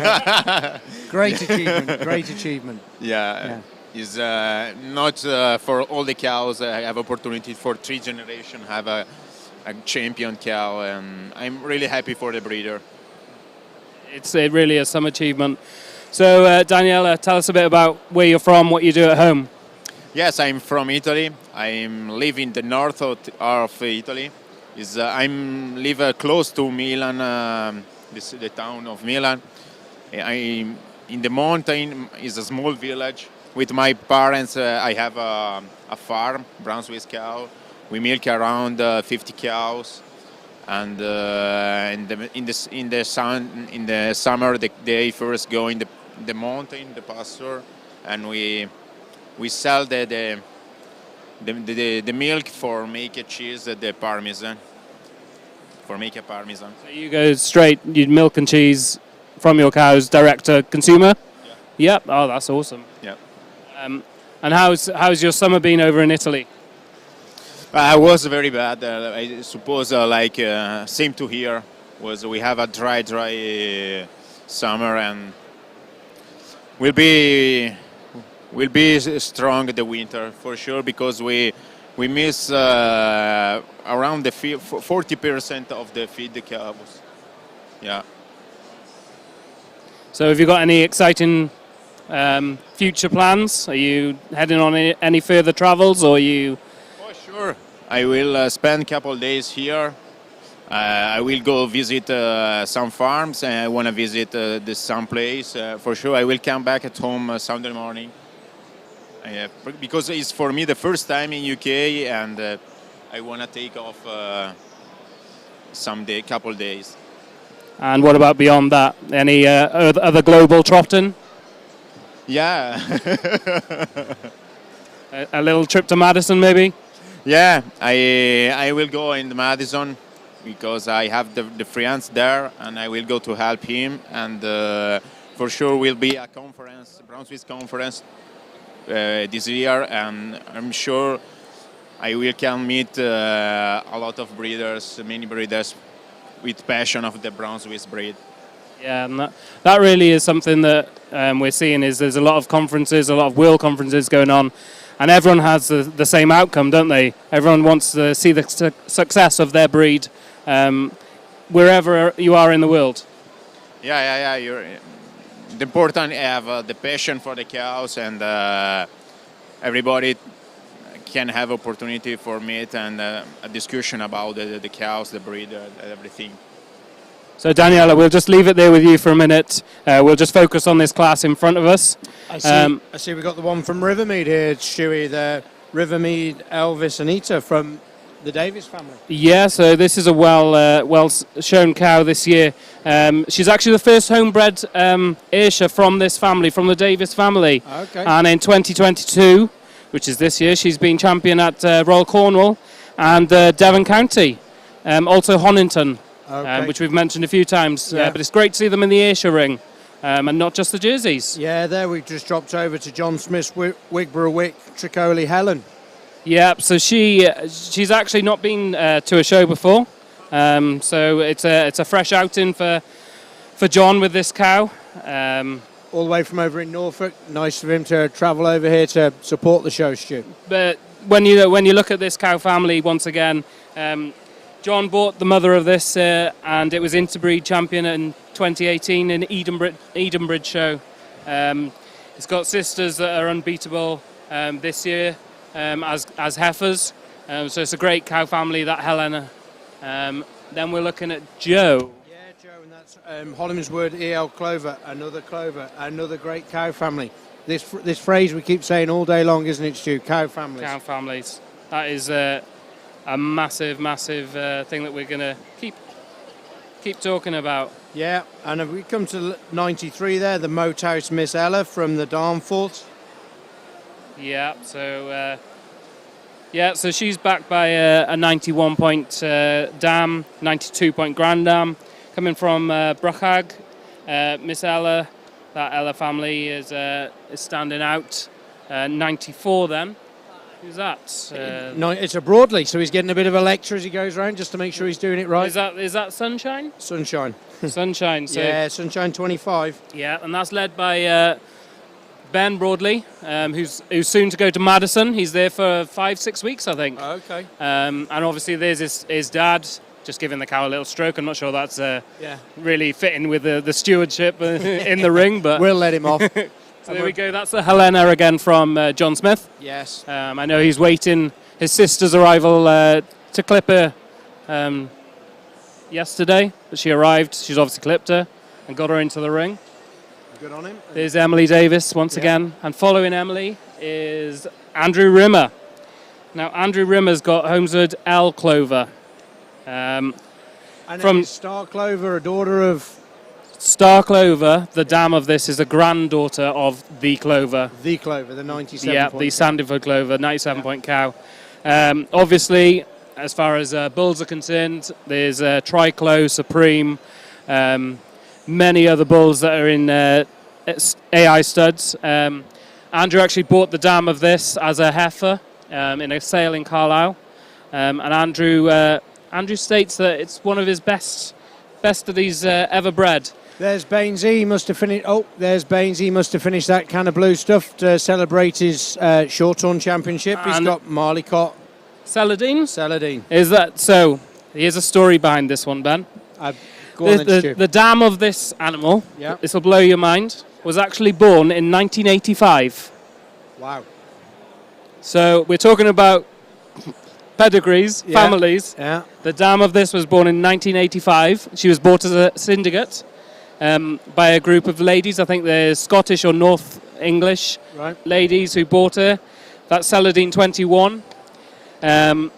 Great achievement. Yeah. Is not for all the cows. I have opportunity for 3 generations have a champion cow, and I'm really happy for the breeder. It really is some achievement. So Daniela, tell us a bit about where you're from, what you do at home. Yes, I'm from Italy. I live in the north of Italy. I'm live close to Milan, the town of Milan. I'm in the mountain. Is a small village. With my parents, I have a farm, Brown Swiss cow. We milk around 50 cows, and in the summer they first go in the mountain, the pasture, and we sell the milk for make a cheese, the parmesan. For make a parmesan. So you go straight, you milk and cheese from your cows direct to consumer. Yeah. Yep. Oh, that's awesome. Yeah. And how's your summer been over in Italy? I was very bad. I suppose same to here. We have a dry summer, and will be strong the winter for sure, because we miss around the 40% of the feed the cows. Yeah. So have you got any exciting future plans? Are you heading on any further travels, or are you? For sure. I will spend a couple of days here. I will go visit some farms, and I want to visit some place. For sure, I will come back at home Sunday morning. Because it's for me the first time in UK, and I want to take off couple days. And what about beyond that? Any other global trotting? Yeah. a little trip to Madison, maybe? Yeah, I will go in Madison because I have the friends there, and I will go to help him. And for sure will be a conference, Brunswick conference this year, and I'm sure I will can meet a lot of breeders, many breeders with passion of the brown Swiss breed. Yeah, and that really is something that we're seeing. Is there's a lot of conferences, a lot of world conferences going on, and everyone has the same outcome, don't they? Everyone wants to see the success of their breed wherever you are in the world. Yeah. The important have the passion for the cows, and everybody can have opportunity for meet and a discussion about the cows, the breed, everything. So Daniela, we'll just leave it there with you for a minute. We'll just focus on this class in front of us. I see we've got the one from Rivermead here, Stewie, the Rivermead, Elvis and Ita from the Davis family. Yeah, so this is a well shown cow this year. She's actually the first homebred Ayrshire from this family, from the Davis family. Okay. And in 2022, which is this year, she's been champion at Royal Cornwall and Devon County, also Honington, which we've mentioned a few times. Yeah. But it's great to see them in the Ayrshire ring, and not just the jerseys. Yeah, there we've just dropped over to John Smith's Wigborough Wick, Tricoli Helen. Yeah, so she's actually not been to a show before, so it's a fresh outing for John with this cow. All the way from over in Norfolk. Nice of him to travel over here to support the show, Stu. But when you look at this cow family once again, John bought the mother of this, and it was Interbreed champion in 2018 in Edenbridge show. It's got sisters that are unbeatable this year. As heifers, so it's a great cow family, that Helena. Then we're looking at Joe. Yeah, Joe, and that's Hollingswood EL Clover, another great cow family. This phrase we keep saying all day long, isn't it, Stu? Cow families. Cow families. That is a massive thing that we're going to keep talking about. Yeah, and if we come to 93 there, the Moathouse Miss Ella from the Darnford. Yeah, so she's backed by a 91-point dam, 92-point grand dam, coming from Bruchag. Miss Ella, that Ella family is standing out. 94 then. Who's that? No, it's a Broadley, so he's getting a bit of a lecture as he goes around just to make sure he's doing it right. Is that Sunshine? Sunshine. Sunshine. So, yeah, Sunshine 25. Yeah, and that's led by Ben Broadley, who's soon to go to Madison. He's there for 5-6 weeks, I think. Okay. And obviously there's his dad, just giving the cow a little stroke. I'm not sure that's really fitting with the stewardship in the ring, but we'll let him off. So there we go. That's the Helena again from John Smith. Yes. I know he's waiting his sister's arrival to clip her yesterday, but she arrived. She's obviously clipped her and got her into the ring. Good on him. There's Emily Davis once again, and following Emily is Andrew Rimmer. Now Andrew Rimmer's got Holmeswood L Clover. And from Star Clover, a daughter of Star Clover. The dam of this is a granddaughter of the Clover. The Clover, the 97. Yeah, the Sandyford Clover, 97-point cow. Obviously, as far as bulls are concerned, there's Triclo, Supreme. Many other bulls that are in AI studs. Andrew actually bought the dam of this as a heifer in a sale in Carlisle, and Andrew states that it's one of his best of these ever bred. There's Bainesy. He must have finished. Oh, there's Bainesy. He must have finished that can of blue stuff to celebrate his short-horn championship. He's And- got Marleycott. Celadine? Celadine. Is that so? Here's a story behind this one, Ben. Go on then, Stu. The dam of this animal, Yeah. this will blow your mind, was actually born in 1985. Wow. So we're talking about pedigrees, Yeah. families. Yeah. The dam of this was born in 1985. She was bought as a syndicate by a group of ladies. I think they're Scottish or North English Right. ladies who bought her. That's Celadine 21. And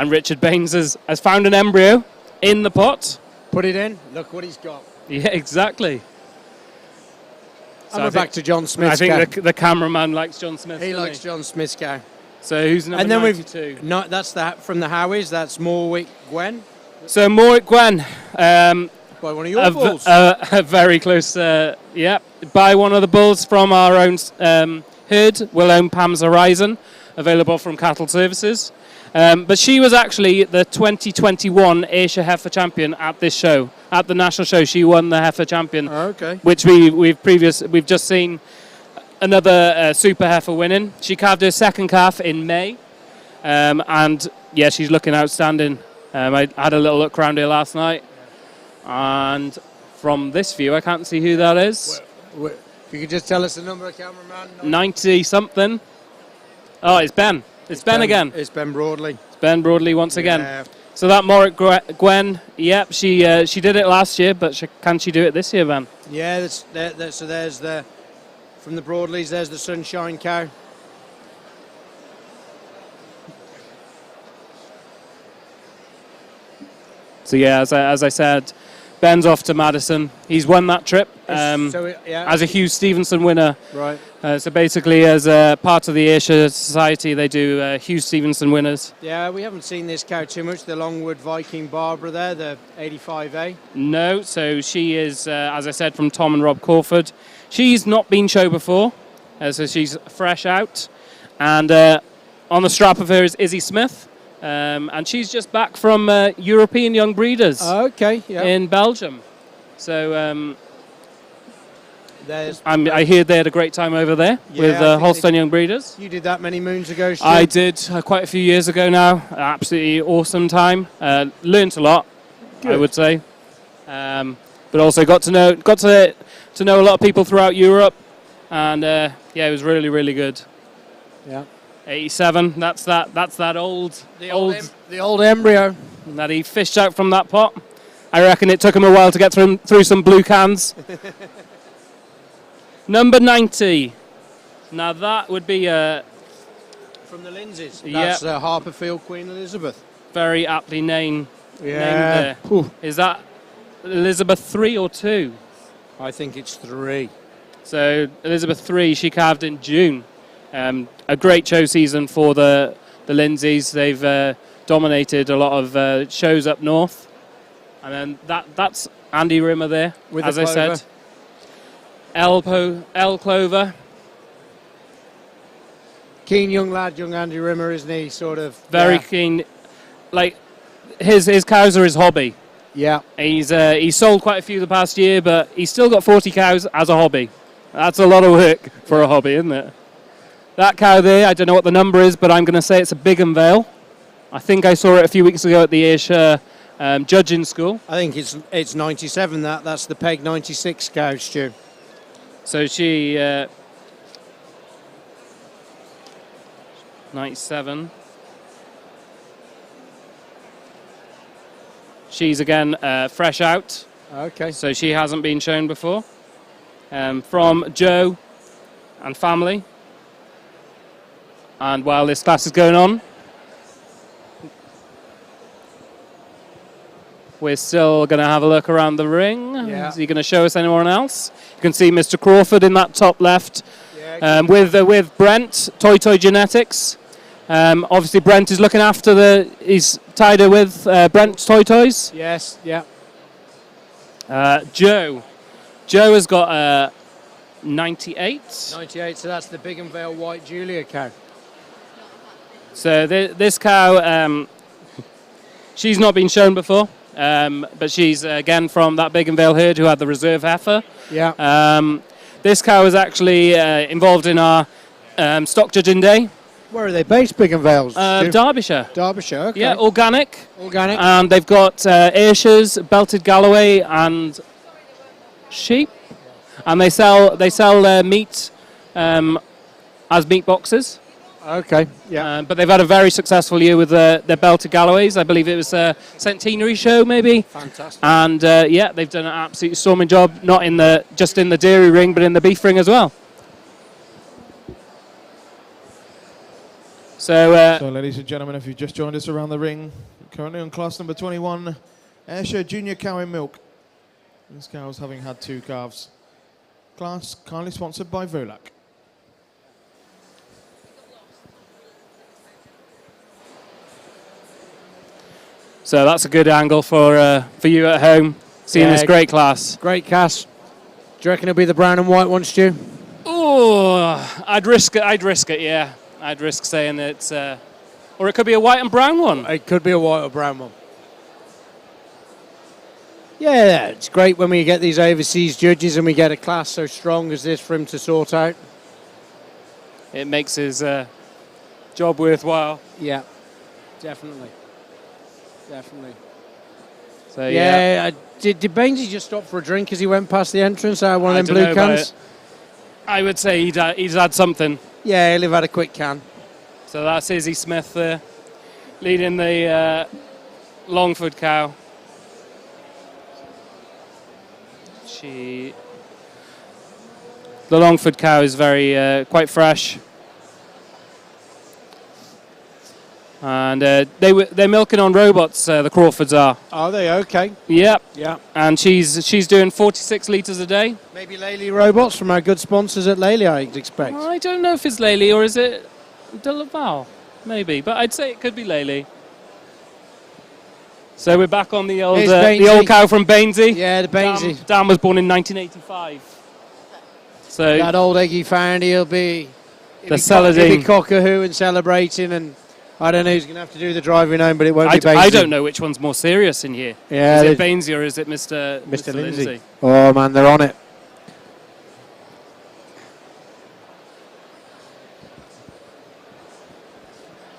Richard Baines has found an embryo in the pot. Put it in. Look what he's got. Yeah, exactly. And we're back to John Smith's I cow. think the cameraman likes John Smith. He doesn't likes John Smith's cow. So who's number and then 92? That's from the Howies. That's Morwick Gwen. So Morwick Gwen. By one of your bulls. Very close, yeah. By one of the bulls from our own herd, we'll own Pam's Horizon, available from Cattle Services. But she was actually the 2021 Ayrshire Heifer Champion at this show, at the national show. She won the Heifer Champion, which we've just seen another Super Heifer winning. She calved her second calf in May, and yeah, she's looking outstanding. I had a little look around here last night, and from this view, I can't see who that is. If you could just tell us the number, cameraman. 90 something. Oh, it's Ben. It's Ben again. It's Ben Broadley. It's Ben Broadley once again. Yeah. So that Morwick Gwen, yep, she did it last year, but can she do it this year, Ben? Yeah, so there's the, from the Broadleys, there's the Sunshine cow. So yeah, as I said, Ben's off to Madison. He's won that trip as a Hugh Stevenson winner. Right. So basically, as a part of the Ayrshire Society, they do Hugh Stevenson winners. Yeah, we haven't seen this cow too much. The Longwood Viking Barbara there, the 85A. No, so she is, as I said, from Tom and Rob Crawford. She's not been show before, so she's fresh out. And on the strap of her is Izzy Smith. And she's just back from European Young Breeders in Belgium. So I hear they had a great time over there with Holstein Young Breeders. You did that many moons ago, Stuart? I did quite a few years ago now. Absolutely awesome time. Learnt a lot, I would say. But also got to know a lot of people throughout Europe. And yeah, it was really, really good. Yeah. 87. That's that old embryo that he fished out from that pot. I reckon it took him a while to get through some blue cans. Number 90. Now that would be from the Lindsays. Yeah. That's Harperfield Queen Elizabeth. Very aptly named Yeah. there. Is that Elizabeth 3 or 2? I think it's 3. So Elizabeth 3, she calved in June. A great show season for the Lindsays. They've dominated a lot of shows up north. And then that's Andy Rimmer there, With as the I clover. said. L Clover. Keen young lad, young Andy Rimmer, isn't he? Sort of. Very keen. Like, his cows are his hobby. Yeah. He's sold quite a few the past year, but he's still got 40 cows as a hobby. That's a lot of work for a hobby, isn't it? That cow there, I don't know what the number is, but I'm going to say it's a Bigham Vale. I think I saw it a few weeks ago at the Ayrshire judging school. I think it's 97. That's the Peg 96 cow, Stu. So she 97. She's again fresh out. Okay. So she hasn't been shown before. From Joe and family. And while this class is going on, we're still going to have a look around the ring. Yeah. Is he going to show us anyone else? You can see Mr. Crawford in that top left with Brent, Toy Genetics. Obviously, Brent is looking after he's tied her with Brent's Toys. Yes, yeah. Joe has got 98. 98, so that's the Bigham Vale White Julia cow. So this cow, she's not been shown before. but she's again from that Biggin Vale herd who had the reserve heifer. Yeah. This cow is actually involved in our stock judging day. Where are they based, Biggin Vales? Derbyshire. Derbyshire, okay. Yeah, organic. Organic. And they've got Ayrshires, belted Galloway, and sheep. And they sell their meat as meat boxes. Okay, yeah. But they've had a very successful year with their belted Galloways. I believe it was a centenary show, maybe. Fantastic. And yeah, they've done an absolutely storming job, not in just in the dairy ring, but in the beef ring as well. So, ladies and gentlemen, if you've just joined us around the ring, currently on class number 21, Ayrshire Junior Cow in Milk. This cow's having had 2 calves. Class kindly sponsored by Volak. So that's a good angle for you at home, seeing this great class. Great class. Do you reckon it'll be the brown and white one, Stu? Oh, I'd risk it, yeah. I'd risk saying it's, or it could be a white and brown one. It could be a white or brown one. Yeah, it's great when we get these overseas judges and we get a class so strong as this for him to sort out. It makes his job worthwhile. Yeah, definitely. Definitely. So yeah, did Bainesy just stop for a drink as he went past the entrance out of one of them I blue don't know cans? about it. I would say he's had something. Yeah, he'll have had a quick can. So that's Izzy Smith there, leading the Longford cow. The Longford cow is very quite fresh. And they're milking on robots, the Crawfords are. Are they? Okay. Yep. Yeah. And she's doing 46 litres a day. Maybe Lely robots from our good sponsors at Lely, I'd expect. I don't know if it's Lely or is it De Laval. Maybe, but I'd say it could be Lely. So we're back on the old cow from Bainesy. Yeah, the Bainesy. Dan was born in 1985. So that old eggy found, he'll be Celadine. cockahoo and celebrating, and I don't know who's going to have to do the driving home, but it won't be Bainesy. I don't know which one's more serious in here. Yeah, is it Bainesy or is it Mr. Lindsay? Oh man, they're on it.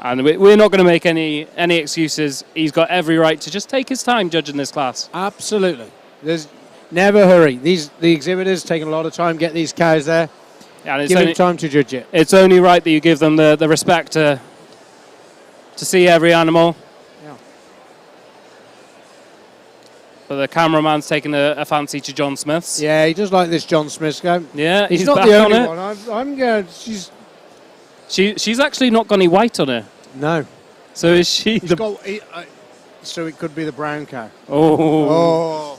And we're not going to make any excuses. He's got every right to just take his time judging this class. Absolutely. There's never hurry. The exhibitors taking a lot of time to get these cows there. And Give them time to judge it. It's only right that you give them the respect to see every animal. Yeah. But the cameraman's taking a fancy to John Smith's. Yeah, he does like this John Smith's go. Yeah, he's he's not back the only on it. one. I'm going. She's actually not got any white on her. No. So is she? So it could be the brown cow. Oh.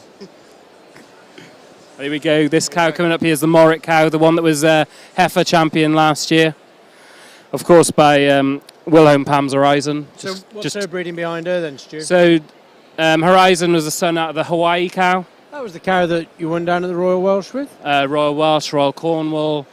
There we go. This cow coming up here is the Morritt cow, the one that was Heifer champion last year. Of course, by Wilhelm Pam's Horizon. So what's her breeding behind her then, Stu? So Horizon was a son out of the Hawaii cow. That was the cow that you won down at the Royal Welsh with? Royal Welsh, Royal Cornwall.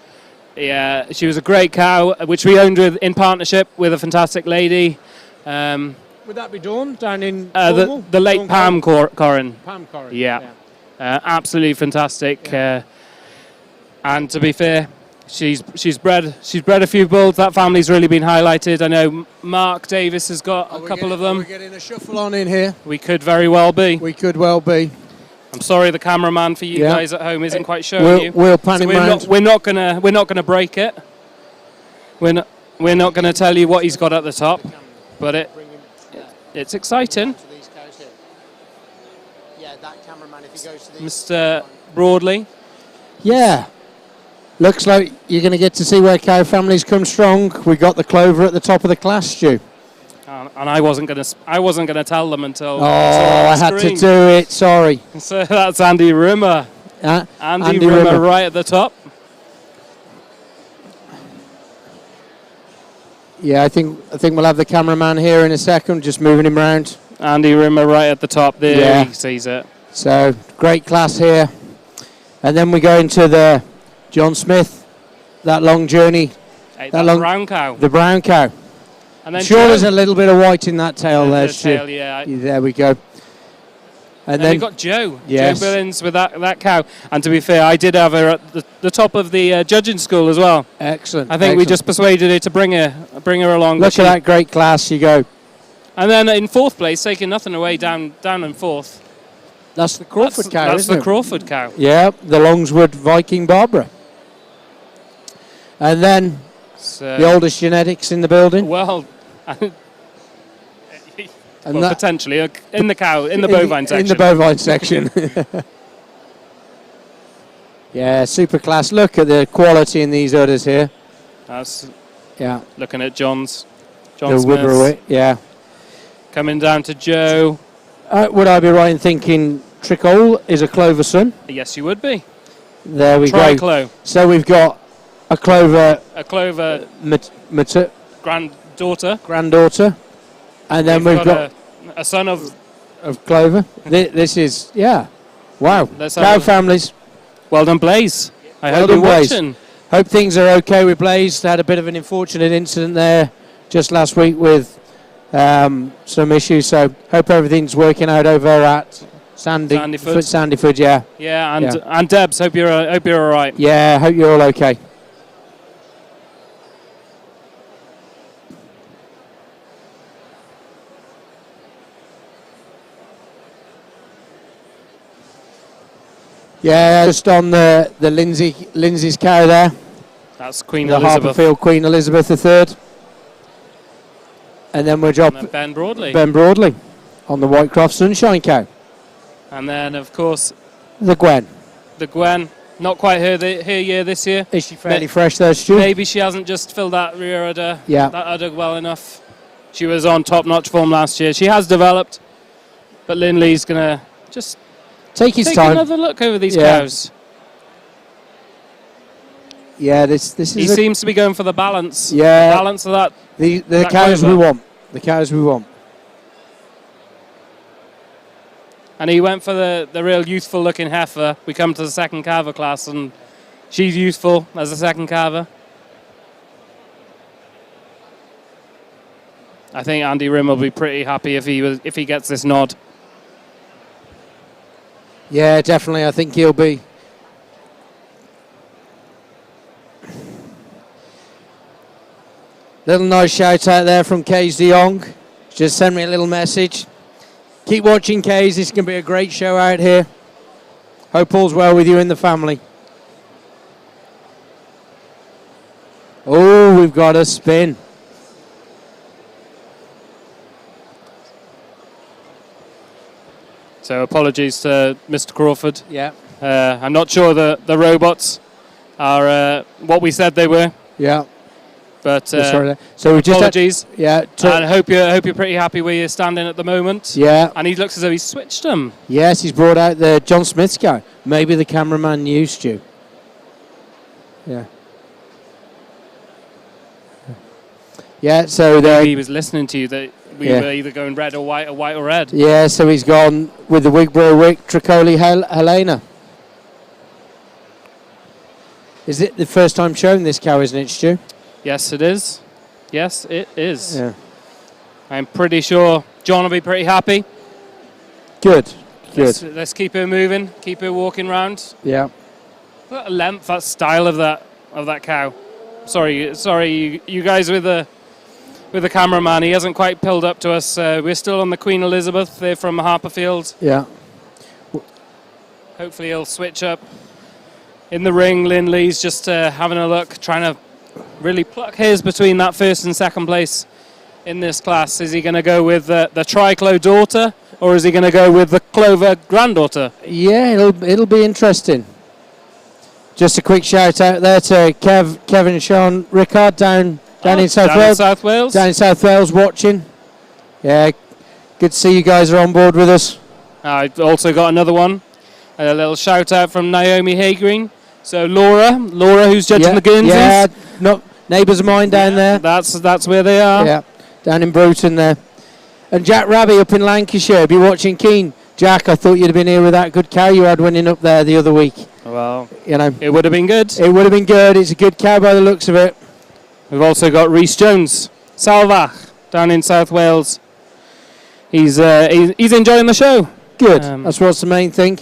Yeah, she was a great cow, which we owned in partnership with a fantastic lady. Would that be Dawn down in Cornwall? The late Pam Corrin. Pam Corrin. Yeah. Absolutely fantastic. And to be fair, she's bred a few bulls. That family's really been highlighted. I know Mark Davis has got a couple of them. We're getting a shuffle on in here. We could very well be. We could well be. I'm sorry, the cameraman for you guys at home isn't quite showing you. We'll pan him round. We're not gonna break it. We're not gonna tell you what he's got at the top, but it's exciting. Yeah, that cameraman, if he goes to Mr. Broadley. Yeah. Looks like you're going to get to see where cow families come strong. We got the clover at the top of the class, Stu. And I wasn't gonna tell them until. I had to do it. Sorry. So that's Andy Rimmer. Andy Rimmer right at the top. Yeah, I think we'll have the cameraman here in a second, just moving him round. Andy Rimmer right at the top there. Yeah. He sees it. So great class here, and then we go into the John Smith, that long journey. Hey, that brown cow. The brown cow. And then sure, there's a little bit of white in that tail there, Stu. Tail, yeah. There we go. And then then you've got Joe. Yes. Joe Billings with that cow. And to be fair, I did have her at the top of the judging school as well. Excellent. I think we just persuaded her to bring her along. Look at that great class you go. And then in fourth place, taking nothing away down in fourth. That's the Crawford cow, That's isn't the it? Crawford cow. Yeah, the Longswood Viking Barbara. And then the oldest genetics in the building. Well, And that- potentially in the bovine section. In the bovine section. Yeah, super class. Look at the quality in these udders here. That's looking at John the Smith's. Whipperwit, yeah. Coming down to Joe. Would I be right in thinking Trickle is a Clover son? Yes, you would be. There we go. Triclo. So we've got a Clover granddaughter, and then we've got a son of Clover. This is wow. Let's Cow have a- families. Well done, Blaze. I Well hope done, you're Blaze. watching. Hope things are okay with Blaze. Had a bit of an unfortunate incident there just last week with some issues. So hope everything's working out over at Sandyford. Yeah. Yeah, and Debs, hope you're all right. Yeah, hope you're all okay. Yeah, just on the Lindsay's cow there. That's Queen the Elizabeth. Harperfield Queen Elizabeth III. And then we'll drop And Ben Broadley. Ben Broadley on the Whitecroft Sunshine cow. And then, of course, The Gwen. the Gwen. Not quite her year this year. Is she fairly fresh there, Stu? Maybe she hasn't just filled that rear udder, Yeah. that udder well enough. She was on top-notch form last year. She has developed, but Lindley's going to just Take his time. another look over these Yeah. cows. Yeah, this is. He seems to be going for the balance. Yeah. The balance of that. The that cows clover. we want. The cows we want. And he went for the real youthful-looking heifer. We come to the second calver class, and she's youthful as the second calver. I think Andy Rim will be pretty happy if he gets this nod. Yeah, definitely. I think he'll be. Little nice shout out there from Kays de Jong. Just send me a little message. Keep watching, Kays. This is going to be a great show out here. Hope all's well with you and the family. Oh, we've got a spin. So apologies to Mr. Crawford. Yeah. I'm not sure the robots are what we said they were. Yeah. But Sorry there. So we just had- apologies. yeah, And I hope you're pretty happy where you're standing at the moment. Yeah. And he looks as though he's switched them. Yes, he's brought out the John Smith's guy. Maybe the cameraman knew, Stu. Yeah. Yeah, so Maybe he was listening to you that we Yeah. were either going red or white or red. yeah, so he's gone with the Wigborough Wick Tricoli Helena. Is it the first time showing this cow, isn't it, Stu? Yes, it is. Yes, it is. Yeah. I'm pretty sure John will be pretty happy. Good. Good. Let's keep her moving, keep her walking round. Yeah. Look at the length, that style of that cow. Sorry, you guys with the cameraman. He hasn't quite pulled up to us. We're still on the Queen Elizabeth. They're from Harperfield. Yeah. Hopefully he'll switch up in the ring. Lindley's just having a look, trying to really pluck hairs between that first and second place in this class. Is he going to go with the Triclo daughter, or is he going to go with the Clover granddaughter? Yeah, it'll be interesting. Just a quick shout out there to Kevin and Sean Rickard down in South down in Wales. South Wales. Down in South Wales watching. Yeah, good to see you guys are on board with us. I've also got another one. A little shout out from Naomi Haygreen. So Laura, who's judging the Guernseys. Yeah, no, neighbours of mine down there. That's where they are. Yeah, down in Bruton there. And Jack Rabbie up in Lancashire. Be watching keen. Jack, I thought you'd have been here with that good cow you had winning up there the other week. Well, you know, it would have been good. It would have been good. It's a good cow by the looks of it. We've also got Rhys Jones, Salvach, down in South Wales. He's enjoying the show. Good. That's what's the main thing.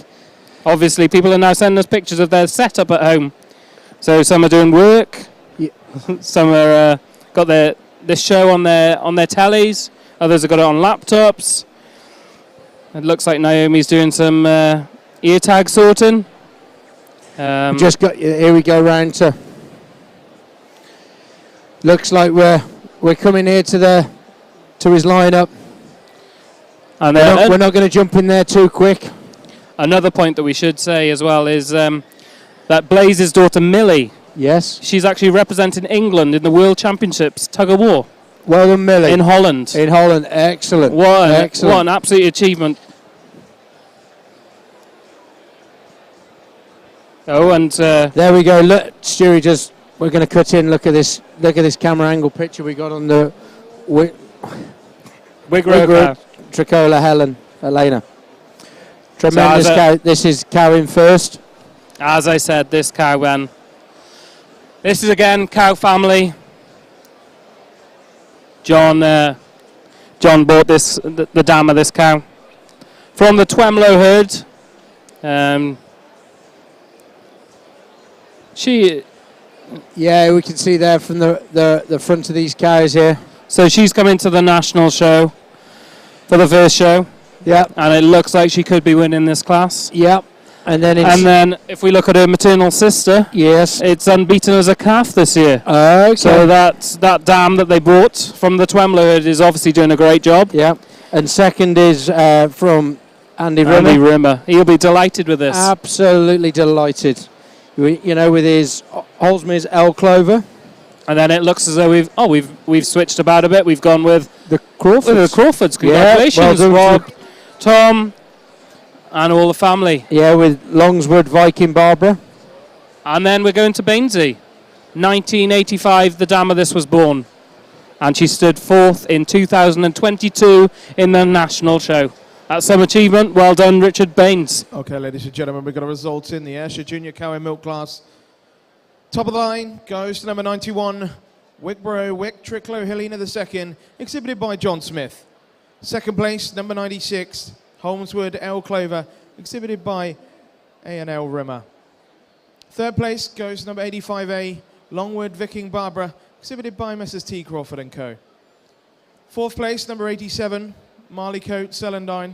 Obviously, people are now sending us pictures of their setup at home. So some are doing work. Yeah. Some are got this show on their tellies. Others have got it on laptops. It looks like Naomi's doing some ear tag sorting. Just got here. We go round to. Looks like we're coming here to his lineup. And we're not going to jump in there too quick. Another point that we should say as well is that Blaze's daughter Millie. Yes. She's actually representing England in the World Championships tug of war. Well done, Millie. In Holland. In Holland, excellent. What Excellent. an absolute achievement. Oh, and there we go. Look, Stewie, we're going to cut in. Look at this camera angle picture we got on the Wigrow Tricola Helena. Tremendous cow. This is cow in first. As I said, this cow won. This is again cow family. John bought the dam of this cow from the Twemlow herd. Yeah, we can see there from the front of these cows here. So she's coming to the national show for the first show. Yeah. And it looks like she could be winning this class. Yeah. And then if we look at her maternal sister, yes, it's unbeaten as a calf this year. Okay. So that dam that they brought from the Twemlow herd is obviously doing a great job. Yeah. And second is from Andy Rimmer. Andy Rimmer. He'll be delighted with this. Absolutely delighted. You know, with his Holsmere's L Clover. And then it looks as though we've switched about a bit. We've gone with the Crawfords. The Crawfords. Congratulations, well done, Rob, Tom, and all the family. Yeah, with Longswood Viking Barbara. And then we're going to Guernsey. 1985, the dam of this was born. And she stood fourth in 2022 in the national show. That's some achievement. Well done, Richard Baines. Okay, ladies and gentlemen, we've got a result in the Ayrshire Junior Cow and Milk class. Top of the line goes to number 91, Wick Tricklow Helena II, exhibited by John Smith. Second place, number 96, Holmeswood L Clover, exhibited by A&L Rimmer. Third place goes to number 85A, Longwood Viking Barbara, exhibited by Messrs. T. Crawford and Co. Fourth place, number 87, Marley Coat Celandine,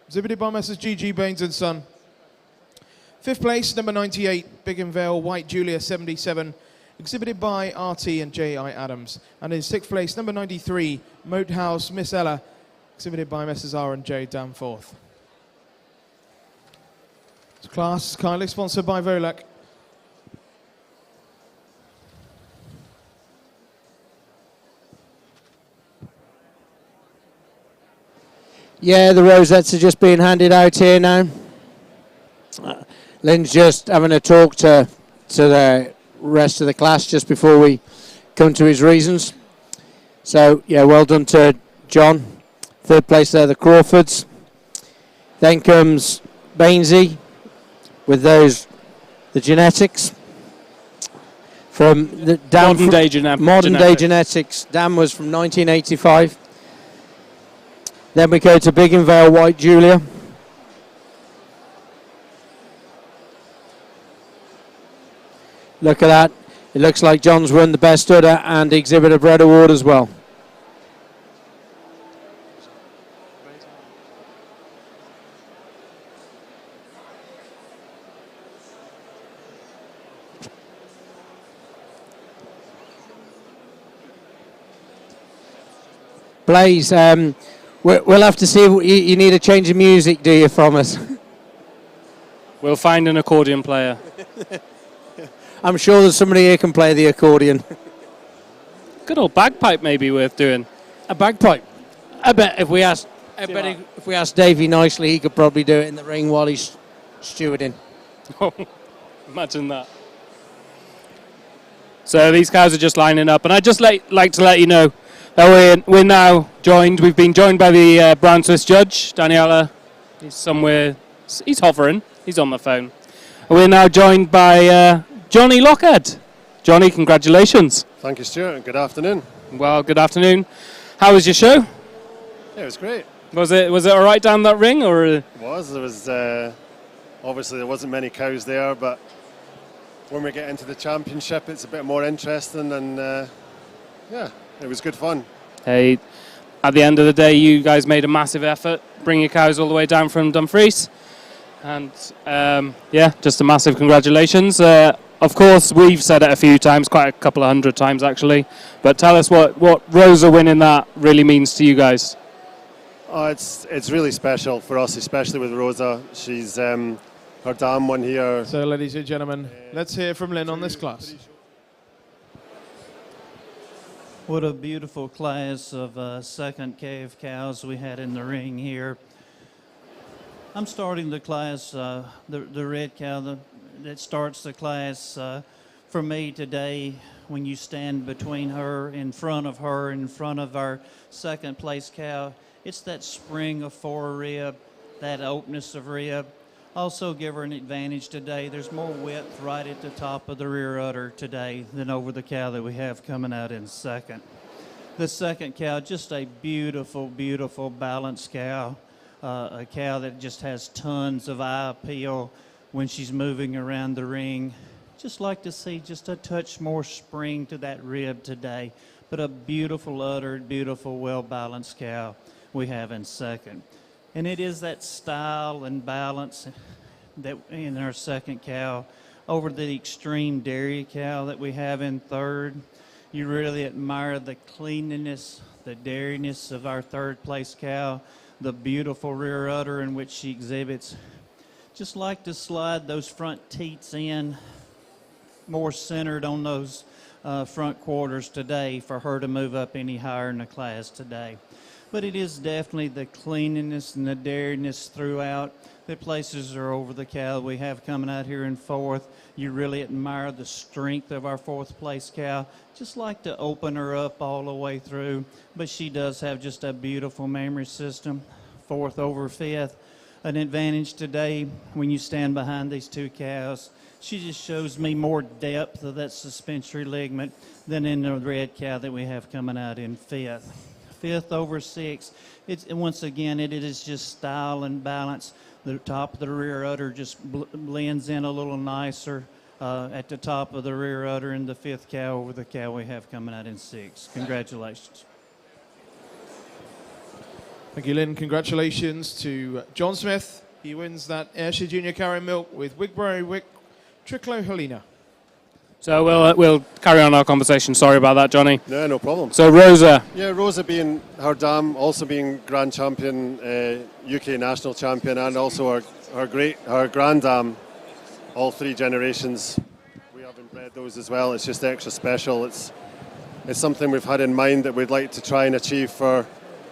exhibited by Messrs. G.G. Baines and Son. Fifth place, number 98, Bigham Vale White Julia 77, exhibited by R.T. and J.I. Adams. And in sixth place, number 93, Moat House Miss Ella, exhibited by Messrs. R and J. Danforth. This class kindly sponsored by Volak. Yeah, the rosettes are just being handed out here now. Lynn's just having a talk to the rest of the class just before we come to his reasons. So, yeah, well done to John. Third place there, the Crawfords. Then comes Bainesy with the genetics. From the dam modern day genetics. Dam was from 1985. Then we go to Bigham Vale White Julia. Look at that. It looks like John's won the best udder and the exhibitor bread award as well. Blaze, we'll have to see. You need a change of music, do you, from us? We'll find an accordion player. I'm sure there's somebody here can play the accordion. Good old bagpipe may be worth doing. A bagpipe? I bet if we asked Davey nicely, he could probably do it in the ring while he's stewarding. Oh, imagine that. So these cows are just lining up, and I'd just like to let you know that we're now joined. We've been joined by the Brown Swiss judge, Daniela. He's somewhere. He's hovering. He's on the phone. We're now joined by Johnny Lockhead. Johnny, congratulations. Thank you, Stuart, and good afternoon. Well, good afternoon. How was your show? Yeah, it was great. Was it all right down that ring, or? It was. There was obviously there wasn't many cows there, but when we get into the championship, it's a bit more interesting, and yeah, it was good fun. Hey, at the end of the day, you guys made a massive effort, bringing your cows all the way down from Dumfries, and yeah, just a massive congratulations. Of course, we've said it a few times, quite a couple of hundred times actually, but tell us what Rosa winning that really means to you guys. Oh, it's really special for us, especially with Rosa. She's her dam won here. So, ladies and gentlemen, let's hear from Lynn on this class. What a beautiful class of second calf cows we had in the ring here. I'm starting the class, the red cow that starts the class for me today. When you stand between her, in front of our second place cow, it's that spring of fore rib, that openness of rib. Also give her an advantage today. There's more width right at the top of the rear udder today than over the cow that we have coming out in second. The second cow, just a beautiful, beautiful balanced cow. A cow that just has tons of eye appeal when she's moving around the ring. Just like to see just a touch more spring to that rib today. But a beautiful uddered, beautiful, well-balanced cow we have in second. And it is that style and balance that in our second cow over the extreme dairy cow that we have in third. You really admire the cleanliness, the dairiness of our third place cow, the beautiful rear udder in which she exhibits. Just like to slide those front teats in more centered on those front quarters today for her to move up any higher in the class today. But it is definitely the cleanliness and the dairiness throughout that places her over the cow we have coming out here in fourth. You really admire the strength of our fourth place cow. Just like to open her up all the way through, but she does have just a beautiful memory system. Fourth over fifth. An advantage today when you stand behind these two cows. She just shows me more depth of that suspensory ligament than in the red cow that we have coming out in fifth. Fifth over sixth. Once again, it is just style and balance. The top of the rear udder just blends in a little nicer at the top of the rear udder in the fifth cow over the cow we have coming out in sixth. Congratulations. Thank you, Lynn. Congratulations to John Smith. He wins that Ayrshire Junior Carrying Milk with Wigbury Wick Triclo Helena. So we'll carry on our conversation. Sorry about that, Johnny. No problem. So Rosa. Yeah, Rosa being her dam, also being grand champion, UK national champion, and also her grand dam. All three generations, we haven't bred those as well. It's just extra special. It's something we've had in mind that we'd like to try and achieve for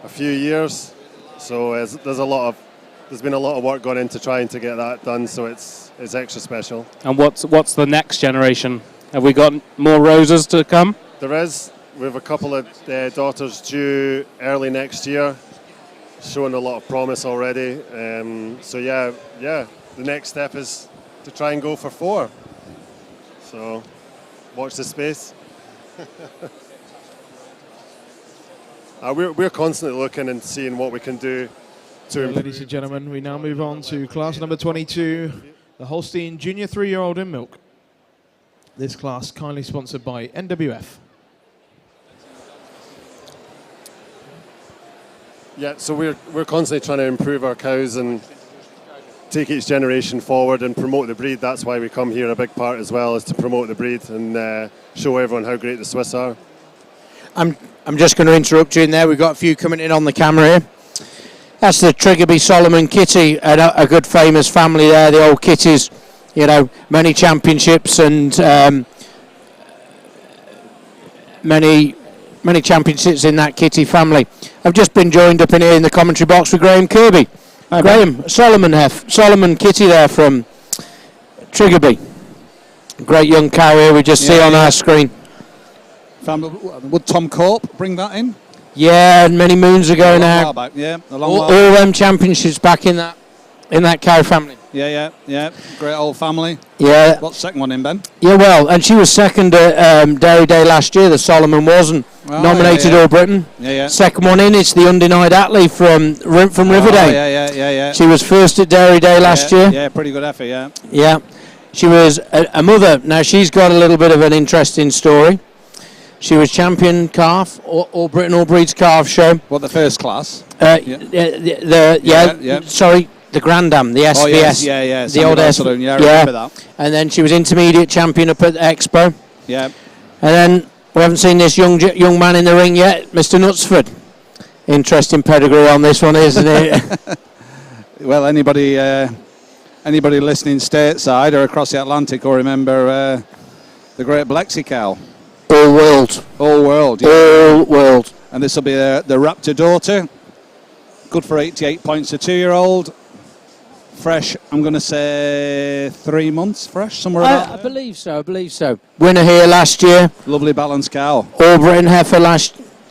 a few years. So there's been a lot of work gone into trying to get that done. So it's extra special. And what's the next generation? Have we got more Rosas to come? There is. We have a couple of daughters due early next year, showing a lot of promise already. So yeah, the next step is to try and go for 4. So watch the space. We're constantly looking and seeing what we can do to improve. Ladies and gentlemen, we now move on to class number 22, the Holstein Junior 3-year-old in milk. This class kindly sponsored by NWF. Yeah, so we're constantly trying to improve our cows and take each generation forward and promote the breed. That's why we come here. A big part as well is to promote the breed and show everyone how great the Swiss are. I'm just going to interrupt you in there. We've got a few coming in on the camera here. That's the Triggerby Solomon Kitty, a good famous family there, the old Kitties. You know, many championships and many championships in that Kitty family. I've just been joined up in here in the commentary box with Graham Kirby. Hi, Graham, Solomon Kitty there from Triggerby. Great young cow here we just see on our screen. Would Tom Corp bring that in? Yeah, many moons ago now. Back, yeah, All them championships back in that cow family. Yeah. Great old family. Yeah. What's the second one in, Ben? Yeah, well, and she was second at Dairy Day last year. The Solomon wasn't nominated All Britain. Yeah. Second one in, it's the Undenied Atlee from Riverdale. Yeah. She was first at Dairy Day last year. Yeah, pretty good effort, yeah. Yeah. She was a mother. Now, she's got a little bit of an interesting story. She was champion calf, All Britain All Breeds calf show. What, the first class? Sorry, the Grand Dam, the SVS. Oh, yes, the old Saxone, yeah, I remember that. And then she was intermediate champion up at the Expo. Yeah. And then we haven't seen this young man in the ring yet, Mr. Knutsford. Interesting pedigree on this one, isn't it? Well, anybody listening stateside or across the Atlantic will remember the great Blexi cow. All world, yeah. All world. And this will be the Raptor daughter. Good for 88 points, a 2-year-old. Fresh, I'm going to say 3 months fresh, somewhere about I believe so. Winner here last year. Lovely balanced cow. All Britain heifer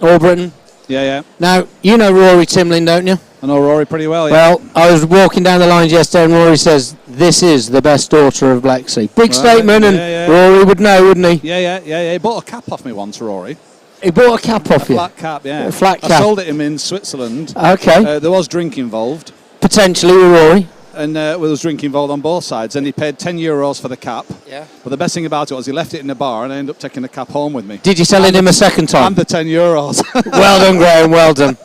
All Britain. Yeah. Now, you know Rory Timlin, don't you? I know Rory pretty well, yeah. Well, I was walking down the lines yesterday and Rory says, this is the best daughter of Blexi. Big statement, and Rory would know, wouldn't he? Yeah. He bought a cap off me once, Rory. He bought a cap off you? A flat cap, yeah. A flat cap. I sold it him in Switzerland. Okay. There was drink involved. Potentially with Rory. And there was drink involved on both sides, and he paid €10 for the cap. Yeah. But the best thing about it was he left it in the bar, and I ended up taking the cap home with me. Did you sell it him a second time? And the €10. Well done, Graham, well done.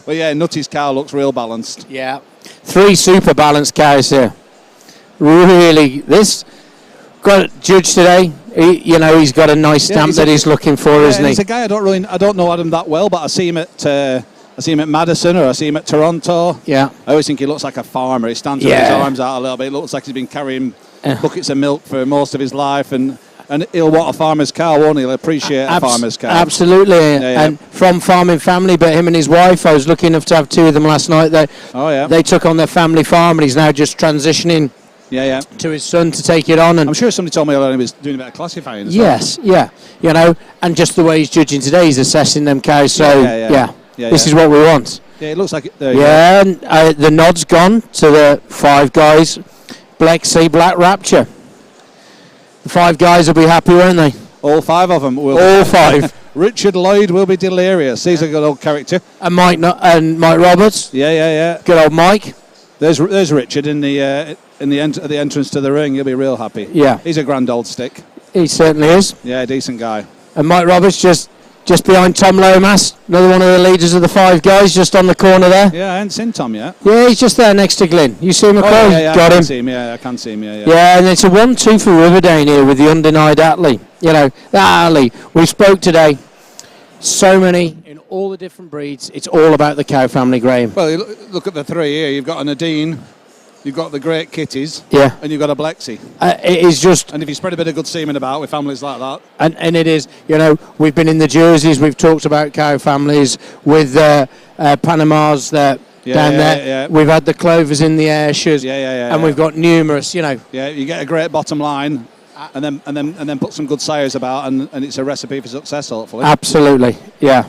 But yeah, Nutty's cow looks real balanced. Yeah. 3 super balanced cows here. Really, this got a judge today. He's got a nice stamp that he's looking for, isn't he? He's a guy I don't know Adam that well, but I see him at Madison or I see him at Toronto. Yeah. I always think he looks like a farmer. He stands with his arms out a little bit. It looks like he's been carrying buckets of milk for most of his life, and he'll want a farmer's cow, won't he? He'll appreciate a farmer's cow. Absolutely. And from farming family, but him and his wife, I was lucky enough to have 2 of them last night. They took on their family farm, and he's now just transitioning to his son to take it on. And I'm sure somebody told me he was doing a bit of classifying as yes, well. yeah. And just the way he's judging today, he's assessing them cows. So, this is what we want. Yeah, it looks like it. And the nod's gone to the 5 guys. Blexi, Black Rapture. The 5 guys will be happy, won't they? All 5 of them will. All 5. Richard Lloyd will be delirious. He's a good old character. And Mike Roberts. Yeah. Good old Mike. There's Richard at the entrance to the ring. He'll be real happy. Yeah. He's a grand old stick. He certainly is. Yeah, decent guy. And Mike Roberts just behind Tom Lomas, another one of the leaders of the 5 guys, just on the corner there. Yeah, I haven't seen Tom yet. Yeah, he's just there next to Glyn. You see him across? Yeah, Got I him. can see him. Yeah, I can see him. Yeah. Yeah, and it's a 1-2 for Riverdale here with the Undenied Atlee. That Atlee. We spoke today. So many in all the different breeds. It's all about the cow family, Graham. Well, look at the 3 here. You've got a Nadine. You've got the great kitties, and you've got a Blexi. It is just, and if you spread a bit of good semen about with families like that, and it is, we've been in the jerseys, we've talked about cow families with Panamas down there. Yeah. We've had the Clovers in the Ayrshires, and we've got numerous. Yeah, you get a great bottom line, and then put some good sires about, and it's a recipe for success, hopefully. Absolutely, yeah.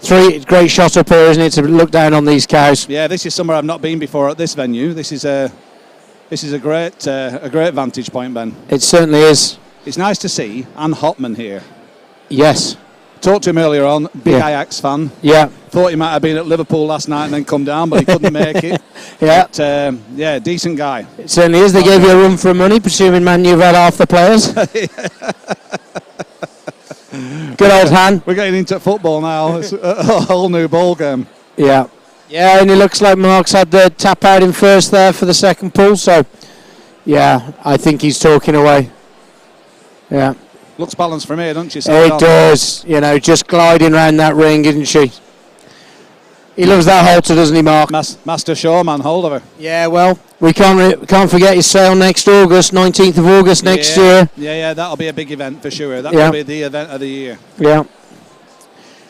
3 great shot up here, isn't it, to look down on these cows? Yeah, this is somewhere I've not been before at this venue. This is a great vantage point, Ben. It certainly is. It's nice to see Ann Hopman here. Yes. Talked to him earlier on, big Ajax fan. Yeah. Thought he might have been at Liverpool last night and then come down, but he couldn't make it. Yeah. But, decent guy. It certainly is. They gave you a run for money, presuming Man you've had half the players. Good old Han. We're getting into football now. It's a whole new ball game. Yeah. Yeah, and it looks like Mark's had the tap out in first there for the second pull. So, yeah, I think he's talking away. Yeah. Looks balanced for me, doesn't she? It does. Just gliding around that ring, isn't she? He loves that halter, doesn't he, Mark? Master showman, hold of her. Yeah, well, we can't forget his sale next August, 19th of August next year. Yeah, that'll be a big event for sure. That will be the event of the year. Yeah.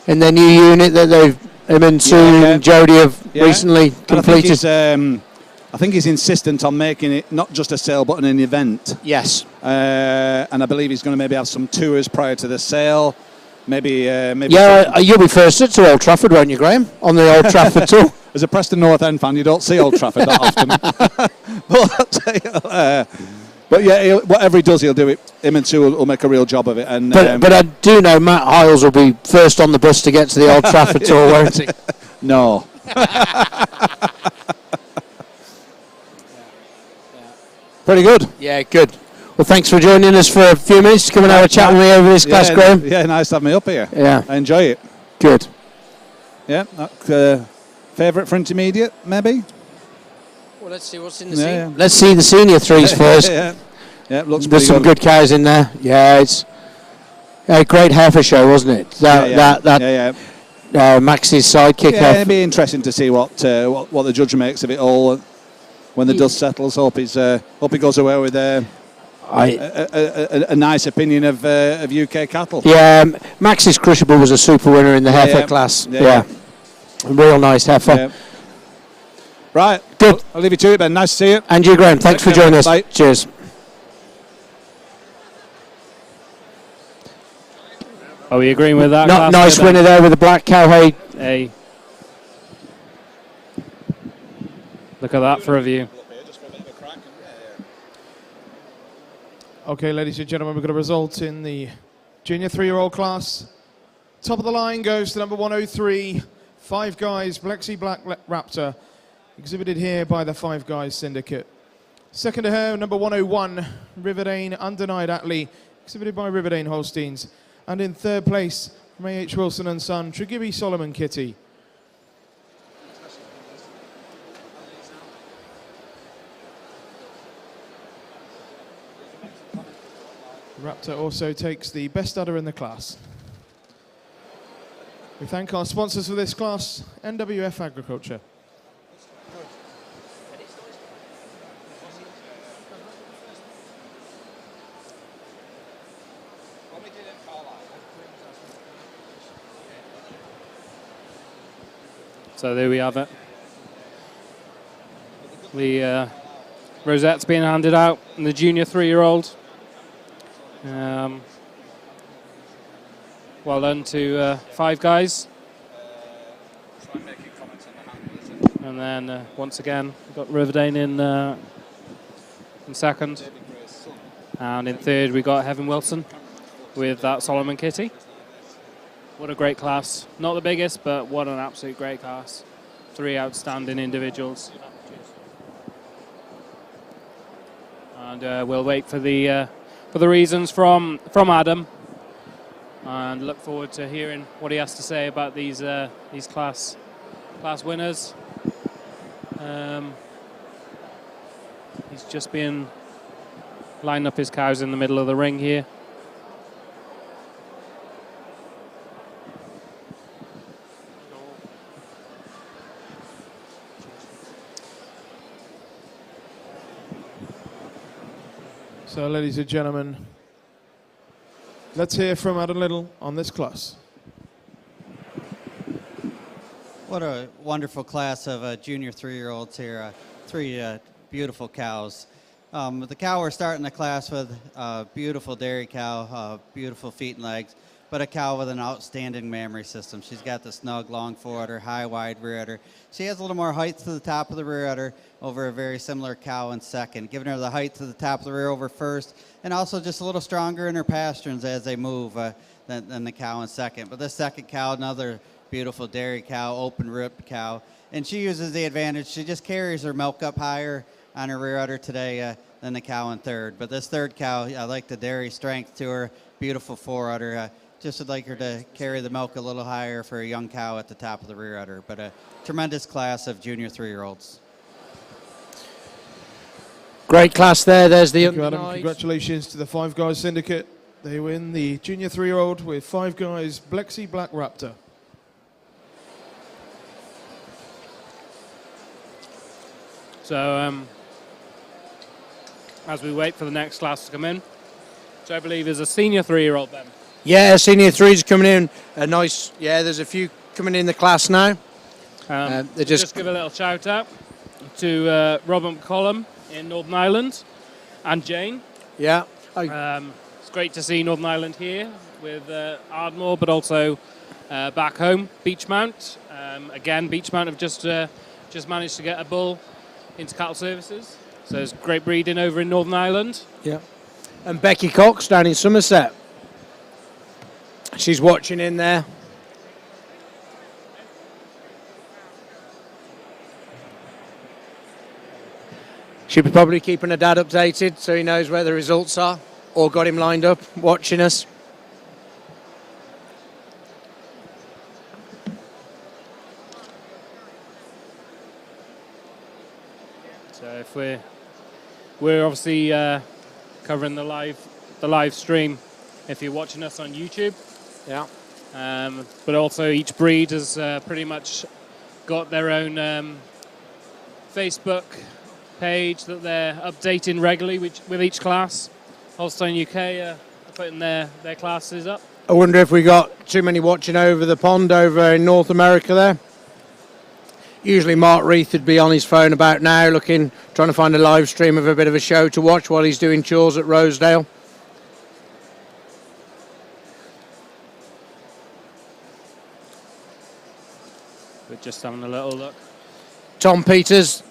And the new unit that him and Sue and Jodie have recently completed. I think he's insistent on making it not just a sale, but an event. Yes. And I believe he's going to maybe have some tours prior to the sale. Maybe. You'll be first to Old Trafford, won't you, Graham? On the Old Trafford tour. as a Preston North End fan, you don't see Old Trafford that often. But yeah, whatever he does, he'll do it. Him and Sue will make a real job of it. And But I do know Matt Hiles will be first on the bus to get to the Old Trafford tour, won't he? No. Pretty good. Yeah, good. Well, thanks for joining us for a few minutes to come and have a chat with me over this class, Graham. Yeah, nice to have me up here. Yeah. I enjoy it. Good. Yeah. Favourite for intermediate, maybe? Well, let's see what's in the senior. Let's see the senior threes first. Yeah, looks There's some good cows in there. Yeah, it's a great Heifer show, wasn't it? Max's sidekick. Yeah, it'd be interesting to see what the judge makes of it all when the dust settles. Hope he goes away with a nice opinion of UK cattle. Yeah, Max's Crushable was a super winner in the Heifer class. Yeah. Real nice Heifer. Yeah. Right. Good. I'll leave you to it, Ben. Nice to see you. And you, Graham. Thanks for joining us. Bye. Cheers. Are we agreeing with that? Nice winner there with the black cow. Hey. Look at that for a view. Okay, ladies and gentlemen, we've got a result in the junior 3-year-old class. Top of the line goes to number 103, Five Guys Blexi Black Raptor, exhibited here by the Five Guys Syndicate. Second to her, number 101, Riverdane Undenied Atlee, exhibited by Riverdane Holsteins. And in third place, from A.H. Wilson and Son, Tregibi Solomon Kitty. Raptor also takes the best udder in the class. We thank our sponsors for this class, NWF Agriculture. So there we have it. The rosette's being handed out in the junior 3-year-old. Well done to Five Guys. And then once again, we've got Riverdane in second. And in third, we got Heaven Wilson with that Solomon Kitty. What a great class. Not the biggest, but what an absolute great class. 3 outstanding individuals. And we'll wait for the reasons from Adam, and look forward to hearing what he has to say about these class winners. He's just been lining up his cows in the middle of the ring here. So, ladies and gentlemen, let's hear from Adam Little on this class. What a wonderful class of junior 3-year-olds here. 3 beautiful cows. The cow we're starting the class with, beautiful dairy cow, beautiful feet and legs, but a cow with an outstanding mammary system. She's got the snug long forudder, high wide rear udder. She has a little more height to the top of the rear udder over a very similar cow in second, giving her the height to the top of the rear over first, and also just a little stronger in her pasterns as they move than the cow in second. But this second cow, another beautiful dairy cow, open ripped cow, and she uses the advantage. She just carries her milk up higher on her rear udder today than the cow in third. But this third cow, I like the dairy strength to her, beautiful forudder. Just would like her to carry the milk a little higher for a young cow at the top of the rear udder. But a tremendous class of junior 3-year-olds. Great class there. There's the Thank you, Adam. Congratulations to the Five Guys Syndicate. They win the junior 3-year-old with Five Guys Blexi Black Raptor. So as we wait for the next class to come in, which I believe is a senior 3-year-old, Ben. Yeah, senior 3's coming in. A nice, there's a few coming in the class now. They just give a little shout out to Robert McCollum in Northern Ireland and Jane. Yeah. It's great to see Northern Ireland here with Ardmore, but also back home, Beechmount. Again, Beechmount have just managed to get a bull into cattle services. So there's great breeding over in Northern Ireland. Yeah. And Becky Cox down in Somerset. She's watching in there. She'll be probably keeping her dad updated so he knows where the results are, or got him lined up watching us. So if we're obviously covering the live stream if you're watching us on YouTube. Yeah. But also each breed has pretty much got their own Facebook page that they're updating regularly with each class. Holstein UK are putting their classes up. I wonder if we got too many watching over the pond over in North America there. Usually Mark Reith would be on his phone about now trying to find a live stream of a bit of a show to watch while he's doing chores at Rosedale. We're just having a little look. Tom Peters,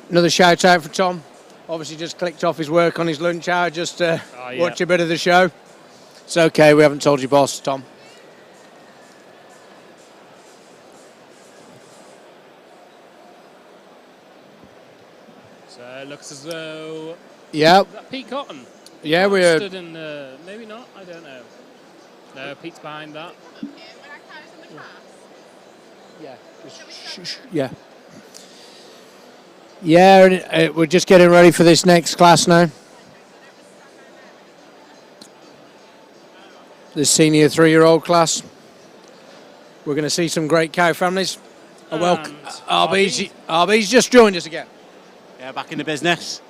another shout out for Tom. Obviously just clicked off his work on his lunch hour just to watch a bit of the show. It's okay, we haven't told you, boss, Tom. So it looks as though... Yeah. Is that Pete Cotton? Yeah, we're... Stood in the... Maybe not, I don't know. No, Pete's behind that. Yeah. Yeah. Yeah, and we're just getting ready for this next class now. The senior 3-year-old class. We're going to see some great cow families. Welcome. RB's just joined us again. Yeah, back in the business.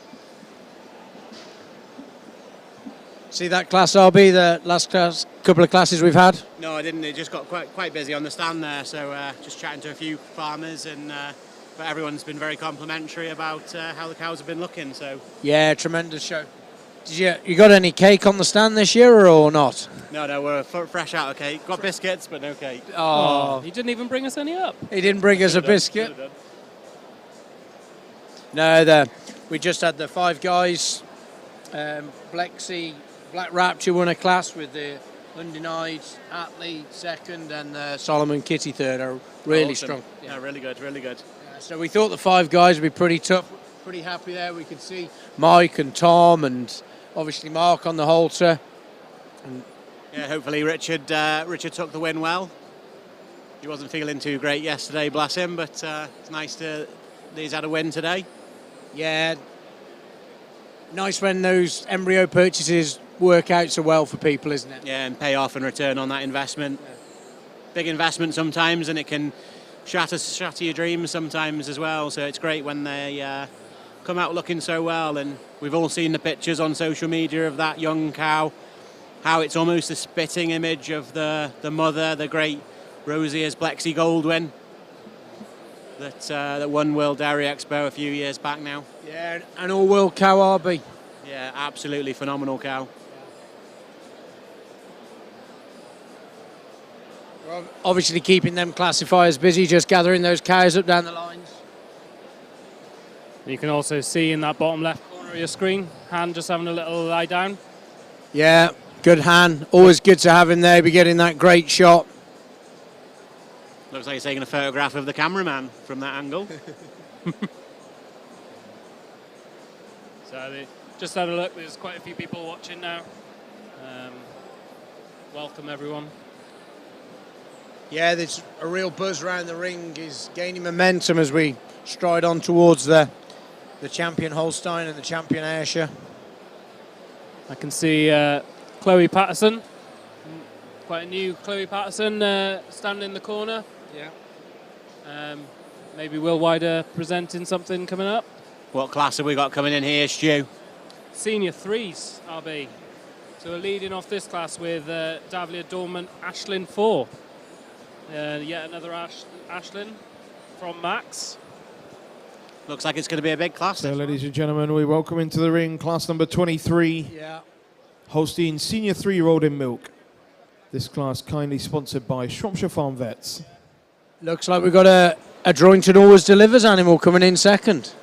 See that class, RB, the last couple of classes we've had? No, I didn't. It just got quite busy on the stand there, so just chatting to a few farmers, and but everyone's been very complimentary about how the cows have been looking. So Yeah, tremendous show. Did you got any cake on the stand this year or not? no, we're fresh out of cake. Got biscuits, but no cake. Oh. He didn't even bring us any up. He didn't bring us a biscuit. No, we just had the 5 guys. Blexy, Black Rapture won a class with the Undenied, Atley second, and Solomon Kitty third. Are really Awesome. strong. Yeah, really good, really good. So we thought the 5 guys would be pretty tough. Pretty happy there. We could see Mike and Tom and obviously Mark on the halter. And Yeah, hopefully Richard took the win well. He wasn't feeling too great yesterday, bless him, but it's nice that he's had a win today. yeah, nice when those embryo purchases work out so well for people, isn't it? Yeah, and pay off and return on that investment. Big investment sometimes, and it can shatter your dreams sometimes as well. So it's great when they come out looking so well. And we've all seen the pictures on social media of that young cow, how it's almost a spitting image of the mother, the great Rosier's Blexy Goldwyn that won World Dairy Expo a few years back now. Yeah, and all-world cow RB. Yeah, absolutely phenomenal cow. We're obviously keeping them classifiers busy, just gathering those cows up down the lines. You can also see in that bottom left corner of your screen, Han just having a little lie down. Yeah, good hand. Always good to have him there, be getting that great shot. Looks like he's taking a photograph of the cameraman from that angle. So they just had a look. There's quite a few people watching now. Welcome everyone. Yeah, there's a real buzz around the ring. Is gaining momentum as we stride on towards the champion Holstein and the champion Ayrshire. I can see Chloe Patterson, quite a new Chloe Patterson standing in the corner. Yeah. Maybe Will Wider presenting something coming up. What class have we got coming in here, Stu? Senior 3s, RB. So we're leading off this class with Davlia Dormant Ashlyn 4. Yet another Ashlyn from Max. Looks like it's going to be a big class. So, ladies and gentlemen, we welcome into the ring class number 23. Yeah. Holstein Senior 3-year-old in milk. This class kindly sponsored by Shropshire Farm Vets. Looks like we've got a Droington Always Delivers animal coming in second.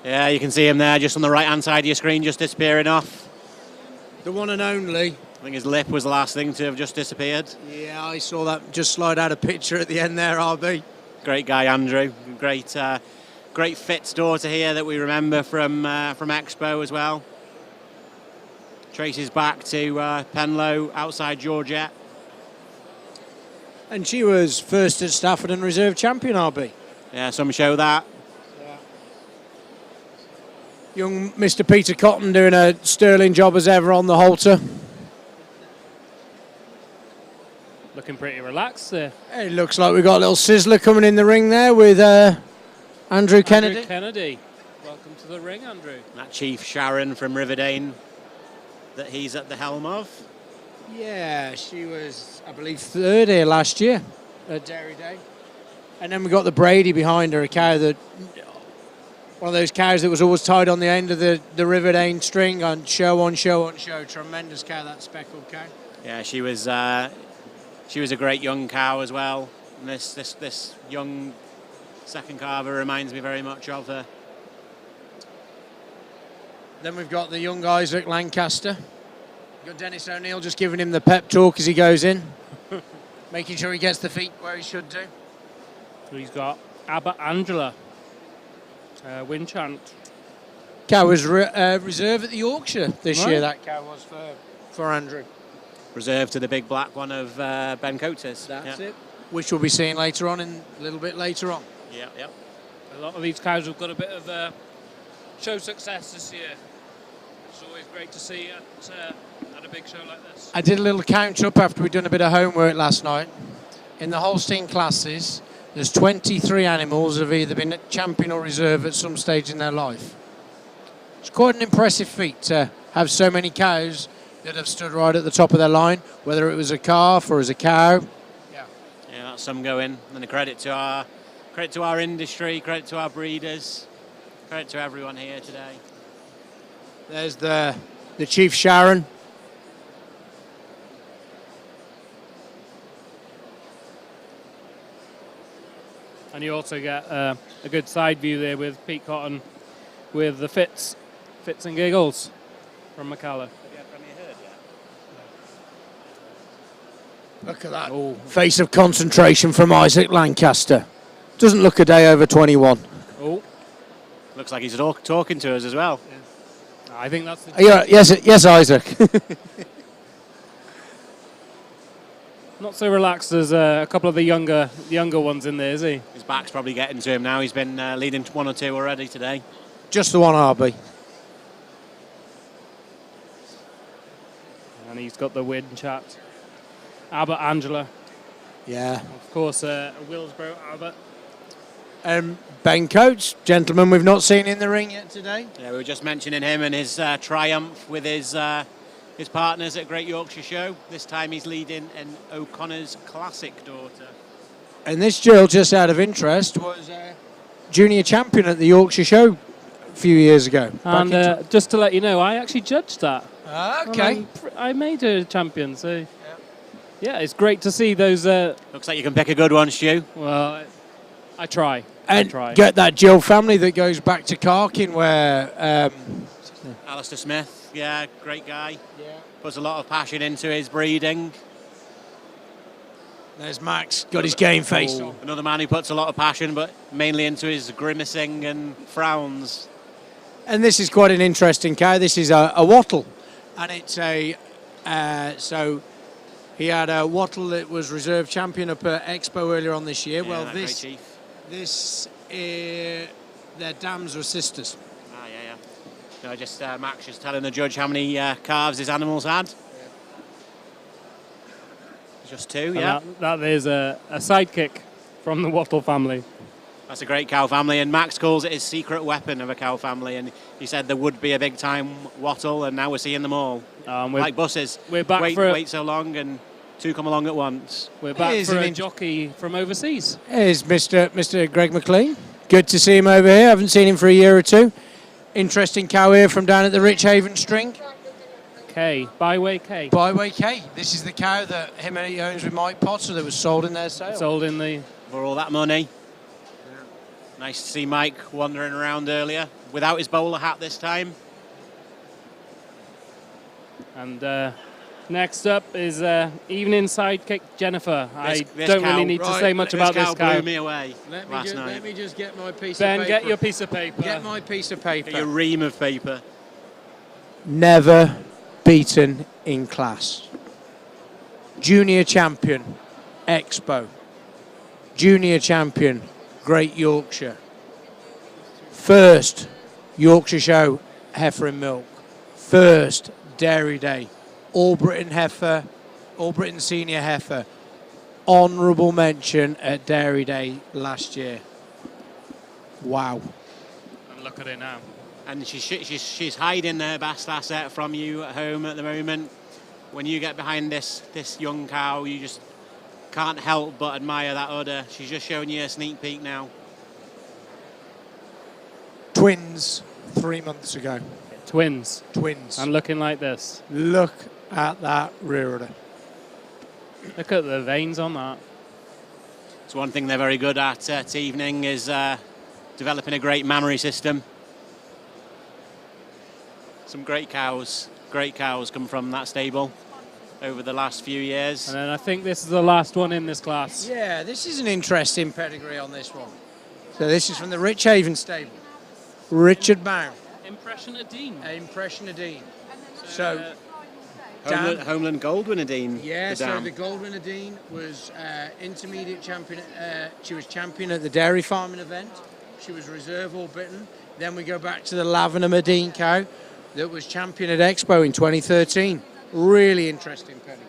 Yeah, you can see him there just on the right-hand side of your screen, just disappearing off. The one and only. I think his lip was the last thing to have just disappeared. Yeah, I saw that just slide out a picture at the end there, RB. Great guy, Andrew. Great Fitz daughter here that we remember from Expo as well. Traces back to Penlow outside Georgette. And she was first at Stafford and reserve champion, RB. Yeah, some show that. Young Mr. Peter Cotton doing a sterling job as ever on the halter. Looking pretty relaxed there. It looks like we've got a little sizzler coming in the ring there with Andrew Kennedy. Andrew Kennedy. Welcome to the ring, Andrew. That Chief Sharon from Riverdane that he's at the helm of. Yeah, she was, I believe, third here last year at Dairy Day. And then we got the Brady behind her, a cow that, one of those cows that was always tied on the end of the Riverdane string on show, on show, on show. Tremendous cow, that speckled cow. Yeah, she was a great young cow as well. And this young second calver reminds me very much of her. Then we've got the young Isaac Lancaster. Got Dennis O'Neill just giving him the pep talk as he goes in, making sure he gets the feet where he should do. So he's got Abba Angela, Winchant. Cow was reserve at the Yorkshire this Right. year, that cow was for Andrew. Reserved to the big black one of Ben Coates. That's it. Which we'll be seeing later on, a little bit later on. Yeah, yeah. A lot of these cows have got a bit of show success this year. It's always great to see at a big show like this. I did a little count up after we'd done a bit of homework last night. In the Holstein classes, there's 23 animals that have either been champion or reserve at some stage in their life. It's quite an impressive feat to have so many cows that have stood right at the top of their line, whether it was a calf or as a cow. Yeah, that's some going. And a credit to our industry, credit to our breeders, credit to everyone here today. There's the Chief Sharon. And you also get a good side view there with Pete Cotton with the Fitz and Giggles from McCalla. Look at that face of concentration from Isaac Lancaster. Doesn't look a day over 21. Oh, looks like he's talking to us as well. Yeah. I think that's the... Yes, Isaac. Not so relaxed as a couple of the younger ones in there, is he? His back's probably getting to him now. He's been leading one or two already today. Just the one, RB. And he's got the win chat. Abbott Angela. Yeah. Of course, Willsborough Abbott. Ben Coates, gentleman we've not seen in the ring yet today. Yeah, we were just mentioning him and his triumph with his partners at Great Yorkshire Show. This time he's leading an O'Connor's Classic daughter. And this girl, just out of interest, was junior champion at the Yorkshire Show a few years ago. And just to let you know, I actually judged that. Okay. I made her a champion, so... Yeah, it's great to see those... Looks like you can pick a good one, Stu. Well, I try. And get that Jill family that goes back to Carkin where... Alistair Smith, yeah, great guy. Yeah. Puts a lot of passion into his breeding. There's Max, got his game face on. Another man who puts a lot of passion, but mainly into his grimacing and frowns. And this is quite an interesting cow. This is a wattle. And it's a... so... He had a wattle that was reserve champion up at Expo earlier on this year. Yeah, well, their dams were sisters. Ah, yeah. No, just Max just telling the judge how many calves his animals had. Yeah. Just two, yeah. That is a sidekick from the Wattle family. That's a great cow family, and Max calls it his secret weapon of a cow family, and he said there would be a big-time wattle, and now we're seeing them all. Like buses. We're back wait so long, and two come along at once. We're back for a jockey from overseas. Here's Mr. Greg McLean. Good to see him over here. Haven't seen him for a year or two. Interesting cow here from down at the Rich Haven String. K. Byway K. Byway K. This is the cow that him and he owns with Mike Potter that was sold in their sale. Sold in the... For all that money. Nice to see Mike wandering around earlier without his bowler hat this time. And next up is evening sidekick Jennifer. I This don't cow- really need to say much about this cow. blew me away last night. Let me just get my piece Ben, of paper. get your piece of paper. Get my piece of paper. Get your ream of paper. Never beaten in class. Junior champion, Expo. Junior champion, Great Yorkshire. First Yorkshire Show Heifer and Milk. First Dairy Day. All Britain Heifer, All Britain Senior Heifer. Honourable mention at Dairy Day last year. Wow. And look at it now. And she's hiding her best asset from you at home at the moment. When you get behind this young cow, you just can't help but admire that udder. She's just showing you a sneak peek now. Twins 3 months ago. Twins. Twins. And looking like this. Look at that rear udder. Look at the veins on that. It's one thing they're very good at evening is developing a great mammary system. Some great cows come from that stable over the last few years. And then I think this is the last one in this class. Yeah, this is an interesting pedigree on this one. So this is from the Richhaven stable. Richard Bound. Impression of Dean. Impression of Dean. So, Homeland Gold winner Dean. yeah, so the Goldwyn Dean was intermediate champion. She was champion at the dairy farming event. She was reserve All Britain. Then we go back to the Lavenham Dean cow that was champion at Expo in 2013. Really interesting pedigree.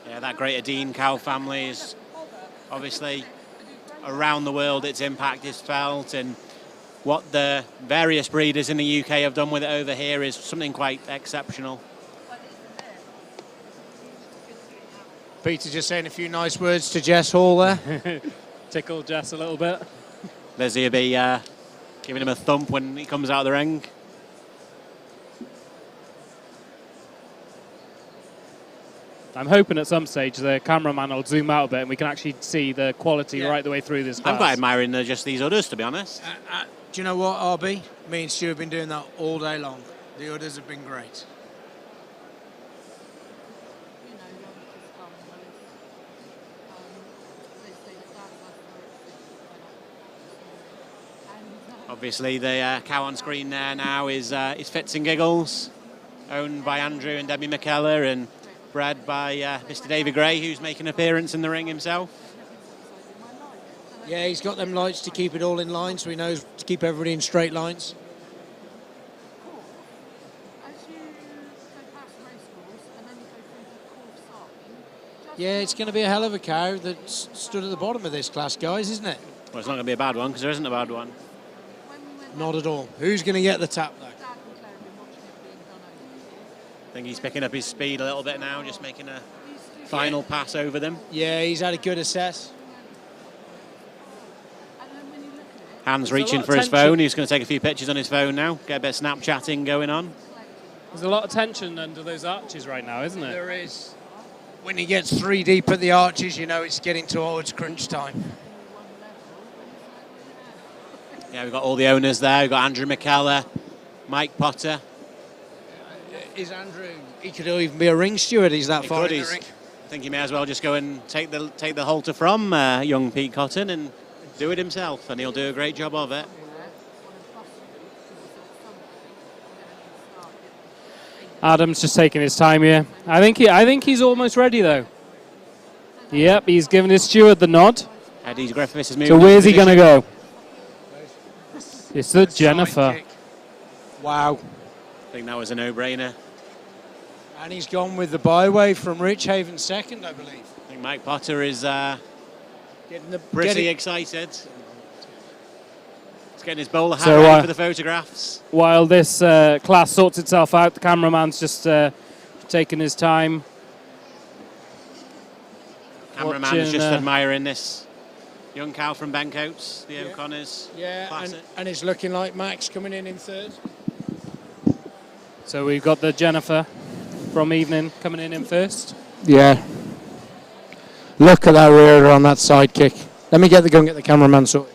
Yeah, that Great Dean cow family is obviously around the world. Its impact is felt, and what the various breeders in the UK have done with it over here is something quite exceptional. Peter just saying a few nice words to Jess Hall there. Tickled Jess a little bit. Lizzie will be giving him a thump when he comes out of the ring. I'm hoping at some stage the cameraman will zoom out a bit and we can actually see the quality right the way through this class. I'm quite admiring just these udders, to be honest. Do you know what, RB? Me and Stuart have been doing that all day long. The udders have been great. Obviously, the cow on screen there now is Fits and Giggles, owned by Andrew and Debbie McKellar and bred by Mr. David Gray, who's making an appearance in the ring himself. Yeah, he's got them lights to keep it all in line, so he knows to keep everybody in straight lines. Yeah, it's going to be a hell of a cow that's stood at the bottom of this class, guys, isn't it? Well, it's not going to be a bad one, because there isn't a bad one. Not at all. Who's going to get the tap, though? I think he's picking up his speed a little bit now, just making a final pass over them. Yeah, he's had a good assess. Hands reaching for his phone. He's going to take a few pictures on his phone now, get a bit of Snapchatting going on. There's a lot of tension under those arches right now, isn't it? There is. When he gets 3 deep at the arches, you know it's getting towards crunch time. Yeah, we've got all the owners there. We've got Andrew McKellar, Mike Potter. Is Andrew? He could even be a ring steward. He's that far in the ring. I think he may as well just go and take the halter from young Pete Cotton and do it himself, and he'll do a great job of it. Adam's just taking his time here. I think he's almost ready though. Yep, he's giving his steward the nod. Eddie Griffiths is moving. So where's he going to go? It's the Jennifer. Wow. I think that was a no-brainer. And he's gone with the byway from Richhaven second, I believe. I think Mike Potter is pretty excited. He's getting his bowler hat ready for the photographs. While this class sorts itself out, the cameraman's just taking his time. Cameraman is just admiring this young cow from Bencoats, the O'Connors. Yeah, Classic. and it's looking like Max coming in third. So we've got the Jennifer from Evening coming in first. Yeah. Look at that rear on that side kick. Let me go and get the cameraman sorted.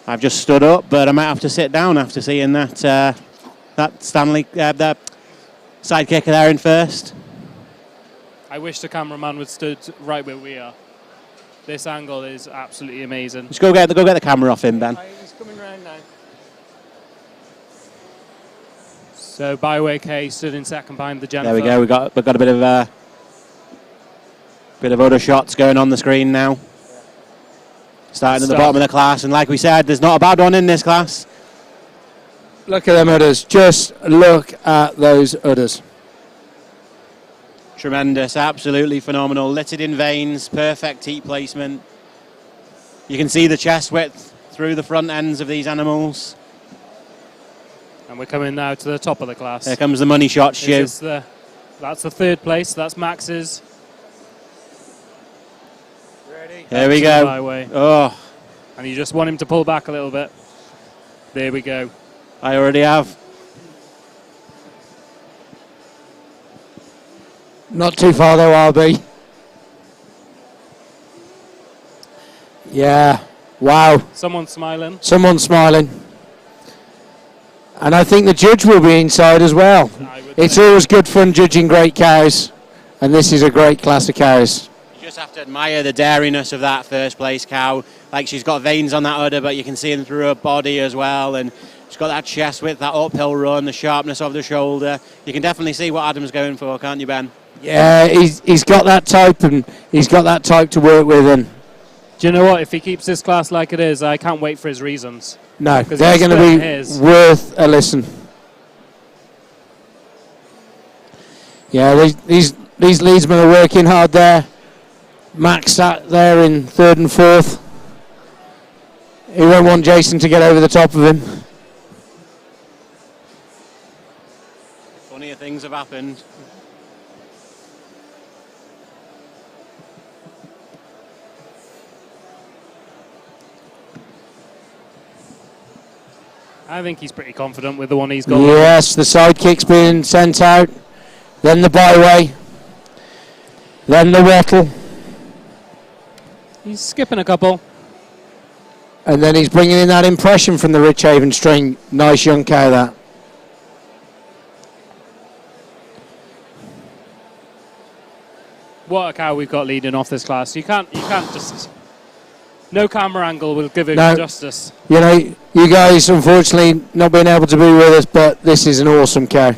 I've just stood up, but I might have to sit down after seeing that Stanley that side kicker there in first. I wish the cameraman would stood right where we are. This angle is absolutely amazing. Just go get the camera off him, Ben. He's coming round now. So Byway K stood in second behind the Jennifer. There we go. We've got a bit of other shots going on the screen now. Starting at the bottom of the class, and like we said, there's not a bad one in this class. Look at them udders. Just look at those udders. Tremendous, absolutely phenomenal. Littered in veins, perfect heat placement. You can see the chest width through the front ends of these animals. And we're coming now to the top of the class. Here comes the money shot, Stu. That's the third place. That's Max's. There we go. Oh. And you just want him to pull back a little bit. There we go. I already have. Not too far though, RB. Yeah. Wow. Someone's smiling. Someone's smiling. And I think the judge will be inside as well. It's always good fun judging great cows. And this is a great class of cows. You just have to admire the dariness of that first place cow. Like, she's got veins on that udder, but you can see them through her body as well. And she's got that chest width, that uphill run, the sharpness of the shoulder. You can definitely see what Adam's going for, can't you, Ben? Yeah, he's got that type, and he's got that type to work with. And do you know what? If he keeps this class like it is, I can't wait for his reasons. no, they're going to be worth a listen. Yeah, these leadsmen are working hard there. Max sat there in third and fourth. He won't want Jason to get over the top of him. Funnier things have happened. I think he's pretty confident with the one he's got. Yes, the sidekick's being sent out. Then the byway. Then the wattle. He's skipping a couple. And then he's bringing in that impression from the Richhaven string. Nice young cow, that. What a cow we've got leading off this class. You can't just... No camera angle will give it justice. You know, you guys, unfortunately, not being able to be with us, but this is an awesome cow.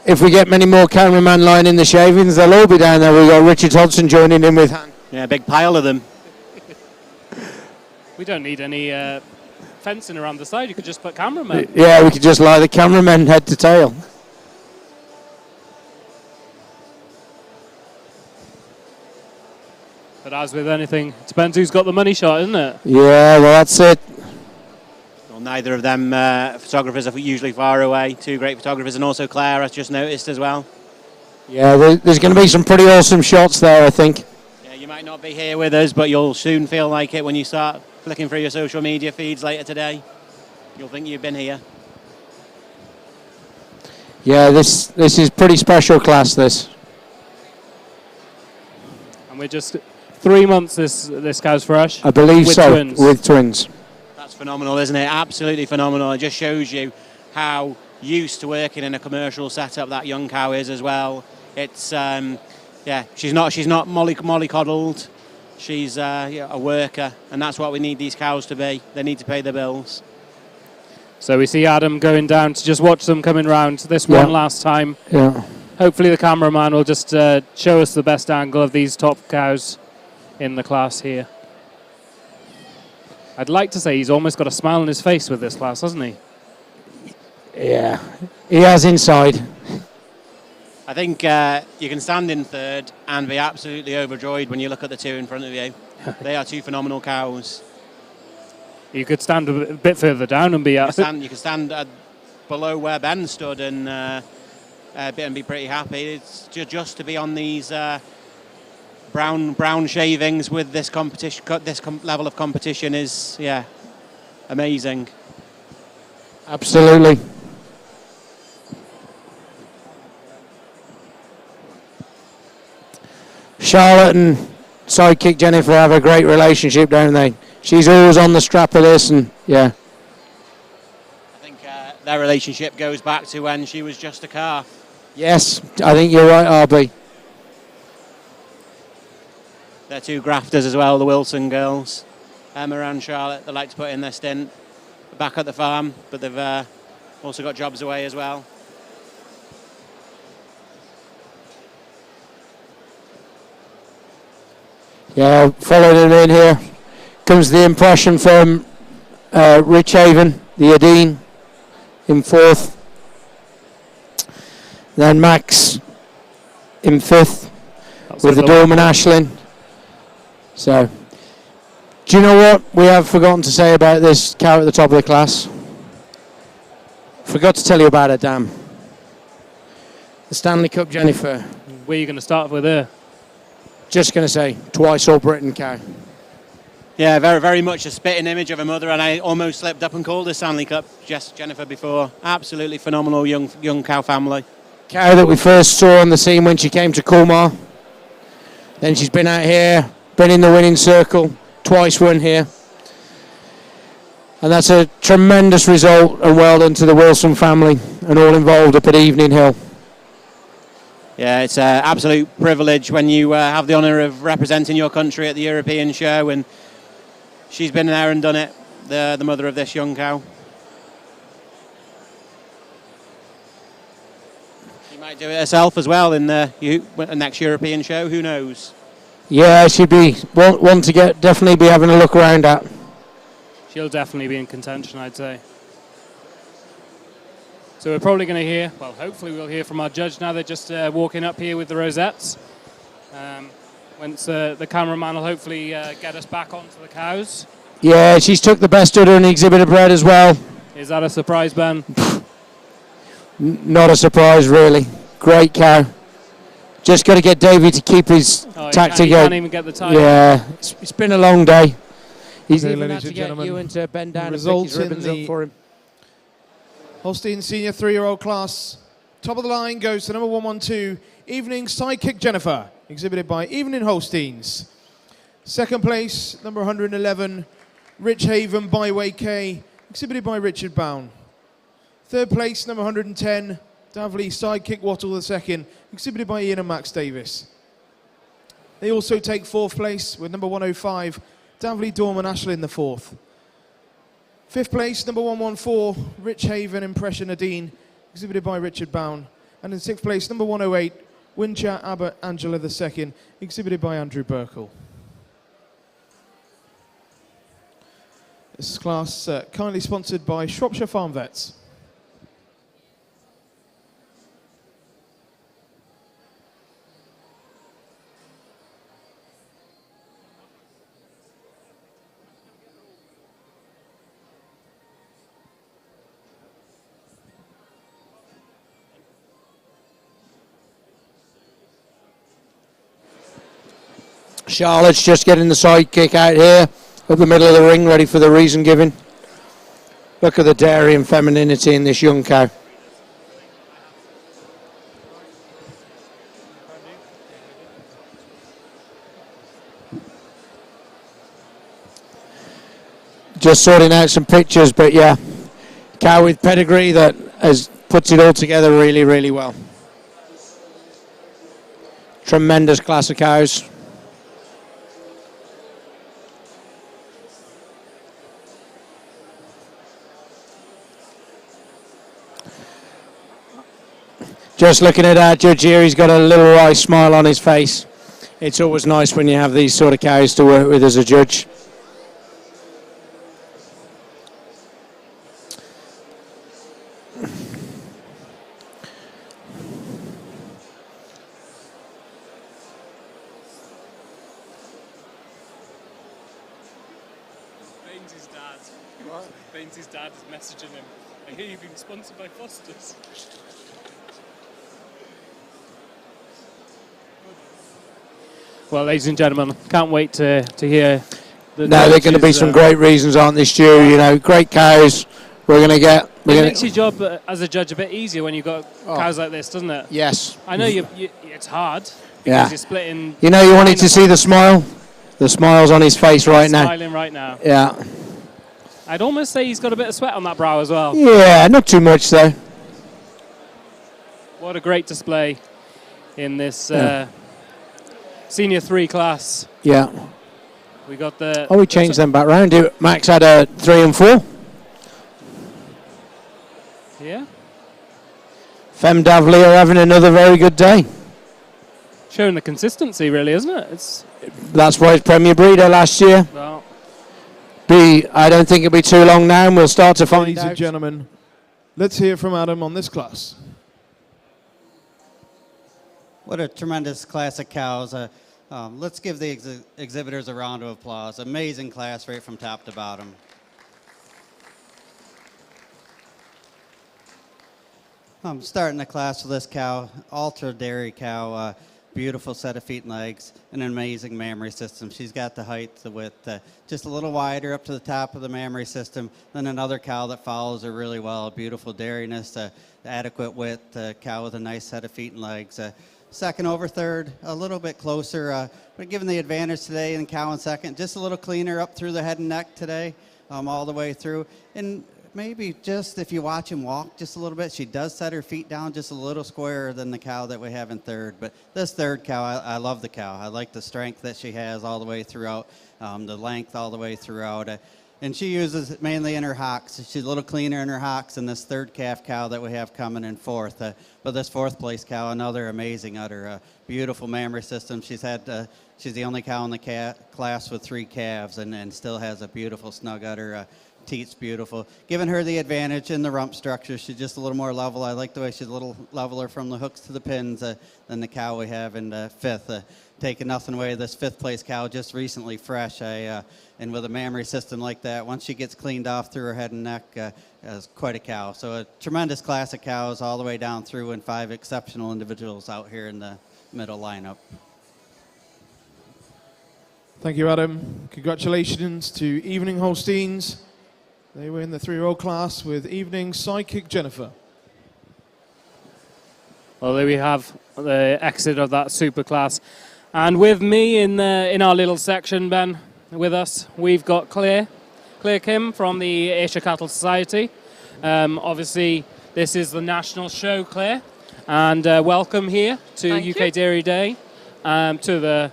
If we get many more cameramen lining the shavings, they'll all be down there. We've got Richard Hodgson joining in with Han. Yeah, a big pile of them. We don't need any fencing around the side. You could just put cameramen. Yeah, we could just lie the cameramen head to tail. But as with anything, it depends who's got the money shot, isn't it? Yeah, well, that's it. Well, neither of them photographers are usually far away. Two great photographers, and also Claire, I've just noticed as well. Yeah, there's going to be some pretty awesome shots there, I think. Yeah, you might not be here with us, but you'll soon feel like it when you start flicking through your social media feeds later today. You'll think you've been here. Yeah, this is pretty special class, this. And we're just 3 months this cow's for us. I believe with so, twins. with twins. That's phenomenal, isn't it? Absolutely phenomenal. It just shows you how used to working in a commercial setup that young cow is as well. It's yeah, she's not mollycoddled. She's a worker, and that's what we need these cows to be. They need to pay their bills. So we see Adam going down to just watch them coming round this one last time. Yeah. Hopefully the cameraman will just show us the best angle of these top cows in the class here. I'd like to say he's almost got a smile on his face with this class, hasn't he? Yeah, he has inside. I think you can stand in third and be absolutely overjoyed when you look at the two in front of you. They are two phenomenal cows. You could stand a bit further down and be... You can stand below where Ben stood and be pretty happy. It's just to be on these brown shavings with this competition, level of competition is amazing. Absolutely. Charlotte and sidekick Jennifer have a great relationship, don't they? She's always on the strap of this, and I think their relationship goes back to when she was just a calf. Yes, I think you're right, RB. They're two grafters as well, the Wilson girls. Emma and Charlotte, they like to put in their stint back at the farm, but they've also got jobs away as well. Yeah, following him in here comes the impression from Rich Haven, the Adine, in fourth. Then Max in fifth with the Dorman Ashlyn. So, do you know what we have forgotten to say about this cow at the top of the class? Forgot to tell you about her dam. The Stanley Cup Jennifer. Where are you going to start with her? Just going to say, twice All Britain cow. Yeah, very, very much a spitting image of her mother, and I almost slipped up and called her Stanley Cup Jennifer before. Absolutely phenomenal young cow family. Cow that we first saw on the scene when she came to Colmar. Then she's been out here, been in the winning circle, twice won here. And that's a tremendous result, and well done to the Wilson family and all involved up at Evening Hill. Yeah, it's an absolute privilege when you have the honour of representing your country at the European show, and she's been there and done it, the mother of this young cow. She might do it herself as well in the next European show, who knows? Yeah, she'd be one to definitely be having a look around at. She'll definitely be in contention, I'd say. So we're probably going to hear, well, hopefully we'll hear from our judge now. They're just walking up here with the rosettes. Once the cameraman will hopefully get us back onto the cows. Yeah, she's took the best udder and exhibited bred as well. Is that a surprise, Ben? Not a surprise, really. Great cow. Just got to get Davey to keep his tactic. He can't even get the time. Yeah, it's been a long day. He's Okay, even had ladies to and get gentlemen, Ewan to bend down and pick results his ribbons in up for him. Holstein Senior 3-year-old class. Top of the line goes to number 112, Evening Sidekick Jennifer, exhibited by Evening Holsteins. Second place, number 111, Rich Haven Byway K, exhibited by Richard Bown. Third place, number 110, Davley Sidekick Wattle II, exhibited by Ian and Max Davis. They also take fourth place with number 105, Davley Dorman Ashlyn the fourth. Fifth place, number 114, Rich Haven Impression Adine, exhibited by Richard Bown. And in sixth place, number 108, Wincha Abbott Angela II, exhibited by Andrew Burkle. This class kindly sponsored by Shropshire Farm Vets. Charlotte's just getting the sidekick out here, up the middle of the ring, ready for the reason giving. Look at the dairy and femininity in this young cow. Just sorting out some pictures, but yeah, cow with pedigree that puts it all together really, really well. Tremendous class of cows. Just looking at our judge here, he's got a little wry smile on his face. It's always nice when you have these sort of cows to work with as a judge. Baines's dad is messaging him. I hear you've been sponsored by Foster's. Well, ladies and gentlemen, can't wait to hear. No, there are going to be some great reasons, aren't there, Stu? You know, great cows. We're going to get. It makes your job as a judge a bit easier when you've got cows like this, doesn't it? Yes. I know it's hard because Yeah. you're splitting. You know, you wanted to see the smile. The smile's on his face right now. Smiling right now. Yeah. I'd almost say he's got a bit of sweat on that brow as well. Yeah, not too much though. What a great display in this Yeah. Senior 3 class. Yeah. We got the. Oh, we changed them back round. Max had a 3 and 4. Yeah. Fem Davley are having another very good day. Showing the consistency, really, isn't it? That's why it's Premier Breeder last year. Well, I don't think it'll be too long now, and we'll start to find Ladies out. and gentlemen, let's hear from Adam on this class. What a tremendous class of cows. Let's give the exhibitors a round of applause. Amazing class right from top to bottom. I'm starting the class with this cow, ultra dairy cow, beautiful set of feet and legs, and an amazing mammary system. She's got the height, the width, just a little wider up to the top of the mammary system than another cow that follows her really well. Beautiful dairiness, adequate width, cow with a nice set of feet and legs. Second over third, a little bit closer, but given the advantage today in cow in second, just a little cleaner up through the head and neck today, all the way through. And maybe just if you watch him walk just a little bit, she does set her feet down just a little squarer than the cow that we have in third. But this third cow, I love the cow. I like the strength that she has all the way throughout, the length all the way throughout. And she uses it mainly in her hocks. She's a little cleaner in her hocks than this third calf cow that we have coming in fourth. But this fourth place cow, another amazing udder, beautiful mammary system. She's the only cow in the class with 3 calves and still has a beautiful snug udder. Teat's beautiful. Giving her the advantage in the rump structure. She's just a little more level. I like the way she's a little leveler from the hooks to the pins than the cow we have in fifth. Taking nothing away, this fifth place cow just recently fresh. And with a mammary system like that, once she gets cleaned off through her head and neck, is quite a cow. So a tremendous class of cows all the way down through, and 5 exceptional individuals out here in the middle lineup. Thank you, Adam. Congratulations to Evening Holsteins. They were in the 3-year-old class with Evening sidekick Jennifer. Well, there we have the exit of that super class. And with me in our little section, Ben, with us, we've got Claire Kim from the Ayrshire Cattle Society. Obviously, this is the national show, Claire. And welcome here to UK Dairy Day, to the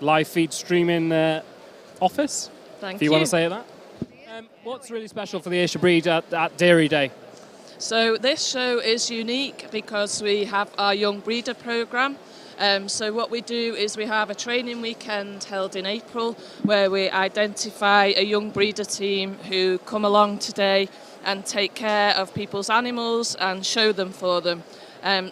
live feed streaming office, if you want to say that. What's really special for the Ayrshire breed at Dairy Day? So this show is unique because we have our young breeder programme. So what we do is we have a training weekend held in April where we identify a young breeder team who come along today and take care of people's animals and show them for them.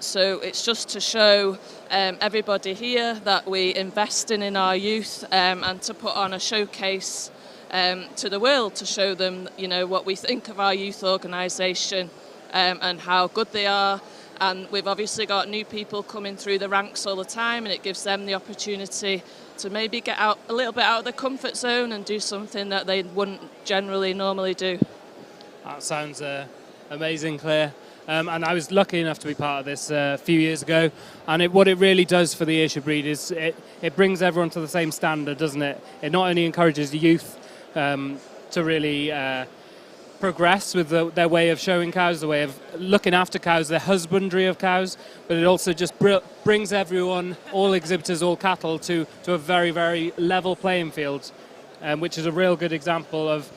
So it's just to show everybody here that we invest in our youth and to put on a showcase to the world to show them, what we think of our youth organisation and how good they are. And we've obviously got new people coming through the ranks all the time, and it gives them the opportunity to maybe get out a little bit out of their comfort zone and do something that they wouldn't generally normally do. That sounds amazing, Claire. And I was lucky enough to be part of this a few years ago. And what it really does for the Ayrshire breed is it brings everyone to the same standard, doesn't it? It not only encourages the youth to really progress with their way of showing cows, the way of looking after cows, their husbandry of cows, but it also just brings everyone, all exhibitors, all cattle, to a very, very level playing field, which is a real good example of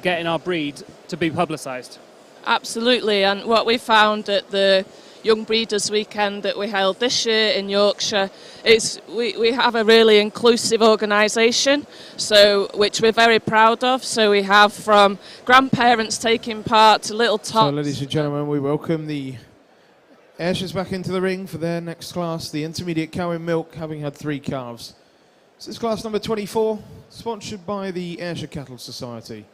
getting our breed to be publicised. Absolutely, and what we found at the Young Breeders Weekend that we held this year in Yorkshire is we have a really inclusive organisation, which we're very proud of. So we have from grandparents taking part to little tots. So, ladies and gentlemen, we welcome the Ayrshires back into the ring for their next class, the intermediate cow in milk, having had 3 calves. This is class number 24, sponsored by the Ayrshire Cattle Society.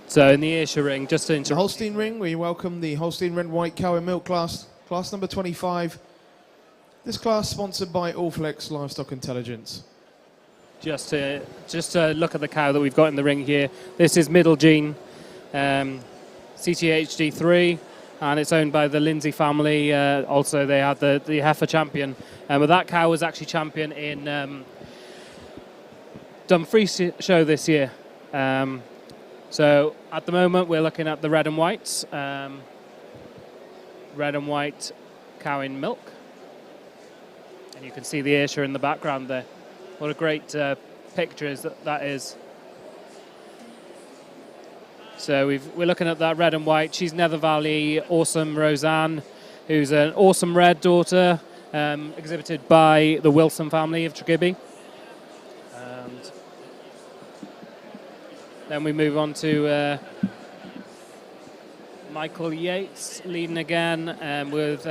So in the Ayrshire ring, just to The Holstein ring, we welcome the Holstein Red White Cow and Milk class, class number 25. This class sponsored by Allflex Livestock Intelligence. Just to look at the cow that we've got in the ring here. This is Middle Gene, CTHD3, and it's owned by the Lindsay family. Also, they had the Heifer champion. But that cow was actually champion in Dumfries show this year. So at the moment, we're looking at the red and whites. Red and white cow in milk. And you can see the Ayrshire in the background there. What a great picture that is. So we're looking at that red and white. She's Nether Valley Awesome Roseanne, who's an awesome red daughter, exhibited by the Wilson family of Tregiby. And then we move on to Michael Yates, leading again with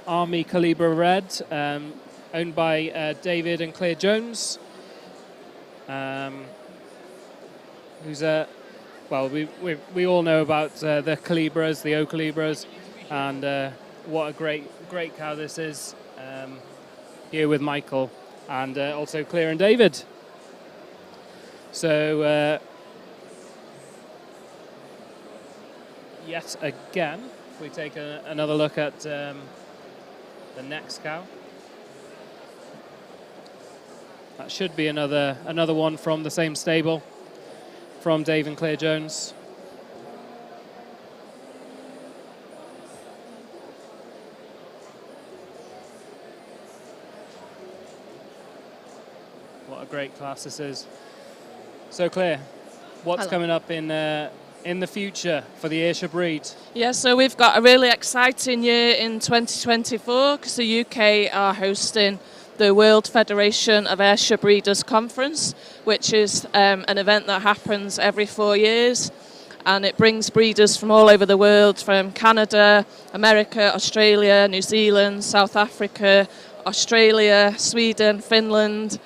Army Calibre Red, owned by David and Claire Jones, who's well, we all know about the Calibras, the O Calibras, and what a great cow this is here with Michael and also Claire and David. So yet again, if we take another look at the next cow. That should be another one from the same stable, from Dave and Claire Jones. What a great class this is. So Claire, what's coming up in the future for the Ayrshire breed? Yeah, so we've got a really exciting year in 2024 because the UK are hosting the World Federation of Ayrshire Breeders Conference, which is an event that happens every 4 years, and it brings breeders from all over the world, from Canada, America, Australia, New Zealand, South Africa, Australia, Sweden, Finland,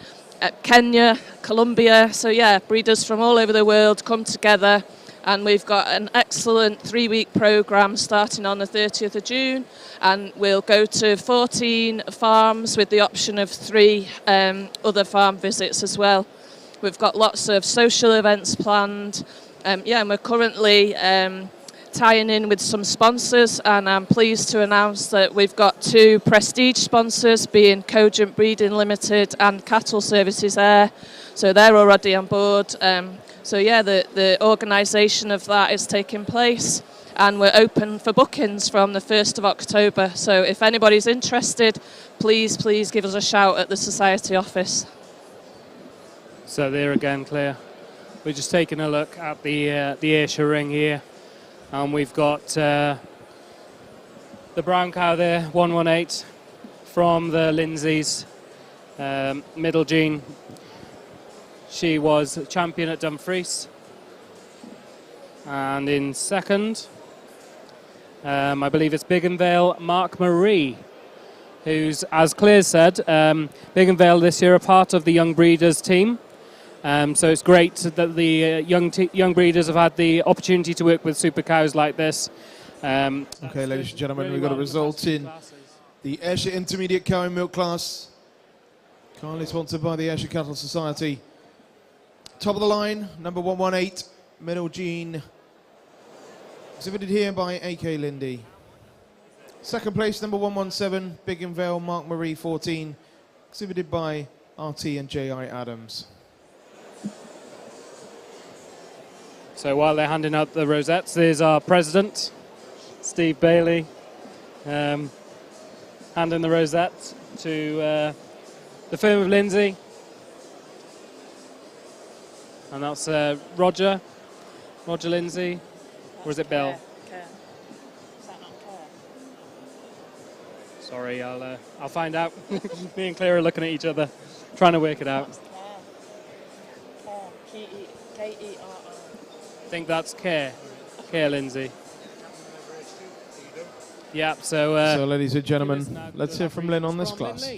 Kenya, Colombia. So yeah, breeders from all over the world come together, and we've got an excellent 3-week programme starting on the 30th of June, and we'll go to 14 farms with the option of 3 other farm visits as well. We've got lots of social events planned. And we're currently tying in with some sponsors, and I'm pleased to announce that we've got 2 prestige sponsors, being Cogent Breeding Limited and Cattle Services Air. So they're already on board. So yeah, the organisation of that is taking place, and we're open for bookings from the 1st of October. So if anybody's interested, please give us a shout at the Society office. So there again, Claire, we're just taking a look at the Ayrshire ring here, and we've got the brown cow there, 118, from the Lindsays, Middle Gene. She was champion at Dumfries, and in second, I believe it's Biggenvale Mark Marie, who's, as Claire said, Biggenvale this year are part of the Young Breeders team. So it's great that the young breeders have had the opportunity to work with super cows like this. Okay, ladies and gentlemen, we've got a result in the Ayrshire Intermediate Cow and Milk class, kindly sponsored by the Ayrshire Cattle Society. Top of the line, number 118, Middle Gene, exhibited here by A.K. Lindy. Second place, number 117, Biggenvale Mark Marie 14, exhibited by RT and J.I. Adams. So while they're handing out the rosettes, there's our president, Steve Bailey, handing the rosette to the firm of Lindsay. And that's Roger Lindsay, or is it Bill? Care. Is that not Care? Sorry, I'll find out. Me and Claire are looking at each other, trying to work it out. Care. K-E-R-R. I think that's Care Lindsay. Yeah, so ladies and gentlemen, let's hear from Lynn on this class.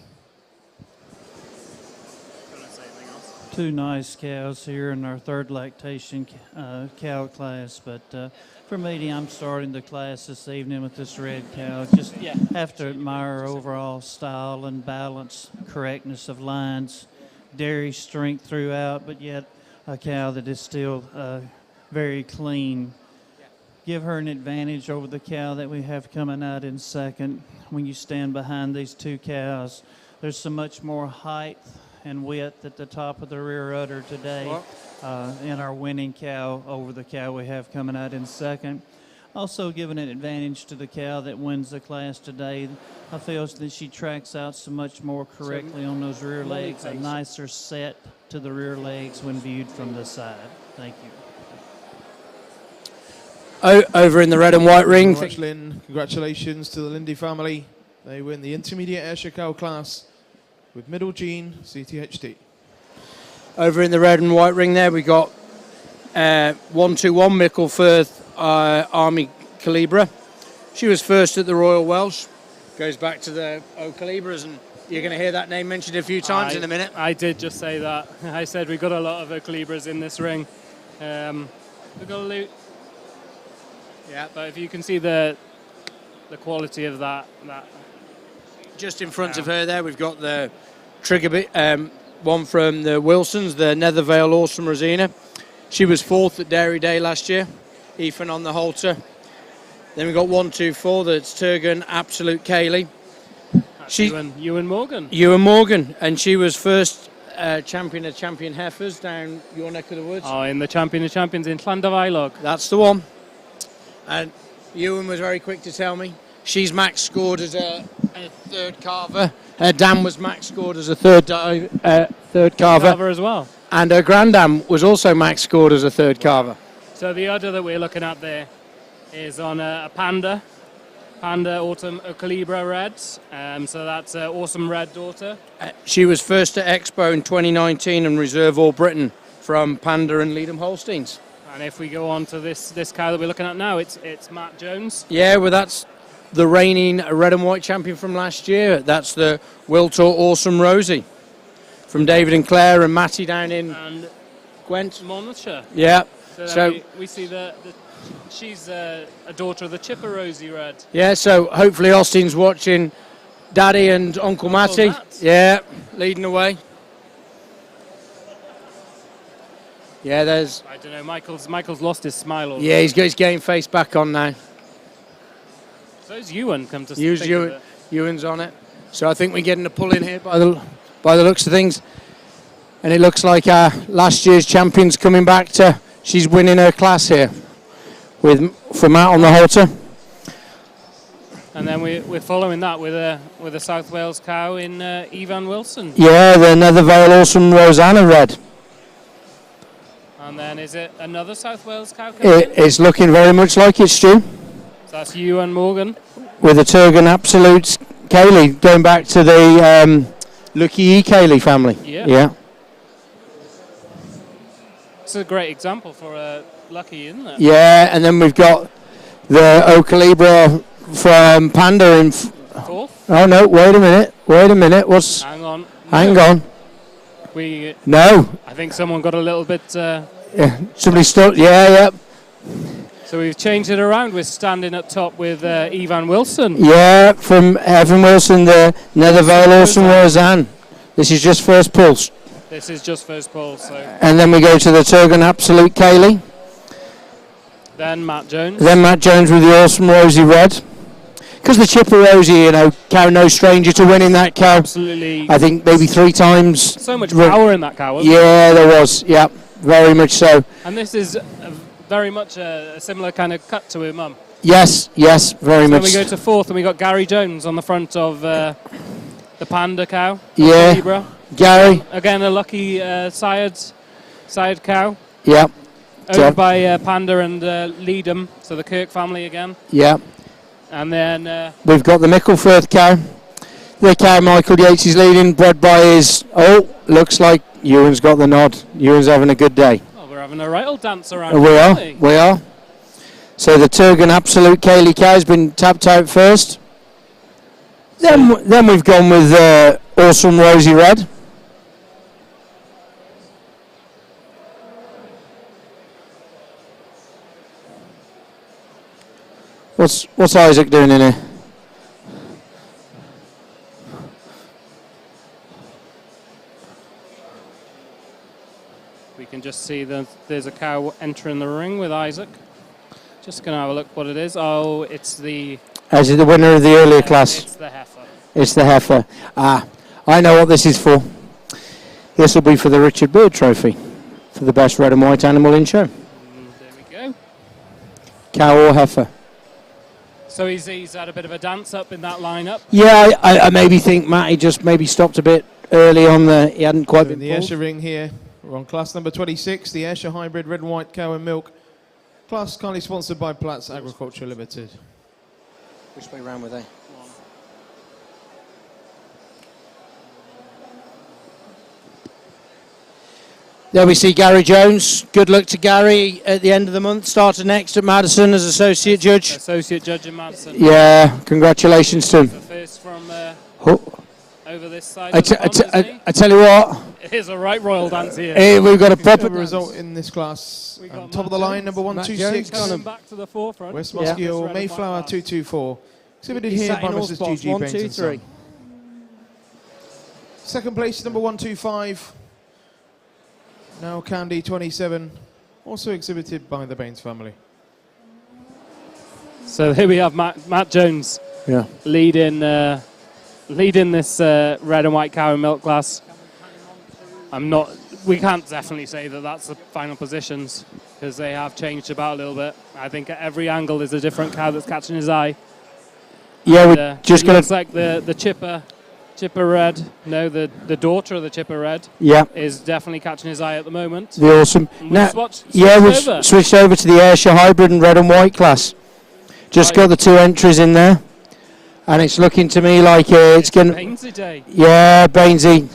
two nice cows here in our third lactation cow class, but for me, I'm starting the class this evening with this red cow. Just have to admire her overall style and balance, correctness of lines, dairy strength throughout, but yet a cow that is still very clean. Give her an advantage over the cow that we have coming out in second. When you stand behind these two cows, there's so much more height and width at the top of the rear udder today in our winning cow over the cow we have coming out in second. Also giving an advantage to the cow that wins the class today. I feel that she tracks out so much more correctly on those rear legs, a nicer set to the rear legs when viewed from the side. Thank you. Over in the red and white ring. Congratulations to the Lindy family. They win the intermediate Ayrshire cow class with middle gene CTHD. Over in the red and white ring there, we got 121 Micklefirth Army Calibra. She was first at the Royal Welsh. Goes back to the O'Calibras, and you're going to hear that name mentioned a few times in a minute. I did just say that. I said we've got a lot of O'Calibras in this ring. We've got a loot. Yeah, but if you can see the quality of that. Just in front of her there, we've got the trigger bit, one from the Wilsons, the Nethervale Awesome Rosina. She was fourth at Dairy Day last year. Ethan on the halter. Then we've got 124, that's Turgan Absolute Kaylee. Ewan Morgan. Ewan Morgan, and she was first champion of Champion Heifers down your neck of the woods. Oh, in the Champion of Champions in Llandafaelog. That's the one. And Ewan was very quick to tell me she's max scored as a third carver. Her dam was max scored as a third carver as well. And her grandam was also max scored as a third carver. So the udder that we're looking at there is on a Panda Autumn O'Calibra Red. So that's an awesome red daughter. She was first at Expo in 2019 and Reserve All Britain from Panda and Leadham Holsteins. And if we go on to this cow that we're looking at now, it's Matt Jones. Yeah, well, that's the reigning red and white champion from last year. That's the Wiltor Awesome Rosie from David and Claire and Matty down in Gwent. Monmouthshire. Yeah. So we see she's a daughter of the Chipper Rosie Red. Yeah, so hopefully Austin's watching Daddy and Uncle Matty. Yeah, leading the way. Yeah, there's... I don't know, Michael's lost his smile already. Yeah, he's got his game face back on now. So's Ewan come to think of it. Ewan's on it. So I think we're getting a pull in here by the looks of things. And it looks like last year's champion's coming back to... She's winning her class here for Matt on the halter. And then we're following that with a South Wales cow in Evan Wilson. Yeah, the Nethervale Awesome Rosanna Red. And then is it another South Wales cow? It's looking very much like it, Stu. So that's Ewan Morgan. With a Turgan Absolute Kaylee, going back to the Lucky E. Kaylee family. Yeah. It's a great example for Lucky, isn't it? Yeah, and then we've got the O'Calibra from Panda in... Fourth? Oh, no, wait a minute. Hang on. Hang on. No. I think someone got a little bit... Yeah, somebody stopped. Yeah. So we've changed it around. We're standing up top with Evan Wilson. Yeah, from Evan Wilson, the Nethervale Awesome Roseanne. This is just first pulse. This is just first pulse. So. And then we go to the Turgan Absolute Kaylee. Then Matt Jones. With the Awesome Rosie Red. Because the Chipper Rosie, cow no stranger to winning that cow. Absolutely. I think maybe 3 times. So much power in that cow, wasn't there? Yeah, there was. Yeah, very much so. And this is very much a similar kind of cut to her mum. Yes, very much. Then we go to fourth, and we got Gary Jones on the front of the Panda cow. Yeah, Libra. Gary. Again, a lucky side cow. Yeah. Owned by Panda and Leadham, so the Kirk family again. Yeah. And then... we've got the Micklefirth cow. The cow Michael Yates is leading, bred by his... Oh, looks like Ewan's got the nod. Ewan's having a good day. Oh, we're having a right old dance around. We are. So the Turgan Absolute Kaylee cow has been tapped out first. Then we've gone with Awesome Rosie Red. What's Isaac doing in here? We can just see that there's a cow entering the ring with Isaac. Just going to have a look what it is. Oh, it's the... Is it the winner of the earlier class? It's the Heifer. It's the Heifer. I know what this is for. This will be for the Richard Bird Trophy for the best red and white animal in show. There we go. Cow or heifer? So he's had a bit of a dance up in that lineup. Yeah, I maybe think Matty just maybe stopped a bit early on the. He hadn't quite So in been the pulled. Ayrshire ring here, we're on class number 26, the Ayrshire Hybrid Red and White Cow and Milk. Class kindly sponsored by Platts Agriculture Limited. Which way round were they? There we see Gary Jones. Good luck to Gary at the end of the month. Started next at Madison as associate judge. Associate judge in Madison. Yeah, congratulations to him. The first from over this side. I tell you what. It is a right royal dance here. Hey, we've got a proper result in this class. Top of the line, number 126. Coming back to the forefront. West Mosgiel, Mayflower 224. Exhibited here by Mrs. Gigi Baines and Son. Second place, number 125. Now Candy 27, also exhibited by the Baines family. So here we have Matt Jones, leading this red and white cow and milk class. We can't definitely say that that's the final positions because they have changed about a little bit. I think at every angle there's a different cow that's catching his eye. Yeah, And, we're just it going looks like the Chipper Red, no, the daughter of the Chipper Red, is definitely catching his eye at the moment. The awesome. And Now, we've switched over to the Ayrshire Hybrid and red and white class. Just got the two entries in there, and it's looking to me like it's going. Bainesy day. Yeah, Bainesy.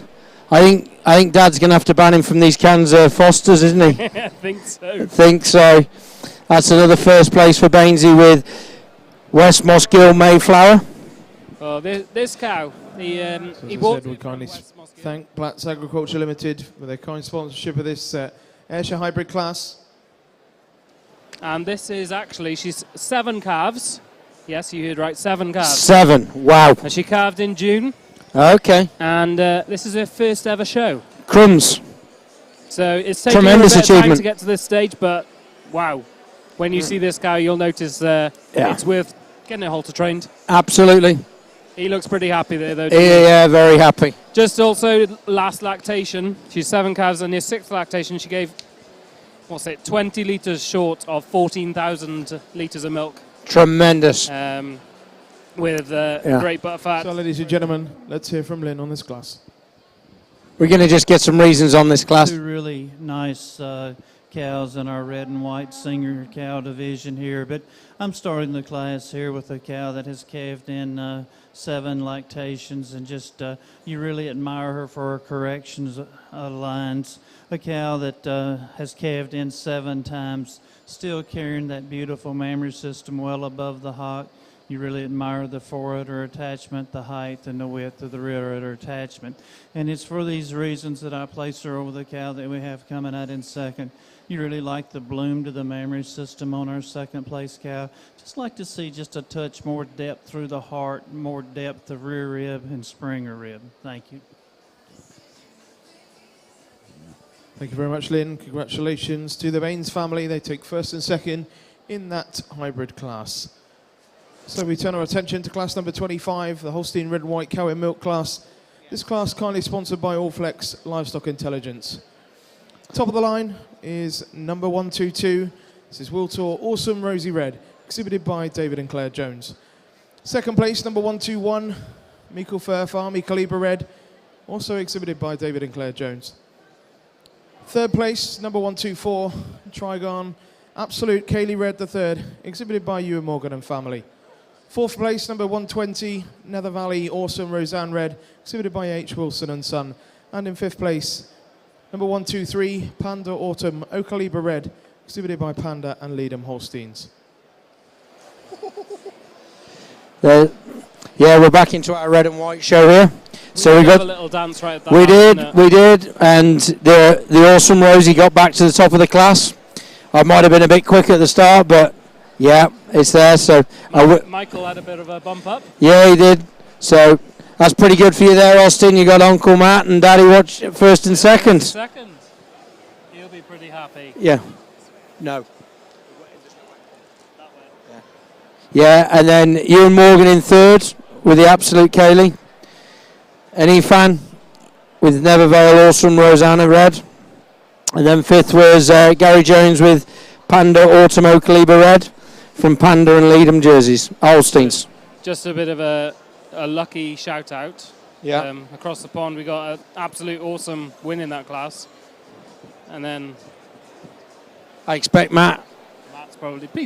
I think Dad's going to have to ban him from these cans of Fosters, isn't he? I think so. Think so. That's another first place for Bainesy with West Mosgiel Mayflower. Oh, this cow. He We kindly thank Platts Agriculture Limited for their kind sponsorship of this Ayrshire Hybrid class. And this is actually, she's 7 calves. Yes, you heard right, 7 calves. 7, wow. And she calved in June. Okay. And this is her first ever show. Crumbs. So it's taken Tremendous her a bit of time achievement. to get to this stage, but wow. When you see this cow, you'll notice it's worth getting a halter trained. Absolutely. He looks pretty happy there, though. Yeah, very happy. Just also last lactation. She's 7 calves, and her 6th lactation, she gave, 20 litres short of 14,000 litres of milk. Tremendous. With great butter fat. So, ladies and gentlemen, let's hear from Lynn on this class. We're going to just get some reasons on this class. Two really nice cows in our red and white singer cow division here, but I'm starting the class here with a cow that has calved in 7 lactations, and just you really admire her for her corrections lines. A cow that has calved in 7 times, still carrying that beautiful mammary system well above the hock. You really admire the forudder attachment, the height and the width of the rear udder attachment. And it's for these reasons that I place her over the cow that we have coming out in second. You really like the bloom to the mammary system on our second place cow. Just like to see just a touch more depth through the heart, more depth of rear rib and springer rib. Thank you. Thank you very much, Lynn. Congratulations to the Baines family. They take first and second in that hybrid class. So we turn our attention to class number 25, the Holstein Red and White Cow and Milk class. This class kindly sponsored by Allflex Livestock Intelligence. Top of the line is number 122. This is Wiltor Awesome Rosy Red, exhibited by David and Claire Jones. Second place, number 121, Meikle Fair Farm, Calibre Red, also exhibited by David and Claire Jones. Third place, number 124, Trigon Absolute Kaylee Red III, exhibited by Ewan Morgan and family. Fourth place, number 120, Nether Valley Awesome Roseanne Red, exhibited by H. Wilson and Son. And in fifth place, number 123, Panda Autumn Ocalibre Red, exhibited by Panda and Leadham Holsteins. Yeah, we're back into our red and white show here. So we got a little dance right at that. we did, and the Awesome Rosie got back to the top of the class. I might have been a bit quick at the start, but yeah, it's there. So Michael had a bit of a bump up. yeah, he did. So that's pretty good for you there, Austin. You got Uncle Matt and Daddy Watch first and second. Second. He'll be pretty happy. Yeah. No. Yeah, and then Ewan Morgan in third with the Absolute Kaylee. Any fan with Never Vale Awesome Rosanna Red. And then fifth was Gary Jones with Panda Automo Caliber Red from Panda and Leadham jerseys, Holsteins. Just a bit of a lucky shout out. Yeah. Across the pond, we got an Absolute Awesome win in that class. And then I expect Matt's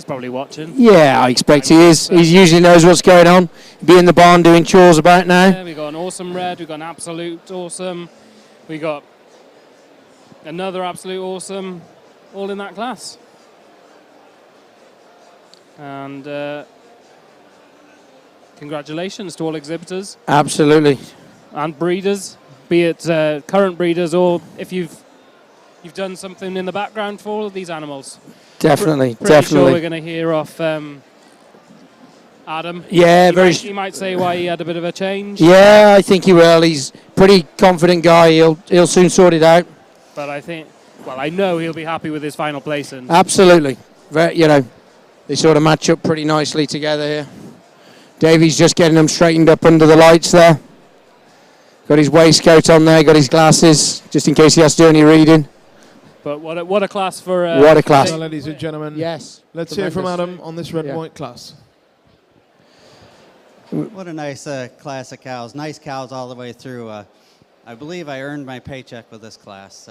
probably watching. Yeah, I expect he is. He usually knows what's going on. He'll be in the barn doing chores about now. Yeah, we got an Awesome Red, we got an Absolute Awesome, we got another Absolute Awesome, all in that class. And congratulations to all exhibitors. Absolutely. And breeders, be it current breeders or if you've done something in the background for all of these animals. Definitely, Pretty definitely. sure we're going to hear off Adam. Yeah, He might say why he had a bit of a change. Yeah, I think he will. He's a pretty confident guy. He'll soon sort it out. But I know he'll be happy with his final placing. Absolutely. They sort of match up pretty nicely together here. Davey's just getting them straightened up under the lights there. Got his waistcoat on there, got his glasses, just in case he has to do any reading. But what a class for... what a class. Well, ladies and gentlemen, yes, let's hear from Adam on this red and white class. What a nice class of cows. Nice cows all the way through. I believe I earned my paycheck with this class.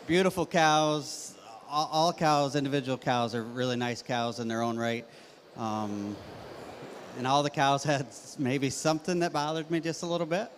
Beautiful cows. All cows, individual cows, are really nice cows in their own right. And all the cows had maybe something that bothered me just a little bit.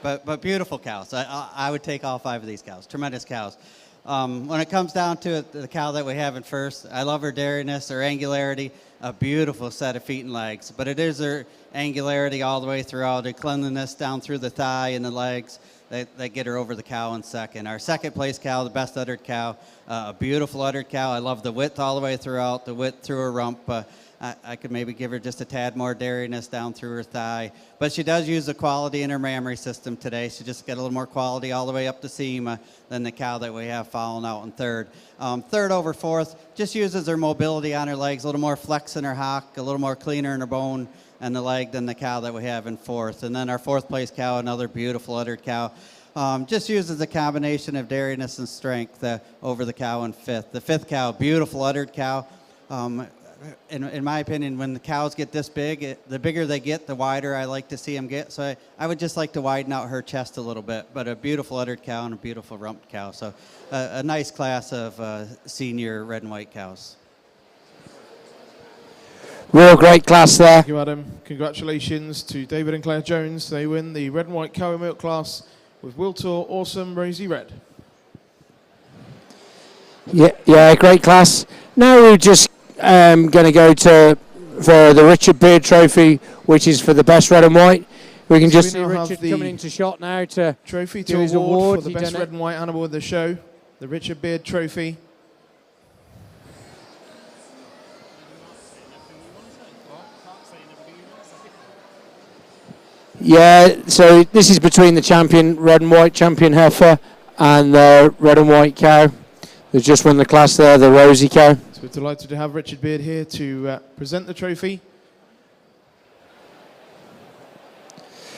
But beautiful cows. I would take all 5 of these cows. Tremendous cows. When it comes down to it, the cow that we have in first, I love her dairiness, her angularity, a beautiful set of feet and legs. But it is her angularity all the way throughout, her cleanliness down through the thigh and the legs that get her over the cow in second. Our second place cow, the best uddered cow, a beautiful uddered cow. I love the width all the way throughout, the width through her rump. I could maybe give her just a tad more dairiness down through her thigh. But she does use the quality in her mammary system today. She just got a little more quality all the way up the seam than the cow that we have following out in third. Third over fourth, just uses her mobility on her legs, a little more flex in her hock, a little more cleaner in her bone and the leg than the cow that we have in fourth. And then our fourth place cow, another beautiful uddered cow. Just uses a combination of dairiness and strength over the cow in fifth. The fifth cow, beautiful uddered cow. In my opinion, when the cows get this big, the bigger they get, the wider I like to see them get. So I would just like to widen out her chest a little bit. But a beautiful uddered cow and a beautiful rumped cow. So a nice class of senior red and white cows. Real great class there. Thank you, Adam. Congratulations to David and Claire Jones. They win the red and white cow and milk class with Wiltor Awesome Rosy Red. Yeah, great class. Now we're just going to go for the Richard Beard Trophy, which is for the best red and white. We can just see Richard coming into shot now to trophy do to his award award. for the best red and white animal of the show, the Richard Beard Trophy. Yeah, so this is between the champion red and white champion heifer and the red and white cow. They've just won the class there, the rosy cow. So we're delighted to have Richard Beard here to present the trophy.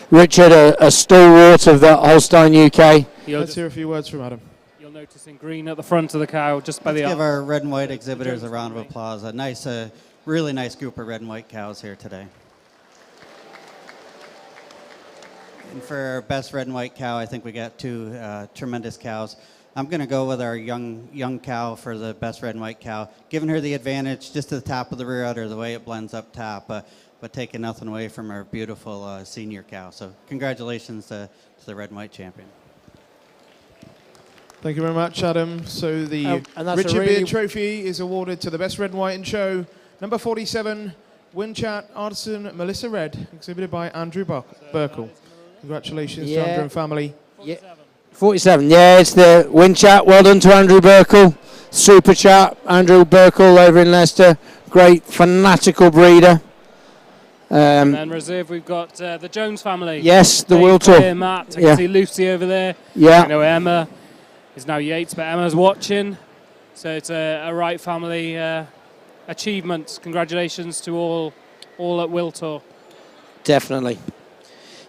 Richard, a stalwart of the Holstein UK. Let's hear a few words from Adam. You'll notice in green at the front of the cow, just by Let's the... give our red and white exhibitors a round of applause. A nice, really nice group of red and white cows here today. And for our best red and white cow, I think we got 2 tremendous cows. I'm going to go with our young cow for the best red and white cow, giving her the advantage just to the top of the rear udder, the way it blends up top, but taking nothing away from our beautiful senior cow. So congratulations to the red and white champion. Thank you very much, Adam. So the Richard Beard Trophy is awarded to the best red and white in show. Number 47, Winchat Artisan Melissa Red, exhibited by Andrew Burkle. Congratulations to Andrew and family. 47, yeah, it's the win chat. Well done to Andrew Burkle. Super chat, Andrew Burkle over in Leicester. great fanatical breeder. And then reserve, we've got the Jones family. Yes, the Dave, Wiltor. Claire, Matt. I Yeah. can see Lucy over there. Yeah. I know Emma is now Yates, but Emma's watching. So it's a right family achievement. Congratulations to all at Wiltor. Definitely.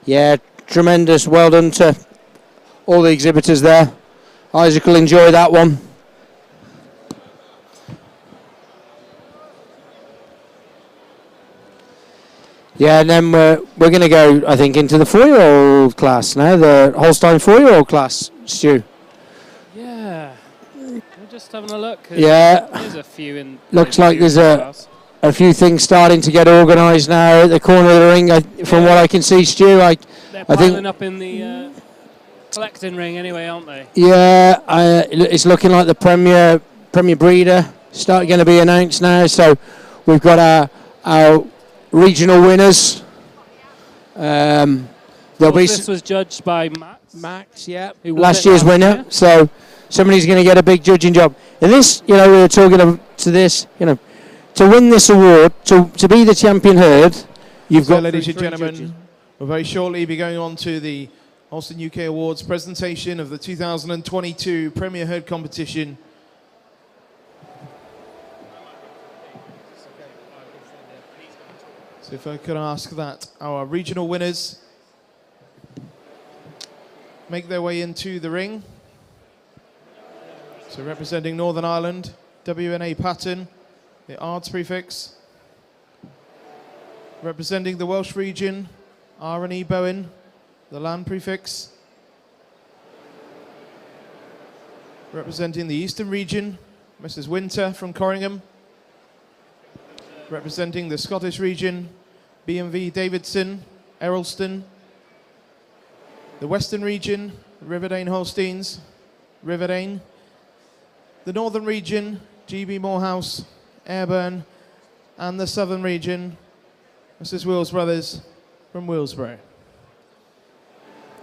Yeah, tremendous. Well done to all the exhibitors there. Isaac will enjoy that one. Yeah, and then we're going to go, I think, into the 4-year-old class now, the Holstein 4-year-old class, Stu. Yeah. We're just having a look. Yeah. There's a few in. Looks like there's a few things starting to get organised now at the corner of the ring. From what I can see, Stu, They're I piling think. up in the collecting ring anyway, aren't they? Yeah, it's looking like the Premier Breeder going to be announced now. So we've got our regional winners. This was judged by Max, yeah, who won last it year's last winner. year. So somebody's going to get a big judging job. And this, we were talking to this, to win this award, to be the champion herd, you've So, got ladies and three gentlemen, judges. we'll very shortly be going on to the Holstein UK Awards presentation of the 2022 Premier Herd Competition. So if I could ask that our regional winners make their way into the ring. So representing Northern Ireland, WNA Pattern, the Ards prefix. Representing the Welsh region, R&E Bowen, the Land prefix. Representing the Eastern region, Mrs. Winter from Corringham. Representing the Scottish region, B&V Davidson, Errolston. The Western region, Riverdane Holsteins, Riverdane. The Northern region, GB Morehouse, Airburn. And the Southern region, Mrs. Wills Brothers from Willsborough.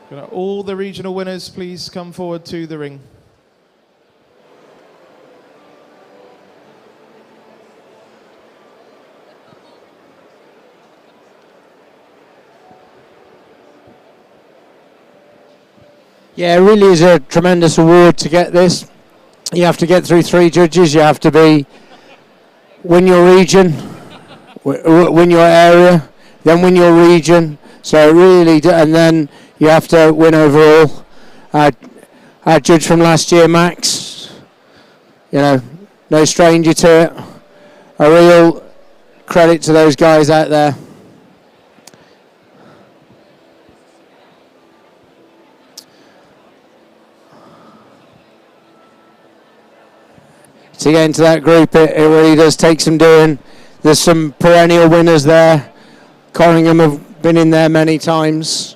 Could all the regional winners please come forward to the ring. Yeah, it really is a tremendous award to get this. You have to get through 3 judges. You have to win your region, win your area, then win your region. So really, and then you have to win overall. Our judge from last year, Max, no stranger to it. A real credit to those guys out there. To get into that group, it really does take some doing. There's some perennial winners there. Corringham have been in there many times.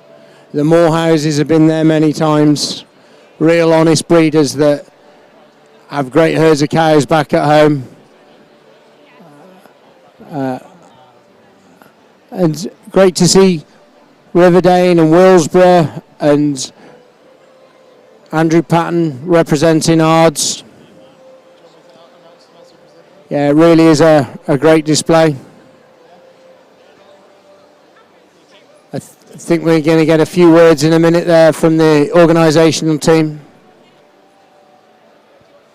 The Morehouses have been there many times. Real honest breeders that have great herds of cows back at home. And great to see Riverdane and Willsborough and Andrew Patton representing Ards. Yeah, it really is a great display. I think we're going to get a few words in a minute there from the organisational team.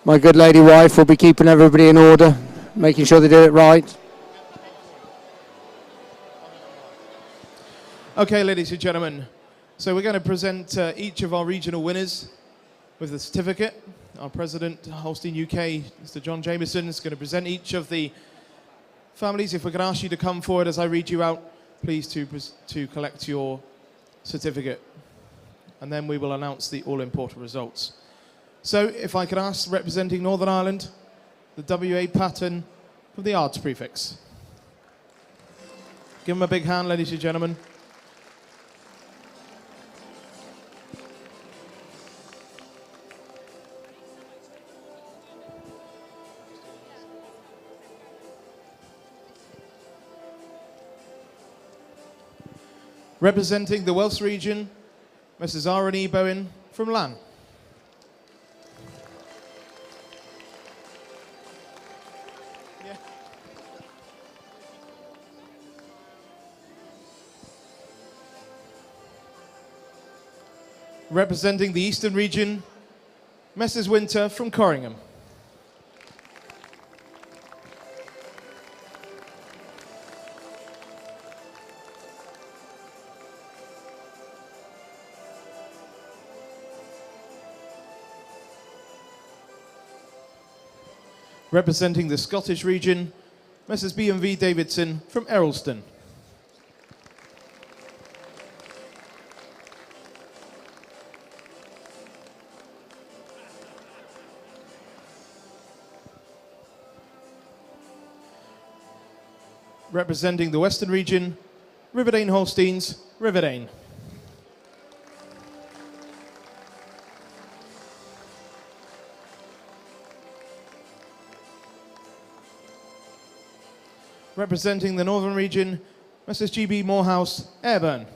My good lady wife will be keeping everybody in order, making sure they do it right. Okay, ladies and gentlemen, so we're going to present each of our regional winners with a certificate. Our president, Holstein UK, Mr. John Jameson, is going to present each of the families. If we could ask you to come forward as I read you out, please to collect your certificate. And then we will announce the all-important results. So if I could ask, representing Northern Ireland, the WA Pattern from the Ards prefix. Give them a big hand, ladies and gentlemen. Representing the Welsh region, Mrs. R&E Bowen from Lan. Representing the Eastern region, Messrs. Winter from Corringham. Representing the Scottish region, Messrs. B&V Davidson from Errolston. Representing the Western region, Riverdane Holsteins, Riverdane. Representing the Northern region, Messrs. GB Morehouse, Airburn.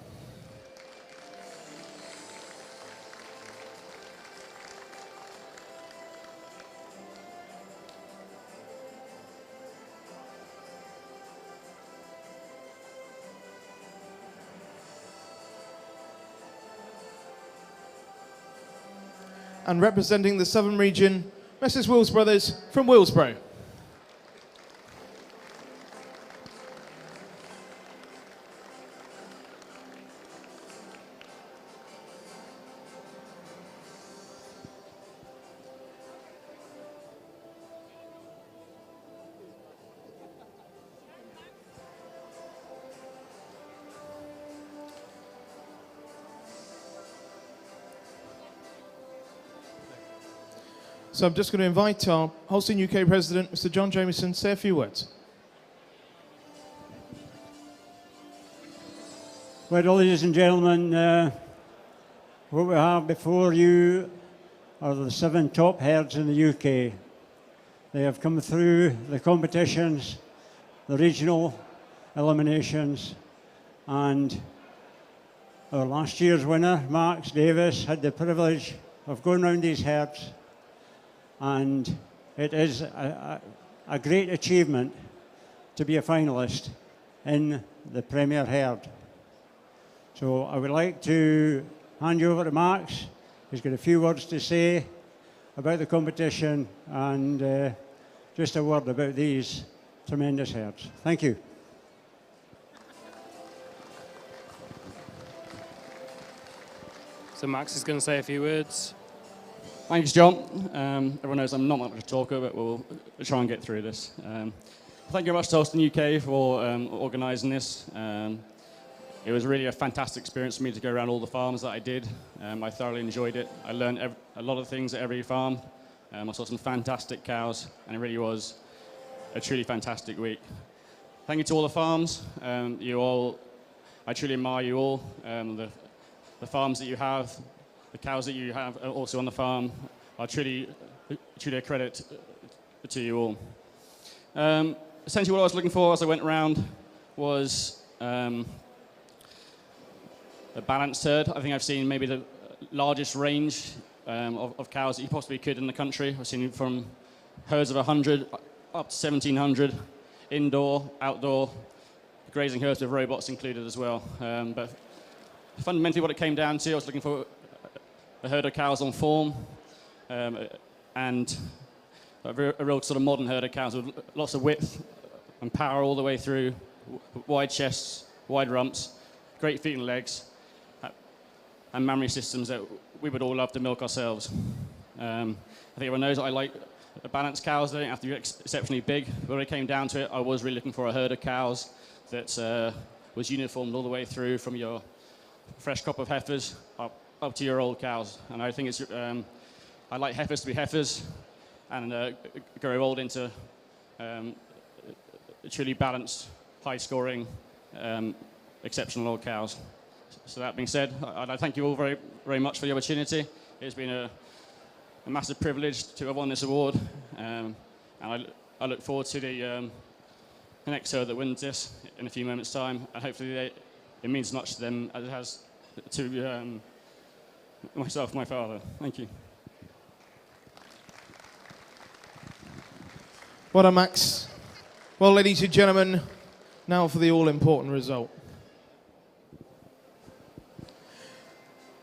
And representing the Southern region, Messrs. Wills Brothers from Willsborough. So I'm just going to invite our Holstein UK President, Mr. John Jamieson, to say a few words. Well, ladies and gentlemen, what we have before you are the 7 top herds in the UK. They have come through the competitions, the regional eliminations, and our last year's winner, Max Davis, had the privilege of going round these herds, and it is a great achievement to be a finalist in the Premier Herd. So I would like to hand you over to Max. He's got a few words to say about the competition and just a word about these tremendous herds. Thank you. So Max is going to say a few words. Thanks, John. Everyone knows I'm not much to talk about, but we'll try and get through this. Thank you very much to Holstein UK for organising this. It was really a fantastic experience for me to go around all the farms that I did. I thoroughly enjoyed it. I learned a lot of things at every farm. I saw some fantastic cows, and it really was a truly fantastic week. Thank you to all the farms. I truly admire you all. The farms that you have, the cows that you have also on the farm are truly a credit to you all. Essentially what I was looking for as I went around was a balanced herd. I think I've seen maybe the largest range of cows that you possibly could in the country. I've seen from herds of 100 up to 1,700, indoor, outdoor, grazing herds with robots included as well. But fundamentally what it came down to, I was looking for a herd of cows on form, and a real sort of modern herd of cows with lots of width and power all the way through, wide chests, wide rumps, great feet and legs, and mammary systems that we would all love to milk ourselves. I think everyone knows that I like balanced cows. They don't have to be exceptionally big, but when it came down to it, I was really looking for a herd of cows that was uniformed all the way through, from your fresh crop of heifers up to your old cows. And I think it's I like heifers to be heifers and grow old into truly balanced, high-scoring, exceptional old cows. So that being said, I thank you all very, very much for the opportunity. It's been a massive privilege to have won this award, and I look forward to the next herd that wins this in a few moments' time, and hopefully it means as much to them as it has to myself, my father. Thank you. Well done, Max. Well, ladies and gentlemen, now for the all-important result.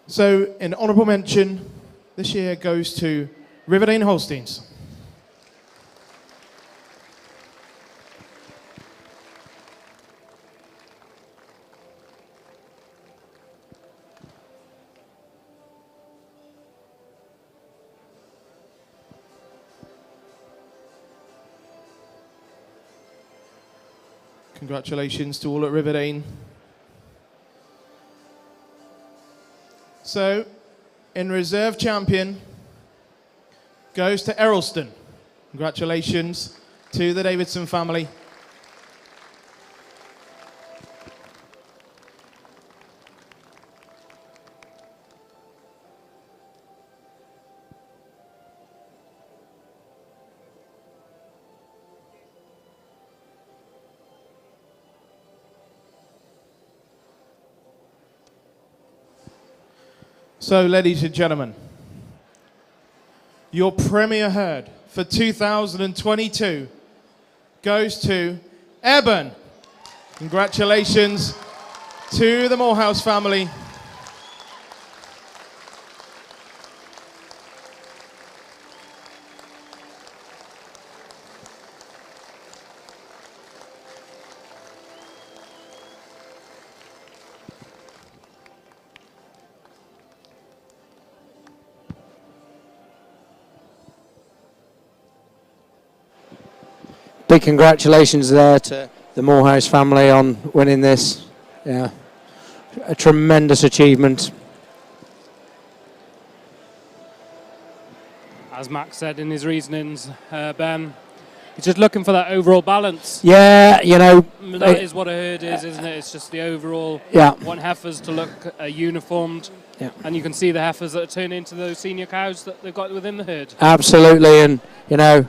So, an honourable mention this year goes to Riverdale Holsteins. Congratulations to all at Riverdale. So, in reserve champion goes to Errolston. Congratulations to the Davidson family. So, ladies and gentlemen, your premier herd for 2022 goes to Eben. Congratulations to the Morehouse family. Big congratulations there to the Morehouse family on winning this. Yeah, a tremendous achievement. As Max said in his reasonings, Ben, he's just looking for that overall balance. Yeah, you know. That is what a herd is, isn't it? It's just the overall. Yeah. Want heifers to look uniformed. Yeah. And you can see the heifers that turn into those senior cows that they've got within the herd. Absolutely, and you know,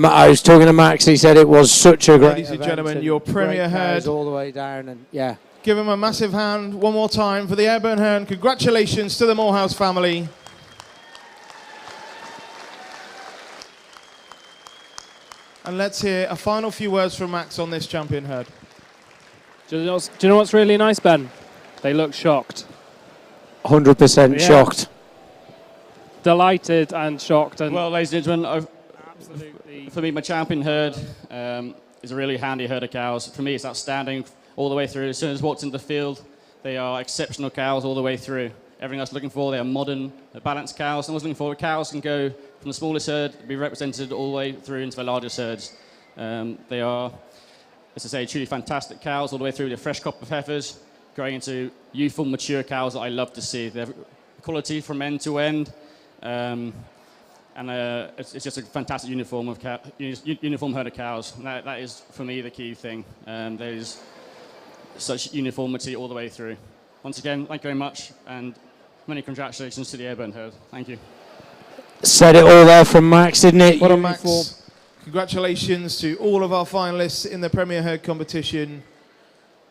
I was talking to Max. He said it was such a great Ladies and gentlemen, your premier herd. all the way down, and yeah. Give him a massive hand one more time for the Airburn herd. Congratulations to the Morehouse family. And let's hear a final few words from Max on this champion herd. Do you know what's really nice, Ben? They look shocked. 100% shocked. Delighted and shocked. And well, ladies and gentlemen, for me, my champion herd is a really handy herd of cows. For me, it's outstanding all the way through. As soon as walked into the field, they are exceptional cows all the way through. Everything I was looking for, they are modern, balanced cows. I was looking for cows can go from the smallest herd, be represented all the way through into the largest herds. They are, as I say, truly fantastic cows all the way through. They're fresh crop of heifers, growing into youthful, mature cows that I love to see. They're quality from end to end. And it's just a fantastic uniform herd of cows. And that is, for me, the key thing. There is such uniformity all the way through. Once again, thank you very much, and many congratulations to the Airburn herd. Thank you. Said it all there from Max, didn't it? Well done, Max. Congratulations to all of our finalists in the Premier Herd competition.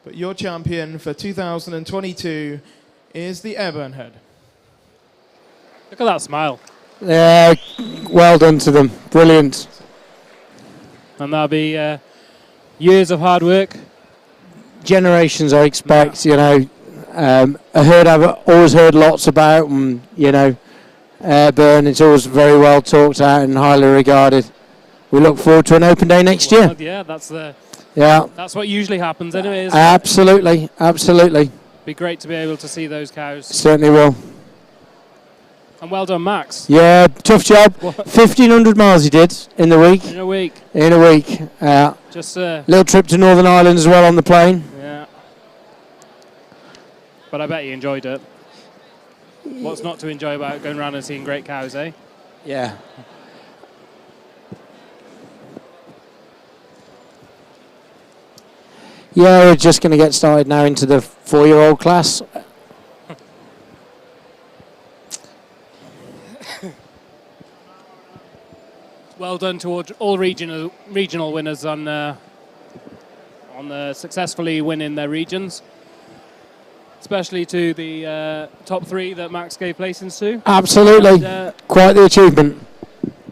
But your champion for 2022 is the Airburn herd. Look at that smile. Yeah, well done to them. Brilliant. And that'll be years of hard work. Generations, I expect, you know. A herd I've always heard lots about, and, you know, Airburn, it's always very well talked out and highly regarded. We look forward to an open day next year. Yeah, that's what usually happens anyway, isn't it? Absolutely, absolutely. Be great to be able to see those cows. Certainly will. And well done, Max. Yeah, tough job. 1,500 miles he did in the week. In a week. In a week. Just little trip to Northern Ireland as well on the plane. Yeah. But I bet you enjoyed it. What's not to enjoy about going around and seeing great cows, eh? Yeah. Yeah, we're just going to get started now into the 4-year-old class. Well done to all regional winners on successfully winning their regions. Especially to the top 3 that Max gave placings to. Absolutely. And, quite the achievement.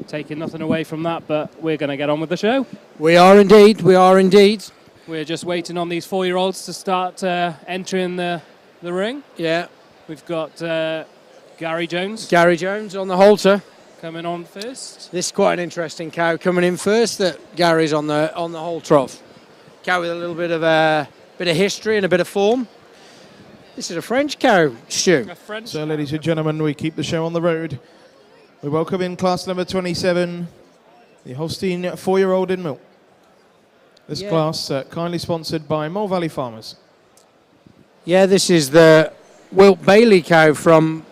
Taking nothing away from that, but we're going to get on with the show. We are indeed. We are indeed. We're just waiting on these 4-year-olds to start entering the ring. Yeah. We've got Gary Jones. Gary Jones on the halter. Coming on first. This is quite an interesting cow coming in first that Gary's on the halter of. Cow with a little bit of history and a bit of form. This is a French cow, Stu. So, ladies and gentlemen, we keep the show on the road. We welcome in class number 27, the Holstein 4-year-old in milk. This class kindly sponsored by Mole Valley Farmers. Yeah, this is the Wilt Bailey cow from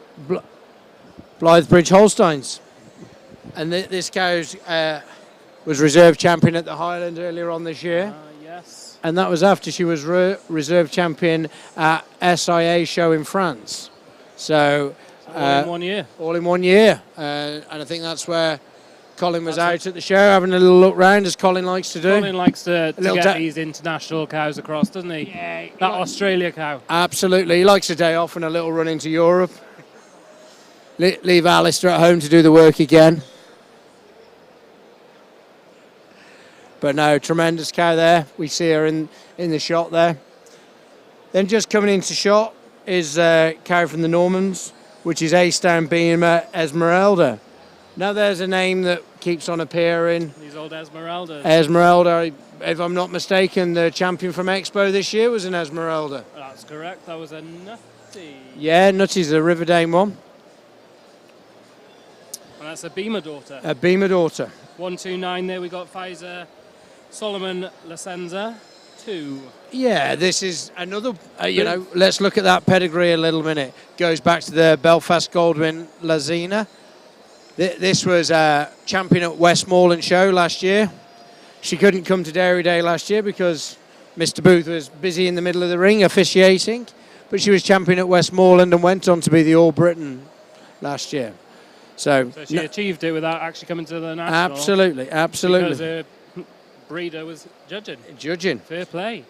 Blythebridge Holsteins. And this cow was reserve champion at the Highland earlier on this year. Yes. And that was after she was reserve champion at SIA show in France. So all in 1 year. All in 1 year. And I think that's where Colin was out at the show having a little look round, as Colin likes to do. Colin likes to get these international cows across, doesn't he? Yeah. That Australia cow. Absolutely. He likes a day off and a little run into Europe. Leave Alistair at home to do the work again. But no, tremendous cow there. We see her in the shot there. Then just coming into shot is a cow from the Normans, which is A-Stand Beamer Esmeralda. Now there's a name that keeps on appearing. These old Esmeraldas. Esmeralda, if I'm not mistaken, the champion from Expo this year was an Esmeralda. That's correct. That was a Nutty. Yeah, Nutty's a Riverdale one. And that's a Beamer daughter. A Beamer daughter. 129 there. We got Pfizer Solomon Lacenza 2. Yeah, this is another, let's look at that pedigree a little minute. Goes back to the Belfast Goldwyn Lazina. This was a champion at Westmoreland show last year. She couldn't come to Dairy Day last year because Mr. Booth was busy in the middle of the ring officiating, but she was champion at Westmoreland and went on to be the All-Britain last year. So she achieved it without actually coming to the national. Absolutely, absolutely. Because her breeder was judging. Judging. Fair play.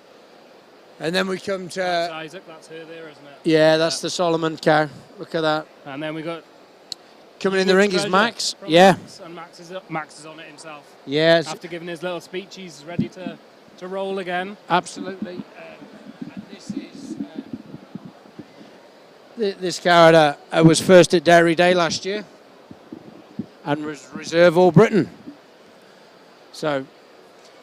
And then we come to... That's Isaac, that's her there, isn't it? Yeah, that's the Solomon cow. Look at that. And then we got... Coming in the ring is Max. Yeah. Max, and Max is on it himself. Yeah. After giving his little speech, he's ready to roll again. Absolutely. And this is... this cow was first at Dairy Day last year and was reserve All-Britain. So,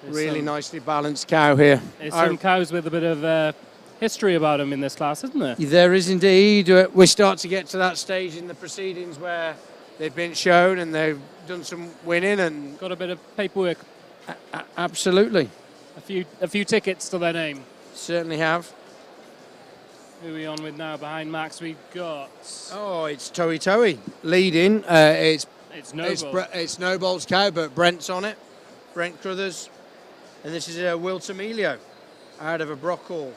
really nicely balanced cow here. There's some cows with a bit of history about them in this class, isn't there? There is indeed. We start to get to that stage in the proceedings where they've been shown and they've done some winning and got a bit of paperwork. Absolutely. A few tickets to their name. Certainly have. Who are we on with now? Behind Max, we've got. Oh, it's Toey leading. It's Snowball's cow, but Brent's on it. Brent Crothers. And this is a Wilt Emilio out of a Brockhall.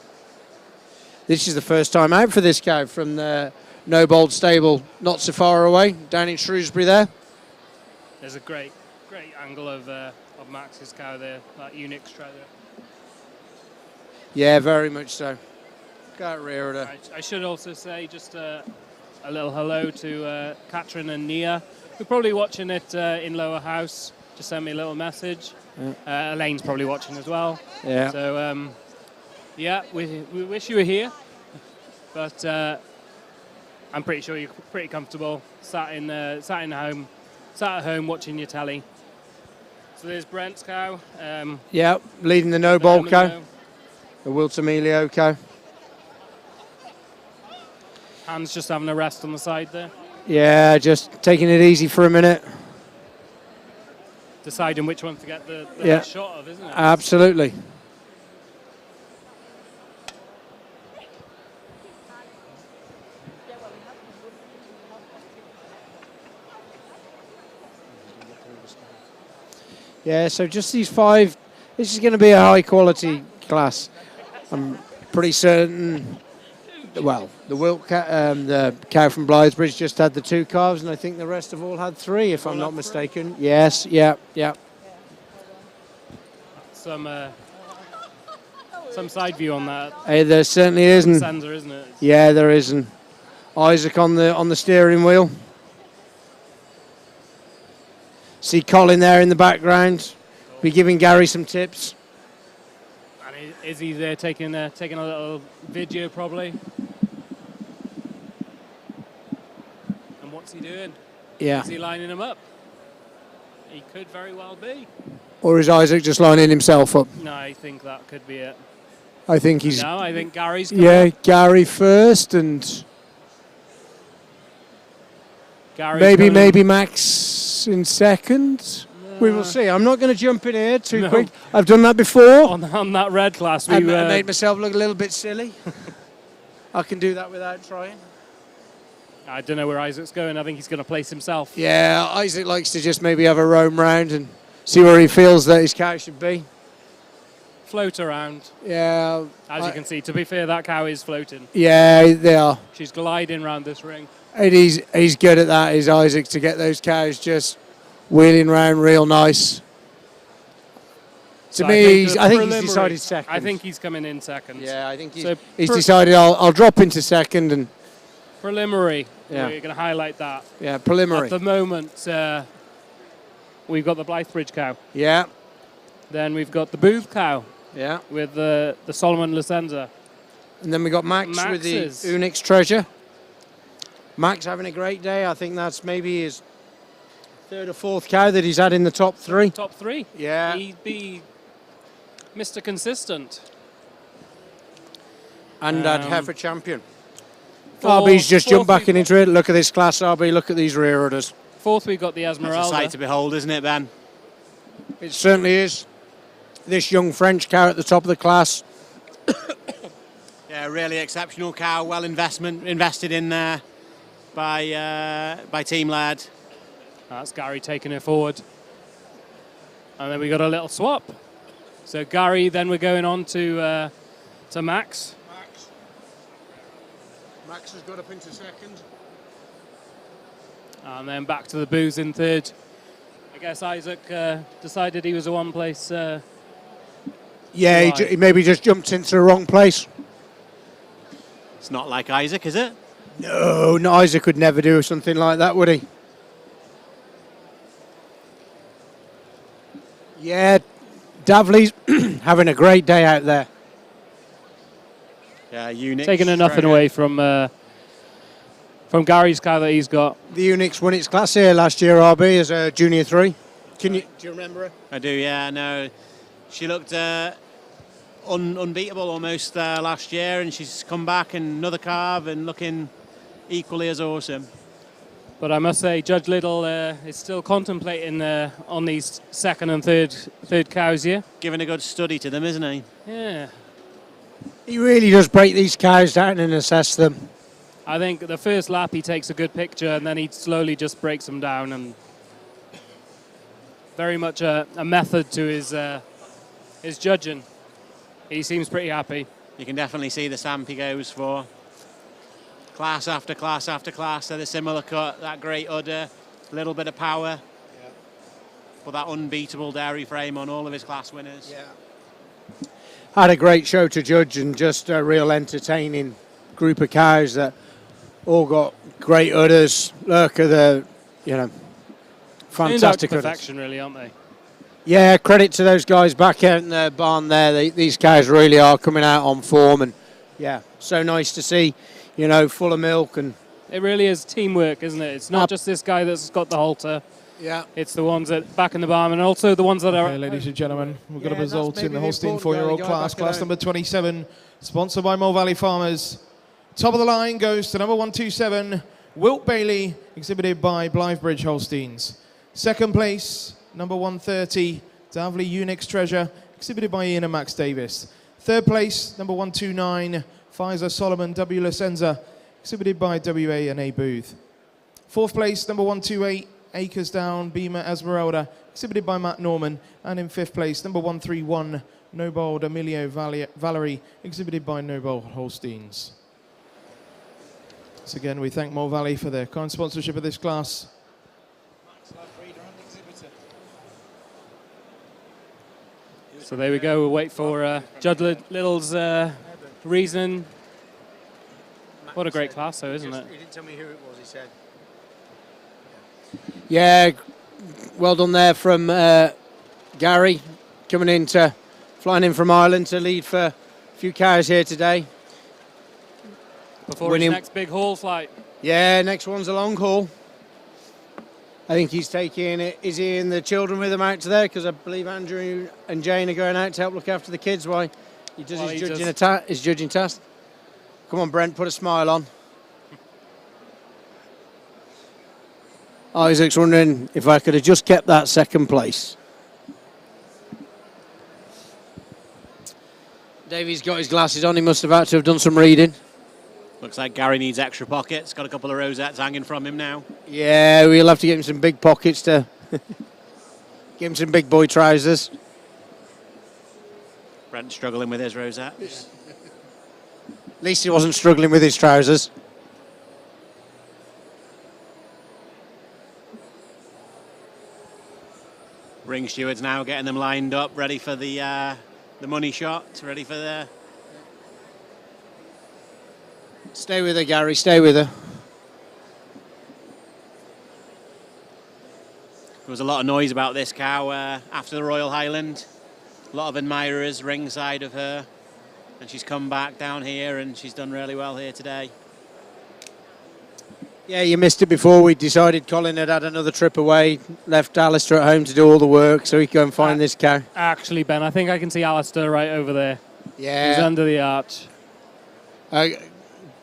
This is the first time out for this cow from the Nobold stable, not so far away, down in Shrewsbury there. There's a great angle of Max's cow there, that Unix trailer. Yeah, very much so. Got rear of her. I should also say just a little hello to Katrin and Nia, who are probably watching it in Lower House. Just sent me a little message. Yeah. Elaine's probably watching as well. Yeah. So, we wish you were here, but I'm pretty sure you're pretty comfortable sat at home watching your telly. So there's Brent's cow. Yeah, leading the Nobold cow. The Wilt Emilio cow. Hands just having a rest on the side there. Yeah, just taking it easy for a minute. Deciding which one to get the best shot of, isn't it? Absolutely. Yeah, so just these 5, this is going to be a high quality class. I'm pretty certain, well, the cow from Blythebridge just had the 2 calves, and I think the rest have all had 3, if I'm not mistaken. Yes, yeah. Some side view on that. Hey, there certainly isn't. Sensor, isn't it? Yeah, there isn't. Isaac on the steering wheel. See Colin there in the background. Be giving Gary some tips. And Izzy there taking a little video probably. What's he doing? Yeah. Is he lining them up? He could very well be. Or is Isaac just lining himself up? No, I think that could be it. I think he's... No, I think Gary's coming Yeah, up. Gary first and... Gary's maybe coming in. Max in second. We will see. I'm not going to jump in here too No. quick. I've done that before. On that red class, I made myself look a little bit silly. I can do that without trying. I don't know where Isaac's going. I think he's going to place himself. Yeah, Isaac likes to just maybe have a roam round and see where he feels that his cow should be. Float around. Yeah. As you can see, to be fair, that cow is floating. Yeah, they are. She's gliding round this ring. And he's good at that, is Isaac, to get those cows just wheeling round real nice. So To me, I think he's preliminary- decided second. I think he's coming in second. Yeah, I think he's, So he's decided I'll drop into second and preliminary. Yeah. We're going to highlight that. Yeah, preliminary. At the moment, we've got the Blythebridge cow. Yeah. Then we've got the Booth cow. Yeah. With the Solomon Licenza. And then we got Max with the Max's. Unix Treasure. Max having a great day. I think that's maybe his third or fourth cow that he's had in the top three. Top three. Yeah. He'd be Mr. Consistent. And Heifer champion. Fourth- RB's just jumped fourth back into it. Look at this class, RB. Look at these rear udders. Fourth, we've got the That's a Esmeralda. sight to behold, isn't it, Ben? It certainly is. This young French cow at the top of the class. Yeah, really exceptional cow. Well invested in there by Team Lad. That's Gary taking it forward. And then we got a little swap. So Gary, then we're going on to Max. Max has got up into second. And then back to the Booze in third. I guess Isaac decided he was a one-place. Yeah, right. he maybe just jumped into the wrong place. It's not like Isaac, is it? No, Isaac would never do something like that, would he? Yeah, Davley's having a great day out there. Yeah, Unix. Taking nothing Treasure. away from Gary's cow that he's got. The Unix won its class here last year, RB, as a junior 3. Do you remember her? I do, yeah. No, she looked unbeatable almost last year, and she's come back and another calve and looking equally as awesome. But I must say, Judge Little is still contemplating on these second and third cows here. Giving a good study to them, isn't he? Yeah. He really does break these cows down and assess them. I think the first lap he takes a good picture and then he slowly just breaks them down, and very much a method to his judging. He seems pretty happy. You can definitely see the stamp he goes for. Class after class after class, they're the similar cut, that great udder, a little bit of power. Yeah. But that unbeatable dairy frame on all of his class winners. Yeah. Had a great show to judge and just a real entertaining group of cows that all got great udders. Look at the, fantastic udders. Perfection, really, aren't they? Yeah, credit to those guys back out in the barn there. These cows really are coming out on form, and yeah, so nice to see, full of milk. And it really is teamwork, isn't it? It's not just this guy that's got the halter. Yeah. It's the ones that back in the barn, and also the ones that are. Okay, ladies and gentlemen, we've got a Yeah, result that's in the maybe Holstein the important 4-year-old guy class, back class at number 27, sponsored by Mill Valley Farmers. Top of the line goes to number 127, Wilt Bailey, exhibited by Blythebridge Holsteins. Second place, number 130, Davley Unix Treasure, exhibited by Ian and Max Davis. Third place, number 129, Pfizer Solomon W. Licenza, exhibited by WA and A. Booth. Fourth place, number 128, Acres Down, Beamer Esmeralda, exhibited by Matt Norman. And in fifth place, number 131, Nobold Emilio Valerie, exhibited by Nobold Holsteins. So again, we thank Mill Valley for their kind sponsorship of this class. So there we go. We'll wait for Judd Little's reason. What a great class, though, isn't it? He didn't tell me who it was, he said. Yeah, well done there from Gary, flying in from Ireland to lead for a few cows here today. Before Winning. his next big haul flight. Yeah, next one's a long haul. I think he's taking it. Is he in the children with him out to there? Because I believe Andrew and Jane are going out to help look after the kids while he does his judging task. Come on, Brent, put a smile on. Isaac's wondering if I could have just kept that second place. Davey's got his glasses on. He must have had to have done some reading. Looks like Gary needs extra pockets. Got a couple of rosettes hanging from him now. Yeah, we'll have to get him some big pockets to give him some big boy trousers. Brent struggling with his rosette. At least he wasn't struggling with his trousers. Ring stewards now getting them lined up, ready for the money shot, ready for the... Stay with her, Gary, stay with her. There was a lot of noise about this cow after the Royal Highland. A lot of admirers ringside of her. And she's come back down here and she's done really well here today. Yeah, you missed it before. We decided Colin had another trip away, left Alistair at home to do all the work so he could go and find this cow. Actually, Ben, I think I can see Alistair right over there. Yeah. He's under the arch.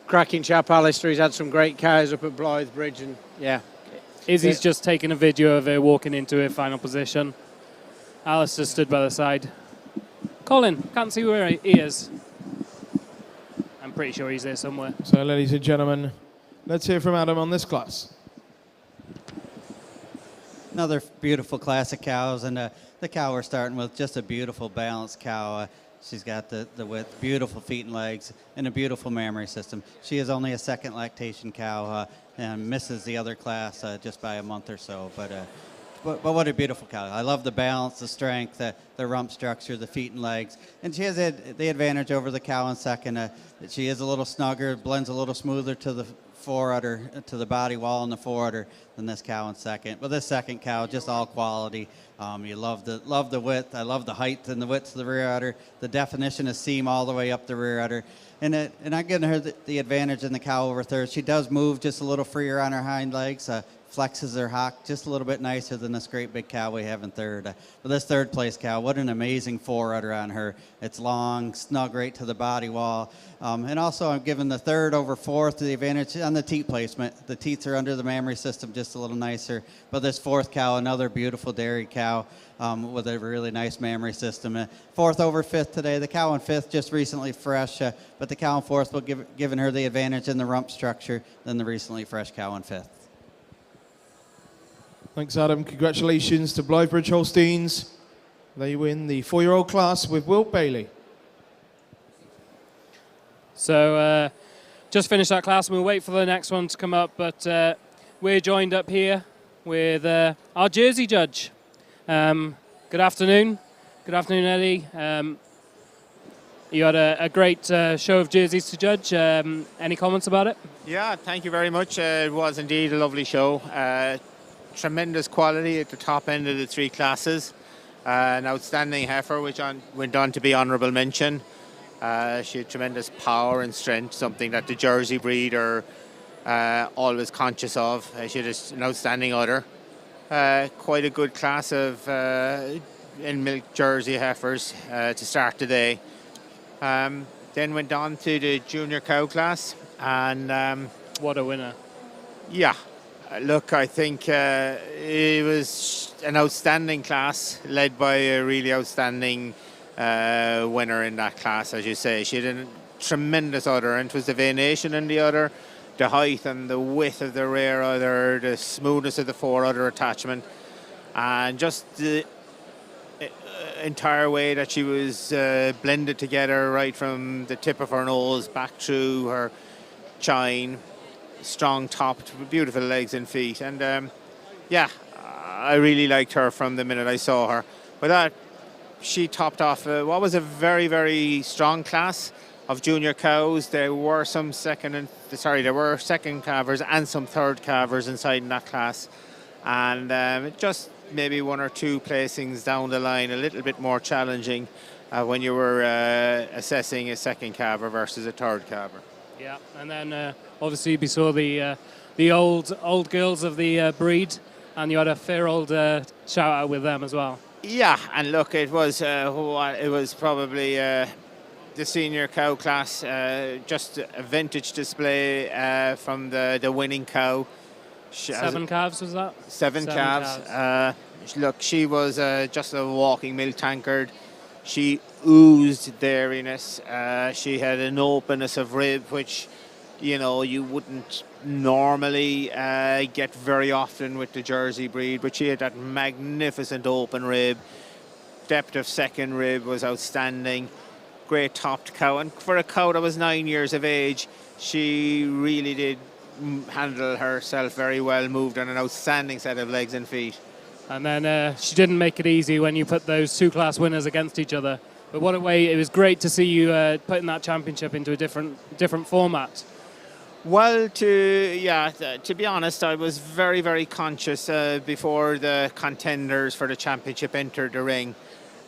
Cracking chap, Alistair. He's had some great cows up at Blythe Bridge, and yeah. Izzy's just taken a video of her walking into her final position. Alistair stood by the side. Colin, can't see where he is. I'm pretty sure he's there somewhere. So, ladies and gentlemen, let's hear from Adam on this class. Another beautiful class of cows, and the cow we're starting with, just a beautiful balanced cow. She's got the width, beautiful feet and legs, and a beautiful mammary system. She is only a second lactation cow and misses the other class just by a month or so. But what a beautiful cow. I love the balance, the strength, the rump structure, the feet and legs. And she has the advantage over the cow in second. That she is a little snugger, blends a little smoother to the forudder, to the body wall in the forudder than this cow in second. But this second cow, just all quality. You love the width. I love the height and the width of the rear udder. The definition of seam all the way up the rear udder. And I'm giving her the advantage in the cow over third. She does move just a little freer on her hind legs. Flexes her hock just a little bit nicer than this great big cow we have in third. But this third place cow, what an amazing forudder on her. It's long, snug right to the body wall. And also I'm giving the third over fourth the advantage on the teat placement. The teats are under the mammary system just a little nicer. But this fourth cow, another beautiful dairy cow with a really nice mammary system. Fourth over fifth today. The cow in fifth just recently fresh, but the cow in fourth will giving her the advantage in the rump structure than the recently fresh cow in fifth. Thanks, Adam. Congratulations to Blythebridge Holsteins. They win the 4-year-old class with Wilt Bailey. So just finished that class. We'll wait for the next one to come up, but we're joined up here with our Jersey judge. Good afternoon. Good afternoon, Eddie. You had a great show of jerseys to judge. Any comments about it? Yeah, thank you very much. It was indeed a lovely show. Tremendous quality at the top end of the three classes. An outstanding heifer, which went on to be honourable mention. She had tremendous power and strength, something that the Jersey breed are always conscious of. She had an outstanding udder. Quite a good class of in-milk Jersey heifers to start the day. Then went on to the junior cow class, and what a winner! Yeah, look, I think it was an outstanding class, led by a really outstanding winner in that class, as you say. She had a tremendous udder, and it was the venation in the udder, the height and the width of the rear udder, the smoothness of the fore udder attachment, and just the entire way that she was blended together, right from the tip of her nose back through her chine. Strong top, beautiful legs and feet, and yeah, I really liked her from the minute I saw her. With that, she topped off what was a very, very strong class of junior cows. There were second calvers and some third calvers inside in that class, and just maybe one or two placings down the line a little bit more challenging when you were assessing a second calver versus a third calver. Yeah, and then obviously we saw the old girls of the breed and you had a fair old shout out with them as well. Yeah, and look, it was probably the senior cow class, just a vintage display from the winning cow. 7 calves was that? Seven calves. Look, she was just a walking milk tankard. She oozed dairiness. She had an openness of rib, which, you know, you wouldn't normally get very often with the Jersey breed, but she had that magnificent open rib. Depth of second rib was outstanding. Great topped cow, and for a cow that was 9 years of age, she really did handle herself very well, moved on an outstanding set of legs and feet. And then she didn't make it easy when you put those 2 class winners against each other. But what a way, it was great to see you putting that championship into a different format. Well, to be honest, I was very, very conscious before the contenders for the championship entered the ring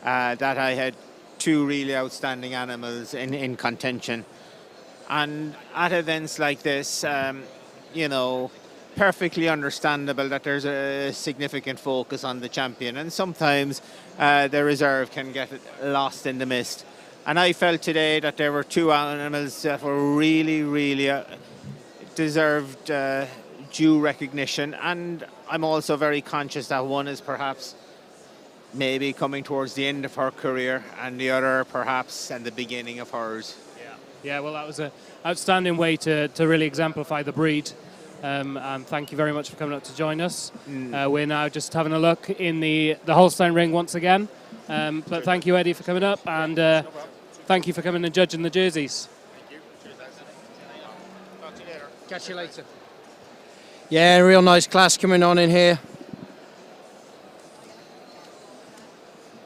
that I had 2 really outstanding animals in contention. And at events like this, you know, perfectly understandable that there's a significant focus on the champion, and sometimes the reserve can get lost in the mist. And I felt today that there were 2 animals that were really, really deserved due recognition, and I'm also very conscious that one is perhaps maybe coming towards the end of her career, and the other perhaps at the beginning of hers. Yeah, well, that was an outstanding way to really exemplify the breed. And thank you very much for coming up to join us. We're now just having a look in the Holstein ring once again. But thank you, Eddie, for coming up, and thank you for coming and judging the jerseys. Catch you later. Yeah, real nice class coming on in here.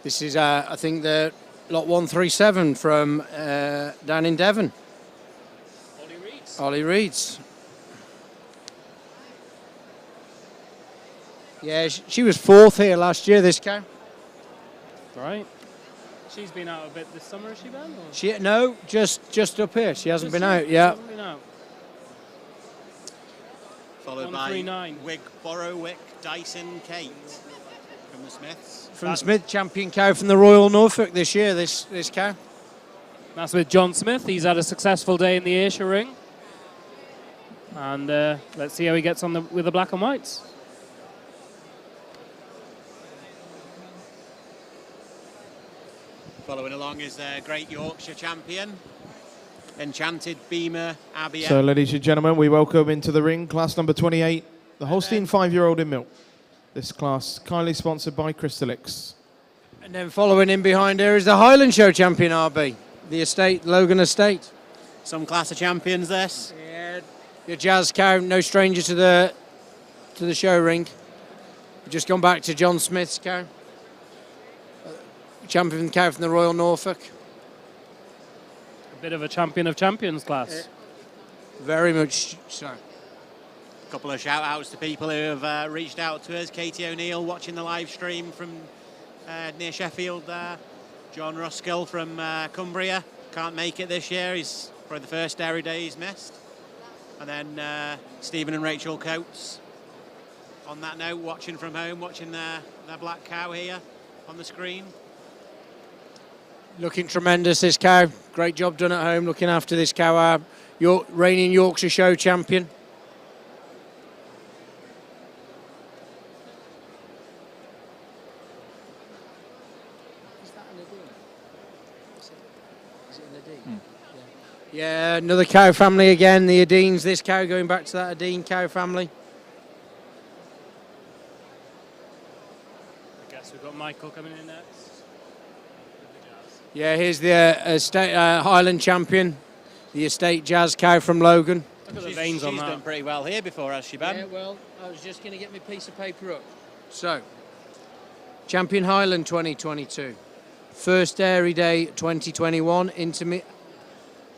This is, I think, the lot 137 from down in Devon. Ollie Reeds. Yeah, she was 4th here last year, this cow. Right. She's been out a bit this summer, has she been? Or? No, just up here. She hasn't been out, yeah. Hasn't been out. Followed by Wig Borrowick, Dyson, Kate from the Smiths. From Smith, champion cow from the Royal Norfolk this year, this cow. That's with John Smith. He's had a successful day in the Ayrshire ring. And let's see how he gets on with the black and whites. Following along is the Great Yorkshire champion, Enchanted Beamer Abbey. So, ladies and gentlemen, we welcome into the ring class number 28, the Holstein 5-year-old in milk. This class kindly sponsored by Crystalix. And then following in behind her is the Highland Show champion RB, the estate, Logan Estate. Some class of champions, this. Yeah, your Jazz cow, no stranger to the show ring. We've just gone back to John Smith's cow. Champion cow from the Royal Norfolk. A bit of a champion of champions class. Very much so. A couple of shout outs to people who have reached out to us. Katie O'Neill watching the live stream from near Sheffield there. John Ruskell from Cumbria. Can't make it this year. He's probably the first dairy day he's missed. And then Stephen and Rachel Coates. On that note, watching from home, watching their black cow here on the screen. Looking tremendous, this cow. Great job done at home looking after this cow. Our reigning Yorkshire Show champion. Yeah, another cow family again, the Adeens. This cow going back to that Adeen cow family. I guess we've got Michael coming in next. Yeah, here's the estate Highland champion, the estate Jazz cow from Logan. Look at the veins on that. She's done pretty well here before, has she, Ben? Yeah, well, I was just going to get my piece of paper up. So, champion Highland 2022, first dairy day 2021,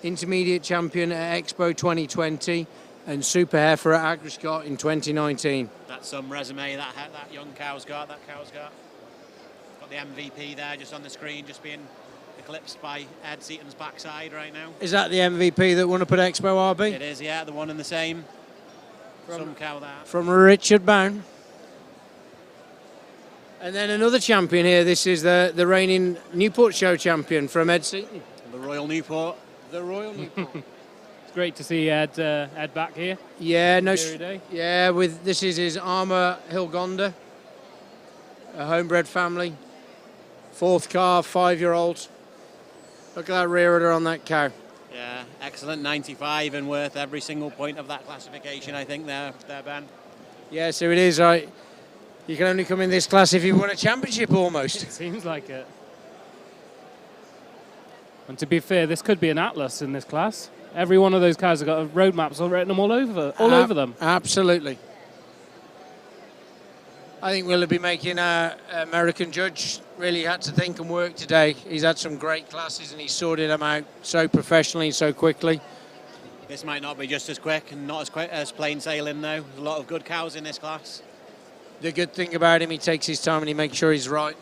intermediate champion at Expo 2020, and super heifer at Agriscott in 2019. That's some resume that young cow's got, Got the MVP there just on the screen, just being eclipsed by Ed Seaton's backside right now. Is that the MVP that won up at Expo RB? It is, yeah, the one and the same. Some cow there. From Richard Bown. And then another champion here. This is the reigning Newport Show champion from Ed Seaton. The Royal Newport. The Royal Newport. It's great to see Ed back here. Yeah, no. Dairy Day. Yeah, this is his Armour Hilgonda, a homebred family, 4th calf, 5-year-old. Look at that rear udder on that cow. Yeah, excellent, 95 and worth every single point of that classification, I think, there, Ben. Yeah, so it is. Right. You can only come in this class if you won a championship almost. It seems like it. And to be fair, this could be an atlas in this class. Every one of those cows have got road maps written all over them. Absolutely. I think Willoughby making an American judge really had to think and work today. He's had some great classes and he's sorted them out so professionally and so quickly. This might not be just as quick and not as quick as plain sailing, though. There's a lot of good cows in this class. The good thing about him, he takes his time and he makes sure he's right.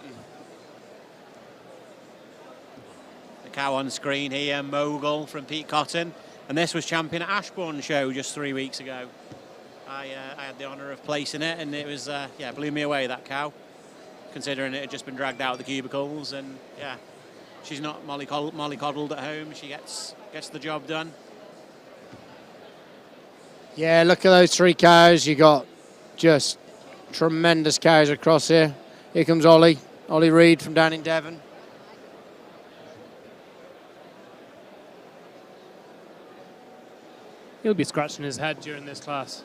The cow on screen here, Mogul from Pete Cotton. And this was champion at Ashbourne Show just 3 weeks ago. I had the honour of placing it, and it was, blew me away, that cow, considering it had just been dragged out of the cubicles. And, yeah, she's not mollycoddled at home. She gets the job done. Yeah, look at those 3 cows. You got just tremendous cows across here. Here comes Ollie Reid from down in Devon. He'll be scratching his head during this class.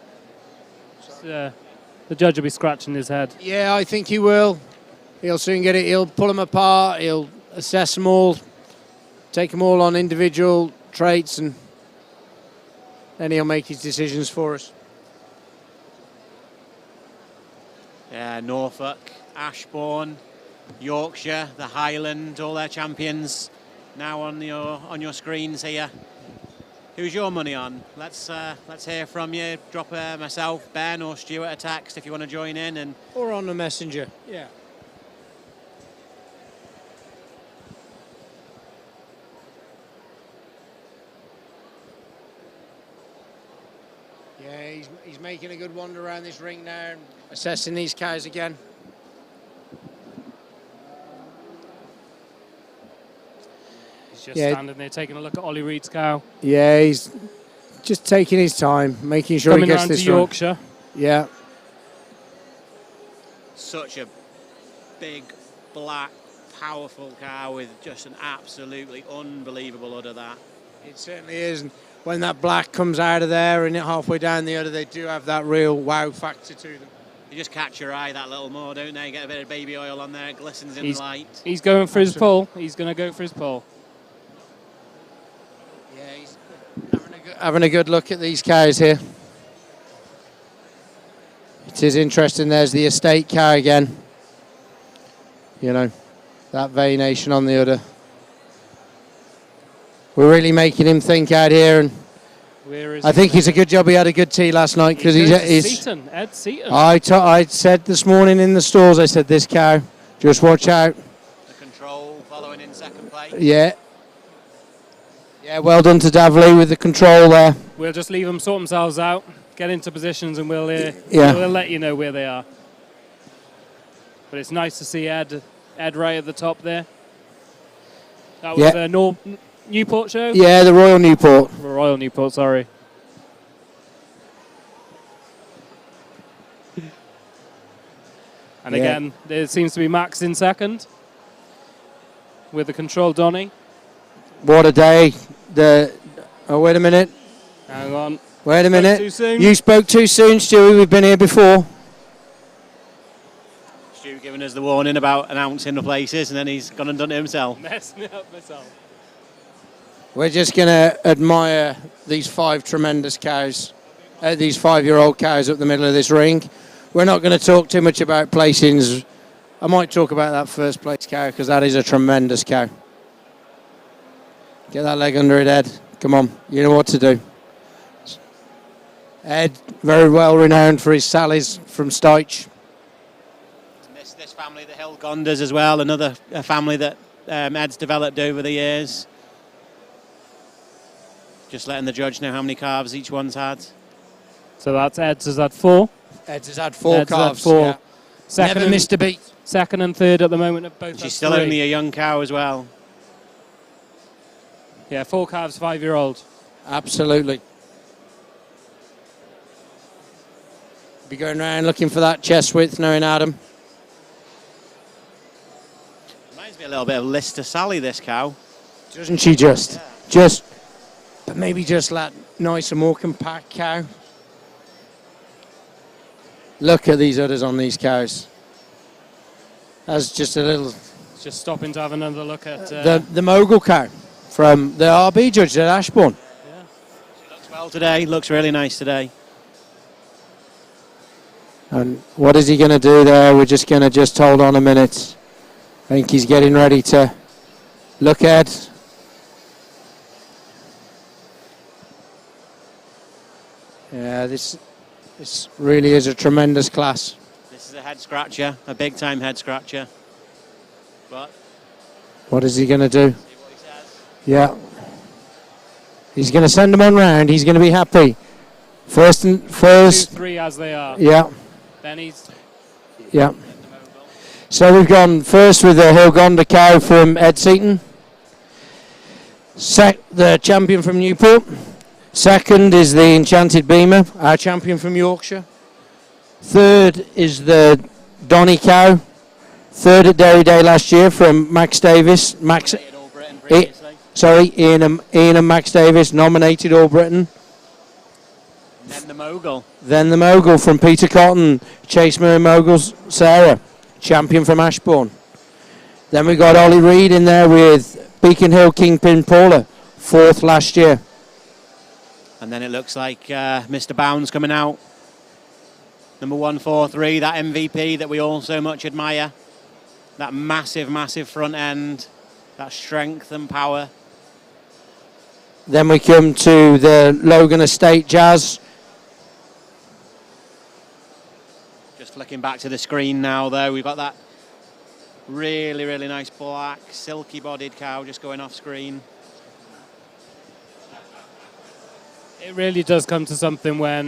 The judge will be scratching his head. Yeah, I think he will. He'll soon get it. He'll pull them apart. He'll assess them all, take them all on individual traits, and then he'll make his decisions for us. Yeah, Norfolk, Ashbourne, Yorkshire, the Highland, all their champions now on your screens here. Who's your money on? Let's hear from you. Drop myself, Ben, or Stuart a text if you want to join in, or on the messenger. Yeah. Yeah, he's making a good wander around this ring now, and assessing these cows again. Just standing there taking a look at Ollie Reid's cow. Yeah, he's just taking his time, making sure he gets this to Yorkshire. Yeah. Such a big, black, powerful cow with just an absolutely unbelievable udder, that. It certainly is. And when that black comes out of there and halfway down the udder, they do have that real wow factor to them. You just catch your eye that little more, don't they? Get a bit of baby oil on there, it glistens in the light. He's going for his pull. He's going to go for his pull. Having a good look at these cows here. It is interesting. There's the estate cow again. You know, that veination on the udder. We're really making him think out here, and I think it's a good job he had a good tea last night, because he's Ed Seaton. I said this morning in the stalls, I said, this cow, just watch out. The control following in second place. Yeah. Yeah, well done to Davley with the control there. We'll just leave them sort themselves out, get into positions, and we'll let you know where they are. But it's nice to see Ed right at the top there. That was a Newport show? Yeah, the Royal Newport. Royal Newport, sorry. And again, there seems to be Max in second with the control Donny. What a day. Oh, wait a minute. Hang on. Wait a minute. Too soon. You spoke too soon, Stewie. We've been here before. Stu giving us the warning about announcing the places, and then he's gone and done it himself. Messing it up myself. We're just going to admire these 5 tremendous cows, these 5-year-old cows up the middle of this ring. We're not going to talk too much about placings. I might talk about that first place cow, because that is a tremendous cow. Get that leg under it, Ed. Come on, you know what to do. Ed, very well renowned for his sallies from Styche. This family, the Hilgondas as well, another family that Ed's developed over the years. Just letting the judge know how many calves each one's had. So that's Ed's has had 4. Ed's has had 4 calves. Had 4. Yeah. Never missed a beat. Second and third at the moment at both. She's still only a young cow as well. Yeah, 4 calves, 5-year-old. Absolutely. Be going around looking for that chest width, knowing Adam. Reminds me a little bit of Lister Sally, this cow. Doesn't she just? Just, but maybe just that nice and more compact cow. Look at these udders on these cows. That's just a little... Just stopping to have another look at... the mogul cow from the RB judge at Ashbourne. Yeah. She looks well today, looks really nice today. And what is he going to do there? We're just going to just hold on a minute. I think he's getting ready to look at. Yeah, this really is a tremendous class. This is a head scratcher, a big time head scratcher. But what is he going to do? Yeah. He's going to send them on round. He's going to be happy. First. 2-3 as they are. Yeah. Then he's... Yeah. So we've gone first with the Hilgonda cow from Ed Seaton. The champion from Newport. Second is the Enchanted Beamer, our champion from Yorkshire. Third is the Donny cow. Third at Dairy Day last year from Max Davis. Ian and Max Davis nominated All Britain. then the mogul. Then the mogul from Peter Cotton, Chase Murray Moguls, Sarah, champion from Ashbourne. Then we got Ollie Reed in there with Beacon Hill Kingpin Paula, 4th last year. And then it looks like Mr. Bounds coming out. Number 143, that MVP that we all so much admire. That massive, massive front end. That strength and power. Then we come to the Logan Estate Jazz. Just flicking back to the screen now, though. We've got that really, really nice black, silky-bodied cow just going off screen. It really does come to something when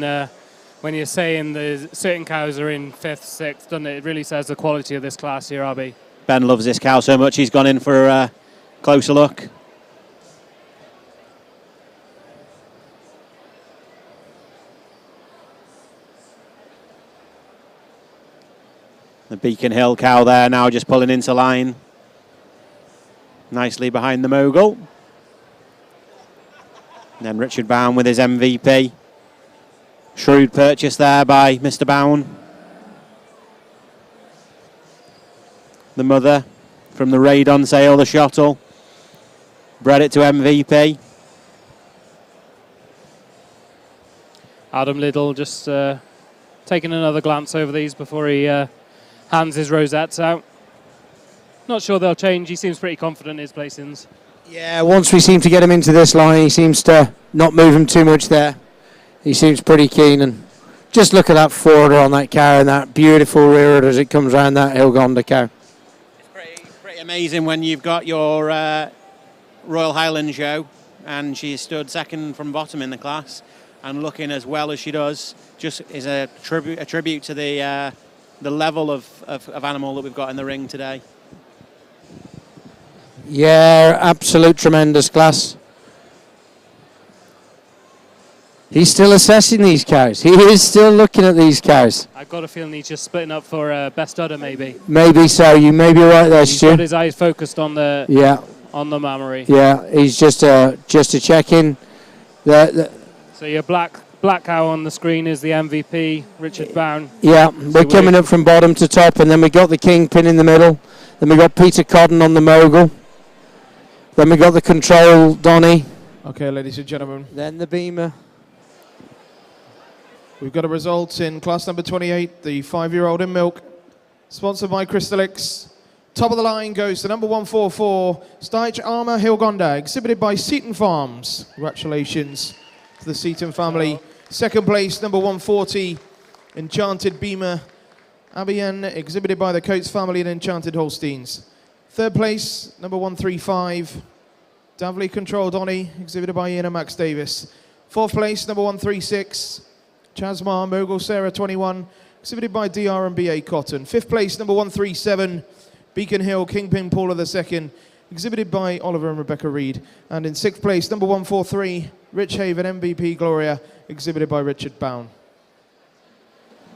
you're saying the certain cows are in 5th, 6th, doesn't it? It really says the quality of this class here, RB. Ben loves this cow so much he's gone in for a closer look. The Beacon Hill cow there now just pulling into line. Nicely behind the mogul. And then Richard Bowen with his MVP. Shrewd purchase there by Mr. Bowen. The mother from the raid on sale, the shuttle. Bred it to MVP. Adam Liddell just taking another glance over these before he hands his rosettes out. Not sure they'll change. He seems pretty confident in his placings. Yeah, once we seem to get him into this line, he seems to not move him too much there. He seems pretty keen, and just look at that forwarder on that cow and that beautiful rear as it comes around that Hilgonda cow. It's pretty amazing when you've got your Royal Highland show and she stood second from bottom in the class and looking as well as she does. Just is a tribute to the level of animal that we've got in the ring today. Yeah, absolute tremendous class. He's still assessing these cows. He is still looking at these cows. I've got a feeling he's just splitting up for best udder, maybe. Maybe so. You may be right there, He's Stu. got his eyes focused on the mammary. Yeah, he's just a check-in. So your black cow on the screen is the MVP, Richard Bowen. Yeah, we're coming up from bottom to top, and then we got the Kingpin in the middle. Then we got Peter Codden on the mogul. Then we got the Control Donny. Okay, ladies and gentlemen. Then the Beamer. We've got a result in class number 28, the 5-year-old in milk, sponsored by Crystalix. Top of the line goes to number 144, Styche Armour Hilgonda, exhibited by Seaton Farms. Congratulations to the Seaton family. Second place, number 140, Enchanted Beamer Abian, exhibited by the Coates family and Enchanted Holsteins. Third place, number 135, Davley Control Donny, exhibited by Ian and Max Davis. Fourth place, number 136, Chasmar Mogul Sarah 21, exhibited by DR and BA Cotton. 5th place, number 137, Beacon Hill, Kingpin Paula II, exhibited by Oliver and Rebecca Reed. And in 6th place, number 143, Rich Haven, MVP Gloria, exhibited by Richard Bown.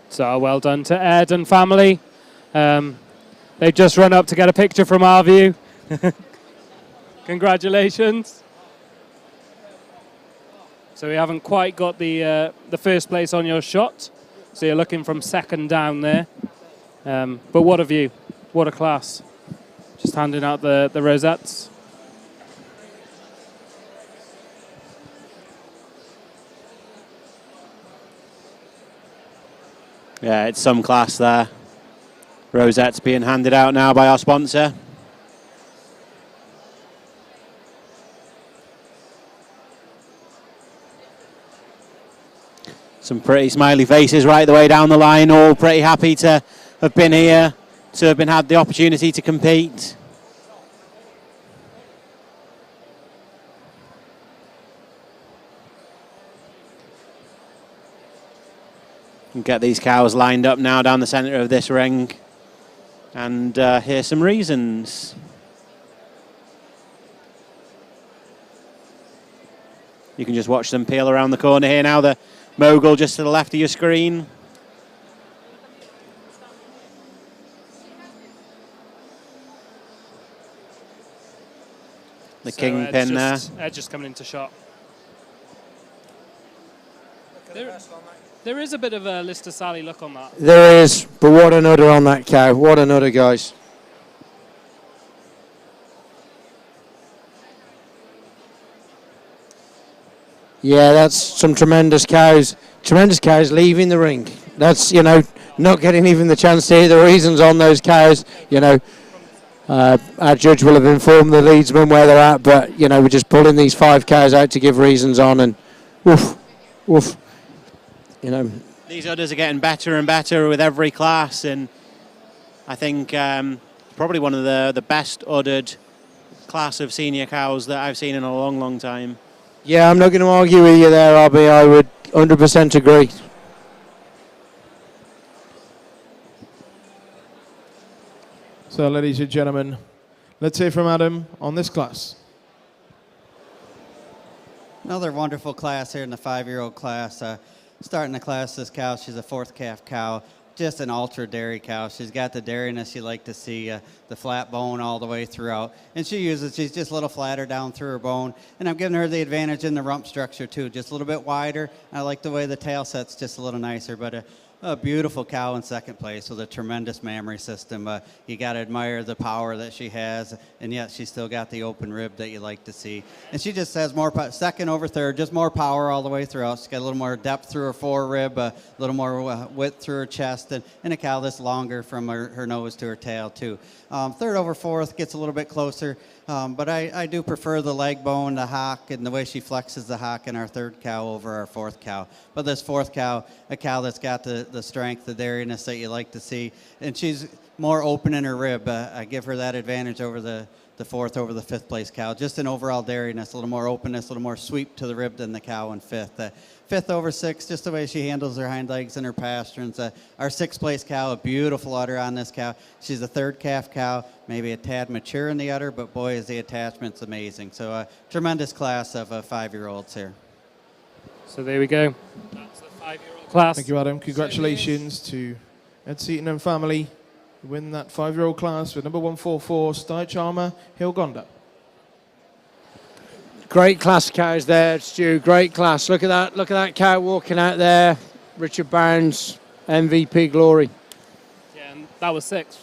So well done to Ed and family. They've just run up to get a picture from our view. Congratulations. So we haven't quite got the first place on your shot. So you're looking from second down there. But what a view. What a class. Just handing out the rosettes. Yeah, it's some class there. Rosettes being handed out now by our sponsor. Some pretty smiley faces right the way down the line, all pretty happy to have been here, to have had the opportunity to compete. And get these cows lined up now down the centre of this ring and hear some reasons. You can just watch them peel around the corner here now. The mogul just to the left of your screen. The kingpin there. Ed's just coming into shot. There is a bit of a Lister Sally look on that. There is, but what an udder on that cow. What an udder, guys. Yeah, that's some tremendous cows. Tremendous cows leaving the ring. That's, you know, not getting even the chance to hear the reasons on those cows. You know, our judge will have informed the leadsman where they're at, but, you know, we're just pulling these 5 cows out to give reasons on, and woof, woof. You know, these udders are getting better and better with every class, and I think probably one of the best uddered class of senior cows that I've seen in a long, long time. Yeah, I'm not going to argue with you there, Robbie. I would 100% agree. So, ladies and gentlemen, let's hear from Adam on this class. Another wonderful class here in the 5-year-old class. Starting the class, this cow, she's a 4th calf cow. Just an ultra dairy cow. She's got the dairiness you like to see, the flat bone all the way throughout. And she's just a little flatter down through her bone. And I'm giving her the advantage in the rump structure too, just a little bit wider. I like the way the tail set's just a little nicer, but a beautiful cow in 2nd place with a tremendous mammary system. You got to admire the power that she has, and yet she's still got the open rib that you like to see. And she just has more, 2nd over 3rd, just more power all the way throughout. She's got a little more depth through her forerib, a little more width through her chest, and a cow that's longer from her nose to her tail too. 3rd over 4th gets a little bit closer, but I do prefer the leg bone, the hock, and the way she flexes the hock in our 3rd cow over our 4th cow. But this 4th cow, a cow that's got the strength, the dairiness that you like to see, and she's more open in her rib. I give her that advantage over the 4th over the 5th place cow. Just an overall dairiness, a little more openness, a little more sweep to the rib than the cow in 5th. 5th over 6, just the way she handles her hind legs and her pasterns. Our 6th place cow, a beautiful udder on this cow. She's a 3rd calf cow, maybe a tad mature in the udder, but boy, is the attachment's amazing. So a tremendous class of 5-year-olds here. So there we go. That's the 5-year-old class. Thank you, Adam. Congratulations to Ed Seaton and family who win that 5-year-old class with number 144, Sty Charmer, Hilgonda. Great class cows there, Stu. Great class. Look at that. Look at that cow walking out there. Richard Barnes, MVP glory. Yeah, and that was 6th.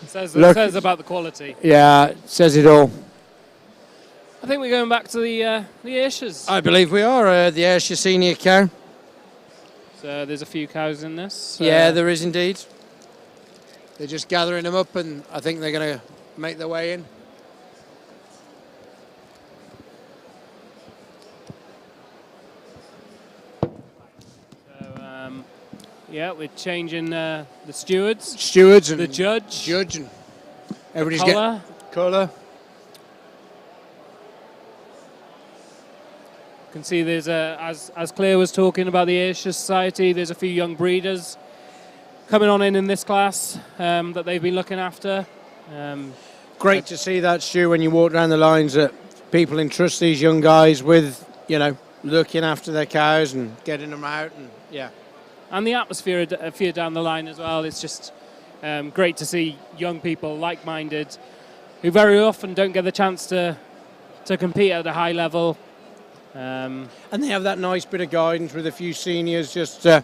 says about the quality. Yeah, says it all. I think we're going back to the Ayrshires. I believe we are the Ayrshire senior cow. So there's a few cows in this. Yeah, there is indeed. They're just gathering them up, and I think they're going to make their way in. Yeah, we're changing the stewards. Stewards and the judge. Judge and everybody's getting colour. You can see there's as Claire was talking about the Ayrshire Society, there's a few young breeders coming on in this class that they've been looking after. Great to see that, Stu, when you walk down the lines, that people entrust these young guys with, looking after their cows and getting them out. And the atmosphere down the line as well. It's just great to see young people, like-minded, who very often don't get the chance to compete at a high level. And they have that nice bit of guidance with a few seniors just to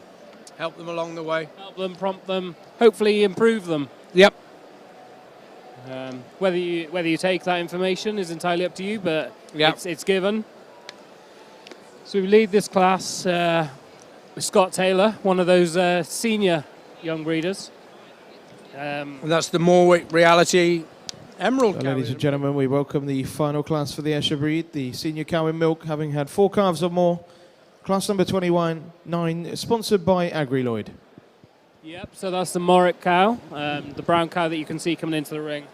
help them along the way. Help them, prompt them, hopefully improve them. Yep. Whether you take that information is entirely up to you, but Yep. it's given. So we lead this class with Scott Taylor, one of those senior young breeders. And that's the Morwick Reality Emerald cow. Ladies and gentlemen, we welcome the final class for the Esher breed, the senior cow in milk, having had 4 calves or more. Class number 29, sponsored by Agri-Lloyd. Yep, so that's the Morwick cow, the brown cow that you can see coming into the ring.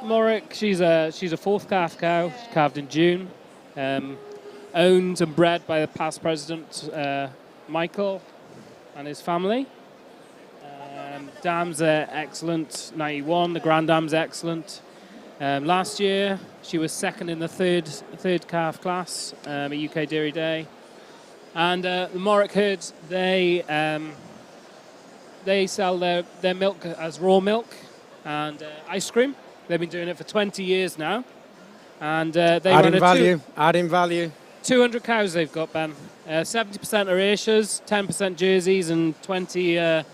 Morwick, she's a 4th calf cow. She's calved in June. Owned and bred by the past president, Michael, and his family. Dams are excellent, 91. The Grand Dam's excellent. Last year, she was second in the third calf class at UK Dairy Day. And the Morwick herds, they sell their milk as raw milk and ice cream. They've been doing it for 20 years now. And they adding value. 200 cows they've got, Ben. 70% are Ayrshires, 10% Jerseys, and 20%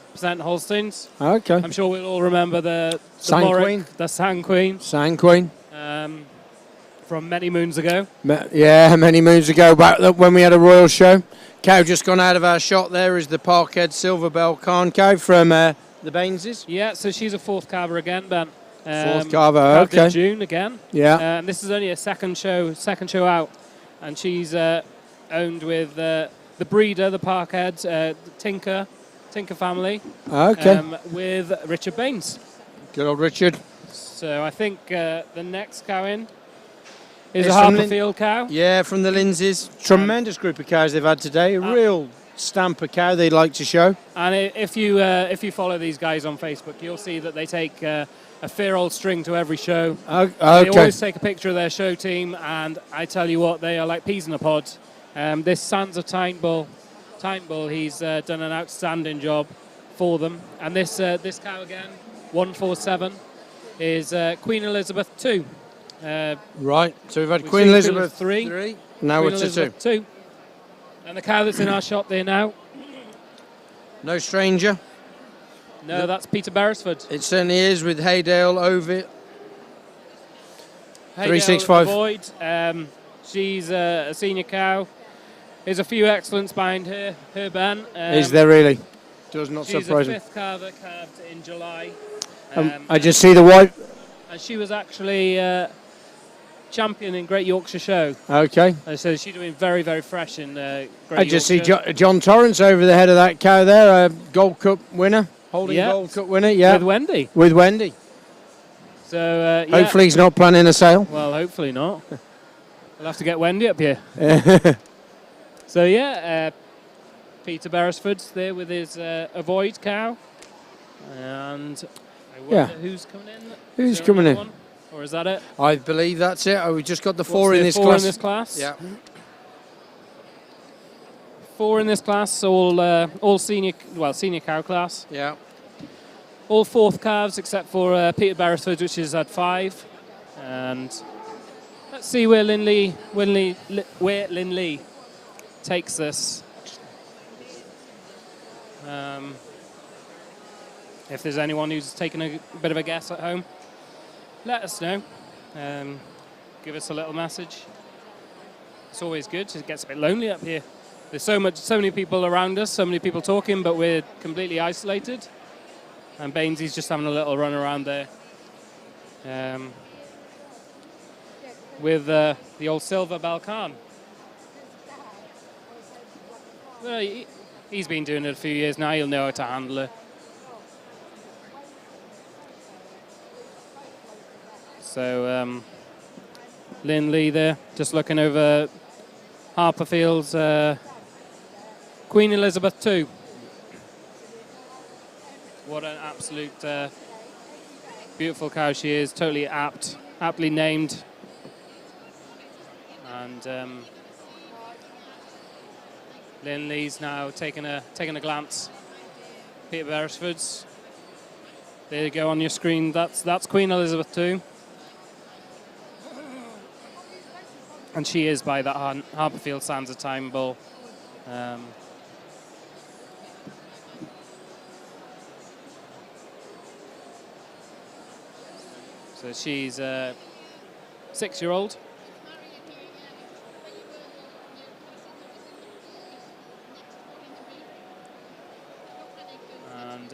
Holsteins. Okay. I'm sure we'll all remember the Sanqueen. Morwick, the Sanqueen. Sanqueen. From many moons ago. Many moons ago, back when we had a royal show. Cow just gone out of our shot there is the Parkhead Silver Bell Carn cow from the Baineses. Yeah, so she's a 4th calver again, Ben. 4th calver, calved okay. in June again. Yeah. And this is only a second show out. And she's owned with the breeder, the Parkhead, Tinker family. Okay. With Richard Baines. Good old Richard. So I think the next cow in is a Harperfield cow. Yeah, from the Lindsays. Tremendous group of cows they've had today. A real stamp of cow they'd like to show. And if you follow these guys on Facebook, you'll see that they take a fair old string to every show. Okay. They always take a picture of their show team, and I tell you what, they are like peas in a pod. This Sands of Tyne Bull, he's done an outstanding job for them. And this cow again, 147, is Queen Elizabeth II. Right, so we've had Queen Elizabeth 3. Now Queen it's a Elizabeth 2. And the cow that's in our shop there now. No stranger. No, that's Peter Beresford. It certainly is, with Haydale Ovid. 365. Void. She's a senior cow. There's a few excellents behind her Ben. Is there really? Does not surprise me. She's a 5th calver, calved in July. I just see the white. And she was actually champion in Great Yorkshire Show. Okay. So she's doing very, very fresh in Great Yorkshire. I just see John Torrance over the head of that cow there, a Gold Cup winner, holding Gold Cup winner, yeah. With Wendy. So hopefully he's not planning a sale. Well, hopefully not. We'll have to get Wendy up here. So Peter Beresford's there with his Avoid cow. And I wonder who's coming in. Who's coming in? One? Or is that it? I believe that's it. We've just got the What's four in this class. In this class? Yeah. 4 in this class, all senior cow class. Yeah. All 4th calves except for Peter Beresford, which is at 5. And let's see where Linley takes this. If there's anyone who's taken a bit of a guess at home, let us know. Give us a little message. It's always good. It gets a bit lonely up here. There's so many people around us, so many people talking, but we're completely isolated. And Bainesy's just having a little run around there. With the old Silver Balkan. Well, he's been doing it a few years now. He'll know how to handle it. So Linley there, just looking over Harperfield's Queen Elizabeth II. What an absolute beautiful cow she is. Totally aptly named. And Lynn Lee's now taking a glance. Peter Beresford's. There you go on your screen. That's Queen Elizabeth II. And she is by that Harperfield Sands of Time bull. So she's a 6-year-old. And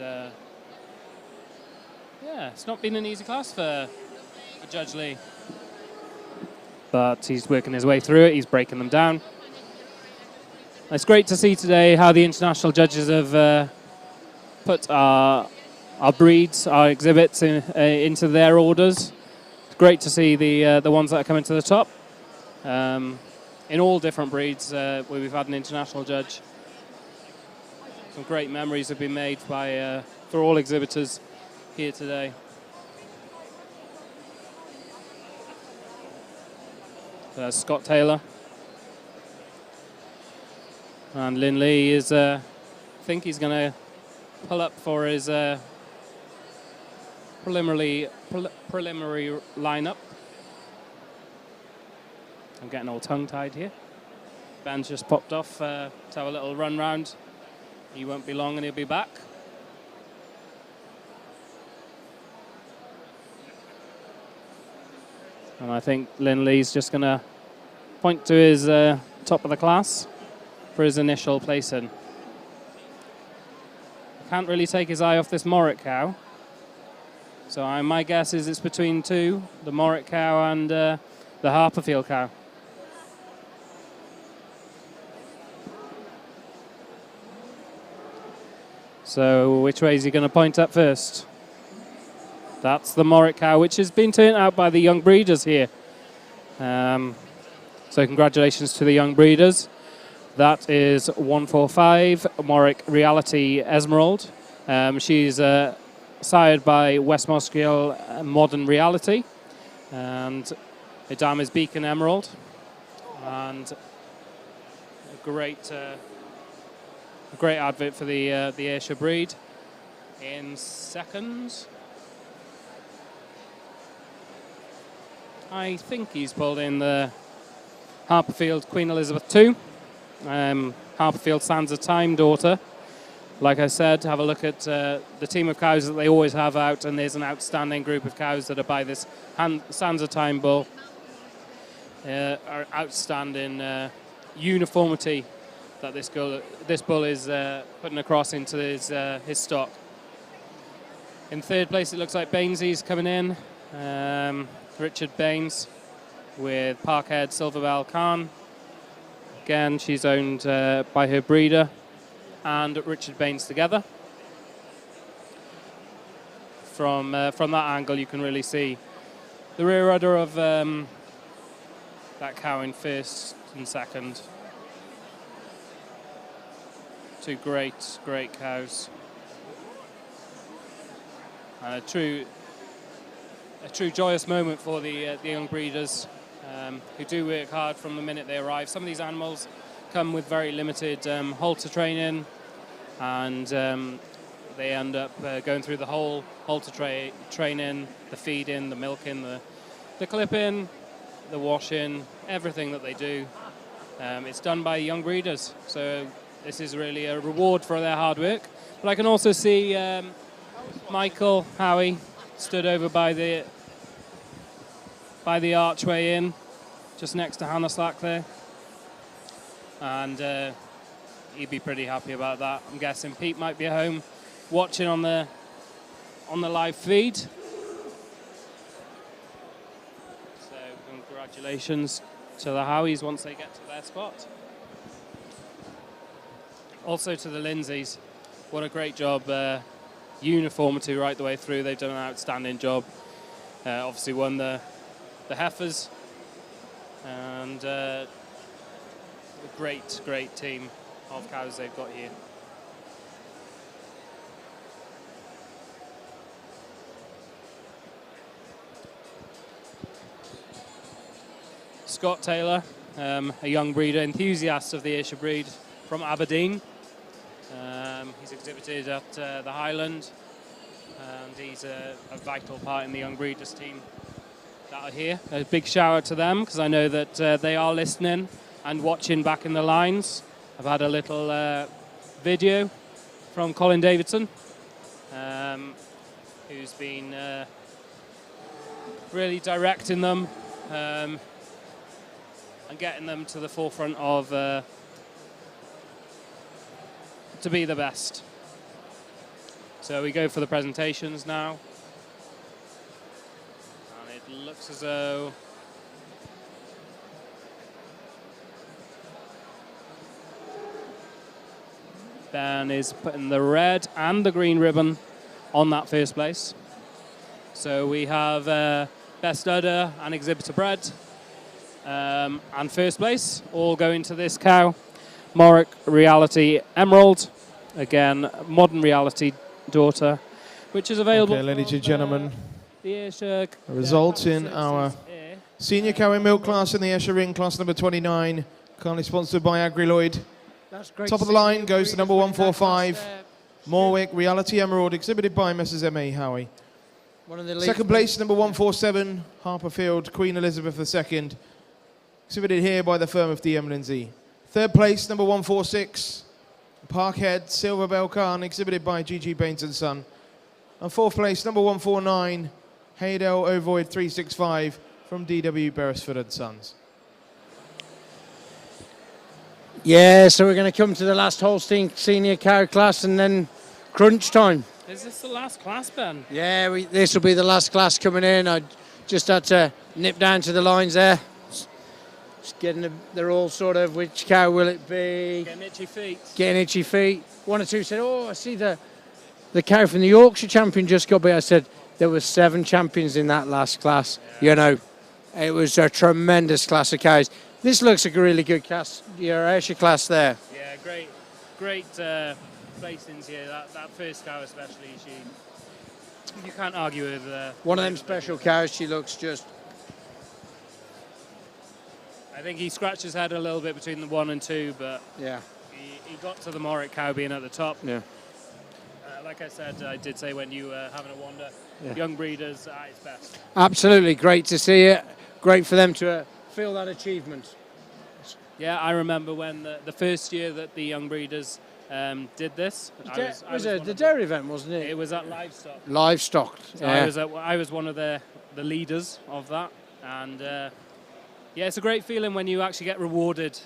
yeah, it's not been an easy class for Judge Lee. But he's working his way through it. He's breaking them down. It's great to see today how the international judges have put our breeds, our exhibits into their orders. It's great to see the ones that are coming to the top. In all different breeds where we've had an international judge. Some great memories have been made by for all exhibitors here today. Scott Taylor. And Lin Lee is, I think he's going to pull up for his preliminary lineup. I'm getting all tongue-tied here. Ben's just popped off to have a little run round. He won't be long and he'll be back. And I think Lin Lee's just going to point to his top of the class for his initial placing. Can't really take his eye off this Morritt cow. So my guess is it's between two, the Morritt cow and the Harperfield cow. So which way is he going to point at first? That's the Morritt cow, which has been turned out by the young breeders here. So congratulations to the young breeders. That is 145 Morritt Reality Esmeralda. She's sired by West Mosgiel Modern Reality. And her dam is Beacon Emerald. And a great advert for the Ayrshire breed. In second, I think he's pulled in the Harperfield Queen Elizabeth II. Harperfield Sands of Time daughter. Like I said, have a look at the team of cows that they always have out, and there's an outstanding group of cows that are by this Sands of Time bull. Our outstanding uniformity that this bull is putting across into his stock. In third place, it looks like Bainesy's coming in. Richard Baines with Parkhead Silverbell Khan. Again, she's owned by her breeder and Richard Baines together. From that angle, you can really see the rear udder of that cow in first and second. Two great cows. And a true joyous moment for the young breeders who do work hard from the minute they arrive. Some of these animals come with very limited halter training, and they end up going through the whole halter training, the feeding, the milking, the clipping, the washing, everything that they do. It's done by young breeders, so this is really a reward for their hard work. But I can also see Michael Howie stood over by the archway in, just next to Hannah Slack there, and he'd be pretty happy about that. I'm guessing Pete might be at home watching on the live feed. So congratulations to the Howies once they get to their spot. Also to the Lindsays, what a great job. Uniformity right the way through. They've done an outstanding job. Obviously won the Heifers, and a great team of cows they've got here. Scott Taylor, a young breeder, enthusiast of the Ayrshire breed from Aberdeen. He's exhibited at the Highland, and he's a vital part in the young breeders team that are here. A big shout out to them, because I know that they are listening and watching back in the lines. I've had a little video from Colin Davidson, who's been really directing them and getting them to the forefront of to be the best. So we go for the presentations now. And it looks as though Ben is putting the red and the green ribbon on that first place. So we have best udder and exhibitor bred and first place all going to this cow. Morwick Reality Emerald, again modern reality daughter, which is available. Okay, ladies and gentlemen, The Ayrshire a result in our senior cow in milk class in the Ayrshire Ring, class number 29, currently sponsored by Agriloid. That's great. Top of the line goes to number 145, Morwick Reality Emerald, exhibited by Mrs. M.A. Howie. One of the Second place, number 147, Harperfield Queen Elizabeth II, exhibited here by the firm of D.M. Lindsay. Third place, number 146, Parkhead Silver Bell Khan, exhibited by G.G. Baines and Son. And fourth place, number 149, Haydell Ovoid 365 from D.W. Beresford and Sons. Yeah, so we're going to come to the last Holstein senior cow class and then crunch time. Is this the last class, Ben? Yeah, this will be the last class coming in. I just had to nip down to the lines there. Just getting they're all sort of, which cow will it be? Getting itchy feet. Getting itchy feet. One or two said, oh, I see the cow from the Yorkshire champion just got by. I said, there were 7 champions in that last class. Yeah. You know, it was a tremendous class of cows. This looks like a really good class, your Ayrshire class there. Yeah, great placings here. That first cow especially, you can't argue with. One of them special cows, she looks just... I think he scratched his head a little bit between the 1 and 2, but yeah, he got to the Morwick cow being at the top. Yeah. Like I said, I did say when you were having a wander, Yeah. young breeders at its best. Absolutely, great to see it. Great for them to feel that achievement. Yeah, I remember when the first year that the young breeders did this. Was it the dairy event, wasn't it? It was at Livestock. Livestock. So Yeah. I was one of the leaders of that, and yeah, it's a great feeling when you actually get rewarded.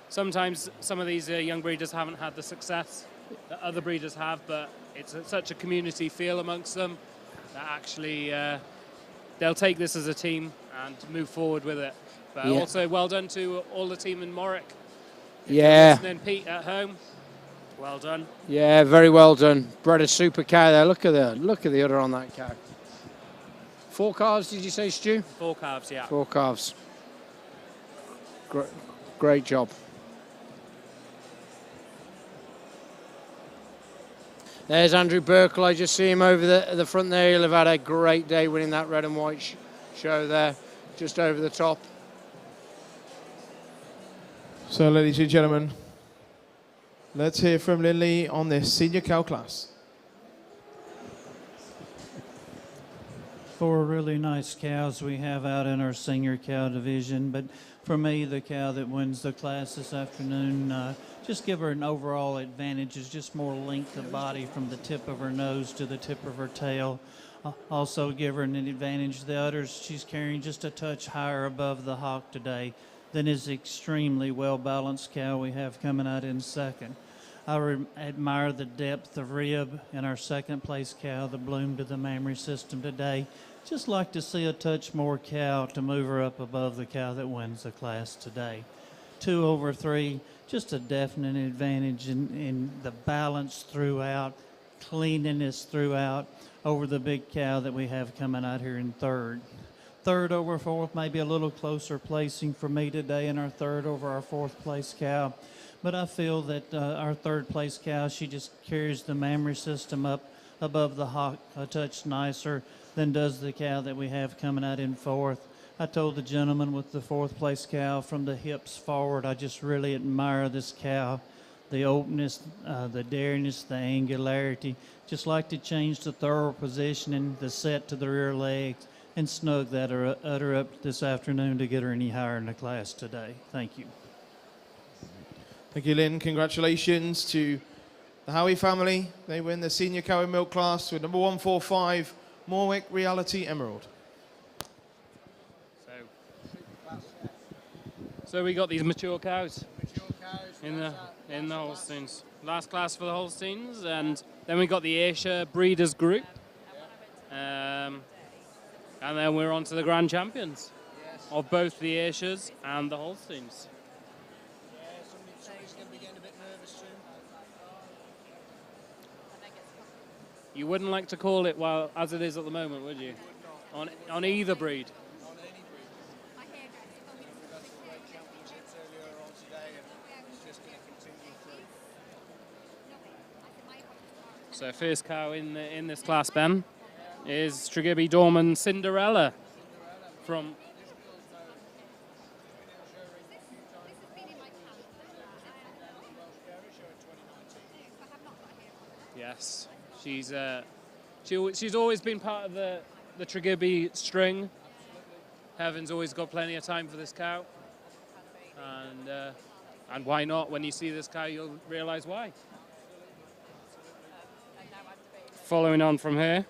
Sometimes some of these young breeders haven't had the success that other breeders have, but it's such a community feel amongst them that actually they'll take this as a team and move forward with it. But Yeah. also well done to all the team in Morwick. If you're Yeah. listening, Pete at home, well done. Yeah, very well done. Bred a super cow there. Look at the udder on that cow. 4 calves, did you say, Stu? 4 calves, yeah. 4 calves. Great job. There's Andrew Burkle. I just see him over the front there. He'll have had a great day winning that red and white show there, just over the top. So, ladies and gentlemen, let's hear from Lindley on this senior cow class. 4 really nice cows we have out in our senior cow division, but for me, the cow that wins the class this afternoon, just give her an overall advantage, is just more length of body from the tip of her nose to the tip of her tail. Also give her an advantage. The udders she's carrying just a touch higher above the hock today than is extremely well-balanced cow we have coming out in second. I admire the depth of rib in our second place cow, the bloom to the mammary system today. Just like to see a touch more cow to move her up above the cow that wins the class today. 2 over 3, just a definite advantage in the balance throughout, cleanliness throughout over the big cow that we have coming out here in third. 3rd over 4th, maybe a little closer placing for me today in our 3rd over our 4th place cow. But I feel that our 3rd place cow, she just carries the mammary system up above the hock a touch nicer than does the cow that we have coming out in 4th. I told the gentleman with the 4th place cow, from the hips forward, I just really admire this cow. The openness, the dariness, the angularity. Just like to change the thorough positioning, the set to the rear legs, and snug that udder up this afternoon to get her any higher in the class today. Thank you. Thank you, Lynn. Congratulations to the Howie family. They win the senior cow and milk class with number 145, Morwick Reality Emerald. So we got these mature cows in the Holsteins. Last class for the Holsteins, and then we got the Ayrshire Breeders Group. And then we're on to the Grand Champions of both the Ayrshires and the Holsteins. Somebody's going to be getting a bit nervous soon. You wouldn't like to call it as it is at the moment, would you? On either breed. So first cow in this class, Ben, is Tregebby Dorman Cinderella from. Yes, she's always been part of the Tregebby string. Heaven's always got plenty of time for this cow, and why not? When you see this cow, you'll realise why. Following on from here,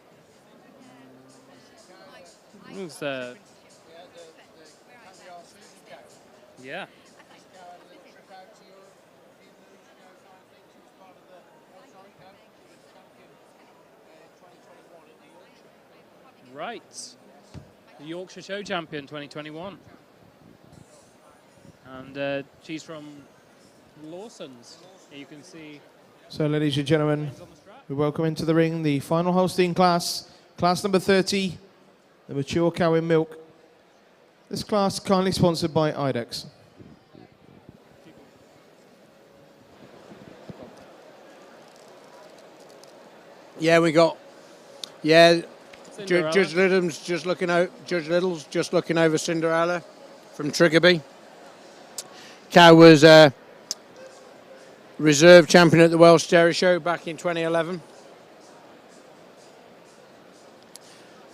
yeah. Right, the Yorkshire Show Champion 2021, and she's from Lawson's. You can see. So, ladies and gentlemen, we welcome into the ring the final Holstein class, class number 30, the mature cow in milk. This class kindly sponsored by IDEX. Yeah, we got. Yeah, Judge Little's just looking out. Judge Little's just looking over Cinderella from Tregebby. Cow was reserve champion at the Welsh Dairy Show back in 2011.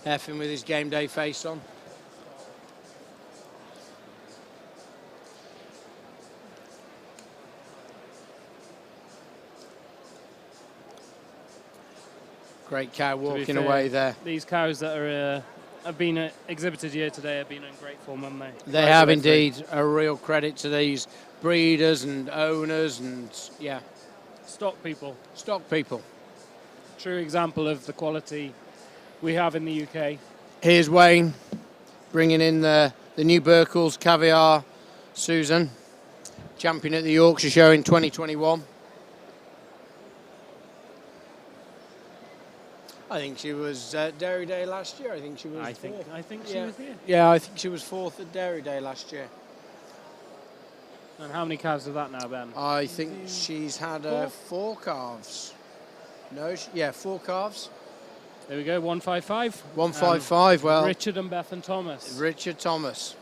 Effing with his game day face on. Great cow walking away there. These cows that have been exhibited here today have been in great form, haven't they? They have indeed. A real credit to these breeders and owners and, yeah. Stock people. Stock people. True example of the quality we have in the UK. Here's Wayne bringing in the new Burkles Caviar Susan, champion at the Yorkshire Show in 2021. I think she was Dairy Day last year. I think she was fourth. I think she was here. Yeah, I think she was fourth at Dairy Day last year. And how many calves is that now, Ben? I think she's had 4 calves. No, 4 calves. There we go, 155. 155, well. Richard and Bethan Thomas. Richard Thomas.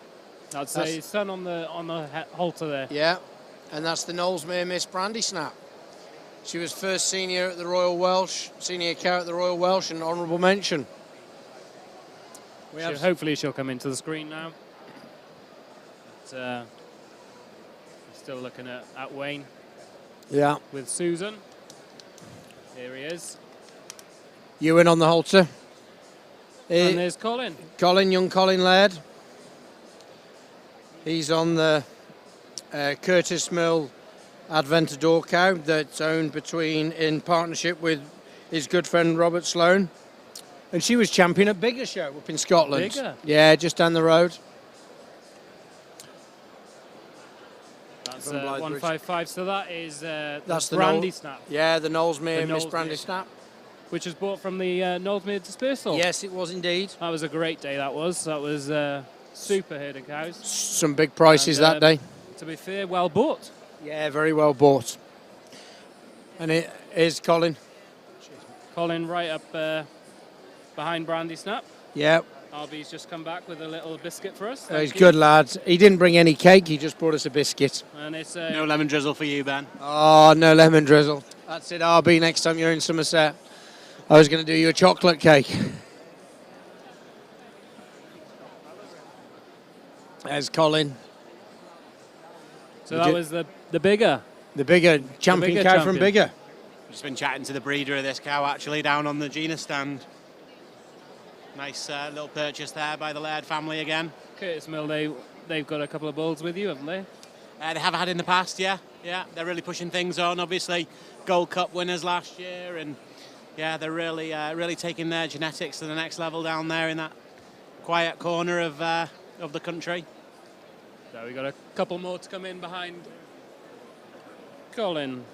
That's his son on the halter there. Yeah, and that's the Knowlesmere Miss Brandy Snap. She was first senior at the Royal Welsh, senior cow at the Royal Welsh, and honourable mention. Hopefully she'll come into the screen now. But, still looking at Wayne. Yeah. With Susan. Here he is. Ewan on the halter. And there's Colin. Young Colin Laird. He's on the Curtis Mill Adventador cow that's owned in partnership with his good friend Robert Sloan. And she was champion at Bigger Show up in Scotland. Bigger? Yeah, just down the road. That's 155, so that is that's the Brandy Snap. Yeah, the Knowlesmere Miss Brandy Snap. Which was bought from the Knowlesmere Dispersal. Yes, it was indeed. That was a great day, that was. Super herd of cows. Some big prices that day. To be fair, well bought. Yeah, very well bought. And it is Colin. Colin right up behind Brandy Snap. Yeah, Arby's just come back with a little biscuit for us. He's Thank you. good, lad. He didn't bring any cake, he just brought us a biscuit. And it's No lemon drizzle for you, Ben. Oh, no lemon drizzle. That's it, RB, next time you're in Somerset. I was going to do you a chocolate cake. There's Colin. So that was the bigger. The bigger champion bigger cow champion. from Bigger. Just been chatting to the breeder of this cow actually down on the genus stand. Nice little purchase there by the Laird family again. Curtis Mill, they've got a couple of bulls with you, haven't they? They have had in the past, yeah. They're really pushing things on. Obviously, Gold Cup winners last year, and yeah, they're really taking their genetics to the next level down there in that quiet corner of the country. So we got a couple more to come in behind Colin.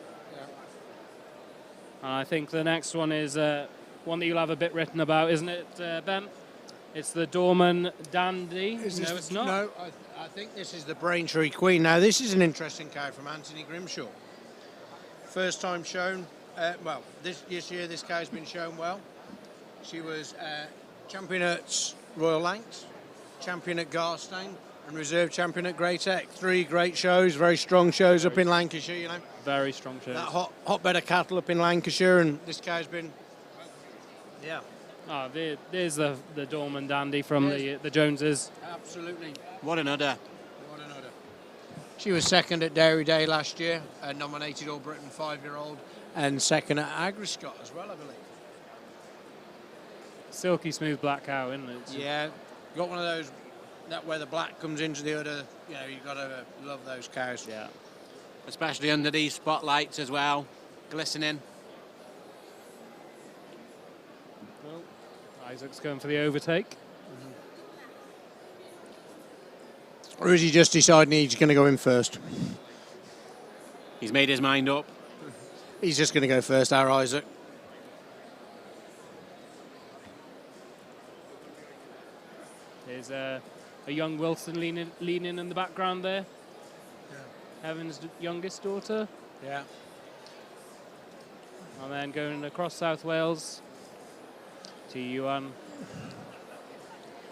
I think the next one is one that you'll have a bit written about, isn't it, Ben? It's the Dorman Dandy. No, it's not. No, I think this is the Braintree Queen. Now, this is an interesting cow from Anthony Grimshaw. First time shown. This year this cow's been shown well. She was champion at Royal Lancs, champion at Garstang, and reserve champion at Greatek. 3 great shows, very strong shows up in Lancashire, you know. Very strong shows. That hotbed of cattle up in Lancashire, and this cow's been, yeah. Oh, there's the Dorman Dandy from the Joneses. Absolutely. What an udder. What an udder. She was second at Dairy Day last year, nominated All Britain 5-year-old, and second at Agriscott as well, I believe. Silky smooth black cow, isn't it? Yeah, got one of those, that where the black comes into the udder, you know, you've got to love those cows. Yeah. Especially under these spotlights as well, glistening. Well, Isaac's going for the overtake. Or is he just deciding he's going to go in first? He's made his mind up. He's just going to go first, our Isaac. There's a young Wilson leaning in the background there. Heaven's youngest daughter. Yeah. And then going across South Wales to Yuan.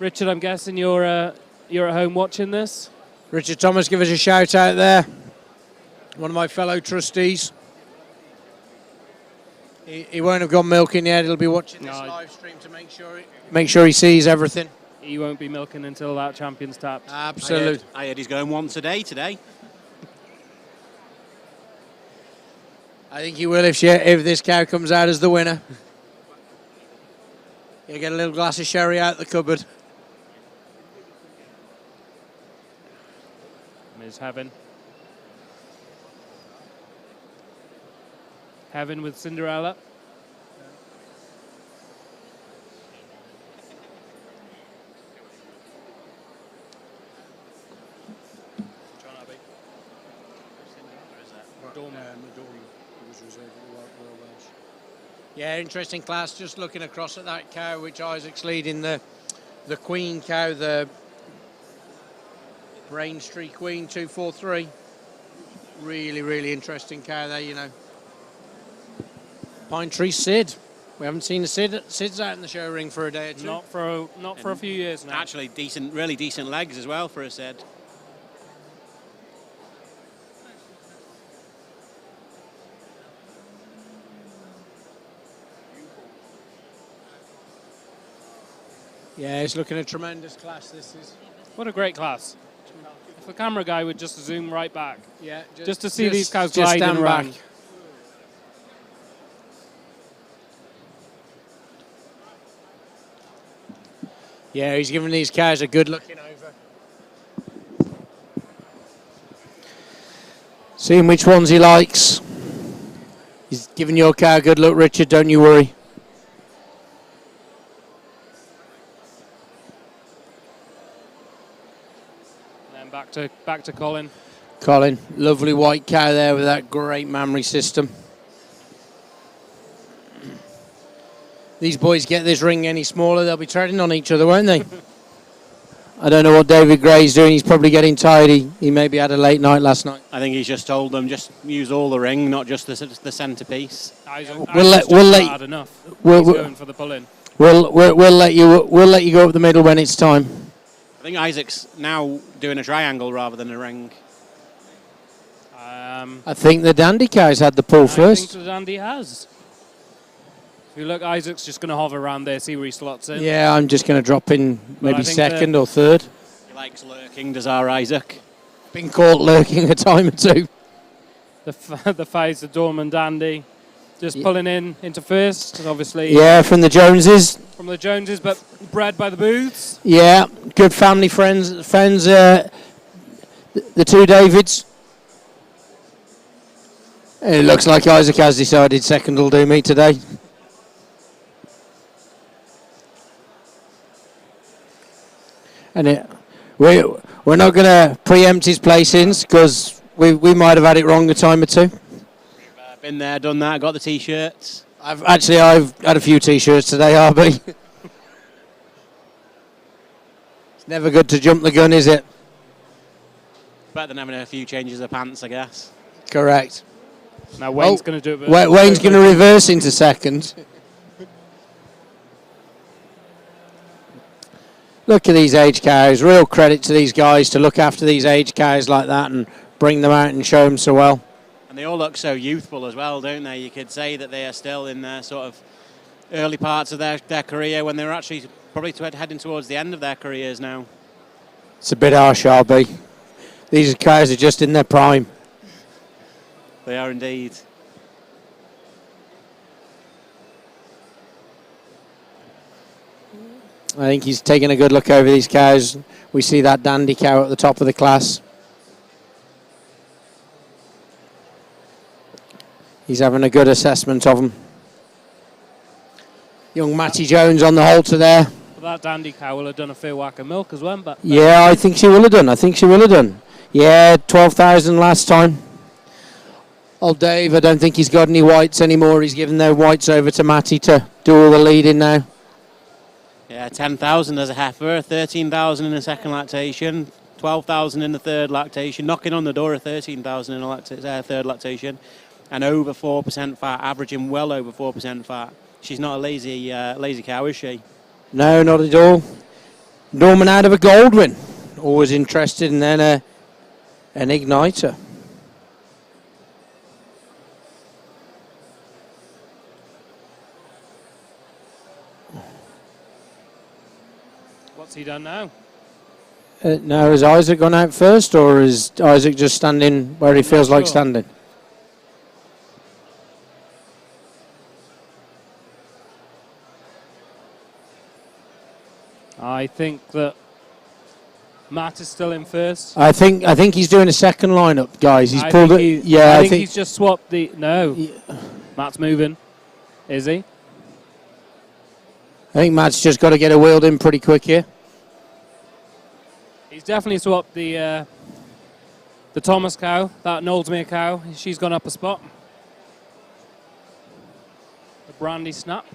Richard, I'm guessing you're at home watching this. Richard Thomas, give us a shout out there. One of my fellow trustees. He won't have gone milking yet. He'll be watching this live stream to make sure he sees everything. He won't be milking until that champion's tapped. Absolutely. I heard he's going once a day today. I think he will if this cow comes out as the winner. He'll get a little glass of sherry out the cupboard. Ms. Heaven. Heaven with Cinderella. Yeah, interesting class. Just looking across at that cow, which Isaac's leading, the Queen cow, the Braintree Queen 243. Really, really interesting cow there, you know. Pine Tree Sid. We haven't seen the Sids out in the show ring for a day or two. Not for a few years now. Actually, really decent legs as well for a Sid. Yeah, it's looking a tremendous class, this is. What a great class. If the camera guy would just zoom right back. Yeah, just to see these cows just gliding stand around. back. Yeah, he's giving these cows a good looking over. Seeing which ones he likes. He's giving your cow a good look, Richard, don't you worry. And then back to Colin. Colin, lovely white cow there with that great mammary system. These boys get this ring any smaller, they'll be treading on each other, won't they? I don't know what David Gray's doing. He's probably getting tired. He maybe had a late night last night. I think he's just told them just use all the ring, not just the centerpiece. We'll let enough. He's going for the pull-in. We'll let you go up the middle when it's time. I think Isaac's now doing a triangle rather than a ring. I think the Dandy Cow's had the pull I first. think the Dandy has. If you look, Isaac's just going to hover around there, see where he slots in. Yeah, I'm just going to drop in maybe I think second or third. He likes lurking, does our Isaac. Been caught lurking a time or two. The phase of Dorman Dandy just pulling into first, obviously. Yeah, from the Joneses. From the Joneses, but bred by the Booths. Yeah, good family friends. The two Davids. It looks like Isaac has decided second will do me today. And we're not going to preempt his placings because we might have had it wrong a time or two. Been there, done that, got the T-shirts. I've had a few T-shirts today, RB. It's never good to jump the gun, is it? Better than having a few changes of pants, I guess. Correct. Now Wayne's going to do it. Wayne's going to reverse into second. Look at these age cows. Real credit to these guys to look after these age cows like that and bring them out and show them so well. And they all look so youthful as well, don't they? You could say that they are still in their sort of early parts of their career when they're actually probably heading towards the end of their careers now. It's a bit harsh, RB. These cows are just in their prime. They are indeed. I think he's taking a good look over these cows. We see that Dandy cow at the top of the class. He's having a good assessment of them. Young Matty Jones on the halter there. But that Dandy cow will have done a fair whack of milk as well. But Yeah, I think she will have done. Yeah, 12,000 last time. Old Dave, I don't think he's got any whites anymore. He's given their whites over to Matty to do all the leading now. Yeah, 10,000 as a heifer, 13,000 in the second lactation, 12,000 in the third lactation, knocking on the door of 13,000 in the third lactation, and over 4% fat, averaging well over 4% fat. She's not a lazy cow, is she? No, not at all. Norman out of a Goldwyn. Always interested in then an Igniter. what's he done now? Now, has Isaac gone out first, or is Isaac just standing where he feels like standing? I think that Matt is still in first. I think he's doing a second lineup, guys. He's pulled it. I think he's just swapped the. No, Matt's moving. Is he? I think Matt's just got to get a wheeled in pretty quick here. He's definitely swapped the Thomas cow, that Knowlesmere cow. She's gone up a spot. The Brandy Snap.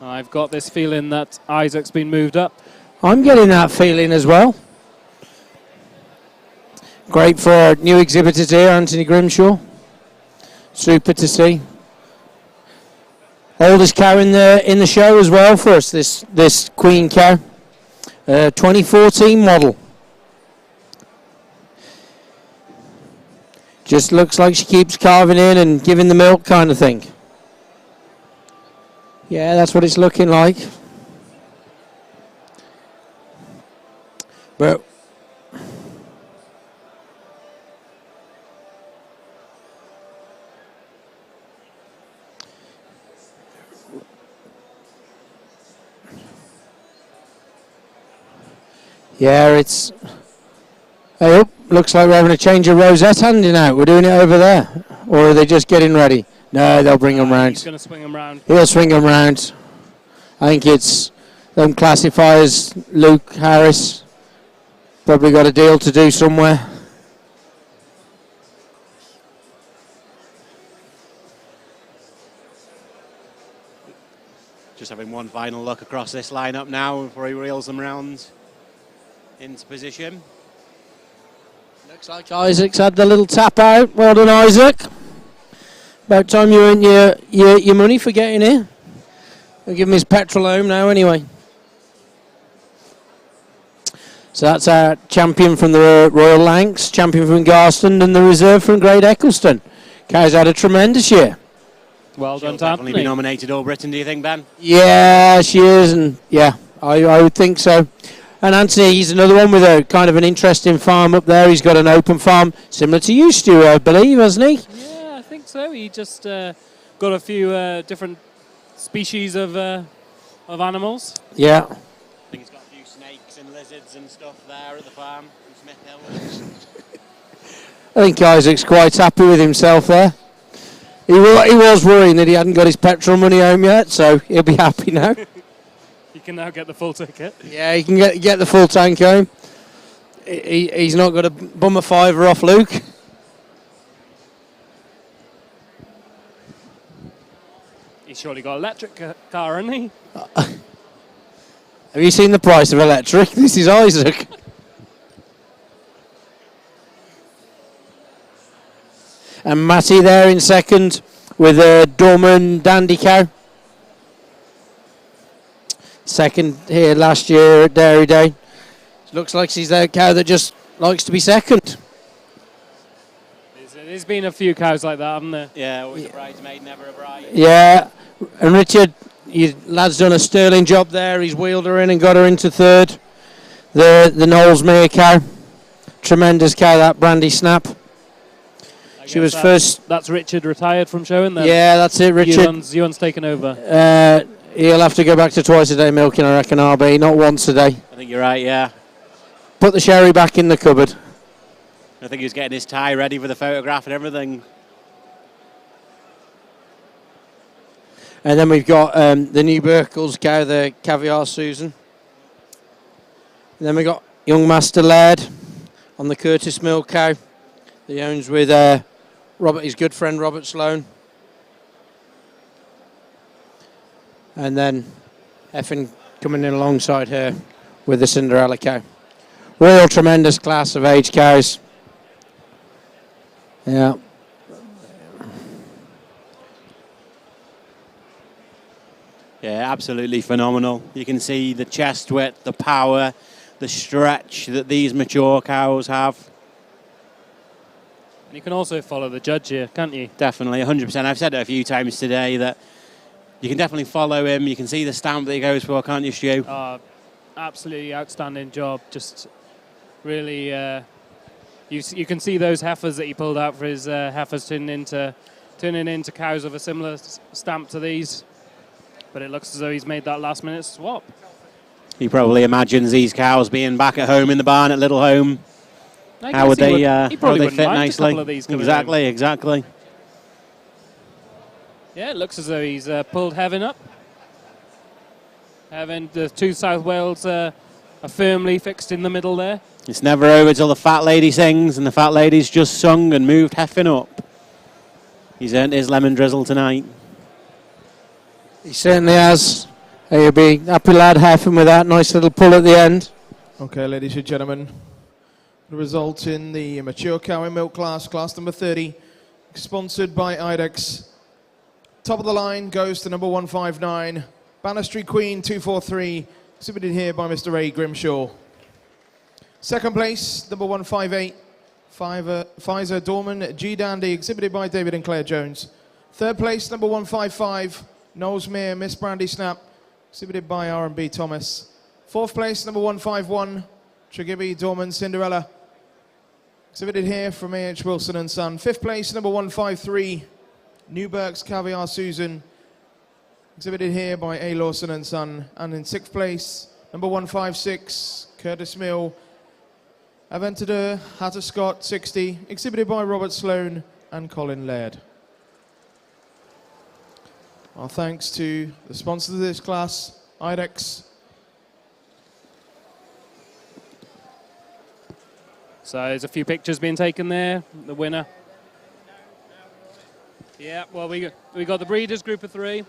I've got this feeling that Isaac's been moved up. I'm getting that feeling as well. Great for our new exhibitors here, Anthony Grimshaw. Super to see. Oldest cow in the show as well for us, this Queen cow. 2014 model. Just looks like she keeps carving in and giving the milk kind of thing. Yeah, that's what it's looking like. But yeah, it's. Hey, looks like we're having a change of rosette handing out. We're doing it over there, or are they just getting ready? No, they'll bring them round. He's going to swing them round. He'll swing them round. I think it's them classifiers. Luke Harris probably got a deal to do somewhere. Just having one final look across this lineup now before he reels them round into position. Looks like Isaac's had the little tap out. Well done, Isaac. About time you earned your money for getting here. I'll give him his petrol home now anyway. So that's our champion from the Royal Lancs, champion from Garston, and the reserve from Great Eccleston. Kay's had a tremendous year. Well done, She'll definitely be Anthony. nominated All Britain, do you think, Ben? Yeah, she is, and yeah, I would think so. And Anthony, he's another one with a kind of an interesting farm up there. He's got an open farm, similar to you, Stuart, I believe, hasn't he? Yeah, I think so. He just got a few different species of animals. Yeah. I think he's got a few snakes and lizards and stuff there at the farm in Smith Hill. I think Isaac's quite happy with himself there. He was worrying that he hadn't got his petrol money home yet, so he'll be happy now. You can now get the full ticket. Yeah, he can get the full tank home. He's not got to bum a fiver off Luke. He's surely got an electric car, hasn't he? Have you seen the price of electric? This is Isaac. And Matty there in second with a Dorman Dandy cow. Second here last year at Dairy Day. Looks like she's that cow that just likes to be second. There's been a few cows like that, haven't there? Yeah, always a bridesmaid, never a bride. Yeah, and Richard, your lad's done a sterling job there. He's wheeled her in and got her into third. The Knowlesmere cow. Tremendous cow, that Brandy Snap. She was first. That's Richard retired from showing then. Yeah, that's it, Richard. Ewan's taken over. He'll have to go back to twice a day milking, I reckon, RB, not once a day. I think you're right, yeah. Put the sherry back in the cupboard. I think he was getting his tie ready for the photograph and everything. And then we've got the New Berkles cow, the Caviar Susan. And then we've got Young Master Laird on the Curtis Mill cow. He owns with his good friend Robert Sloan. And then Effin coming in alongside her with the Cinderella cow. Real tremendous class of age cows. Yeah. Yeah, absolutely phenomenal. You can see the chest width, the power, the stretch that these mature cows have. And you can also follow the judge here, can't you? Definitely, 100%. I've said it a few times today that you can definitely follow him. You can see the stamp that he goes for, can't you, Stu? Absolutely outstanding job. Just really, you can see those heifers that he pulled out for his heifers turning into cows of a similar stamp to these. But it looks as though he's made that last minute swap. He probably imagines these cows being back at home in the barn at Little Home. How would they fit nicely? Exactly. Yeah, it looks as though he's pulled Heaven up. Heaven, the two South Wales are firmly fixed in the middle there. It's never over till the fat lady sings, and the fat lady's just sung and moved Heffin up. He's earned his lemon drizzle tonight. He certainly has. He'll be happy lad Heffin with that nice little pull at the end. Okay, ladies and gentlemen, the result in the mature cow and milk class number 30, sponsored by IDEX. Top of the line goes to number 159, Banner Street Queen 243, exhibited here by Mr. Ray Grimshaw. Second place, number 158, Pfizer Dorman G Dandy, exhibited by David and Claire Jones. Third place, number 155, Knowlesmere Miss Brandy Snap, exhibited by R&B Thomas. Fourth place, number 151, Tregibi Dorman Cinderella, exhibited here from A.H. Wilson and Son. Fifth place, number 153, Newberg's Caviar Susan, exhibited here by A. Lawson and Son. And in sixth place, number 156, Curtis Mill, Aventador Hatter Scott 60, exhibited by Robert Sloan and Colin Laird. Our thanks to the sponsors of this class, IDEX. So there's a few pictures being taken there. The winner. Yeah, well, we got the Breeders Group of 3.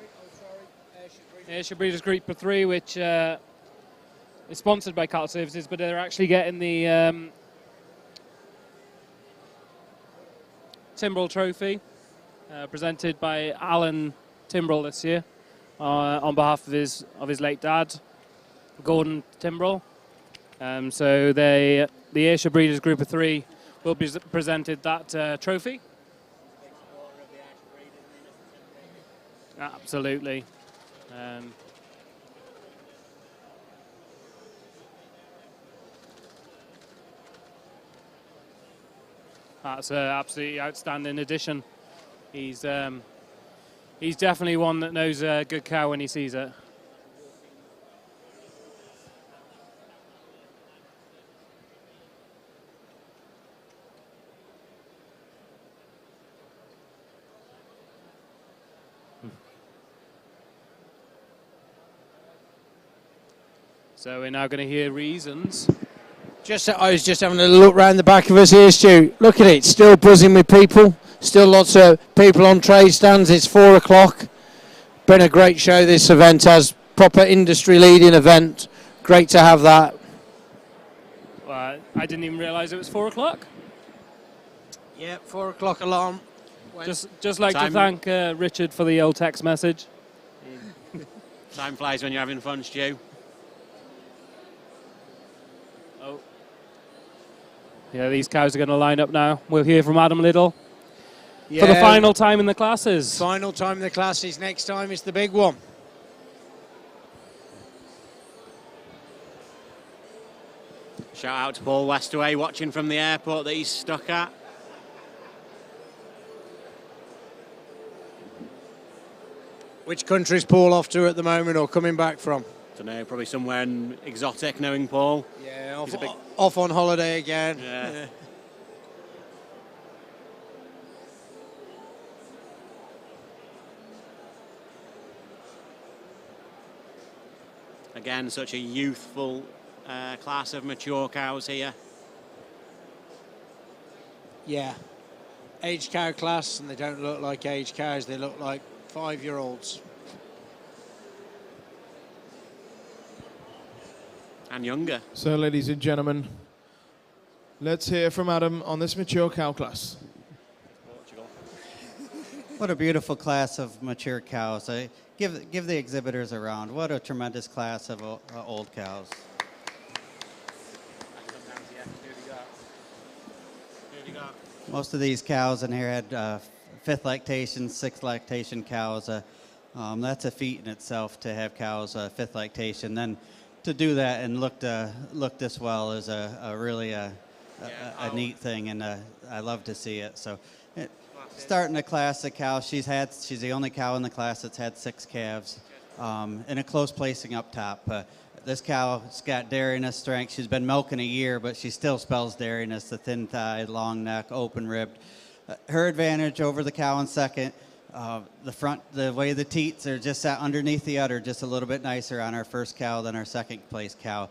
Ayrshire Breeders Group of 3, which is sponsored by Cattle Services, but they're actually getting the Timbrel Trophy, presented by Alan Timbrel this year, on behalf of his late dad, Gordon Timbrel. So the Ayrshire Breeders Group of 3 will be presented that trophy. Absolutely. That's an absolutely outstanding addition. He's definitely one that knows a good cow when he sees it. So we're now going to hear reasons. I was just having a look round the back of us here, Stu. Look at it, still buzzing with people. Still lots of people on trade stands. It's 4 o'clock. Been a great show, this event has. Proper industry leading event. Great to have that. Well, I didn't even realise it was 4 o'clock. Yeah, 4 o'clock alarm. Just like to thank Richard for the old text message. Time flies when you're having fun, Stu. Yeah, these cows are going to line up now. We'll hear from Adam Liddell for the final time in the classes. Final time in the classes. Next time is the big one. Shout out to Paul Westaway watching from the airport that he's stuck at. Which country's Paul off to at the moment or coming back from? Don't know, probably somewhere exotic, knowing Paul. Yeah, off on holiday again. Yeah. Again, such a youthful class of mature cows here. Yeah. Aged cow class, and they don't look like aged cows, they look like 5-year-olds. And younger. So, ladies and gentlemen, let's hear from Adam on this mature cow class. What a beautiful class of mature cows. Give the exhibitors a round. What a tremendous class of old cows. Most of these cows in here had 5th lactation, 6th lactation cows. That's a feat in itself to have cows 5th lactation. Then to do that and look this well is a really a neat thing, and I love to see it. So, starting a class of cows, she's the only cow in the class that's had 6 calves, and a close placing up top. This cow's got dairiness strength. She's been milking a year, but she still spells dairiness. The thin thigh, long neck, open ribbed. Her advantage over the cow in second. The way the teats are just sat underneath the udder, just a little bit nicer on our first cow than our second place cow.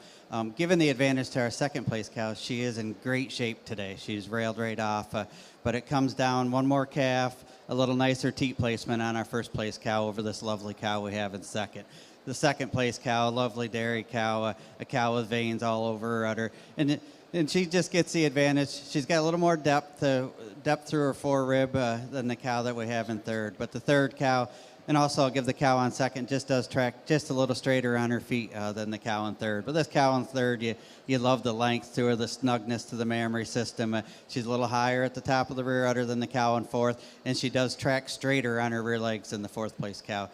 Given the advantage to our second place cow, she is in great shape today. She's railed right off, but it comes down one more calf, a little nicer teat placement on our first place cow over this lovely cow we have in second. The second place cow, a lovely dairy cow, a cow with veins all over her udder. And she just gets the advantage. She's got a little more depth through her forerib than the cow that we have in third. But the third cow, and also I'll give the cow on second, just does track just a little straighter on her feet than the cow in third. But this cow in third, you love the length to her, the snugness to the mammary system. She's a little higher at the top of the rear udder than the cow in fourth, and she does track straighter on her rear legs than the fourth place cow.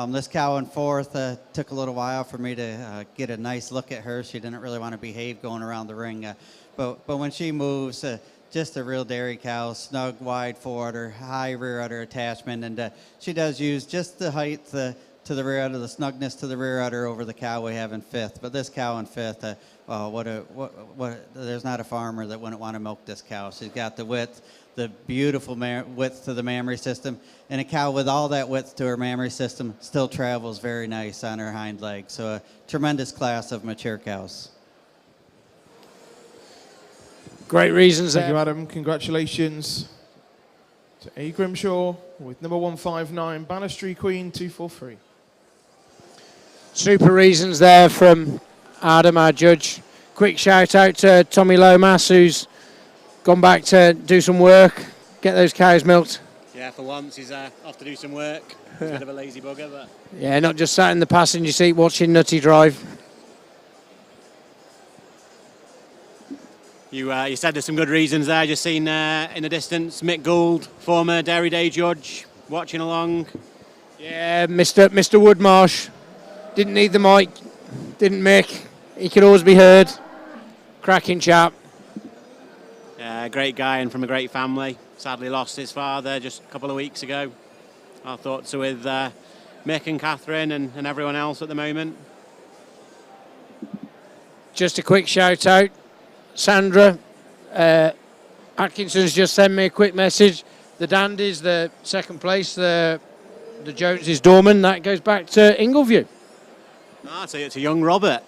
This cow in fourth took a little while for me to get a nice look at her. She didn't really want to behave going around the ring. But when she moves, just a real dairy cow, snug, wide forudder, high rear udder attachment, and she does use just the height to the rear udder, the snugness to the rear udder over the cow we have in fifth. But this cow in fifth, there's not a farmer that wouldn't want to milk this cow. She's got the width, the beautiful width to the mammary system, and a cow with all that width to her mammary system still travels very nice on her hind legs. So a tremendous class of mature cows. Great reasons there. Thank you, Adam. Congratulations to A. Grimshaw with number 159, Bannister Queen 243. Super reasons there from Adam, our judge. Quick shout out to Tommy Lomas, who's gone back to do some work get those cows milked? Yeah, for once he's off to do some work. He's a bit of a lazy bugger, but Yeah, not just sat in the passenger seat watching Nutty drive. you said there's some good reasons there. Just seen in the distance Mick Gould, former Dairy Day judge, watching along. Yeah, Mr. Woodmarsh didn't need the mic, didn't Mick. He could always be heard. Cracking chap. Great guy and from a great family. Sadly lost his father just a couple of weeks ago. Our thoughts are with Mick and Catherine and everyone else at the moment. Just a quick shout out. Sandra Atkinson's just sent me a quick message. The Dandies, the second place, the Joneses Dorman, that goes back to Ingleview. So it's a young Robert.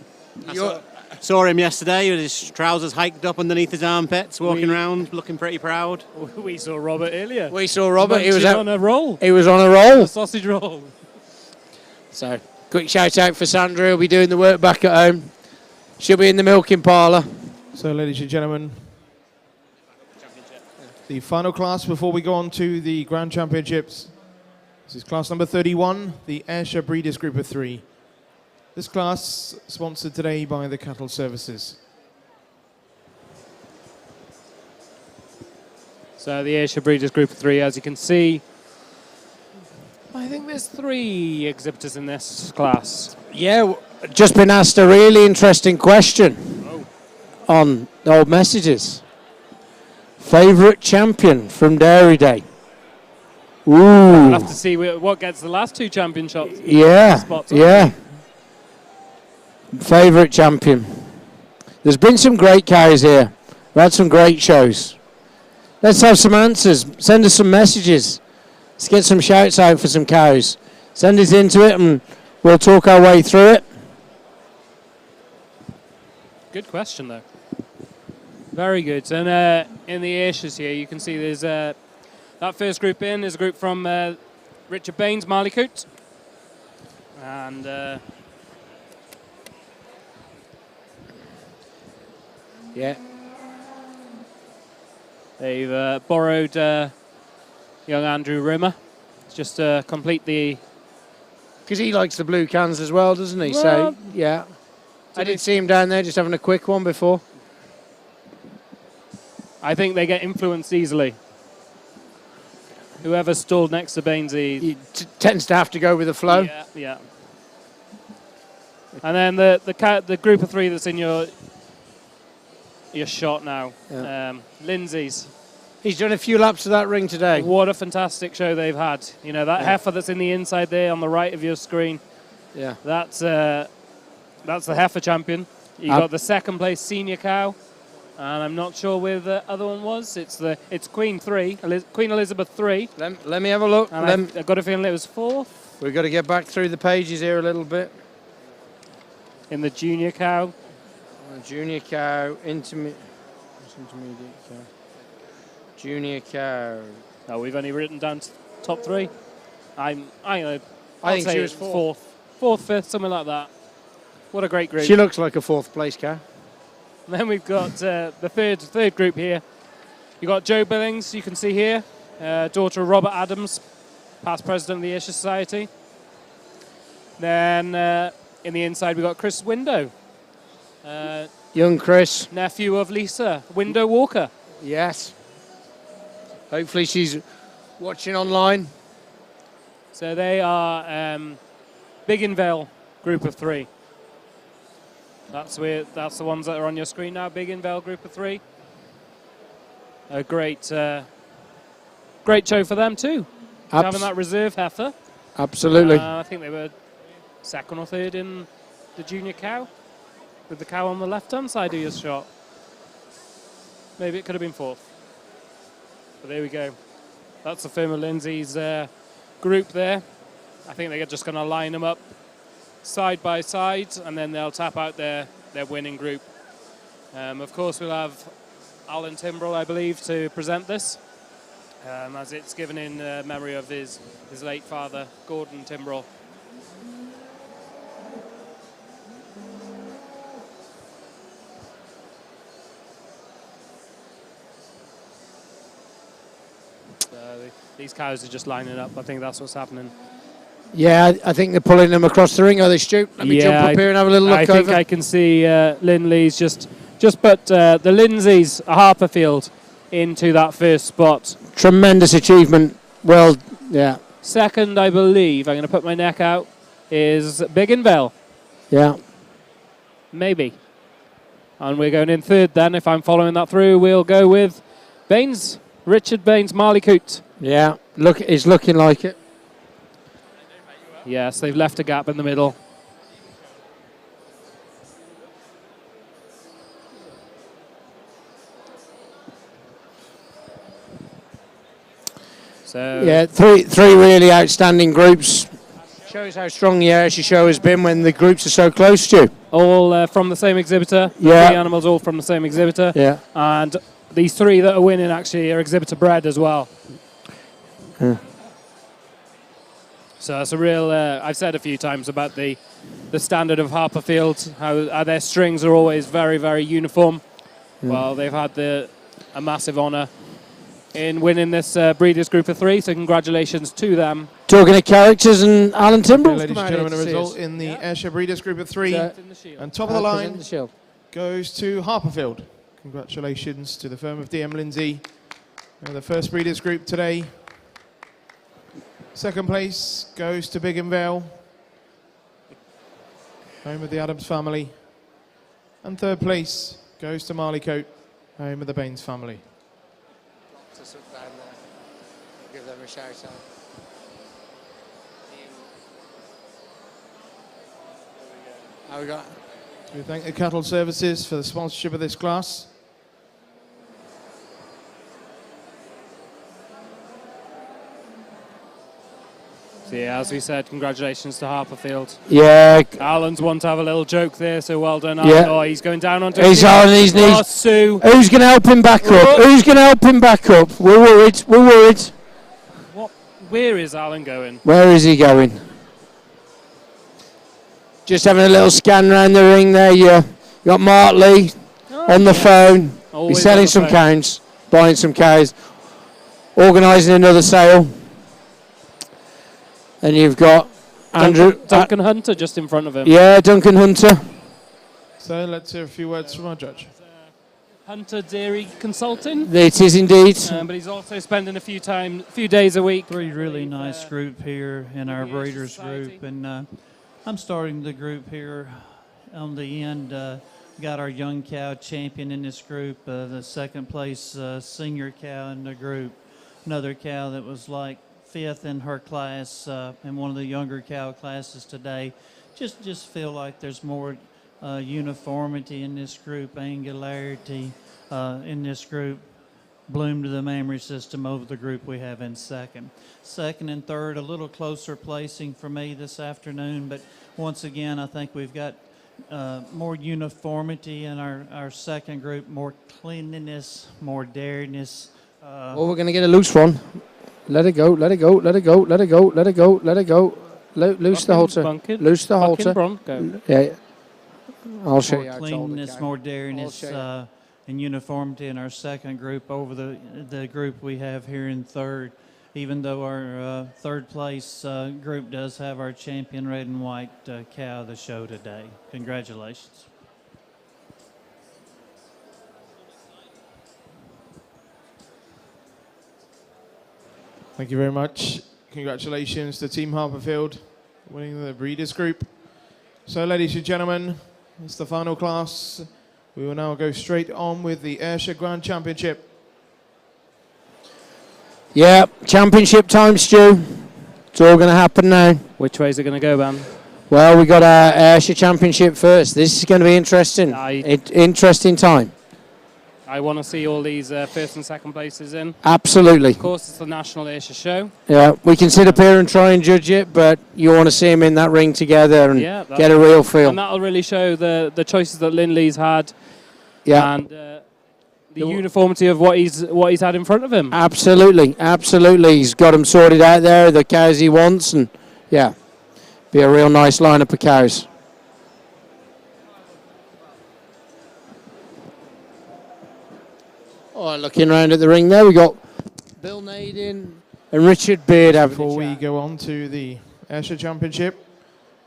Saw him yesterday with his trousers hiked up underneath his armpits, walking around, looking pretty proud. We saw Robert earlier. We saw Robert. He was on a roll. He was on a roll. A sausage roll. So, quick shout out for Sandra. Who'll be doing the work back at home. She'll be in the milking parlour. So, ladies and gentlemen, the final class before we go on to the Grand Championships. This is class number 31, the Ayrshire Breeders Group of 3. This class sponsored today by the Cattle Services. So the Ayrshire Breeders Group of 3, as you can see, I think there's 3 exhibitors in this class. Yeah, just been asked a really interesting question on the old messages. Favourite champion from Dairy Day? Ooh. We'll have to see what gets the last 2 championships. Yeah, spots. yeah. Favourite champion. There's been some great cows here. We've had some great shows. Let's have some answers. Send us some messages. Let's get some shouts out for some cows. Send us into it and we'll talk our way through it. Good question, though. Very good. And in the Ayrshires here, you can see there's that first group in is a group from Richard Baines, Marleycote. And yeah, they've borrowed young Andrew Rimmer just to complete the... Because he likes the blue cans as well, doesn't he? Well, so, yeah. I did see him down there just having a quick one before. I think they get influenced easily. Whoever stalled next to Bainesy tends to have to go with the flow. Yeah, yeah. And then the group of 3 that's in your shot now, Lindsay's. He's done a few laps of that ring today. What a fantastic show they've had. You know, that heifer that's in the inside there on the right of your screen. Yeah. That's the heifer champion. You got the second place senior cow. And I'm not sure where the other one was. It's Queen 3, Queen Elizabeth 3. Let me have a look. And I've got a feeling it was 4th. We've got to get back through the pages here a little bit. In the junior cow. Junior cow, intermediate cow. Junior cow. Oh, we've only written down top 3. I think she was 4th. 4th, 5th, something like that. What a great group. She looks like a 4th place cow. And then we've got the third group here. You've got Jo Billings, you can see here, daughter of Robert Adams, past president of the Ayrshire Society. Then in the inside we've got Chris Window. Young Chris. Nephew of Lisa, Window Walker. Yes. Hopefully she's watching online. So they are Bigginvale group of 3. That's the ones that are on your screen now. Bigginvale group of 3. A great show for them too. Having that reserve heifer. Absolutely. I think they were 2nd or 3rd in the junior cow, with the cow on the left-hand side of your shot. Maybe it could have been 4th. But there we go. That's the firm of Lindsay's group there. I think they're just going to line them up side by side, and then they'll tap out their winning group. Of course, we'll have Alan Timbrell, I believe, to present this, as it's given in memory of his late father, Gordon Timbrell. these cows are just lining up. I think that's what's happening. Yeah, I think they're pulling them across the ring. Are they, Stu? Let me jump up here and have a little look over. I think I can see Linley's just put the Lindsays, Harperfield, into that first spot. Tremendous achievement. Well, yeah. Second, I believe, I'm going to put my neck out, is Bigginville. Yeah. Maybe. And we're going in third then. If I'm following that through, we'll go with Baines, Richard Baines, Marley Coot. Yeah, look, it's looking like it. Yes, they've left a gap in the middle. So Yeah, three really outstanding groups. Shows how strong the Ayrshire show has been when the groups are so close to you. all from the same exhibitor. Yeah. 3 animals all from the same exhibitor. Yeah. And these 3 that are winning actually are exhibitor bred as well. Yeah. So it's a real, I've said a few times about the standard of Harperfield, how their strings are always very, very uniform. Yeah. Well, they've had a massive honour in winning this Breeders' Group of 3, so congratulations to them. Talking of characters and Alan Timbrell. Ladies and gentlemen, a result in the Ayrshire Breeders' Group of 3. And top of the line goes to Harperfield. Congratulations to the firm of DM Lindsay. The first Breeders' Group today. Second place goes to Bigginville, home of the Adams family. And third place goes to Marleycote, home of the Baines family. Give them a shout out. How we got? We thank the Cattle Services for the sponsorship of this class. So yeah, as we said, congratulations to Harperfield. Yeah. Alan's one to have a little joke there, so well done, Alan. Yeah. Oh, he's going down onto He's on his knees. Oh, Sue. Who's going to help him back up? Who's going to help him back up? We're worried. We're worried. Where is Alan going? Where is he going? Just having a little scan around the ring there. You got Mark Lee on the phone. Always He's selling on the some phone. cows, buying some cows, organising another sale. And you've got Andrew. Duncan Hunter just in front of him. Yeah, Duncan Hunter. So let's hear a few words from our judge. Hunter Dairy Consulting. It is indeed. But he's also spending a few days a week. Really nice group here in our breeders group, and I'm starting the group here on the end. Got our young cow champion in this group, the second place senior cow in the group, another cow that was like 5th in her class in one of the younger cow classes today. Just feel like there's more uniformity in this group, angularity in this group, bloom to the mammary system over the group we have in second. Second and third, a little closer placing for me this afternoon, but once again, I think we've got more uniformity in our second group, more cleanliness, more dariness. Oh, we're going to get a loose one. Let it go, let it go, let it go, let it go, let it go, let it go. Loose the halter. Loose the halter. Yeah. I'll show you. More cleanness, more dariness, and uniformity in our second group over the group we have here in third. Even though our third place group does have our champion red and white cow of the show today. Congratulations. Thank you very much. Congratulations to Team Harperfield winning the Breeders' Group. So, ladies and gentlemen, it's the final class. We will now go straight on with the Ayrshire Grand Championship. Yeah, championship time, Stu. It's all going to happen now. Which way is it going to go, Ben? Well, we got our Ayrshire Championship first. This is going to be interesting. Interesting time. I want to see all these first and second places in. Absolutely. Of course, it's the National Ayrshire Show. Yeah, we can sit up here and try and judge it, but you want to see them in that ring together and get a real feel. And that'll really show the choices that Linley's had. Yeah. And the uniformity of what he's had in front of him. Absolutely, absolutely. He's got them sorted out there, the cows he wants, and yeah, be a real nice lineup of cows. Oh, looking around at the ring there, we got Bill Naden, and Richard Beard having Before we go on to the Ayrshire Championship,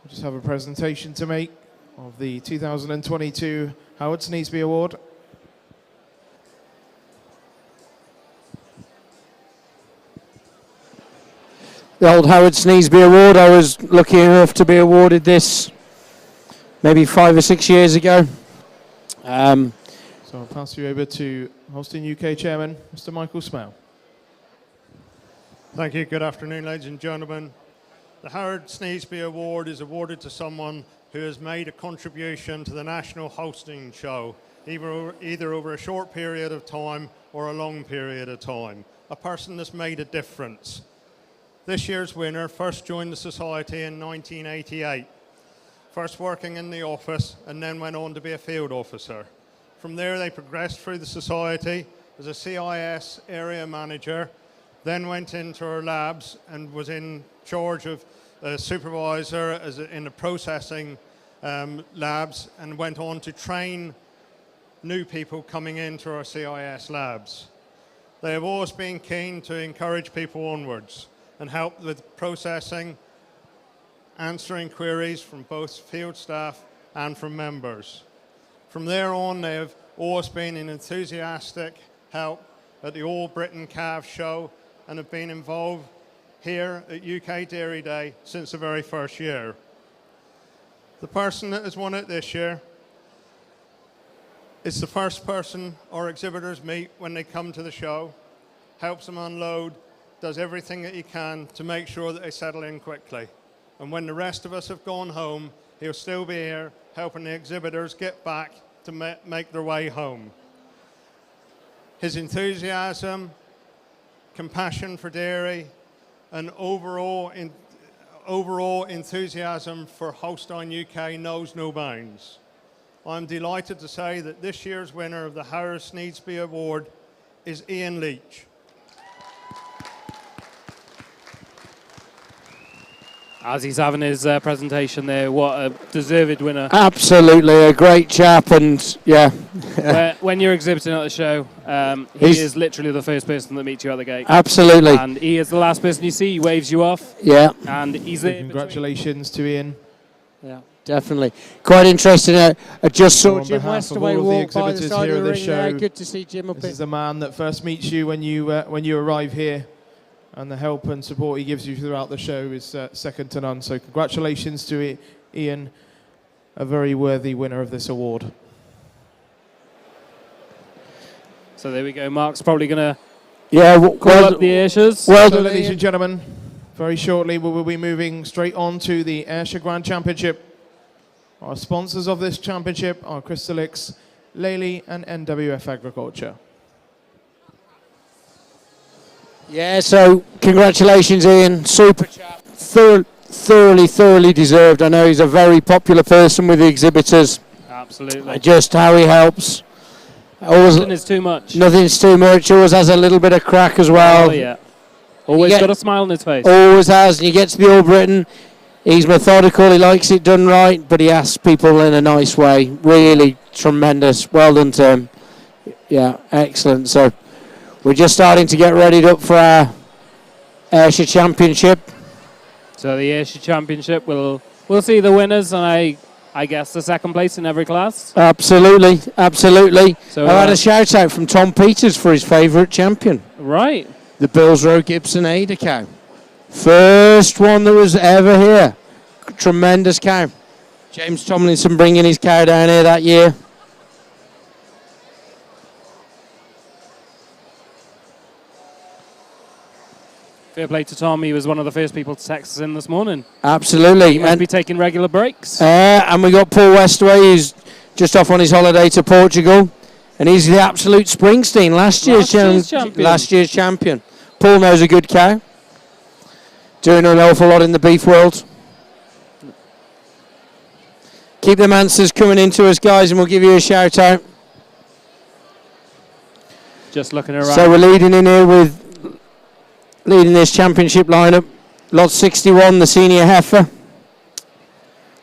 I just have a presentation to make of the 2022 Howard Sneesby Award. The old Howard Sneesby Award. I was lucky enough to be awarded this maybe 5 or 6 years ago. So I'll pass you over to Holstein UK Chairman, Mr. Michael Smale. Thank you. Good afternoon, ladies and gentlemen. The Howard Sneesby Award is awarded to someone who has made a contribution to the National Holstein Show, either over a short period of time or a long period of time. A person that's made a difference. This year's winner first joined the Society in 1988, first working in the office and then went on to be a field officer. From there they progressed through the Society as a CIS area manager, then went into our labs and was in charge of a supervisor in the processing labs, and went on to train new people coming into our CIS labs. They have always been keen to encourage people onwards and help with processing, answering queries from both field staff and from members. From there on, they have always been an enthusiastic help at the All Britain Calf Show and have been involved here at UK Dairy Day since the very first year. The person that has won it this year is the first person our exhibitors meet when they come to the show, helps them unload, does everything that he can to make sure that they settle in quickly. And when the rest of us have gone home, he'll still be here helping the exhibitors get back to make their way home. His enthusiasm, compassion for dairy, and overall enthusiasm for Holstein UK knows no bounds. I'm delighted to say that this year's winner of the Howard Sneesby Award is Ian Leach. As he's having his presentation there, what a deserved winner. Absolutely, a great chap, and yeah. When you're exhibiting at the show, he is literally the first person that meets you at the gate. Absolutely. And he is the last person you see. He waves you off. Yeah. And he's there. Congratulations to Ian. Yeah, definitely. Quite interesting. I just saw On Jim behalf of Westaway all of the walk by the exhibitors side here of the at this ring there. show, Good to see Jim up This here. is the man that first meets you when you arrive here, and the help and support he gives you throughout the show is second to none. So congratulations to Ian, a very worthy winner of this award. So there we go. Mark's probably going to call up the Ayrshire's. So ladies and gentlemen, very shortly we will be moving straight on to the Ayrshire Grand Championship. Our sponsors of this championship are Crystalix, Lely and NWF Agriculture. Yeah, so congratulations, Ian. Super chap. Thoroughly deserved. I know he's a very popular person with the exhibitors. Absolutely. Just how he helps. Nothing is too much. Nothing's too much. Always has a little bit of crack as well. Oh, yeah. Always got a smile on his face. Always has. And you get to the All Britain, he's methodical, he likes it done right, but he asks people in a nice way. Really tremendous. Well done to him. Yeah, excellent. So we're just starting to get readied up for our Ayrshire Championship. So the Ayrshire Championship, we'll see the winners, and I guess the second place in every class. Absolutely. So I had a shout out from Tom Peters for his favourite champion. Right. The Billsrow Gibson Ada cow. First one that was ever here. Tremendous cow. James Tomlinson bringing his cow down here that year. Fair play to Tom. He was one of the first people to text us in this morning. Absolutely. He must be taking regular breaks. And we got Paul Westaway, who's just off on his holiday to Portugal. And he's the absolute Springsteen, last year's champion. Paul knows a good cow. Doing an awful lot in the beef world. Keep them answers coming into us, guys, and we'll give you a shout out. Just looking around. So we're leading in here with this championship lineup. Lot 61, the senior heifer.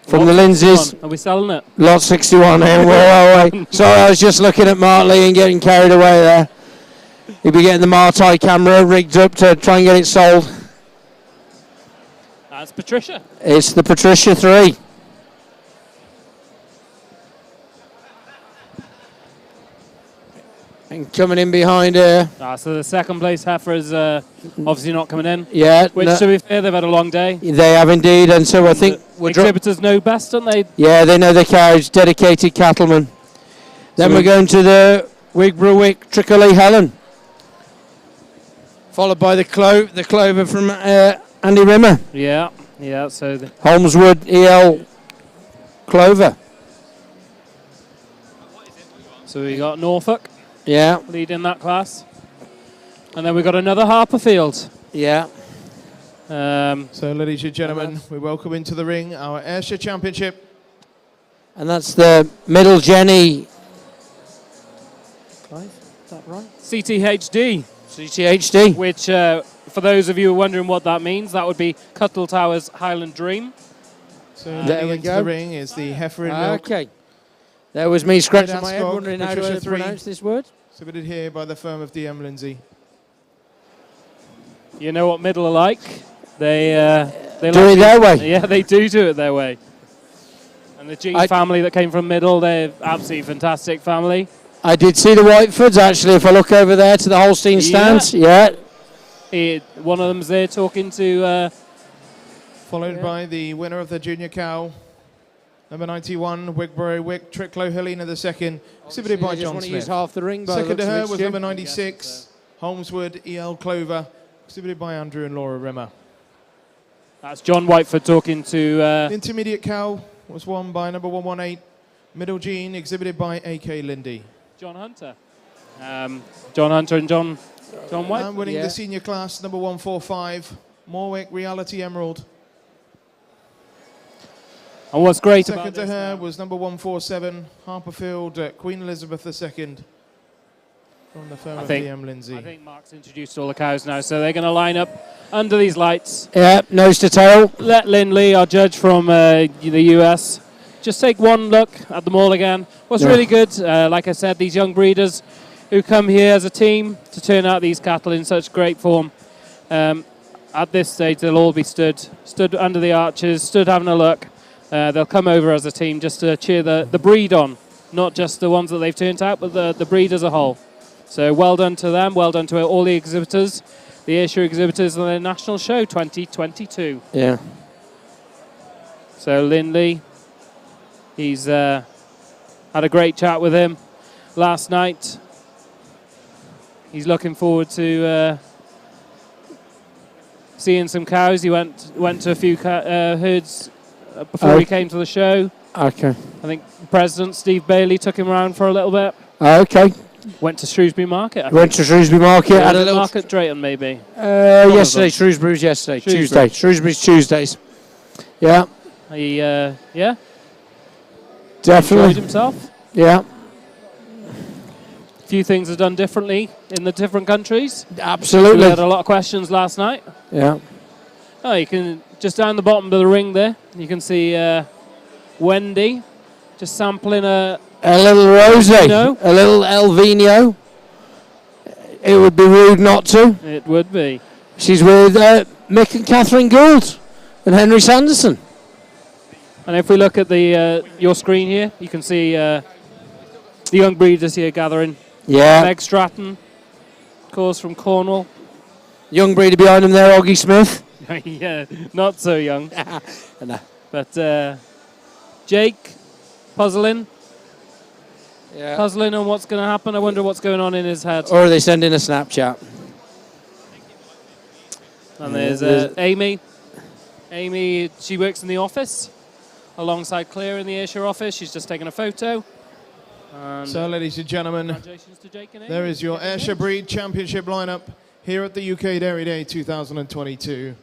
From the Lindsays. Are we selling it? Lot 61. Whoa. Sorry, I was just looking at Mark Lee and getting carried away there. He'll be getting the Martai camera rigged up to try and get it sold. That's Patricia. It's the Patricia 3. And coming in behind her. So the second place heifer is obviously not coming in. Yeah. Which, to be fair, they've had a long day. They have indeed, and so I think exhibitors know best, don't they? Yeah, they know the cows, dedicated cattlemen. Then we're going to the Wigbrowick Trickley Helen, followed by the Clover from Andy Rimmer. Yeah. So Holmeswood EL Clover. So we got Norfolk. Yeah. Leading that class. And then we've got another Harperfield. Yeah. So, ladies and gentlemen, we welcome into the ring our Ayrshire Championship. And that's the Middle Jenny. Clive, is that right? CTHD. CTHD. Which, for those of you who are wondering what that means, that would be Cuttle Towers Highland Dream. So, there we into go. the ring is the heifer in milk. Okay. There was me scratching Red my head, Ascot, wondering how Patricia to 3, pronounce this word. Submitted here by the firm of DM Lindsay. You know what Middle are like? They Do like it their way. Yeah, they do it their way. And the G family that came from Middle, they're absolutely fantastic family. I did see the Whitefords, actually, if I look over there to the Holstein stands. Yeah. One of them's there talking to... Followed by the winner of the junior cow, number 91, Wigbrowick Trickley Helena II, exhibited by John want to Smith. use half the ring by the Second to looks of her it, was Stu. number 96, Holmeswood EL Clover, exhibited by Andrew and Laura Rimmer. That's John Whiteford talking to... The intermediate cow was won by number 118, Middle Gene, exhibited by A.K. Lindy. John Hunter. John Hunter and John White. And winning the senior class, number 145, Morwick Reality Emerald. And what's great Second about to this her was number 147, Harperfield Queen Elizabeth II, from the firm of DM Lindsay. I think Mark's introduced all the cows now, so they're going to line up under these lights. Yeah, nose to tail. Let Lindley, our judge from the US, just take one look at them all again. What's really good, like I said, these young breeders who come here as a team to turn out these cattle in such great form. At this stage, they'll all be stood under the arches, stood having a look. They'll come over as a team just to cheer the breed on, not just the ones that they've turned out, but the breed as a whole. So well done to them, well done to all the exhibitors, the Ayrshire exhibitors on the National Show 2022. Yeah. So Lindley, he's had a great chat with him last night. He's looking forward to seeing some cows. He went to a few herds before he came to the show. Okay. I think President Steve Bailey took him around for a little bit. Okay. Went to Shrewsbury Market. Went to Shrewsbury Market. Had Had a little Market Drayton, maybe. yesterday, Shrewsbury's yesterday. Shrewsbury. Tuesday. Shrewsbury's Tuesdays. Yeah. He, Definitely. enjoyed himself. Yeah. A few things are done differently in the different countries. Absolutely. We had a lot of questions last night. Yeah. Oh, you can just down the bottom of the ring there. You can see Wendy just sampling a little rosé, No. a little El Vino. It would be rude not to. It would be. She's with Mick and Catherine Gould and Henry Sanderson. And if we look at the your screen here, you can see the young breeders here gathering. Yeah. Meg Stratton, of course, from Cornwall. Young breeder behind him there, Oggy Smith. Yeah, not so young. No. But Jake, puzzling. Yeah. Puzzling on what's going to happen. I wonder what's going on in his head. Or are they sending a Snapchat? And there's Amy. Amy, she works in the office alongside Claire in the Ayrshire office. She's just taking a photo. And So, ladies and gentlemen, congratulations to Jake and Amy. there is your Ayrshire Breed Championship lineup here at the UK Dairy Day 2022.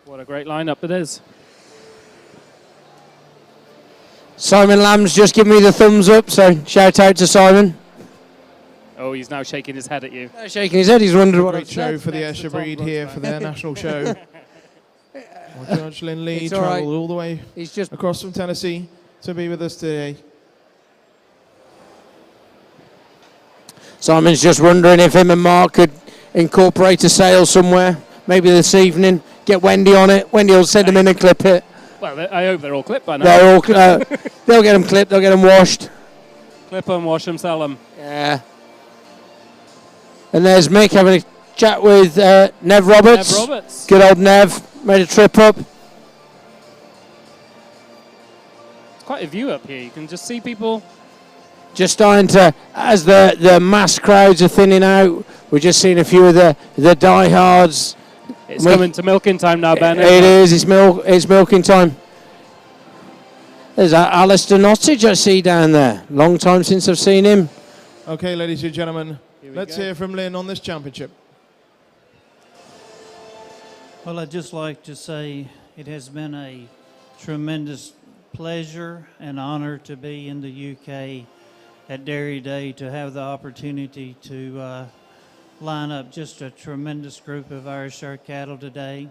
What a great lineup it is. Simon Lamb's just given me the thumbs up, so shout out to Simon. Oh, he's now shaking his head at you. Shaking his head, he's wondering what Great I've show said. for the Ayrshire Breed here for their national show. Well, Judge Lindley It's all right. travelled all the way He's just across from Tennessee to be with us today. Simon's just wondering if him and Mark could incorporate a sale somewhere, maybe this evening. Get Wendy on it. Wendy will send them in and clip it. Well, I hope they're all clipped by now. They're all, they'll get them clipped, they'll get them washed. Clip them, wash them, sell them. Yeah. And there's Mick having a chat with Nev Roberts. Nev Roberts. Good old Nev, made a trip up. It's quite a view up here. You can just see people. Just starting to, as the mass crowds are thinning out, we're just seeing a few of the diehards. It's coming to milking time now, Ben. It is. It's milking time. There's Alistair Nottage I see down there. Long time since I've seen him. Okay, ladies and gentlemen, let's hear from Lynn on this championship. Well, I'd just like to say it has been a tremendous pleasure and honor to be in the UK at Dairy Day, to have the opportunity to line up just a tremendous group of Ayrshire cattle today.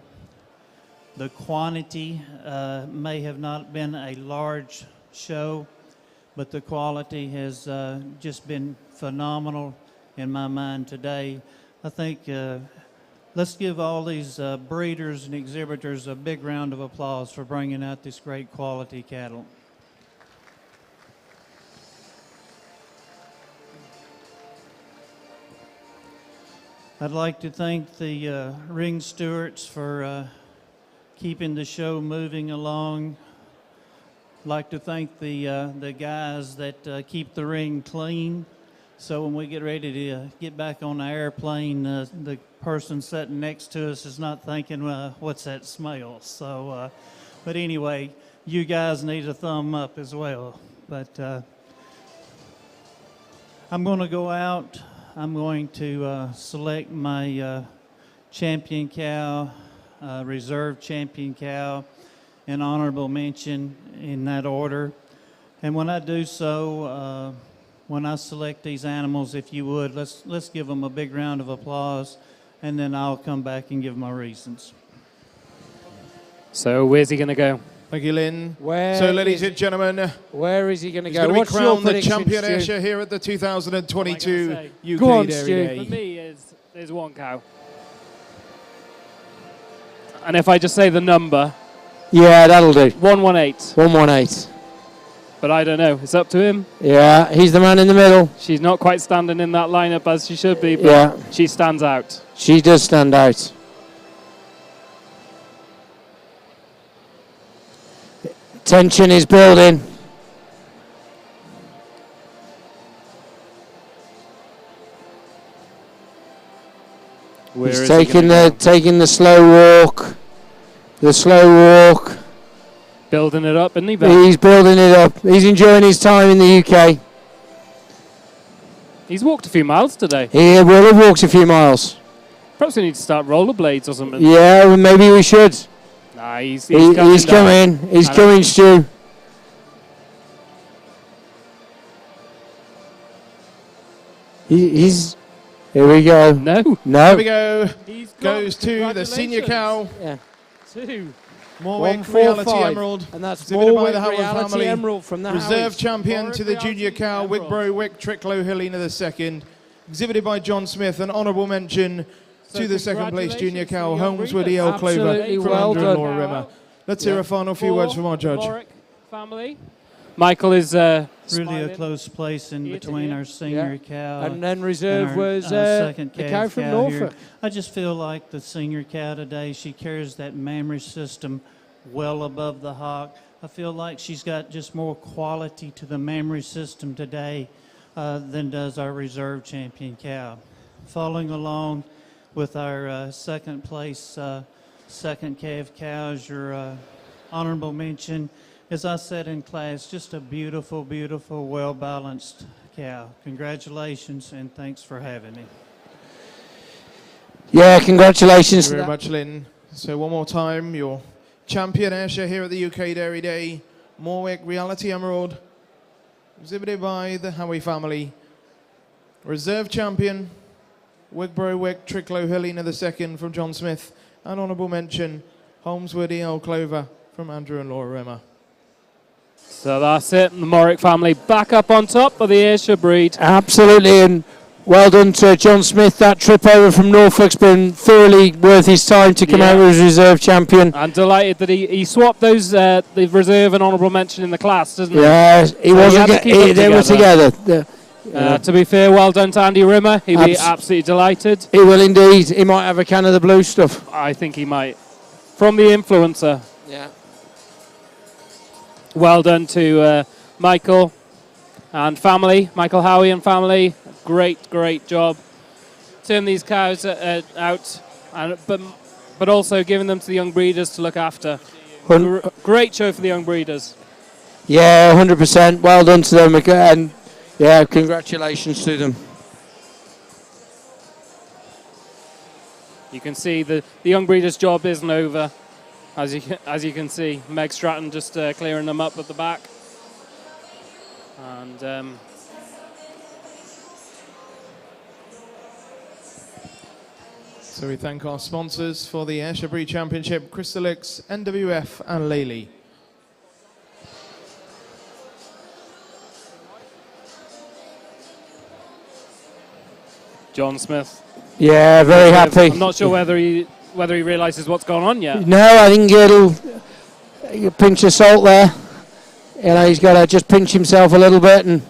The quantity may have not been a large show, but the quality has just been phenomenal in my mind today. I think let's give all these breeders and exhibitors a big round of applause for bringing out this great quality cattle. I'd like to thank the ring stewards for keeping the show moving along. I'd like to thank the guys that keep the ring clean, so when we get ready to get back on the airplane, the person sitting next to us is not thinking, what's that smell? So, but anyway, you guys need a thumb up as well. But I'm going to go out. I'm going to select my champion cow, reserve champion cow, and honorable mention in that order. And when I do so, when I select these animals, if you would, let's give them a big round of applause, and then I'll come back and give my reasons. So where's he going to go? Thank you, Lynn. Where so, ladies and gentlemen, where is he going to go? He's going What's to be your crowned the prediction, champion Stu? Ayrshire here at the 2022 UK Go on, Dairy Stu. Day. For me, there's one cow. And if I just say the number... Yeah, that'll do. 118. 118. But I don't know. It's up to him. Yeah, he's the man in the middle. She's not quite standing in that lineup as she should be, but Yeah. she stands out. She does stand out. Tension is building. He's taking the slow walk. The slow walk. Building it up, isn't he, Ben? He's building it up. He's enjoying his time in the UK. He's walked a few miles today. He will have walked a few miles. Perhaps we need to start rollerblades or something. Yeah, well, maybe we should. Nah, he's He's coming. coming. He's coming, Stu. He's. Here we go. No. No. Here we go. Goes to the senior cow. Yeah. 2. Morwick Reality 145. Emerald. And that's exhibited by Morwick the Howard Reality family. Emerald from the Reserve Howards. champion to the junior cow, Wigborough Wick Tricklow Helena II. Exhibited by John Smith. An honourable mention to the second place junior cow, Holmeswood E.L. Clover Absolutely from well Andrew and done. Laura Rimmer. Let's hear a final few words from our judge. Warwick family. Michael is really a close place in between our senior cow And then reserve and our, was second the calf cow from here. Norfolk. I just feel like the senior cow today, she carries that mammary system well above the hock. I feel like she's got just more quality to the mammary system today than does our reserve champion cow. Following along with our second place second calf cows, your honorable mention, as I said in class, just a beautiful, beautiful, well-balanced cow. Congratulations and thanks for having me. Yeah, congratulations. Thank you very much, Lynn. So one more time, your champion Ayrshire here at the UK Dairy Day, Morwick Reality Emerald, exhibited by the Howie family. Reserve champion, Wigborough Wick Tricklow Helena II from John Smith. And honourable mention, Holmeswood E.L. Clover from Andrew and Laura Rimmer. So that's it. The Morwick family back up on top of the Ayrshire breed. Absolutely, and Well done to John Smith. That trip over from Norfolk's been thoroughly worth his time to come out as reserve champion. I'm delighted that he swapped those the reserve and honourable mention in the class, doesn't he? Yeah, he wasn't. They were together. To be fair, well done to Andy Rimmer. He'd be absolutely delighted. He will indeed. He might have a can of the blue stuff. I think he might. From the influencer. Yeah. Well done to Michael and family, Michael Howie and family. Great job. Turn these cows out, but also giving them to the young breeders to look after. Great show for the young breeders. Yeah, 100%. Well done to them, and yeah, congratulations to them. You can see the young breeders' job isn't over, as you can see. Meg Stratton just clearing them up at the back, and. So we thank our sponsors for the Ayrshire Breed Championship, Crystalix, NWF and Lely. John Smith. Yeah, very happy. I'm not sure whether he realises what's going on yet. No, I think he'll pinch of salt there. You know, he's got to just pinch himself a little bit and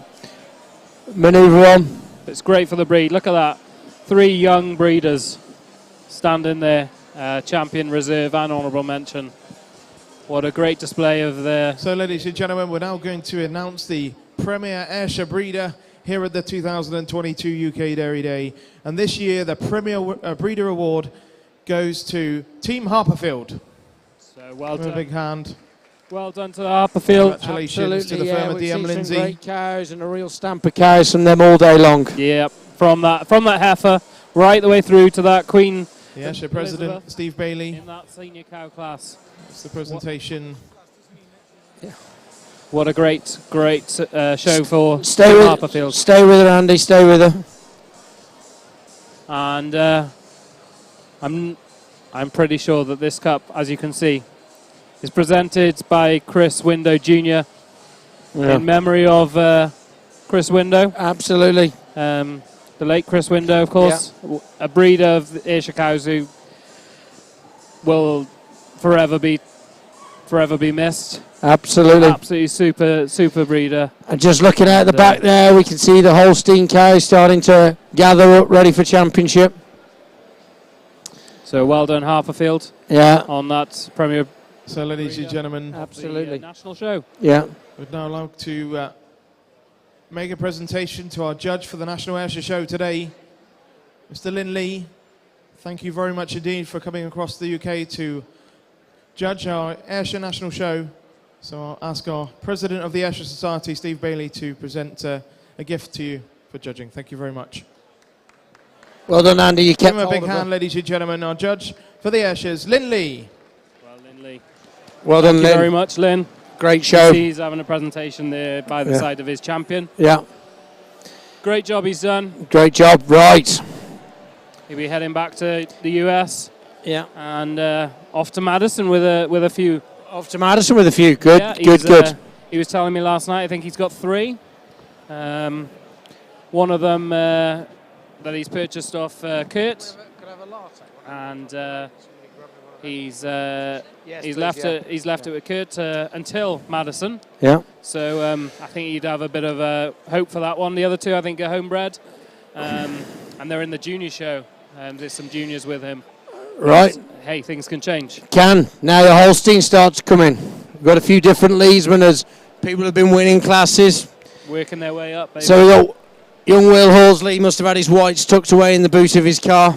manoeuvre on. It's great for the breed. Look at that. 3 young breeders standing there, champion, reserve and honourable mention. What a great display of the... So ladies and gentlemen, we're now going to announce the Premier Ayrshire Breeder here at the 2022 UK Dairy Day. And this year the Premier Breeder Award goes to Team Harperfield. So well done. A big hand. Well done to Harperfield. Congratulations to the firm of DM Lindsay. Great cows and a real stamp of cows from them all day long. Yeah, from that heifer right the way through to that Queen. The Ayrshire President, Elizabeth, Steve Bailey. in that senior cow class. That's the presentation. What a great show for Stay Harperfield. Stay with her, Andy. Stay with her. And I'm pretty sure that this cup, as you can see, is presented by Chris Window Jr. in memory of Chris Window. Absolutely. The late Chris Window, of course, a breeder of the Ayrshire cows who will forever be missed. Absolutely. Absolutely super breeder. And just looking at the back there, we can see the Holstein cows starting to gather up, ready for championship. So well done, Harperfield. Yeah. On that Premier. So ladies and gentlemen, absolutely national show. Yeah. We'd now like to make a presentation to our judge for the National Ayrshire Show today, Mr. Lynn Lee. Thank you very much indeed for coming across the UK to judge our Ayrshire National Show. So I'll ask our President of the Ayrshire Society, Steve Bailey, to present a gift to you for judging. Thank you very much. Well done, Andy. You Give kept him a hold big of hand, ladies and gentlemen. Our judge for the Ayrshire's, Lynn Lee. Well, Lynn Lee. Well done, Thank Lynn. you very much, Lynn. Great show. He's having a presentation there by the side of his champion. Yeah. Great job he's done. Great job. Right. He'll be heading back to the US. Yeah. And off to Madison with a few. Off to Madison with a few. Good. Yeah, Good. He was telling me last night. I think he's got 3. One of them that he's purchased off Kurt. And he's left it with Kurt until Madison. Yeah. So I think he'd have a bit of a hope for that one. The other 2, I think, are homebred, and they're in the junior show. There's some juniors with him. Right. But, hey, things can change. Now the Holstein starts coming. We've got a few different leadsmen as people have been winning classes. Working their way up, baby. So we got young Will Horsley. He must have had his whites tucked away in the boot of his car.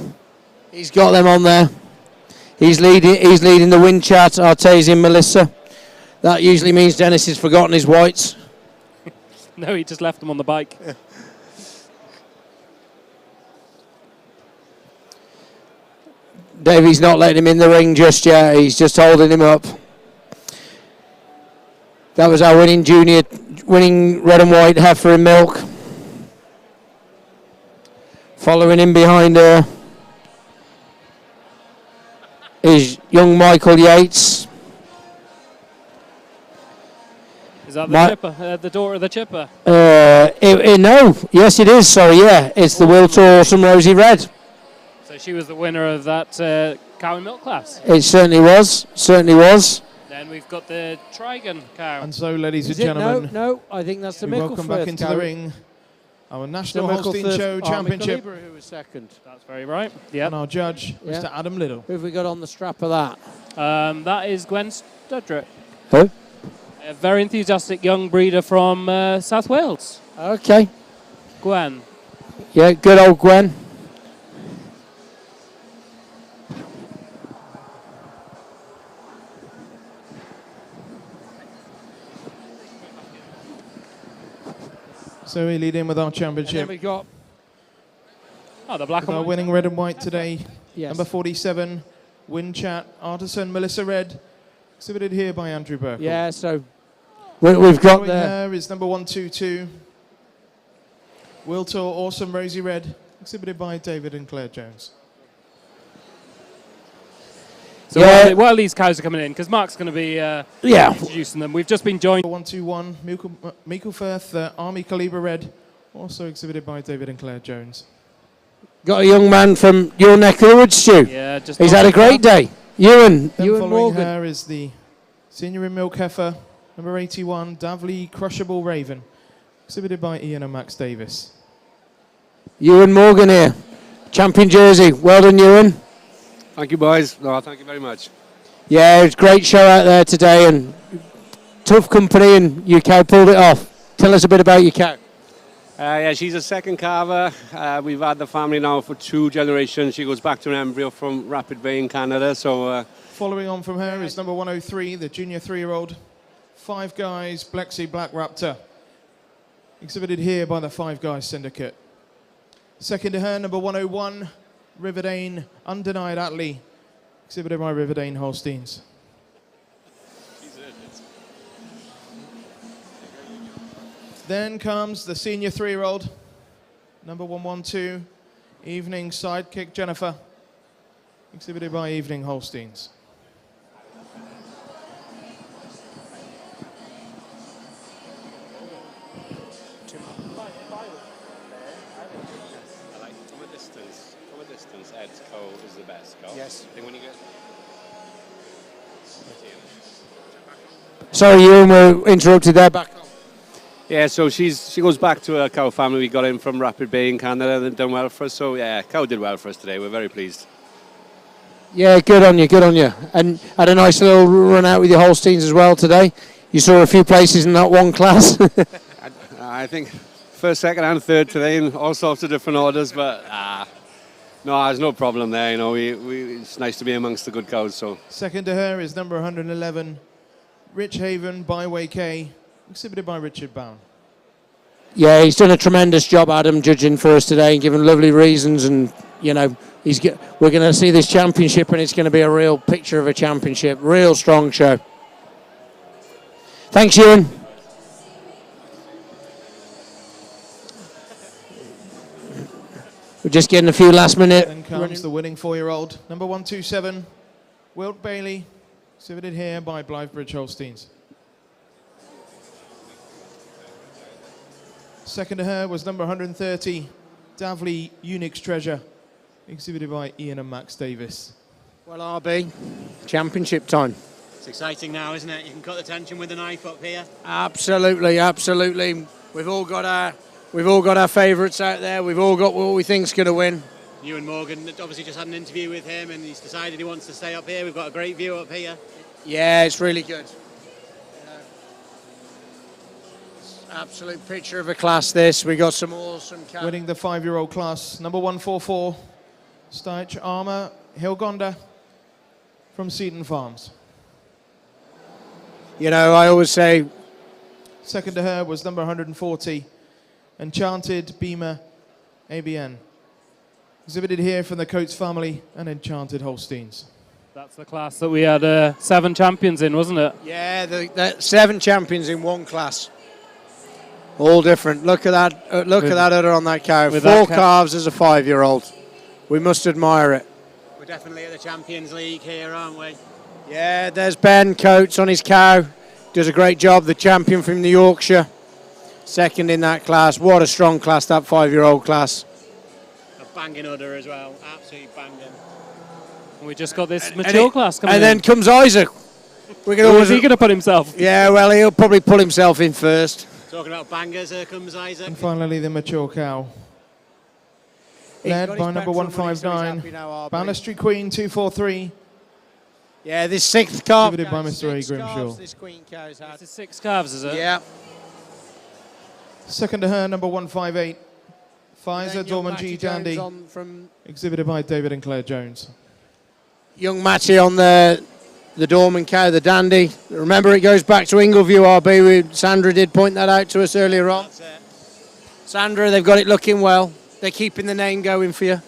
He's got them on there. He's leading the win chart, Artesian Melissa. That usually means Dennis has forgotten his whites. No, he just left them on the bike. Davey's not letting him in the ring just yet. He's just holding him up. That was our winning red and white heifer in milk. Following in behind her is young Michael Yates. Is that the chipper? The daughter of the chipper? No. Yes, it is. Sorry, yeah. It's the Wiltor Awesome Rosie Red. So she was the winner of that cow and milk class. It certainly was. Certainly was. Then we've got the Trigon cow. And so, ladies and Is it? gentlemen, No, I think that's the we welcome back into the ring our National Holstein Show Championship. Who was second? That's very right. Yeah. And our judge, Mr. Adam Little. Who have we got on the strap of that? That is Gwen Studrick. Who? A very enthusiastic young breeder from South Wales. Okay. Gwen. Yeah, good old Gwen. So we lead in with our championship. And then we got the black and our white. winning red and white today. Yes. Number 47, Wind Chat, Artisan Melissa Red, exhibited here by Andrew Burke. Yeah, so we've got Following the... her is number 122, Wiltor Awesome Rosie Red, exhibited by David and Claire Jones. So while these cows are coming in, because Mark's going to be introducing them, we've just been joined. 121, Meikleforth Army Calibre Red, also exhibited by David and Claire Jones. Got a young man from your neck of the woods, Stu. Yeah, just he's had a great day. Ewan Following Morgan. her is the senior in milk heifer, number 81, Davley Crushable Raven, exhibited by Ian and Max Davis. Ewan Morgan here, champion jersey. Well done, Ewan. Thank you, boys. No, thank you very much. Yeah, it was a great show out there today, and tough company, and your cow pulled it off. Tell us a bit about your cow. Yeah, she's a second calver. We've had the family now for 2 generations. She goes back to an embryo from Rapid Bay in Canada. So, Following on from her is number 103, the junior 3-year-old, Five Guys Blexi Black Raptor, exhibited here by the Five Guys Syndicate. Second to her, number 101, Riverdane Undenied Atlee, exhibited by Riverdane Holsteins. Then comes the senior 3-year-old, number 112, Evening Sidekick Jennifer, exhibited by Evening Holsteins. I like from a distance, Ed's cow is the best cow. Yes. I think when you get... Sorry, Ewan, we're interrupted there. Back on. Yeah, so she goes back to her cow family. We got in from Rapid Bay in Canada. They've done well for us. So yeah, cow did well for us today. We're very pleased. Yeah, good on you, good on you. And had a nice little run out with your Holsteins as well today. You saw a few places in that one class. I think first, second, and third today in all sorts of different orders. But no, there's no problem there. You know, it's nice to be amongst the good cows. So Second to her is number 111, Rich Haven Byway K, exhibited by Richard Bown. Yeah, he's done a tremendous job, Adam, judging for us today and giving lovely reasons. And, you know, we're going to see this championship, and it's going to be a real picture of a championship. Real strong show. Thanks, Ewan. We're just getting a few last minute. Then comes the winning 4-year-old, number 127, Wilt Bailey, exhibited here by Blythebridge Holsteins. Second to her was number 130, Davley Unix Treasure, exhibited by Ian and Max Davis. Well, RB, championship time. It's exciting now, isn't it? You can cut the tension with a knife up here. Absolutely, absolutely. We've all got our favourites out there. We've all got what we think's going to win. Ewan Morgan obviously just had an interview with him, and he's decided he wants to stay up here. We've got a great view up here. Yeah, it's really good. Absolute picture of a class, this. We got some awesome cows. Winning the 5-year-old class, number 144, Stitch Armour Hilgonda from Seaton Farms. You know, I always say... Second to her was number 140, Enchanted Beamer ABN. Exhibited here from the Coates family and Enchanted Holsteins. That's the class that we had 7 champions in, wasn't it? Yeah, the 7 champions in one class. All different. Look at that. Look at that udder on that cow. 4 calves as a 5-year-old. We must admire it. We're definitely at the Champions League here, aren't we? Yeah, there's Ben Coates on his cow. does a great job. The champion from the Yorkshire, second in that class. What a strong class, that 5-year-old class. A banging udder as well, absolutely banging. And we just got this mature class coming and in. then comes Isaac. We're gonna Where's he going to put himself? Yeah, well, he'll probably pull himself in first. Talking about bangers, here comes Isaac. And finally, the mature cow. Led by number 159, Bannister Queen 243. Yeah, this 6th calf. Exhibited by Mr. A. Grimshaw. This queen cow's had. This is 6 calves, is it? Yeah. Second to her, number 158, Pfizer Young Dorman Matty G. Jones Dandy. on from Exhibited by David and Claire Jones. young Matty on the Dorman cow, the Dandy. Remember, it goes back to Ingleview RB. Sandra did point that out to us earlier on. Sandra, they've got it looking well. They're keeping the name going for you.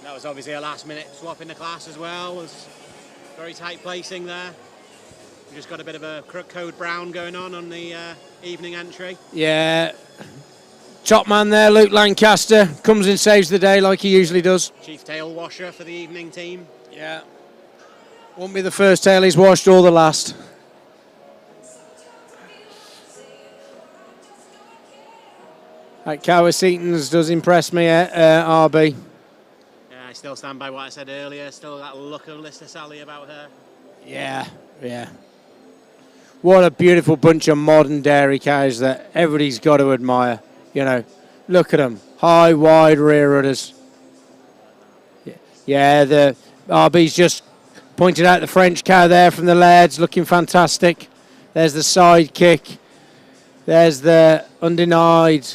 That was obviously a last-minute swap in the class as well. Was very tight placing there. We just got a bit of a code brown going on the evening entry. Yeah. Top man there, Luke Lancaster, comes and saves the day like he usually does. Chief tail washer for the evening team. Yeah. Won't be the first tail he's washed or the last. That cow of Seaton's does impress me, RB. Yeah, I still stand by what I said earlier. Still that look of Lister Sally about her. Yeah, yeah. What a beautiful bunch of modern dairy cows that everybody's got to admire. You know, look at them. High, wide rear udders. Yeah, the RB's just pointed out the French cow there from the Lairds, looking fantastic. There's the side kick. There's the undenied.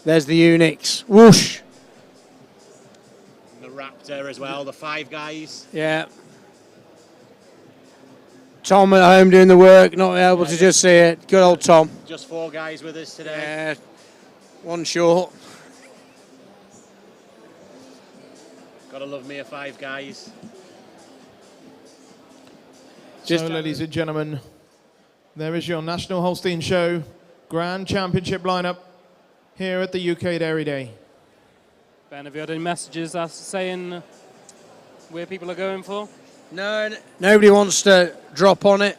There's the Unix. Whoosh. The Raptor as well, the 5 guys. Yeah. Tom at home doing the work, not able to just see it. Good old Tom. Just 4 guys with us today. Yeah. One short. Gotta love me a 5 guys. So, ladies and gentlemen, there is your National Holstein Show Grand Championship lineup here at the UK Dairy Day. Ben, have you had any messages saying where people are going for? No, nobody wants to drop on it.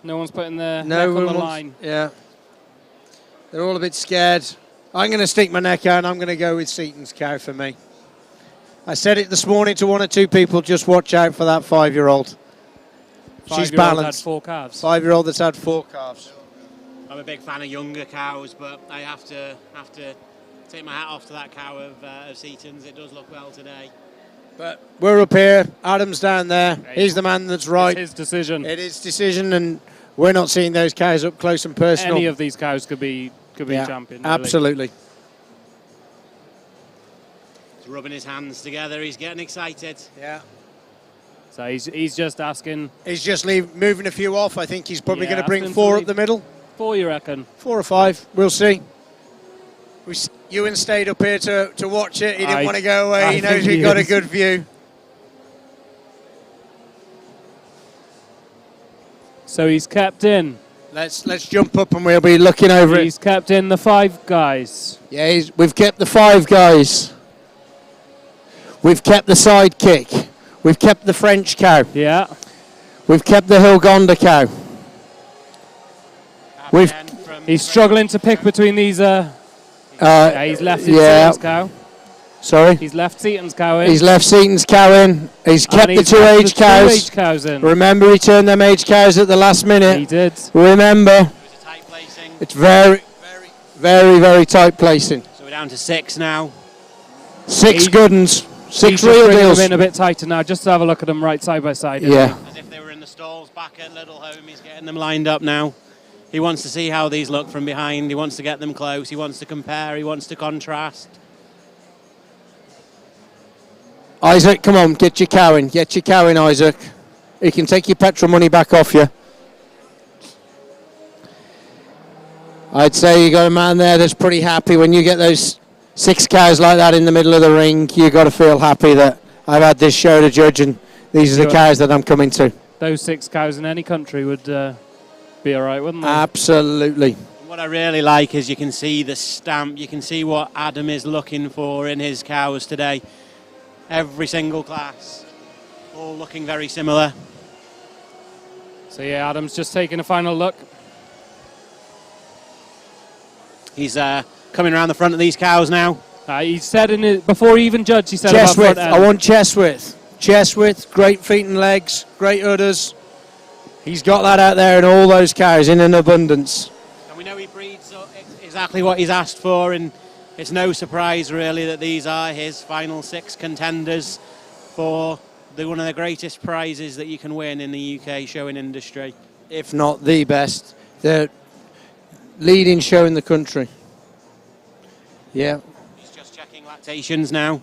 No one's putting their neck on the line. Yeah. They're all a bit scared. I'm going to stick my neck out and I'm going to go with Seaton's cow for me. I said it this morning to 1 or 2 people, just watch out for that 5-year-old. She's balanced. Had 4 calves. 5-year-old that's had 4 calves. I'm a big fan of younger cows, but I have to take my hat off to that cow of Seaton's. It does look well today. But we're up here. Adam's down there. He's the man that's right. It's his decision. It is decision, and we're not seeing those cows up close and personal. Any of these cows could be champion. Really. Absolutely. He's rubbing his hands together. He's getting excited. Yeah. So he's just asking. He's just moving a few off. I think he's probably going to bring asking 4 to up the middle. 4, you reckon? 4 or 5. We'll see. Ewan stayed up here to watch it. He didn't want to go away. He knows he got a good view. So he's kept in. Let's jump up and we'll be looking over it. He's kept in the 5 guys. Yeah, we've kept the 5 guys. We've kept the side kick. We've kept the French cow. Yeah. We've kept the Hilgonda cow. He's struggling to pick between these. He's left Seaton's cow. Sorry? He's left Seaton's cow in. He's left Seaton's cow in. He's kept the 2 age cows. 2 age cows in. Remember, he turned them age cows at the last minute. He did. Remember. It's very, very, very tight placing. So we're down to 6 now. 6 good uns. 6 He's real just bringing deals. them in a bit tighter now, just to have a look at them right side by side. Yeah. As if they were in the stalls back at Little Home. He's getting them lined up now. He wants to see how these look from behind. He wants to get them close. He wants to compare. He wants to contrast. Isaac, come on, get your cow in. Get your cow in, Isaac. He can take your petrol money back off you. I'd say you got a man there that's pretty happy. When you get those 6 cows like that in the middle of the ring, you got to feel happy that I've had this show to judge and these are the cows that I'm coming to. Those 6 cows in any country would be all right, wouldn't they? Absolutely. What I really like is you can see the stamp. You can see what Adam is looking for in his cows today. Every single class, all looking very similar. So yeah, Adam's just taking a final look. He's coming around the front of these cows now. He said in it before he even judged. He said Chest about width. front end. I want chest width. Chest width, great feet and legs, great udders. He's got that out there in all those cows in an abundance. And we know he breeds exactly what he's asked for, and it's no surprise really that these are his final 6 contenders for one of the greatest prizes that you can win in the UK showing industry. If not the best. The leading show in the country. Yeah. He's just checking lactations now.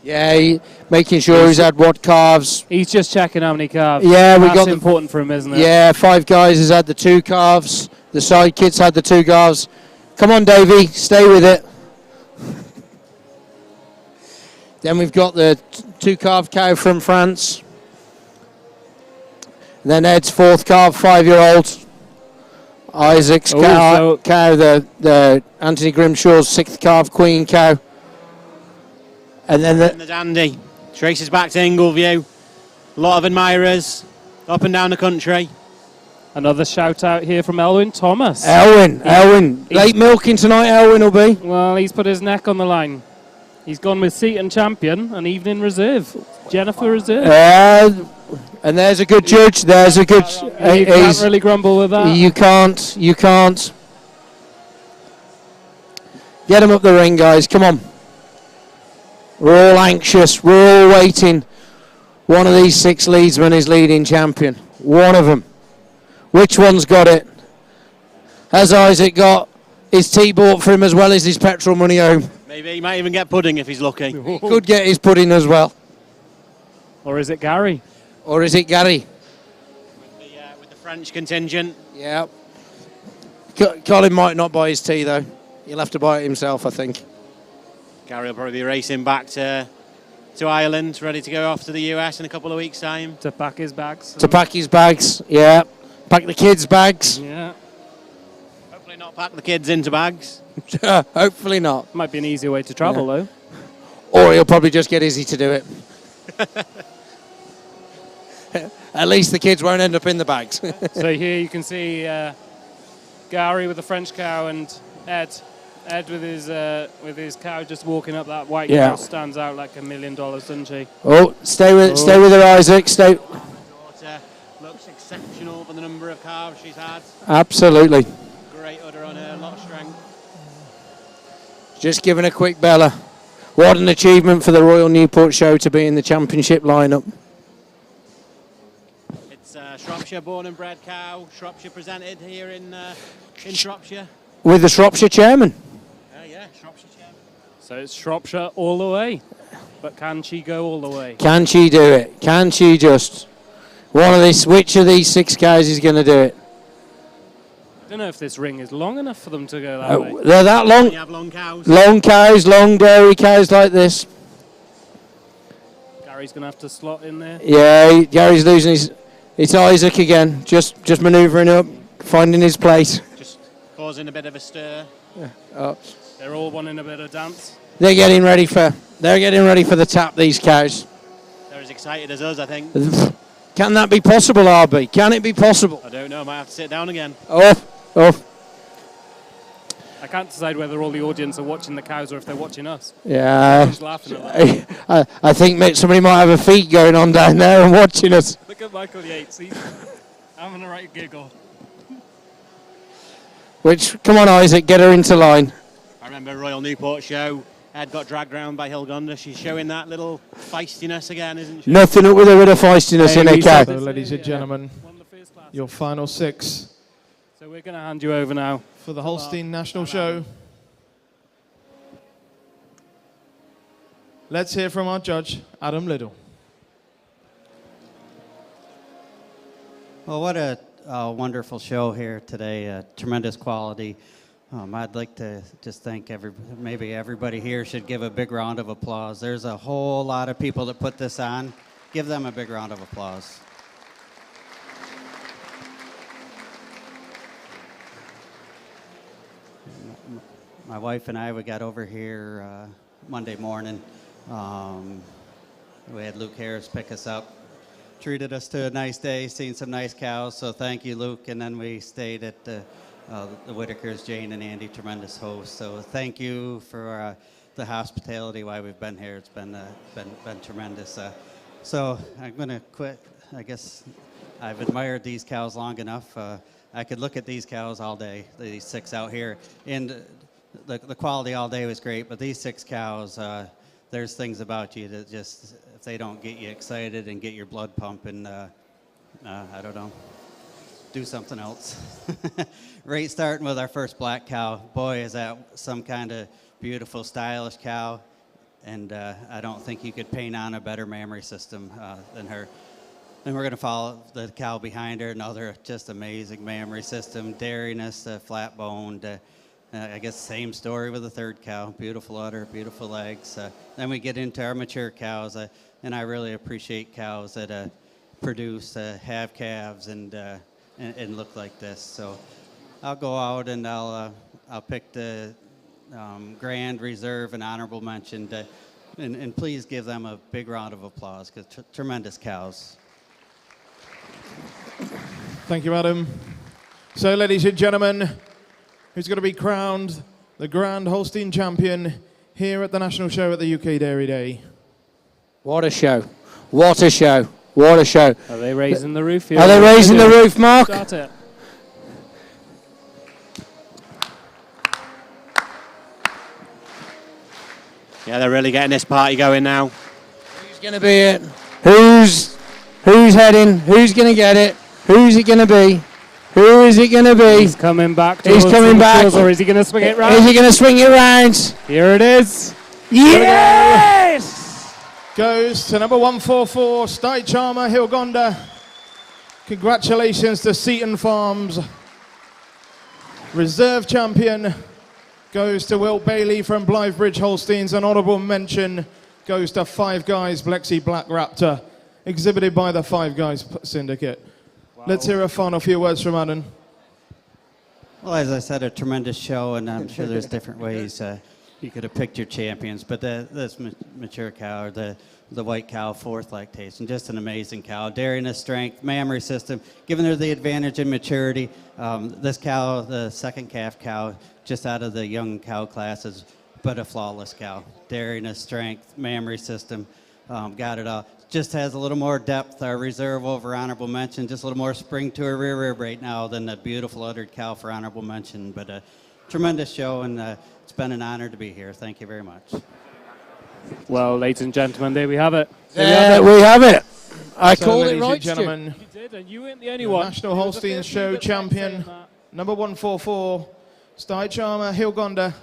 Yeah, making sure he's had what calves. He's just checking how many calves. Yeah, we That's got important for him, isn't it? Yeah, 5 guys has had the 2 calves. The side kids had the 2 calves. Come on, Davey, stay with it. Then we've got the 2 calf cow from France. Then Ed's 4th calf, 5-year-old. Isaac's cow, the Anthony Grimshaw's 6th calf, queen cow. And then the dandy traces back to Ingleview. A lot of admirers up and down the country. Another shout out here from Elwyn Thomas. Elwyn. Late milking tonight, Elwyn will be. Well, he's put his neck on the line. He's gone with Seaton Champion and Evening Reserve. Jennifer Reserve. And there's a good judge. There's a good. You can't really grumble with that. You can't. You can't. Get him up the ring, guys. Come on. We're all anxious. We're all waiting. One of these 6 leadsmen is leading champion. One of them. Which one's got it? Has Isaac got his tea bought for him as well as his petrol money home? Maybe he might even get pudding if he's lucky. He could get his pudding as well. Or is it Gary? With the French contingent. Yeah. Colin might not buy his tea though. He'll have to buy it himself, I think. Gary will probably be racing back to Ireland, ready to go off to the US in a couple of weeks' time. To pack his bags. Yeah. Pack the kids' bags. Yeah. Hopefully not pack the kids into bags. Hopefully not. Might be an easier way to travel though. Or he'll probably just get Izzy to do it. At least the kids won't end up in the bags. So here you can see Gary with the French cow and Ed with his cow just walking up that white cow stands out like $1 million, doesn't she? Oh, stay with her, Isaac. Stay. Daughter looks exceptional for the number of calves she's had. Absolutely. Great udder on her, a lot of strength. Just giving a quick Bella. What an achievement for the Royal Newport Show to be in the championship lineup. It's Shropshire born and bred cow. Shropshire presented here in Shropshire. With the Shropshire chairman. Yeah, Shropshire chairman. So it's Shropshire all the way. But can she go all the way? Can she do it? Can she just? Which of these 6 cows is going to do it? I don't know if this ring is long enough for them to go that way. They're that long. You have long cows. Long cows, long dairy cows like this. Gary's going to have to slot in there. Yeah, Gary's losing his... It's Isaac again, just manoeuvring up, finding his place. Just causing a bit of a stir. They're all wanting a bit of dance. They're getting ready for the tap, these cows. They're as excited as us, I think. Can that be possible, RB? Can it be possible? I don't know, I might have to sit down again. Oh. I can't decide whether all the audience are watching the cows or if they're watching us. Yeah. Just laughing at that. I think somebody might have a feat going on down there and watching us. Look at Michael Yates. He's having a right giggle. Come on, Isaac, get her into line. I remember Royal Newport Show. Ed got dragged round by Hilgonda. She's showing that little feistiness again, isn't she? Nothing up with a bit of feistiness in a cow. So, ladies and gentlemen, your final 6. So we're going to hand you over now. For the Holstein National Show. Let's hear from our judge, Adam Liddell. Well, what a wonderful show here today. Tremendous quality. I'd like to just thank maybe everybody here should give a big round of applause. There's a whole lot of people that put this on. Give them a big round of applause. My wife and I, we got over here Monday morning. We had Luke Harris pick us up. treated us to a nice day, seen some nice cows. So thank you, Luke. And then we stayed at the Whitakers, Jane and Andy, tremendous hosts. So thank you for the hospitality while we've been here. It's been tremendous. So I'm going to quit. I guess I've admired these cows long enough. I could look at these cows all day, these 6 out here. And the quality all day was great, but these 6 cows, there's things about you that just, if they don't get you excited and get your blood pumping, I don't know, do something else. Right, starting with our first black cow. Boy, is that some kind of beautiful, stylish cow. And I don't think you could paint on a better mammary system than her. And we're going to follow the cow behind her, another just amazing mammary system, dairiness, flat-boned. I guess same story with the third cow, beautiful udder, beautiful legs. Then we get into our mature cows, and I really appreciate cows that produce, have calves, and look like this. So I'll go out and I'll pick the Grand, Reserve, and Honorable Mention, and please give them a big round of applause, because tremendous cows. Thank you, Adam. So, ladies and gentlemen, who's going to be crowned the Grand Holstein Champion here at the National Show at the UK Dairy Day? What a show. What a show. What a show. Are they raising the roof here? Are they raising the roof, Mark? Start it. Yeah, they're really getting this party going now. Who's going to be it? Who's heading? Who's going to get it? Who's it going to be? Who is it going to be? He's coming back. He's coming back. Or is he going to swing it round? Is he going to swing it round? Here it is. Yes! Goes to number 144, Stite Charmer, Hilgonda. Congratulations to Seaton Farms. Reserve champion goes to Wilt Bailey from Blythebridge Holsteins. An honourable mention goes to Five Guys Blexi Black Raptor, exhibited by the Five Guys Syndicate. Wow. Let's hear a final few words from Adam. Well, as I said, a tremendous show, and I'm sure there's different ways you could have picked your champions, but this mature cow, or the white cow, 4th lactation, just an amazing cow. Dairiness, strength, mammary system, giving her the advantage in maturity. This cow, the second calf cow, just out of the young cow classes, but a flawless cow. Dairiness, strength, mammary system, got it all. Just has a little more depth, our reserve over honorable mention, just a little more spring to her rear rib right now than the beautiful uddered cow for honorable mention. But a tremendous show, and it's been an honor to be here. Thank you very much. Well, ladies and gentlemen, there we have it. There we have it. I So, called it ladies right, and gentlemen, You did, and you weren't the only one. National Holstein Show champion, number 144, Stite Charmer, Hilgonda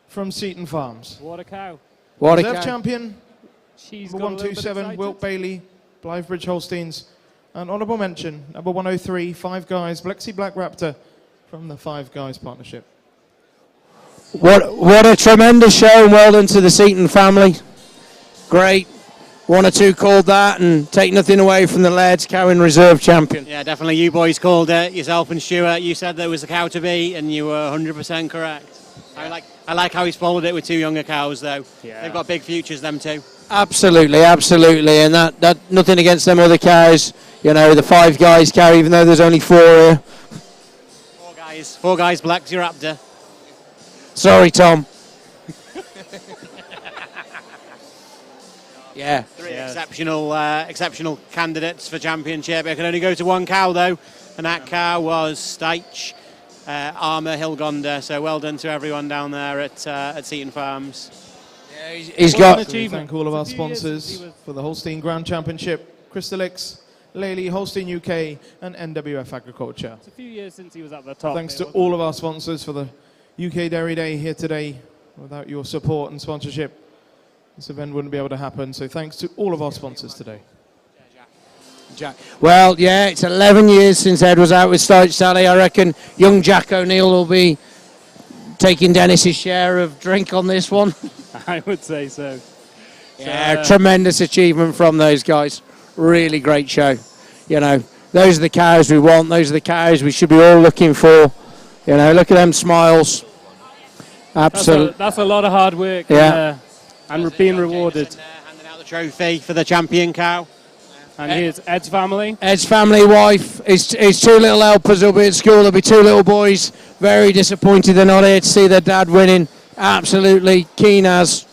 from Seaton Farms. What a cow. What a Reserve cow. champion, She's number got a little bit 127, excited. Wilt Bailey, Blythebridge Holsteins. And honourable mention, number 103, Five Guys, Blexi Black Raptor from the Five Guys Partnership. What a tremendous show, and well done to the Seaton family. Great. 1 or 2 called that, and take nothing away from the lads, cow in reserve champion. Yeah, definitely you boys called it, yourself and Stuart. You said there was a cow to beat, and you were 100% correct. Yeah. I like how he's followed it with 2 younger cows, though. Yeah. They've got big futures, them too. Absolutely, absolutely, and that nothing against them other cows. You know, the Five Guys cow, even though there's only 4 here. 4 guys, Blexi Raptor. Sorry, Tom. Yeah. 3 exceptional candidates for championship. It can only go to 1 cow, though, and that cow was Stite Armour Hilgonda. So well done to everyone down there at Seaton Farms. Yeah, he's got. We thank all of our sponsors for the Holstein Grand Championship: Crystalix, Lely, Holstein UK, and NWF Agriculture. It's a few years since he was at the top. Thanks to all of our sponsors for the UK Dairy Day here today. Without your support and sponsorship, this event wouldn't be able to happen. So thanks to all of our sponsors today. Jack. Well, yeah, it's 11 years since Ed was out with Stite Sally. I reckon young Jack O'Neill will be taking Dennis's share of drink on this one. I would say so. Yeah, tremendous achievement from those guys. Really great show. You know, those are the cows we want. Those are the cows we should be all looking for. You know, look at them smiles. Absolutely. That's a lot of hard work. Yeah. And being rewarded. Handing out the trophy for the champion cow. And here's Ed's family. Ed's family, wife, his two little helpers will be at school. There'll be two little boys, very disappointed they're not here to see their dad winning. Absolutely keen as,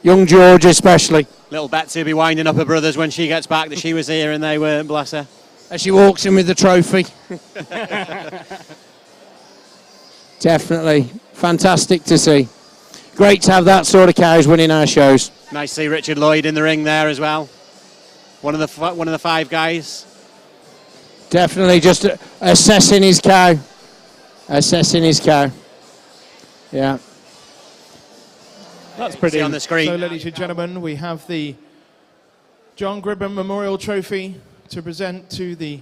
young George especially. Little Betsy will be winding up her brothers when she gets back that she was here and they weren't, bless her. As she walks in with the trophy. Definitely. Fantastic to see. Great to have that sort of cows winning our shows. Nice to see Richard Lloyd in the ring there as well. One of the five guys. Definitely just assessing his cow. Assessing his cow. Yeah. That's pretty on the screen. So, ladies and gentlemen, we have the John Gribben Memorial Trophy to present to the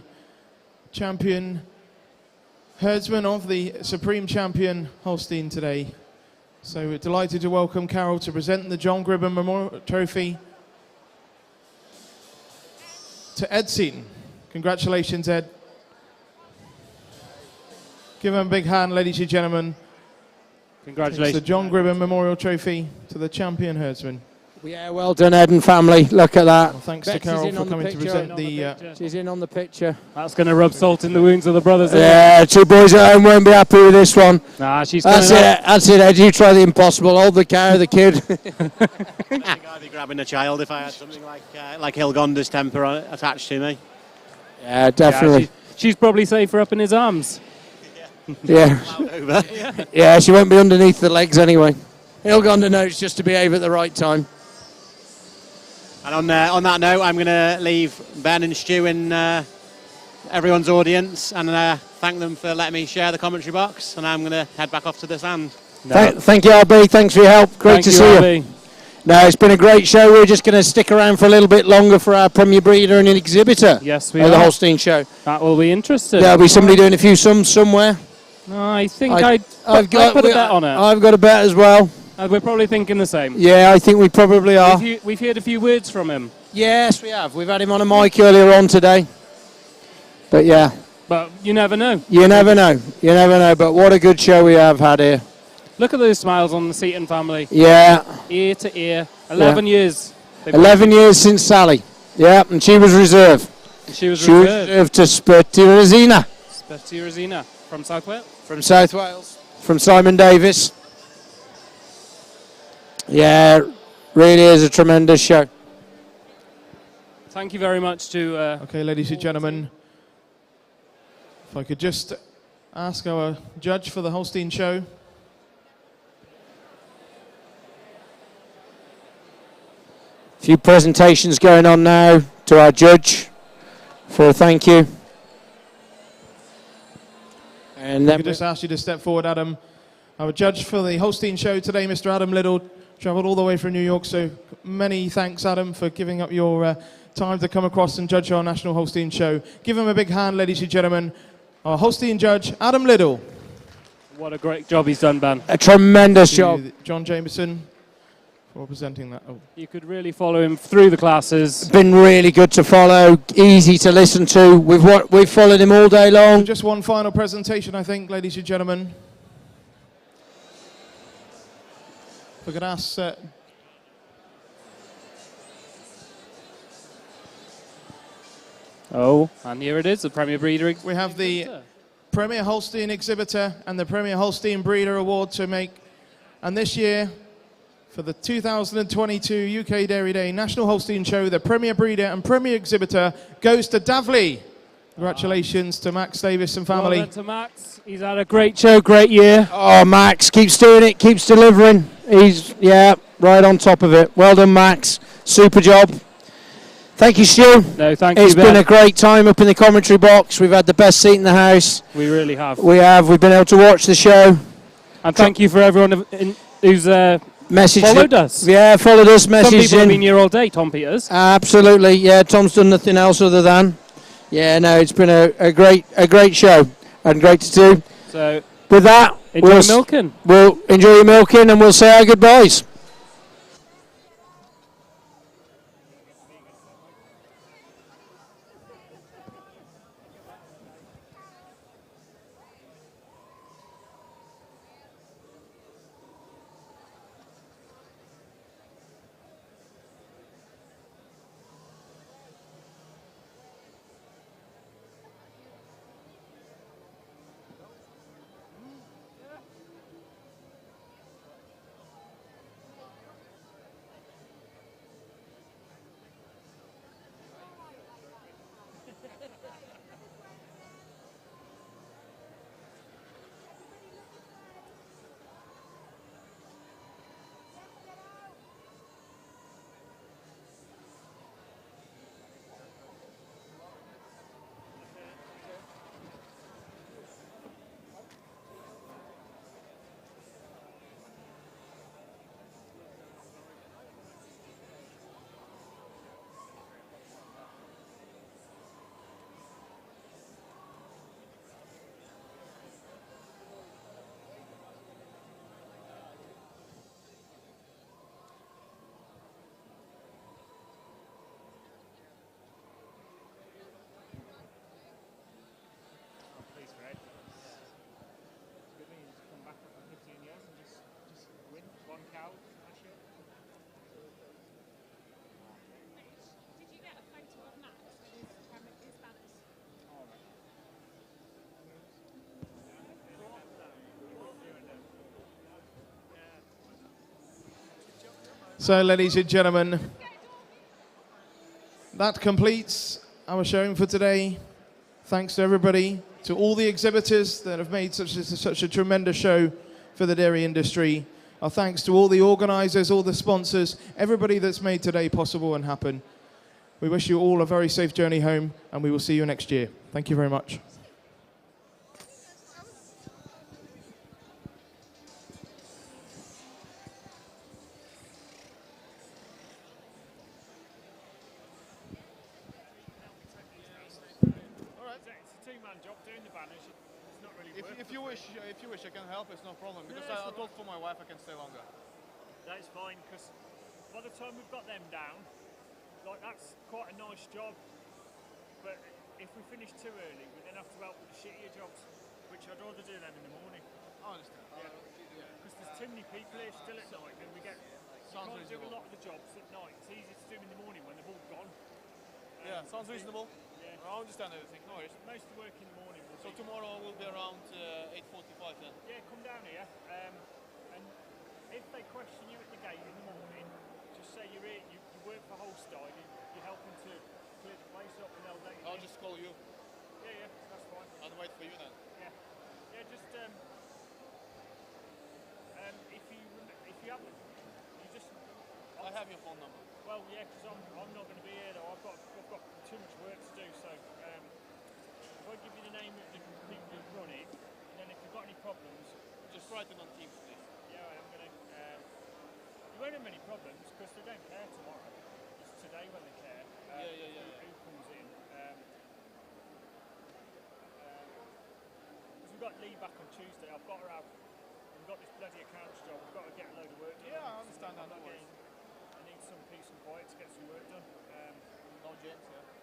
champion herdsman of the Supreme Champion Holstein today. So we're delighted to welcome Carol to present the John Gribben Memorial Trophy to Ed Seaton. Congratulations, Ed. Give him a big hand, ladies and gentlemen. Congratulations. It's the John Gribben Memorial Trophy to the champion herdsman. Yeah, well done, Ed and family. Look at that. Well, thanks to Carol for coming to present the... She's in on the picture. That's going to rub salt in the wounds of the brothers. Yeah, two boys at home won't be happy with this one. Nah, she's That's it, that's it, Ed. You try the impossible. Hold the cow, the kid. I think I'd be grabbing a child if I had something like Hilgonda's temper attached to me. Yeah, definitely. Yeah, she's probably safer up in his arms. Yeah. Yeah, she won't be underneath the legs anyway. Hilgonda knows just to behave at the right time. And on that note, I'm going to leave Ben and Stu in everyone's audience and thank them for letting me share the commentary box. And I'm going to head back off to the stand. Thank you, RB. Thanks for your help. Great to see you. No, it's been a great show. We're just going to stick around for a little bit longer for our Premier Breeder and exhibitor. Yes, we of are. the Holstein show. That will be interesting. There'll be somebody doing a few sums somewhere. No, I think I'd I'd put a bet on it. I've got a bet as well. We're probably thinking the same. Yeah, I think we probably are. We've heard a few words from him. Yes, we have. We've had him on a mic earlier on today. But yeah. But you never know. You never know. You never know. But what a good show we have had here. Look at those smiles on the Seaton family. Yeah. Ear to ear. 11 years. 11 years since Sally. Yeah, and she was reserve. She was reserved to Spurtirozina. Spurtirozina from South Wales. From South Wales. From Simon Davis. Yeah, really is a tremendous show. Thank you very much to... okay, ladies and gentlemen, if I could just ask our judge for the Holstein show. A few presentations going on now to our judge for a thank you. And I then could just ask you to step forward, Adam. Our judge for the Holstein show today, Mr. Adam Liddle, travelled all the way from New York, so many thanks, Adam, for giving up your time to come across and judge our National Holstein show. Give him a big hand, ladies and gentlemen. Our Holstein judge, Adam Liddle. What a great job he's done, Ben. A tremendous job. John Jameson for presenting that. Oh. You could really follow him through the classes. Been really good to follow, easy to listen to. We've followed him all day long. So just one final presentation, I think, ladies and gentlemen. If we could ask... and here it is, the Premier Breeder. We have the Premier Holstein Exhibitor and the Premier Holstein Breeder Award to make. And this year, for the 2022 UK Dairy Day National Holstein Show, the Premier Breeder and Premier Exhibitor goes to Davley. Congratulations to Max Davis and family. Well done to Max. He's had a great show, great year. Oh, Max keeps doing it, keeps delivering. He's, right on top of it. Well done, Max. Super job. Thank you, Stu. No, thank you, you, Ben. It's been a great time up in the commentary box. We've had the best seat in the house. We really have. We have. We've been able to watch the show. And thank you for everyone who's followed us. Yeah, followed us. Some Messaged people have in. been here all day. Tom Peters. Absolutely. Yeah, Tom's done nothing else other than. Yeah, no, it's been a great show and great to do. So with that, enjoy milking. We'll enjoy your milking and we'll say our goodbyes. So, ladies and gentlemen, that completes our showing for today. Thanks to everybody, to all the exhibitors that have made such a tremendous show for the dairy industry. Our thanks to all the organisers, all the sponsors, everybody that's made today possible and happen. We wish you all a very safe journey home, and we will see you next year. Thank you very much. If you wish, I can help. It's no problem because I told for my wife I can stay longer. That's fine because by the time we've got them down, like that's quite a nice job. But if we finish too early, we then have to help with the shittier jobs, which I'd rather do them in the morning. I understand. Yeah. Because there's too many people here still at night, and we can't do a lot of the jobs at night. It's easy to do them in the morning when they've all gone. Yeah, sounds reasonable. Yeah. I understand everything. No worries. Most of the work in the morning. So tomorrow will be around 8:45 then? Yeah, come down here. And if they question you at the gate in the morning, just say you're here, you work for Holstein, you're helping to clear the place up, and they'll let you I'll in. just call you. Yeah, that's fine. I'll wait for you then. Yeah, just if you haven't, you just. I have your phone number. Well, yeah, because I'm not going to be here though. I've got too much work to do. So if I give you the name of the people who run it, and then if you've got any problems, just write it on Teams, please. Yeah, I am going to. You won't have many problems because they don't care tomorrow. It's today when they care. Who comes in? Because we've got Lee back on Tuesday. We've got this bloody accounts job. We've got to get a load of work done. Yeah, I understand that. I need some peace and quiet to get some work done. No, James, yeah.